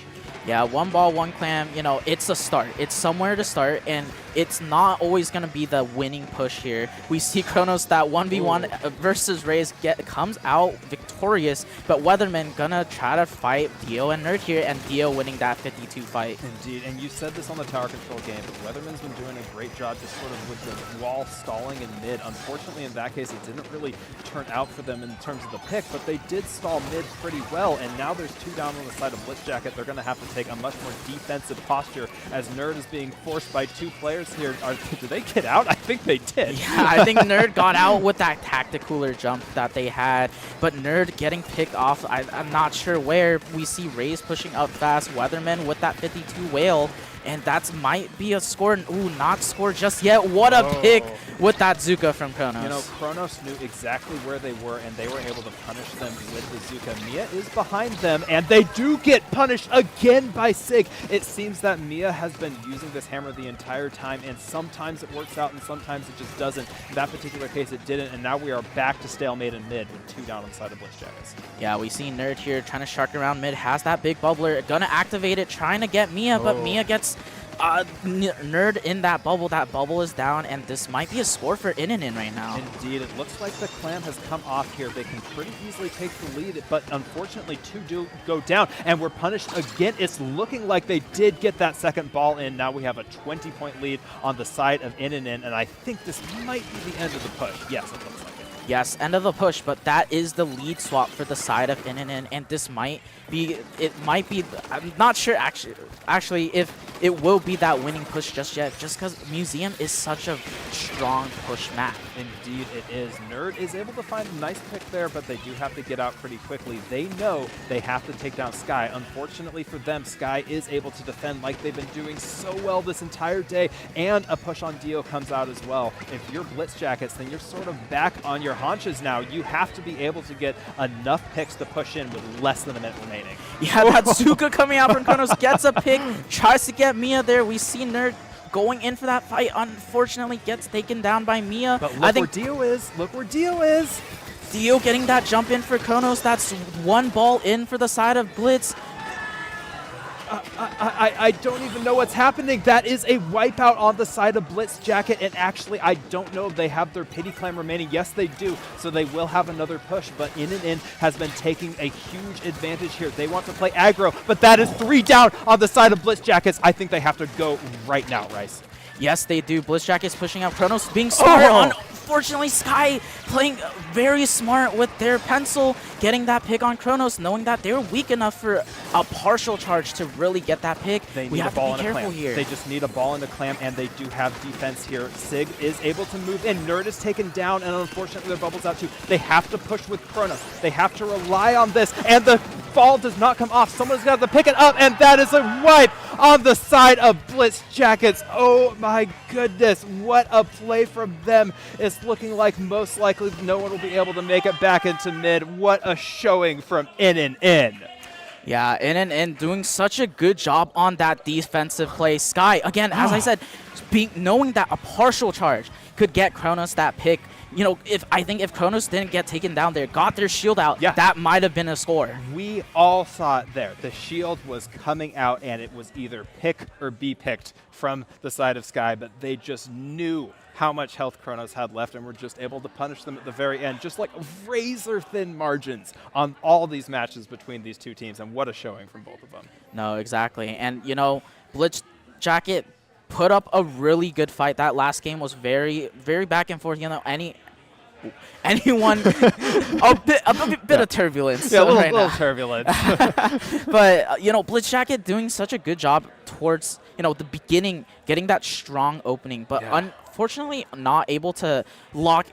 Yeah, 1 one ball, one clam, you know, it's a start. It's somewhere to start, and it's not always going to be the winning push here. We see Kronos, that 1v1 versus Raze, comes out victorious, but Weatherman going to try to fight Dio and Nerd here, and Dio winning that 52 fight. Indeed, and you said this on the tower control game, but Weatherman's been doing a great job just sort of with the wall stalling in mid. Unfortunately, in that case, it didn't really turn out for them in terms of the pick, but they did stall mid pretty well, and now there's 2 down on the side of Blitz Jacket. They're going to have to take a much more defensive posture as Nerd is being forced by 2 players here. Did they get out? I think they did. Yeah, I think Nerd got out with that tacticooler jump that they had, but Nerd getting picked off, I'm not sure where. We see Raze pushing up fast, Weatherman with that 52 whale, and that might be a score. Ooh, not score just yet. What a pick with that Zuka from Kronos. You know, Kronos knew exactly where they were, and they were able to punish them with the Zuka. Mia is behind them, and they do get punished again by Sig. It seems that Mia has been using this hammer the entire time, and sometimes it works out, and sometimes it just doesn't. In that particular case, it didn't, and now we are back to stalemate in mid with 2 down on the side of Blitz Jackets. Yeah, we see Nerd here trying to shark around mid, has that big bubbler, gonna activate it, trying to get Mia, but Mia gets Nerd in that bubble. That bubble is down, and this might be a score for In right now. Indeed, it looks like the clam has come off here. They can pretty easily take the lead, but unfortunately 2 do go down, and we're punished again. It's looking like they did get that second ball in. Now we have a 20-point lead on the side of In, and I think this might be the end of the push. Yes, it looks like it. Yes, end of the push, but that is the lead swap for the side of In, and this might be, I'm not sure actually if it will be that winning push just yet, just because Museum is such a strong push map. Indeed it is. Nerd is able to find a nice pick there, but they do have to get out pretty quickly. They know they have to take down Sky. Unfortunately for them, Sky is able to defend like they've been doing so well this entire day, and a push on Dio comes out as well. If you're Blitz Jackets, then you're sort of back on your haunches now. You have to be able to get enough picks to push in with less than a minute remaining. Yeah, that Zuka coming out from Kronos gets a pick, tries to get Mia there. We see Nerd going in for that fight, unfortunately gets taken down by Mia. But look where Dio is. Look where Dio is. Dio getting that jump in for Kronos. That's 1 ball in for the side of Blitz. I don't even know what's happening. That is a wipeout on the side of Blitz Jacket, and actually I don't know if they have their pity clam remaining. Yes, they do, so they will have another push, but In has been taking a huge advantage here. They want to play aggro, but that is 3 down on the side of Blitz Jackets. I think they have to go right now, Rice. Yes, they do. Blitz Jackets pushing out Kronos, being smart. Unfortunately, Sky playing very smart with their pencil, getting that pick on Kronos, knowing that they're weak enough for a partial charge to really get that pick. They need a ball and a clam. They just need a ball and a clam, and they do have defense here. Sig is able to move in. Nerd is taken down, and unfortunately their bubble's out too. They have to push with Kronos. They have to rely on this, and the ball does not come off. Someone's got to pick it up, and that is a wipe on the side of Blitz Jackets. Oh my goodness, what a play from them. It's looking like most likely no one will be able to make it back into mid. What a showing from In. Yeah, In doing such a good job on that defensive play. Sky, again, as I said, knowing that a partial charge could get Kronos that pick. You know, I think if Kronos didn't get taken down there, got their shield out, that might have been a score. We all saw it there. The shield was coming out, and it was either pick or be picked from the side of Sky, but they just knew how much health Kronos had left, and were just able to punish them at the very end. Just like razor-thin margins on all these matches between these two teams, and what a showing from both of them. No, exactly. And, you know, Blitz Jacket put up a really good fight. That last game was very, very back and forth. You know, anyone a bit of turbulence. Yeah, a little turbulence. But you know, Blitz Jacket doing such a good job towards, you know, the beginning, getting that strong opening, but unfortunately not able to lock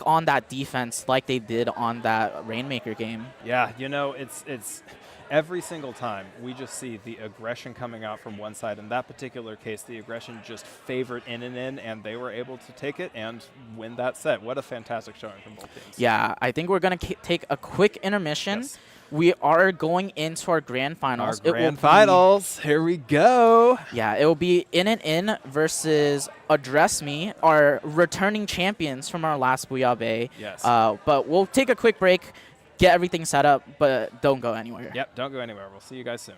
on that defense like they did on that Rainmaker game. Yeah, you know, it's every single time we just see the aggression coming out from one side. In that particular case, the aggression just favored In, and they were able to take it and win that set. What a fantastic showing from both teams. Yeah, I think we're going to take a quick intermission. Yes. We are going into our grand finals. Finals. Here we go. Yeah, it will be In versus Address Me, our returning champions from our last Booyah Bay. Yes. But we'll take a quick break, get everything set up, but don't go anywhere. Yep, don't go anywhere. We'll see you guys soon.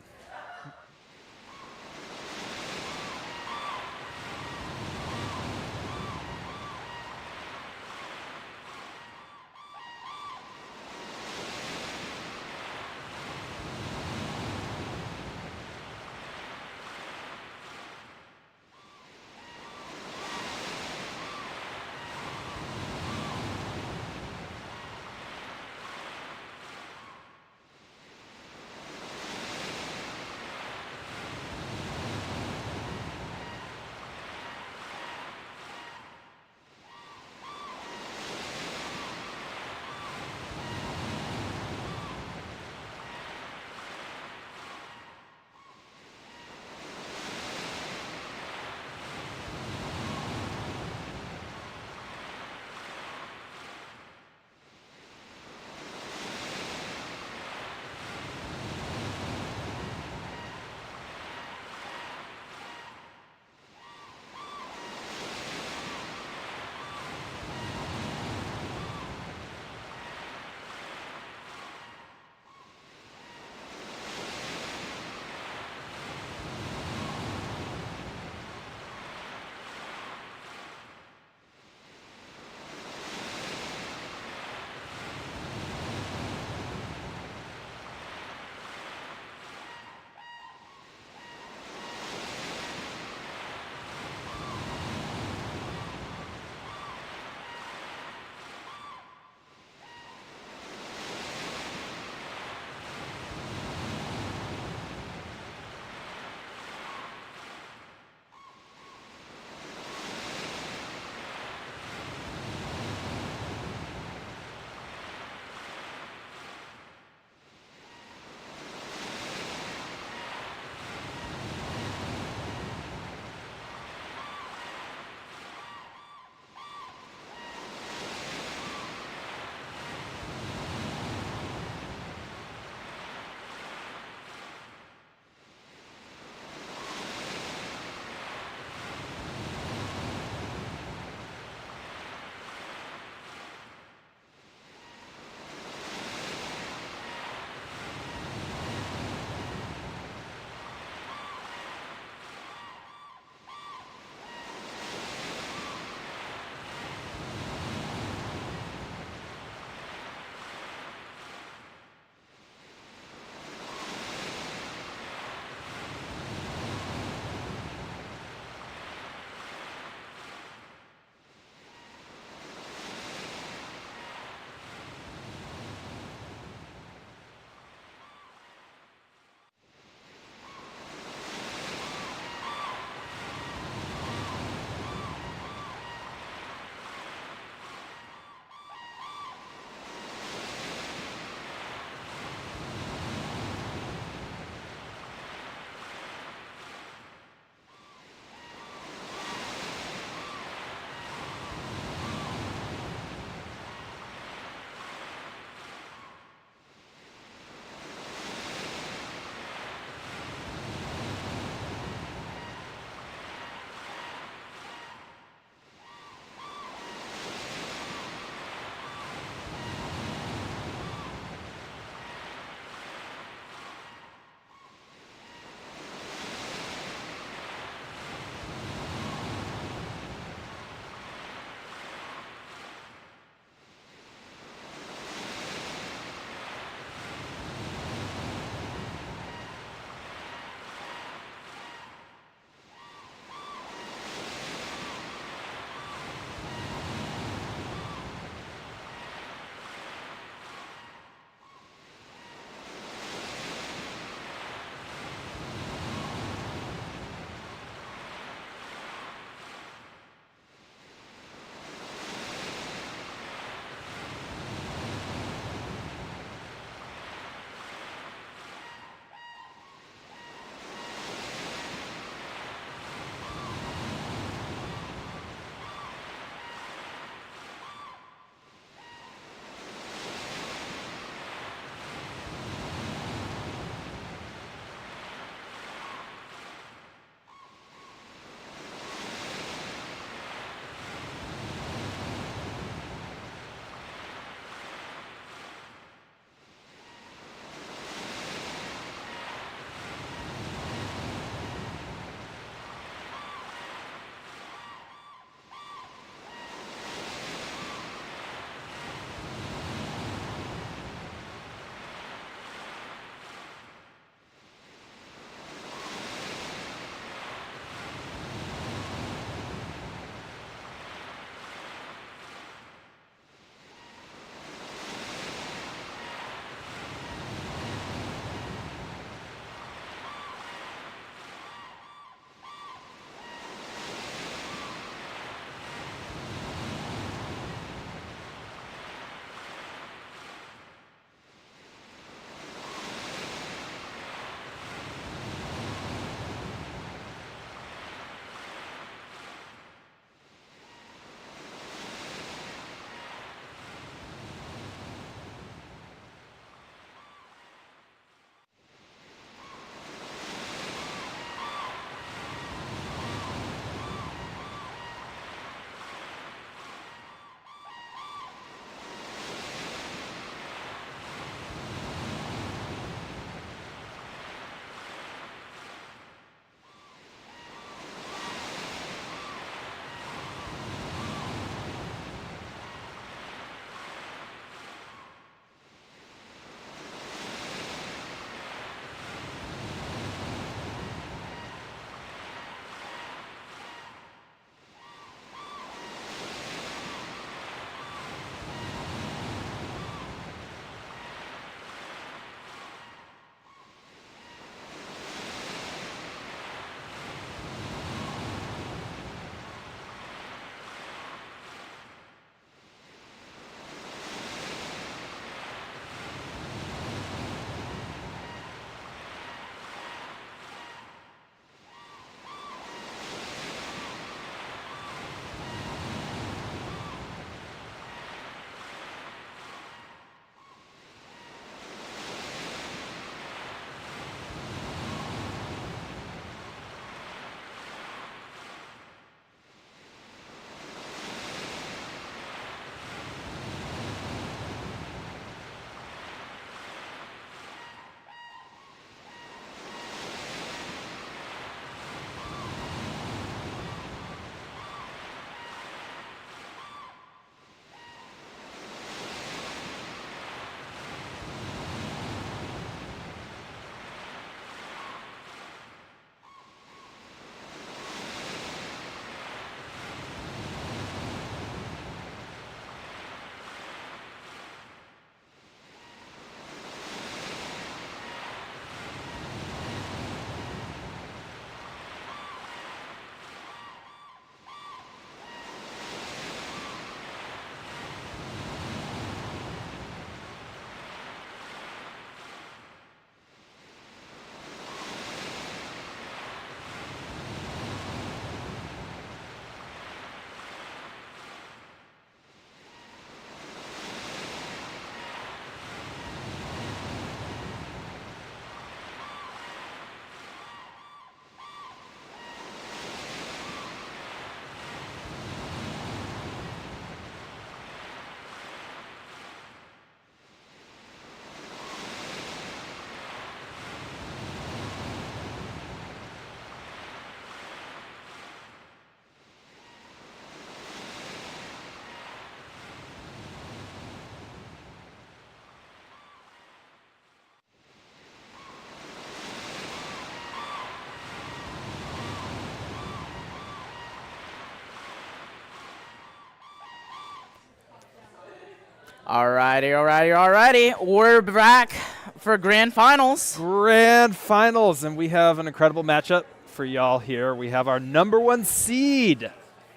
Alrighty. We're back for grand finals. Grand finals, and we have an incredible matchup for y'all here. We have our #1 seed,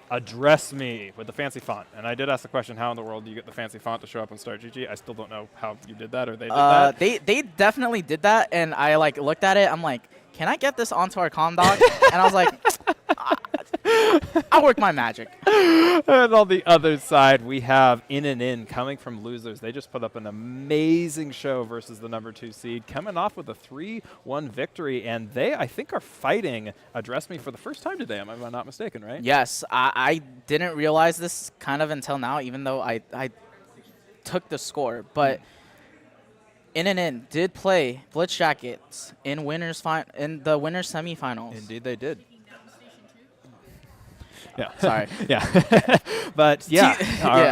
Address Me, with the fancy font. And I did ask the question, how in the world do you get the fancy font to show up on Start GG? I still don't know how you did that or they did that. They definitely did that, and I looked at it. I'm like, can I get this onto our comm doc? And I was like, I'll work my magic. And on the other side, we have In coming from Losers. They just put up an amazing show versus the #2 seed, coming off with a 3-1 victory. And they, I think, are fighting Address Me for the first time today. Am I not mistaken, right? Yes, I didn't realize this kind of until now, even though I took the score. But In did play Blitz Jackets in the winners semifinals. Indeed, they did. Yeah. Sorry. Yeah. But yeah,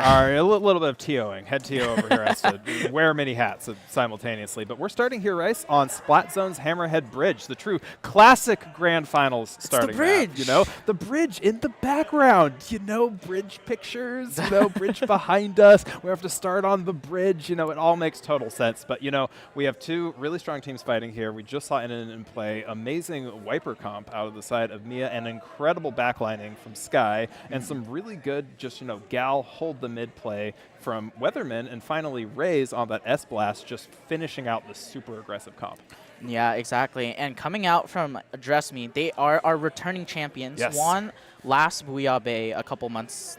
our a little bit of TOing. Head TO over here has to wear many hats simultaneously. But we're starting here, Rice, on Splat Zone's Hammerhead Bridge, the true classic grand finals starting. It's the bridge. Map, you know, the bridge in the background. You know, bridge pictures. You know, bridge behind us. We have to start on the bridge. You know, it all makes total sense. But you know, we have two really strong teams fighting here. We just saw In play amazing wiper comp out of the side of Mia and incredible backlining from Sky, and some really good just, you know, gal hold the mid play from Weatherman, and finally Rays on that S-Blast just finishing out the super aggressive comp. Yeah, exactly. And coming out from Address Me, they are our returning champions. Yes. Won last Booyah Bay a couple months,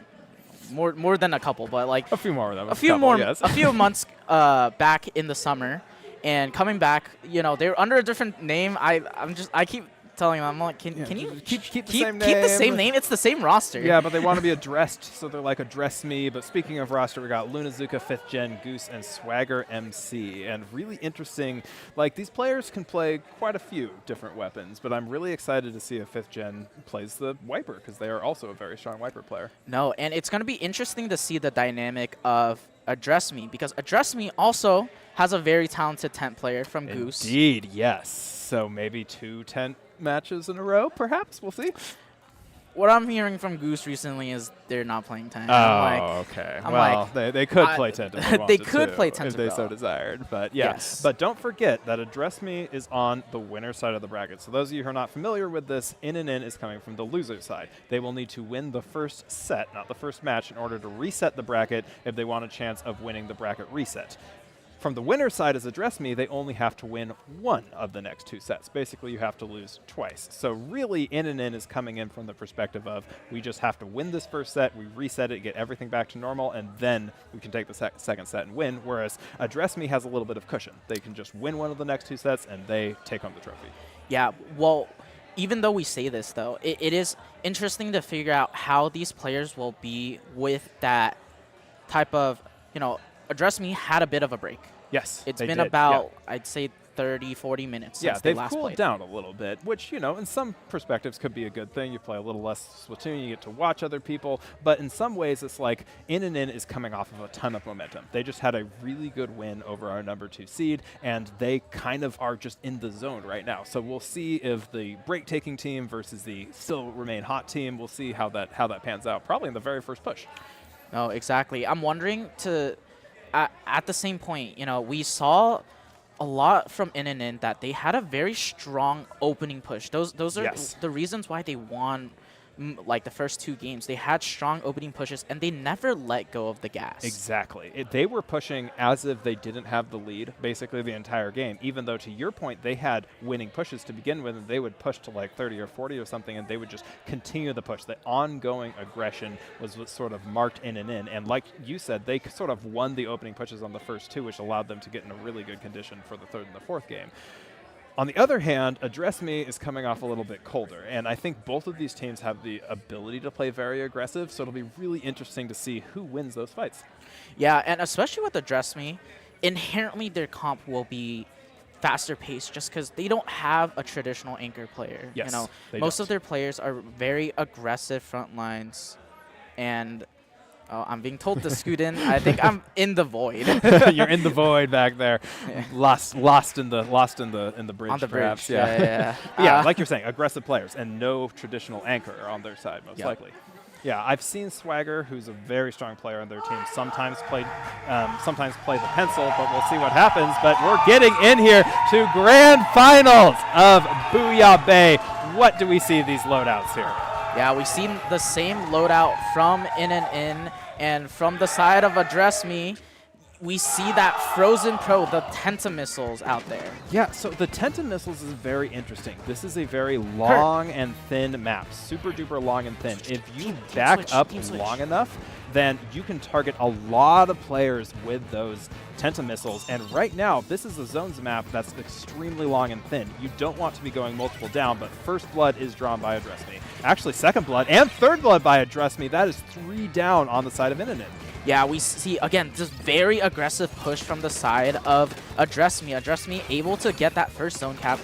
more than a couple, but like a few more of them. A few months back in the summer, and coming back, you know, they're under a different name. I keep telling them, I'm like, can you keep the same name? It's the same roster. Yeah, but they want to be addressed, so they're like, Address Me. But speaking of roster, we got Lunazuka, 5th Gen, Goose, and Swagger MC. And really interesting, like, these players can play quite a few different weapons, but I'm really excited to see if 5th Gen plays the Wiper, because they are also a very strong Wiper player. No, and it's going to be interesting to see the dynamic of Address Me, because Address Me also has a very talented tent player from Goose. Indeed, yes. So maybe 2 tent matches in a row, perhaps. We'll see. What I'm hearing from Goose recently is they're not playing 10. Okay. Well, they could play 10 if they wanted they could play 10 if they so desired. But yeah. Yes. But don't forget that Address Me is on the winner side of the bracket. So those of you who are not familiar with this, In is coming from the loser side. They will need to win the first set, not the first match, in order to reset the bracket if they want a chance of winning the bracket reset. From the winner side as Address Me, they only have to win 1 of the next 2 sets. Basically, you have to lose twice. So really, In is coming in from the perspective of, we just have to win this first set, we reset it, get everything back to normal, and then we can take the second set and win, whereas Address Me has a little bit of cushion. They can just win 1 of the next 2 sets, and they take home the trophy. Yeah, well, even though we say this, though, it is interesting to figure out how these players will be with that type of, you know, Address Me had a bit of a break. Yes, It's been about, I'd say, 30, 40 minutes since they last they've cooled played. down a little bit, which, you know, in some perspectives could be a good thing. You play a little less Splatoon, you get to watch other people, but in some ways it's like In is coming off of a ton of momentum. They just had a really good win over our #2 seed, and they kind of are just in the zone right now. So we'll see if the break-taking team versus the still remain hot team, we'll see how that pans out, probably in the very first push. No, exactly. I'm wondering at the same point, you know, we saw a lot from In that they had a very strong opening push. Those are the reasons why they won like the first 2 games. They had strong opening pushes, and they never let go of the gas. Exactly. They were pushing as if they didn't have the lead basically the entire game, even though, to your point, they had winning pushes to begin with, and they would push to like 30 or 40 or something, and they would just continue the push. The ongoing aggression was what sort of marked In. And like you said, they sort of won the opening pushes on the first 2, which allowed them to get in a really good condition for the 3rd and the 4th game. On the other hand, Address Me is coming off a little bit colder, and I think both of these teams have the ability to play very aggressive, so it'll be really interesting to see who wins those fights. Yeah, and especially with Address Me, inherently their comp will be faster paced just because they don't have a traditional anchor player. Yes, you know, most of their players are very aggressive front lines, and I'm being told to scoot in. I think I'm in the void. You're in the void back there, lost in the bridge. On the perhaps. bridge, yeah. Yeah, like you're saying, aggressive players and no traditional anchor on their side, most likely. Yeah, I've seen Swagger, who's a very strong player on their team, sometimes play the pencil, but we'll see what happens. But we're getting in here to grand finals of Booyah Bay. What do we see these loadouts here? Yeah, we've seen the same loadout from In, and from the side of Address Me, we see that Frozen Pro, the Tenta missiles out there. Yeah, so the Tenta missiles is very interesting. This is a very long and thin map, super duper long and thin. If you back up long enough, then you can target a lot of players with those Tenta missiles. And right now, this is a zones map that's extremely long and thin. You don't want to be going multiple down, but first blood is drawn by Address Me. Actually, second blood and third blood by Address Me. That is 3 down on the side of In. Yeah, we see, again, this very aggressive push from the side of Address Me. Address Me able to get that first zone cap,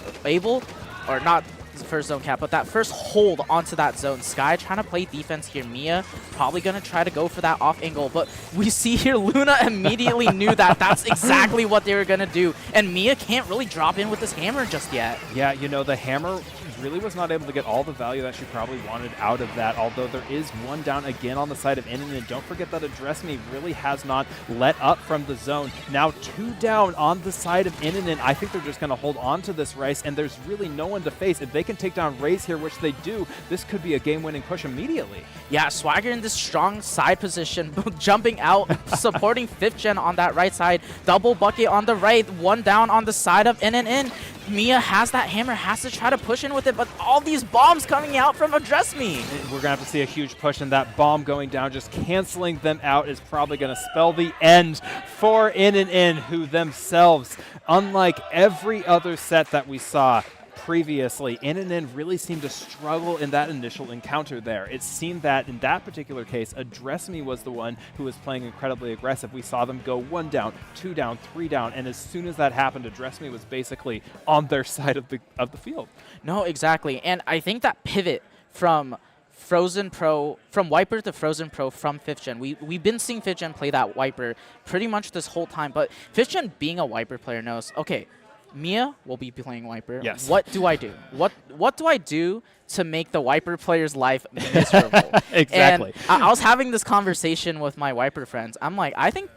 or not the first zone cap, but that first hold onto that zone. Sky trying to play defense here. Mia probably going to try to go for that off angle, but we see here Luna immediately knew that that's exactly what they were going to do, and Mia can't really drop in with this hammer just yet. Yeah, you know, the hammer really was not able to get all the value that she probably wanted out of that, although there is 1 down again on the side of In. And don't forget that Address Me really has not let up from the zone. Now 2 down on the side of In. I think they're just going to hold on to this race, and there's really no one to face. If they can take down Raze here, which they do, this could be a game-winning push immediately. Yeah, Swagger in this strong side position, jumping out, supporting 5th Gen on that right side. Double bucket on the right, 1 down on the side of In. Mia has that hammer, has to try to push in with it, but all these bombs coming out from Address Me. We're going to have to see a huge push, and that bomb going down, just canceling them out, is probably going to spell the end for In, who themselves, unlike every other set that we saw previously, In really seemed to struggle in that initial encounter there. It seemed that in that particular case, Address Me was the one who was playing incredibly aggressive. We saw them go 1 down, 2 down, 3 down, and as soon as that happened, Address Me was basically on their side of the field. No, exactly. And I think that pivot from Frozen Pro, from Wiper to Frozen Pro from 5th Gen. We've been seeing 5th Gen play that Wiper pretty much this whole time, but 5th Gen being a Wiper player knows, okay, Mia will be playing Wiper. Yes. What do I do? What do I do to make the Wiper player's life miserable? Exactly. And I was having this conversation with my Wiper friends. I'm like, I think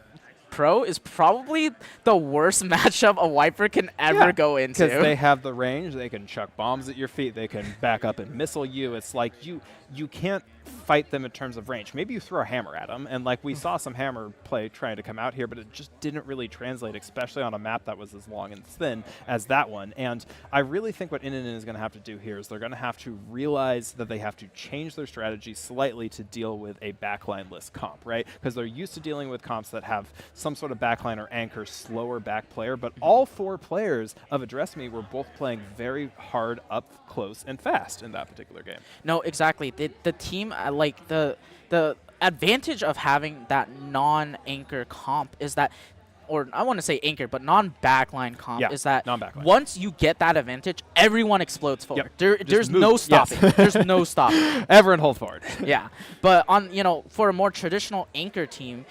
Pro is probably the worst matchup a Wiper can ever go into. Because they have the range, they can chuck bombs at your feet, they can back up and missile you. It's like you can't fight them in terms of range. Maybe you throw a hammer at them, and like we saw some hammer play trying to come out here, but it just didn't really translate, especially on a map that was as long and thin as that one. And I really think what In is going to have to do here is they're going to have to realize that they have to change their strategy slightly to deal with a backline-less comp, right? Because they're used to dealing with comps that have some sort of backline or anchor, slower back player, but all 4 players of Address Me were both playing very hard, up close, and fast in that particular game. No, exactly. The team, like the advantage of having that non-anchor comp is that, or I want to say anchor, but non-backline comp is that once you get that advantage, everyone explodes forward. There's no stopping. Yes. There's no stopping. Everyone hold forward. Yeah, but on for a more traditional anchor team,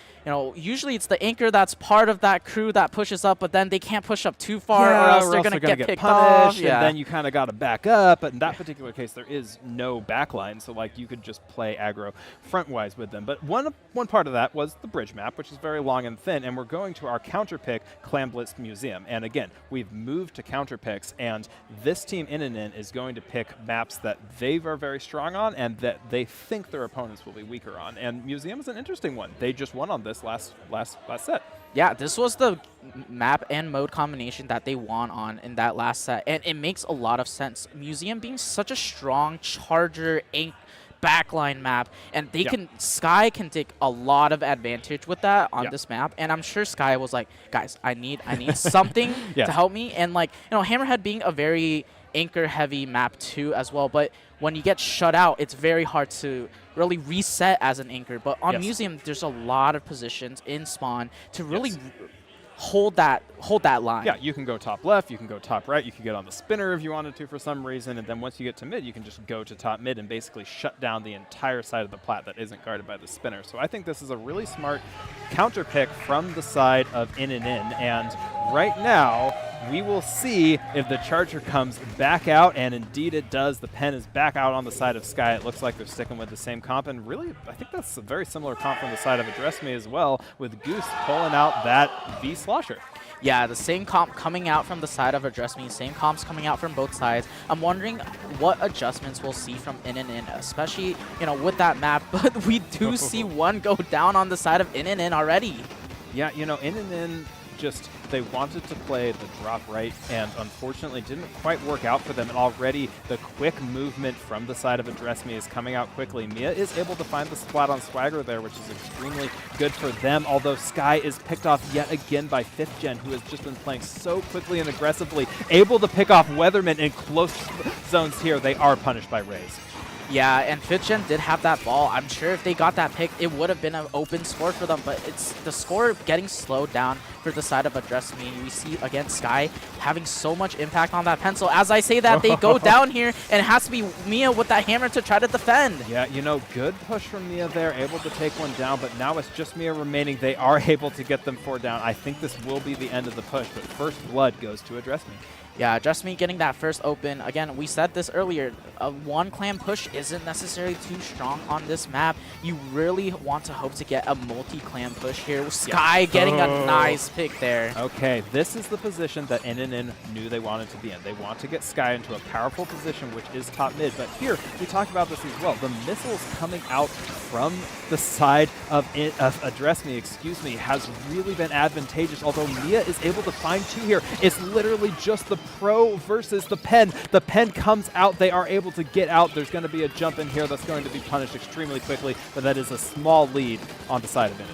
usually it's the anchor that's part of that crew that pushes up, but then they can't push up too far, or else they're going to get picked off. And then you kind of got to back up. But in that particular case, there is no backline, so like you could just play aggro front-wise with them. But one part of that was the bridge map, which is very long and thin, and we're going to our counter pick, Clan Blitz Museum. And again, we've moved to counter picks, and this team In is going to pick maps that they are very strong on and that they think their opponents will be weaker on. And Museum is an interesting one. They just won on this last set. Yeah, this was the map and mode combination that they won on in that last set, and it makes a lot of sense. Museum being such a strong charger backline map, and they Sky can take a lot of advantage with that on this map, and I'm sure Sky was like, guys, I need something to help me. And like, Hammerhead being a very anchor heavy map too as well, but when you get shut out, it's very hard to really reset as an anchor. But on Museum, there's a lot of positions in spawn to really hold that line. Yeah, you can go top left, you can go top right, you can get on the spinner if you wanted to for some reason, and then once you get to mid, you can just go to top mid and basically shut down the entire side of the plat that isn't guarded by the spinner. So I think this is a really smart counter pick from the side of In, and right now, we will see if the charger comes back out, and indeed it does. The pen is back out on the side of Sky. It looks like they're sticking with the same comp, and really, I think that's a very similar comp from the side of Address Me as well, with Goose pulling out that V Slosher. Yeah, the same comp coming out from the side of Address Me, same comps coming out from both sides. I'm wondering what adjustments we'll see from In, especially, you know, with that map, but we do see one go down on the side of In already. Yeah, you know, In just, they wanted to play the drop right, and unfortunately didn't quite work out for them. And already the quick movement from the side of Address Me is coming out quickly. Mia is able to find the splat on Swagger there, which is extremely good for them, although Sky is picked off yet again by 5th Gen, who has just been playing so quickly and aggressively, able to pick off Weatherman in close zones here. They are punished by Raze. Yeah, and 5th Gen did have that ball. I'm sure if they got that pick, it would have been an open score for them, but it's the score getting slowed down for the side of Address Me. We see, again, Sky having so much impact on that pencil. As I say that, they go down here, and it has to be Mia with that hammer to try to defend. Yeah, you know, good push from Mia there, able to take one down, but now it's just Mia remaining. They are able to get them 4 down. I think this will be the end of the push, but first blood goes to Address Me. Yeah, Address Me getting that first open. Again, we said this earlier, a one-clan push isn't necessarily too strong on this map. You really want to hope to get a multi-clan push here. Sky getting a nice pick there. Okay, this is the position that In knew they wanted to be in. They want to get Sky into a powerful position, which is top mid. But here, we talked about this as well. The missiles coming out from the side of Address Me, has really been advantageous, although Mia is able to find 2 here. It's literally just the Pro versus the Pen. The Pen comes out. They are able to get out. There's going to be a jump in here that's going to be punished extremely quickly, but that is a small lead on the side of In.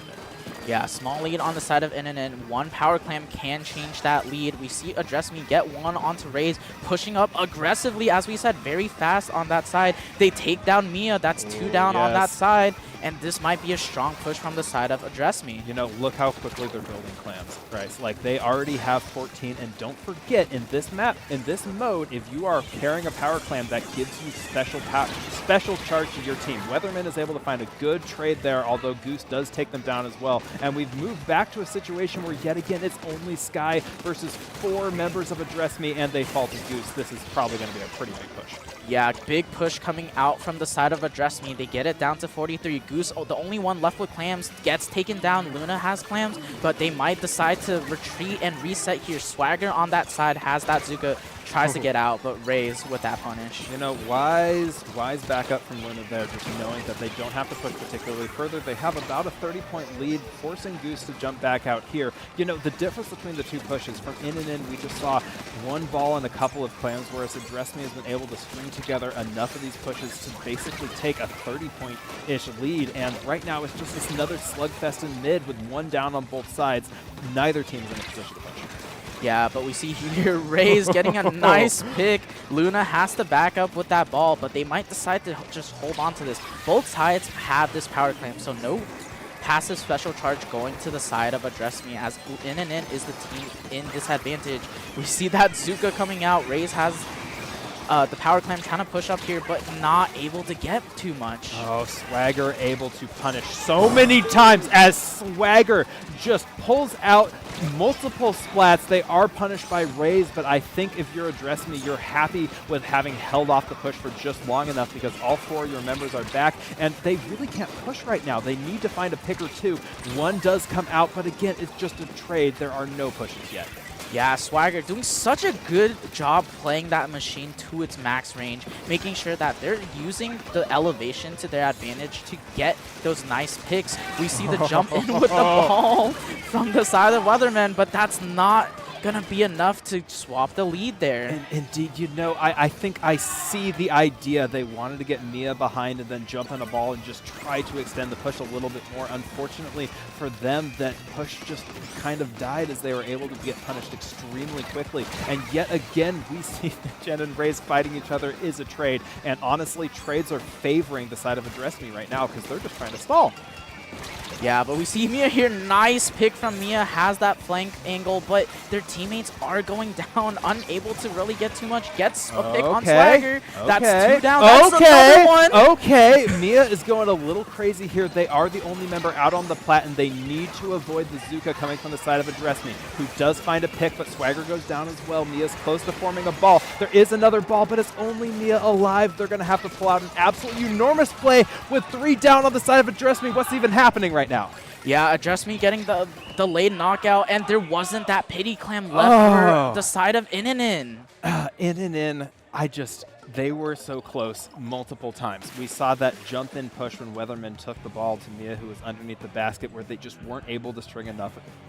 Yeah, small lead on the side of In. One power clam can change that lead. We see Address Me get one onto Raze, pushing up aggressively, as we said, very fast on that side. They take down Mia. That's 2 down on that side. And this might be a strong push from the side of Address Me. You know, look how quickly they're building clams, right? Like, they already have 14, and don't forget, in this map, in this mode, if you are carrying a power clam, that gives you special charge to your team. Weatherman is able to find a good trade there, although Goose does take them down as well. And we've moved back to a situation where, yet again, it's only Sky versus 4 members of Address Me, and they fall to Goose. This is probably going to be a pretty big push. Yeah, big push coming out from the side of Address Me. They get it down to 43. Goose, the only one left with clams, gets taken down. Luna has clams, but they might decide to retreat and reset here. Swagger on that side has that Zuka, tries to get out, but Raze with that punish. You know, wise backup from Luna there, just knowing that they don't have to push particularly further. They have about a 30-point lead, forcing Goose to jump back out here. You know, the difference between the 2 pushes, from In, we just saw 1 ball and a couple of clams, whereas Address Me has been able to string together enough of these pushes to basically take a 30-point-ish lead. And right now, it's just this another slugfest in mid with 1 down on both sides. Neither team is in a position to push. Yeah, but we see here Raze getting a nice pick. Luna has to back up with that ball, but they might decide to just hold on to this. Both sides have this power clamp, so no passive special charge going to the side of Address Me, as In is the team in disadvantage. We see that Zuka coming out. Raze has the power clamp trying to push up here, but not able to get too much. Oh, Swagger able to punish so many times as Swagger just pulls out multiple splats. They are punished by Raze, but I think if you're Address Me, you're happy with having held off the push for just long enough, because all 4 of your members are back, and they really can't push right now. They need to find a pick or 2. 1 does come out, but again, it's just a trade. There are no pushes yet. Yeah, Swagger doing such a good job playing that machine to its max range, making sure that they're using the elevation to their advantage to get those nice picks. We see the jump in with the ball from the side of Weatherman, but that's not going to be enough to swap the lead there. And indeed, you know, I think I see the idea. They wanted to get Mia behind and then jump on a ball and just try to extend the push a little bit more. Unfortunately for them, that push just kind of died as they were able to get punished extremely quickly. And yet again, we see that Jen and Raze fighting each other is a trade. And honestly, trades are favoring the side of Address Me right now because they're just trying to stall. Yeah, but we see Mia here. Nice pick from Mia. Has that flank angle, but their teammates are going down, unable to really get too much. Gets a pick on Swagger. That's 2 down. That's another one. Okay, Mia is going a little crazy here. They are the only member out on the plat, and they need to avoid the Zuka coming from the side of Address Me, who does find a pick, but Swagger goes down as well. Mia's close to forming a ball. There is another ball, but it's only Mia alive. They're going to have to pull out an absolute enormous play with 3 down on the side of Address Me. What's even happening right now? Yeah, Address Me getting the late knockout, and there wasn't that pity clam left for the side of In. In, they were so close multiple times. We saw that jump in push when Weatherman took the ball to Mia, who was underneath the basket, where they just weren't able to string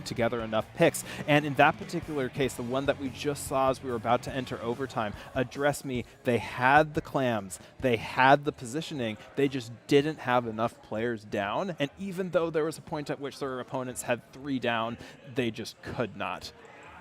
together enough picks. And in that particular case, the one that we just saw as we were about to enter overtime, Address Me, they had the clams, they had the positioning, they just didn't have enough players down. And even though there was a point at which their opponents had 3 down, they just could not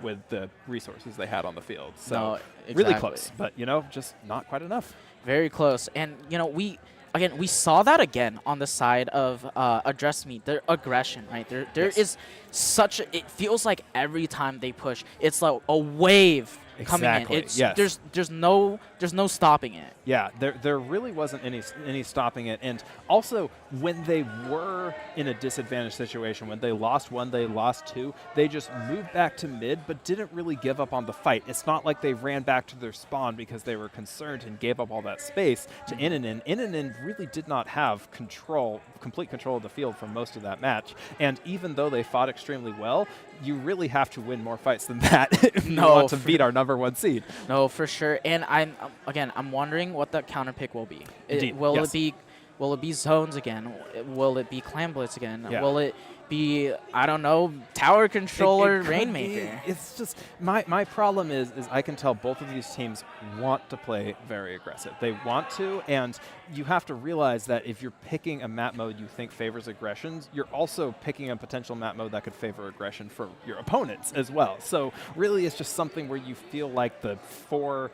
with the resources they had on the field. So no, exactly. Really close, but just not quite enough. Very close. And we saw that again on the side of Address Me, their aggression, right? There is such it feels like every time they push, it's like a wave coming in. It's there's no stopping it. Yeah, there really wasn't any stopping it. And also, when they were in a disadvantaged situation, when they lost 1, they lost 2, they just moved back to mid, but didn't really give up on the fight. It's not like they ran back to their spawn because they were concerned and gave up all that space to In. In really did not have complete control of the field for most of that match. And even though they fought extremely well, you really have to win more fights than that if you want to beat our #1 seed. No, for sure. And I'm wondering what the counter pick will be. Will it be zones again? Will it be clam blitz again? Yeah. Will it be, I don't know, tower controller, Rainmaker? It's just my problem is I can tell both of these teams want to play very aggressive. They want to, and you have to realize that if you're picking a map mode you think favors aggressions, you're also picking a potential map mode that could favor aggression for your opponents as well. So really it's just something where you feel like the 4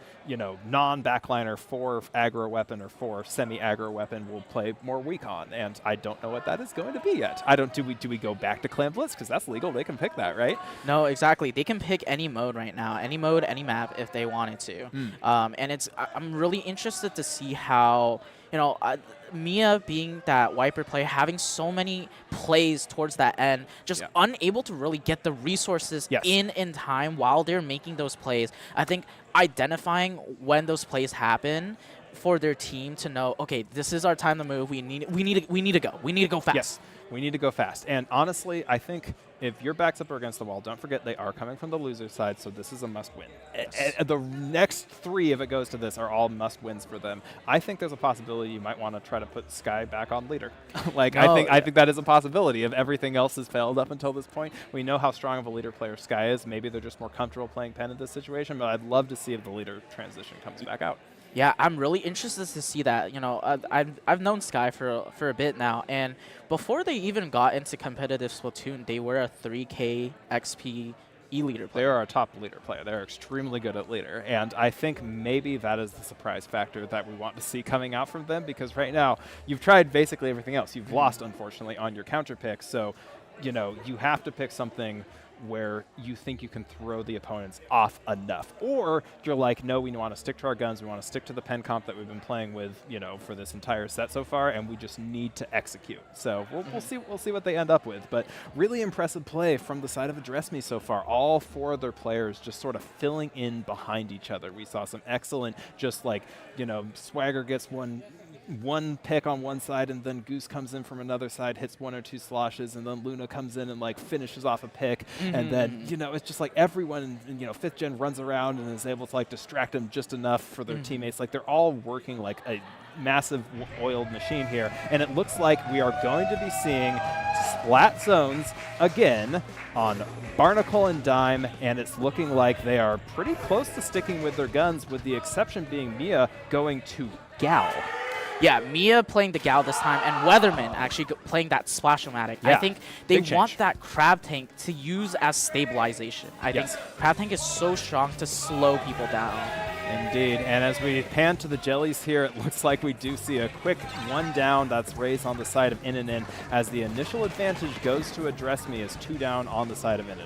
non-backliner, 4 aggro weapon or 4 semi-aggro weapon will play more weak on, and I don't know what that is going to be yet. Do we go back to Clam Blitz? Because that's legal. They can pick that, right? No, exactly. They can pick any mode right now, any mode, any map if they wanted to. And I'm really interested to see how, Mia being that wiper player, having so many plays towards that end, just unable to really get the resources in time while they're making those plays. I think identifying when those plays happen for their team to know, okay, this is our time to move. We need to go. We need to go fast. Yes, we need to go fast. And honestly, I think if your back's up or against the wall, don't forget they are coming from the loser side, so this is a must-win. Yes. The next 3, if it goes to this, are all must-wins for them. I think there's a possibility you might want to try to put Sky back on leader. I think that is a possibility. If everything else has failed up until this point, we know how strong of a leader player Sky is. Maybe they're just more comfortable playing Pen in this situation, but I'd love to see if the leader transition comes back out. Yeah, I'm really interested to see that. I've known Sky for a bit now, and before they even got into competitive Splatoon, they were a 3K XP E-leader player. They are a top leader player. They're extremely good at leader, and I think maybe that is the surprise factor that we want to see coming out from them, because right now you've tried basically everything else. You've lost, unfortunately, on your counter pick, so you have to pick something where you think you can throw the opponents off enough. Or you're like, no, we want to stick to our guns, we want to stick to the pen comp that we've been playing with, for this entire set so far, and we just need to execute. So we'll see what they end up with. But really impressive play from the side of Address Me so far. All 4 of their players just sort of filling in behind each other. We saw some excellent, just like, Swagger gets one pick on one side, and then Goose comes in from another side, hits 1 or 2 sloshes, and then Luna comes in and finishes off a pick. And then it's just like everyone in 5th gen runs around and is able to distract them just enough for their teammates. They're all working like a massive oiled machine here, and it looks like we are going to be seeing splat zones again on Barnacle and Dime, and it's looking like they are pretty close to sticking with their guns, with the exception being Mia going to Gal. Yeah, Mia playing the Gal this time, and Weatherman actually playing that Splash-O-Matic. Yeah. I think they want that Crab Tank to use as stabilization. I think Crab Tank is so strong to slow people down. Indeed, and as we pan to the jellies here, it looks like we do see a quick one down that's raised on the side of In as the initial advantage goes to Address Me as 2 down on the side of In.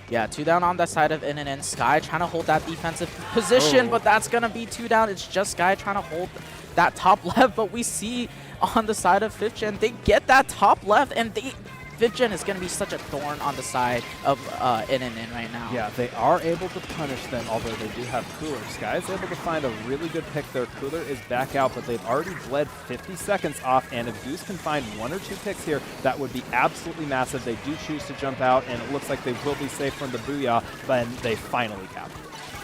Yeah, 2 down on the side of In. Sky trying to hold that defensive position, but that's going to be 2 down. It's just Sky trying to hold that top left, but we see on the side of 5th Gen, they get that top left, and 5th Gen is going to be such a thorn on the side of In right now. Yeah, they are able to punish them, although they do have Cooler. Sky is able to find a really good pick there. Cooler is back out, but they've already bled 50 seconds off, and if Goose can find 1 or 2 picks here, that would be absolutely massive. They do choose to jump out, and it looks like they will be safe from the Booyah, but they finally cap.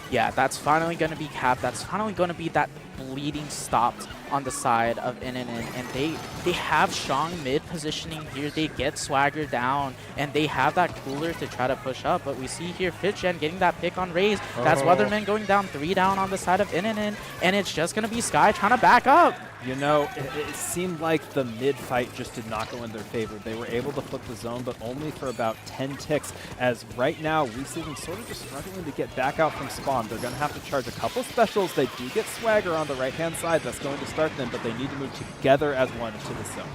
Yeah, that's finally going to be capped. That's finally going to be that bleeding stopped on the side of In. And they have strong mid positioning here. They get Swagger down, and they have that Cooler to try to push up. But we see here 5th Gen getting that pick on Raze. That's Weatherman going down 3 down on the side of In. And it's just going to be Sky trying to back up. You know, it seemed like the mid fight just did not go in their favor. They were able to flip the zone, but only for about 10 ticks, as right now we see them sort of just struggling to get back out from spawn. They're going to have to charge a couple specials. They do get Swagger on the right-hand side. That's going to start them, but they need to move together as one to the zone.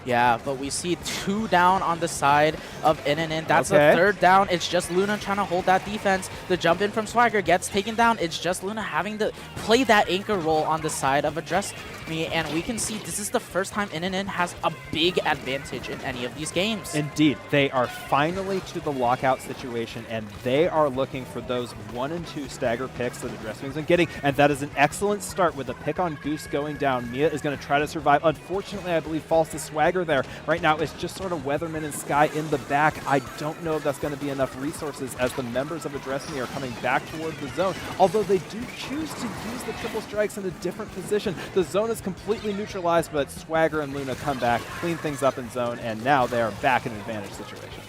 Yeah, but we see 2 down on the side of In. That's okay. the 3rd down. It's just Luna trying to hold that defense. The jump in from Swagger gets taken down. It's just Luna having to play that anchor role on the side of Address Me, and we can see this is the first time In has a big advantage in any of these games. Indeed, they are finally to the lockout situation, and they are looking for those 1 and 2 stagger picks that Address Me has been getting, and that is an excellent start with a pick on Goose going down. Mia is going to try to survive. Unfortunately, I believe falls to Swagger there. Right now, it's just sort of Weatherman and Sky in the back. I don't know if that's going to be enough resources as the members of Address Me are coming back toward the zone, although they do choose to use the triple strikes in a different position. The zone is completely neutralized, but Swagger and Luna come back, clean things up in zone, and now they are back in an advantage situation.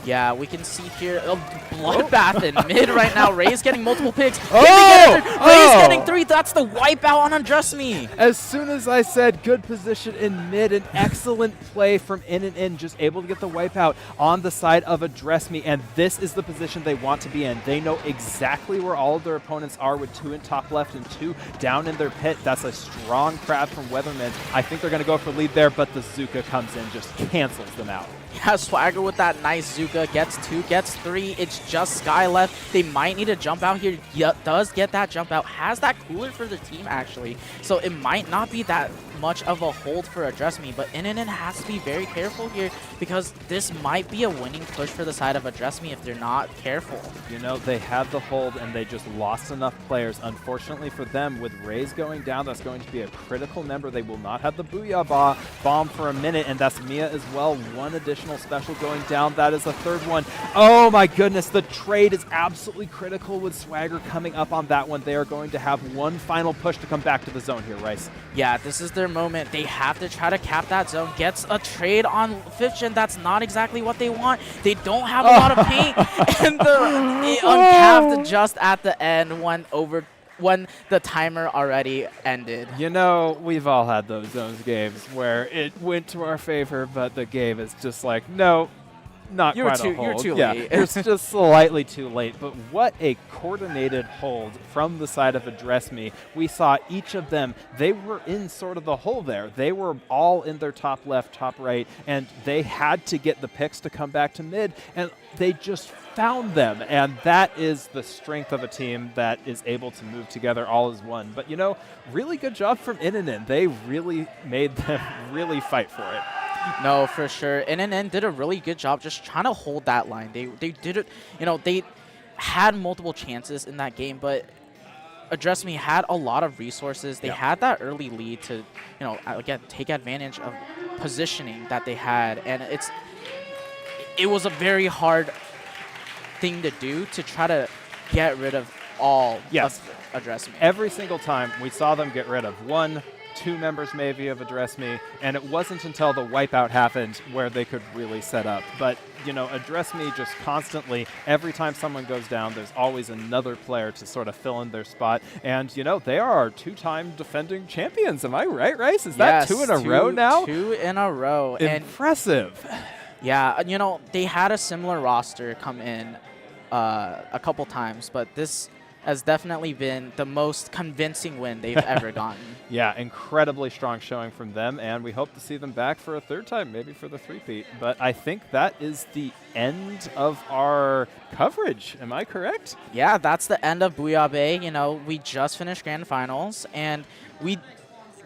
Yeah, we can see here a bloodbath in mid right now. Ray's getting multiple picks. Ray's getting 3. That's the wipeout on Undress Me. As soon as I said good position in mid, an excellent play from In, just able to get the wipeout on the side of Address Me, and this is the position they want to be in. They know exactly where all of their opponents are with 2 in top left and 2 down in their pit. That's a strong crowd from Weatherman. I think they're going to go for lead there, but the Zuka comes in, just cancels them out. Yeah, Swagger with that nice Zuka. Gets 2, gets 3. It's just Sky left. They might need a jump out here. Does get that jump out. Has that Cooler for the team, actually. So it might not be that much of a hold for Address Me, but In has to be very careful here because this might be a winning push for the side of Address Me if they're not careful. You know, they had the hold and they just lost enough players. Unfortunately for them, with Raze going down, that's going to be a critical member. They will not have the Booyah bomb for a minute, and that's Mia as well. 1 additional special going down. That is the 3rd one. Oh my goodness, the trade is absolutely critical with Swagger coming up on that one. They are going to have 1 final push to come back to the zone here, Rice. Yeah, this is their moment. They have to try to cap that zone. Gets a trade on 5th Gen. That's not exactly what they want. They don't have a lot of paint. And it uncapped just at the end when the timer already ended. You know, we've all had those zones games where it went to our favor, but the game is just like, no, not quite a hold. You're too yeah, late. It's just slightly too late, but what a coordinated hold from the side of Address Me. We saw each of them, they were in sort of the hole there. They were all in their top left, top right, and they had to get the picks to come back to mid, and they just found them, and that is the strength of a team that is able to move together all as one. But, you know, really good job from In. They really made them really fight for it. No, for sure. In did a really good job just trying to hold that line. They did it, you know, they had multiple chances in that game, but Address Me had a lot of resources. They had that early lead to, you know, again, take advantage of positioning that they had, and it was a very hard thing to do to try to get rid of all of Address Me. Every single time we saw them get rid of 1, 2 members maybe of Address Me, and it wasn't until the wipeout happened where they could really set up. But, you know, Address Me just constantly, every time someone goes down, there's always another player to sort of fill in their spot. And, you know, they are our 2-time defending champions. Am I right, Rice? Is that 2 in a row now? 2 in a row. Impressive. Yeah, you know, they had a similar roster come in a couple times, but this has definitely been the most convincing win they've ever gotten. Yeah, incredibly strong showing from them, and we hope to see them back for a third time, maybe for the three-peat. But I think that is the end of our coverage. Am I correct? Yeah, that's the end of Booyah Bay. You know, we just finished Grand Finals, and we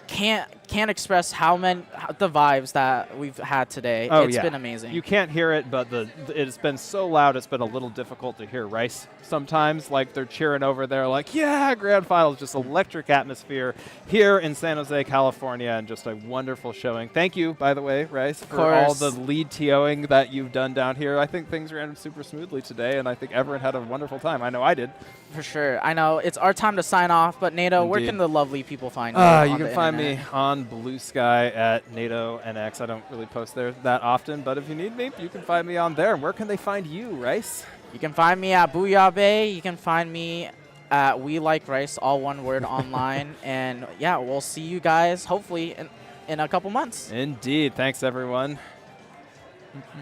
can't express the vibes that we've had today. Oh, It's yeah. been amazing. You can't hear it, but it's been so loud, it's been a little difficult to hear Rice sometimes. Like, they're cheering over there like, yeah, Grand Finals, just electric atmosphere here in San Jose, California, and just a wonderful showing. Thank you, by the way, Rice, for all the lead TOing that you've done down here. I think things ran super smoothly today, and I think everyone had a wonderful time. I know I did. For sure. I know it's our time to sign off, but Nato, where can the lovely people find you? You can find me on Blue Sky at NATO NX. I don't really post there that often, but if you need me, you can find me on there. And where can they find you, Rice? You can find me at Booyah Bay. You can find me at We Like Rice, all one word online. And yeah, we'll see you guys hopefully in a couple months. Indeed. Thanks, everyone. Mm-hmm.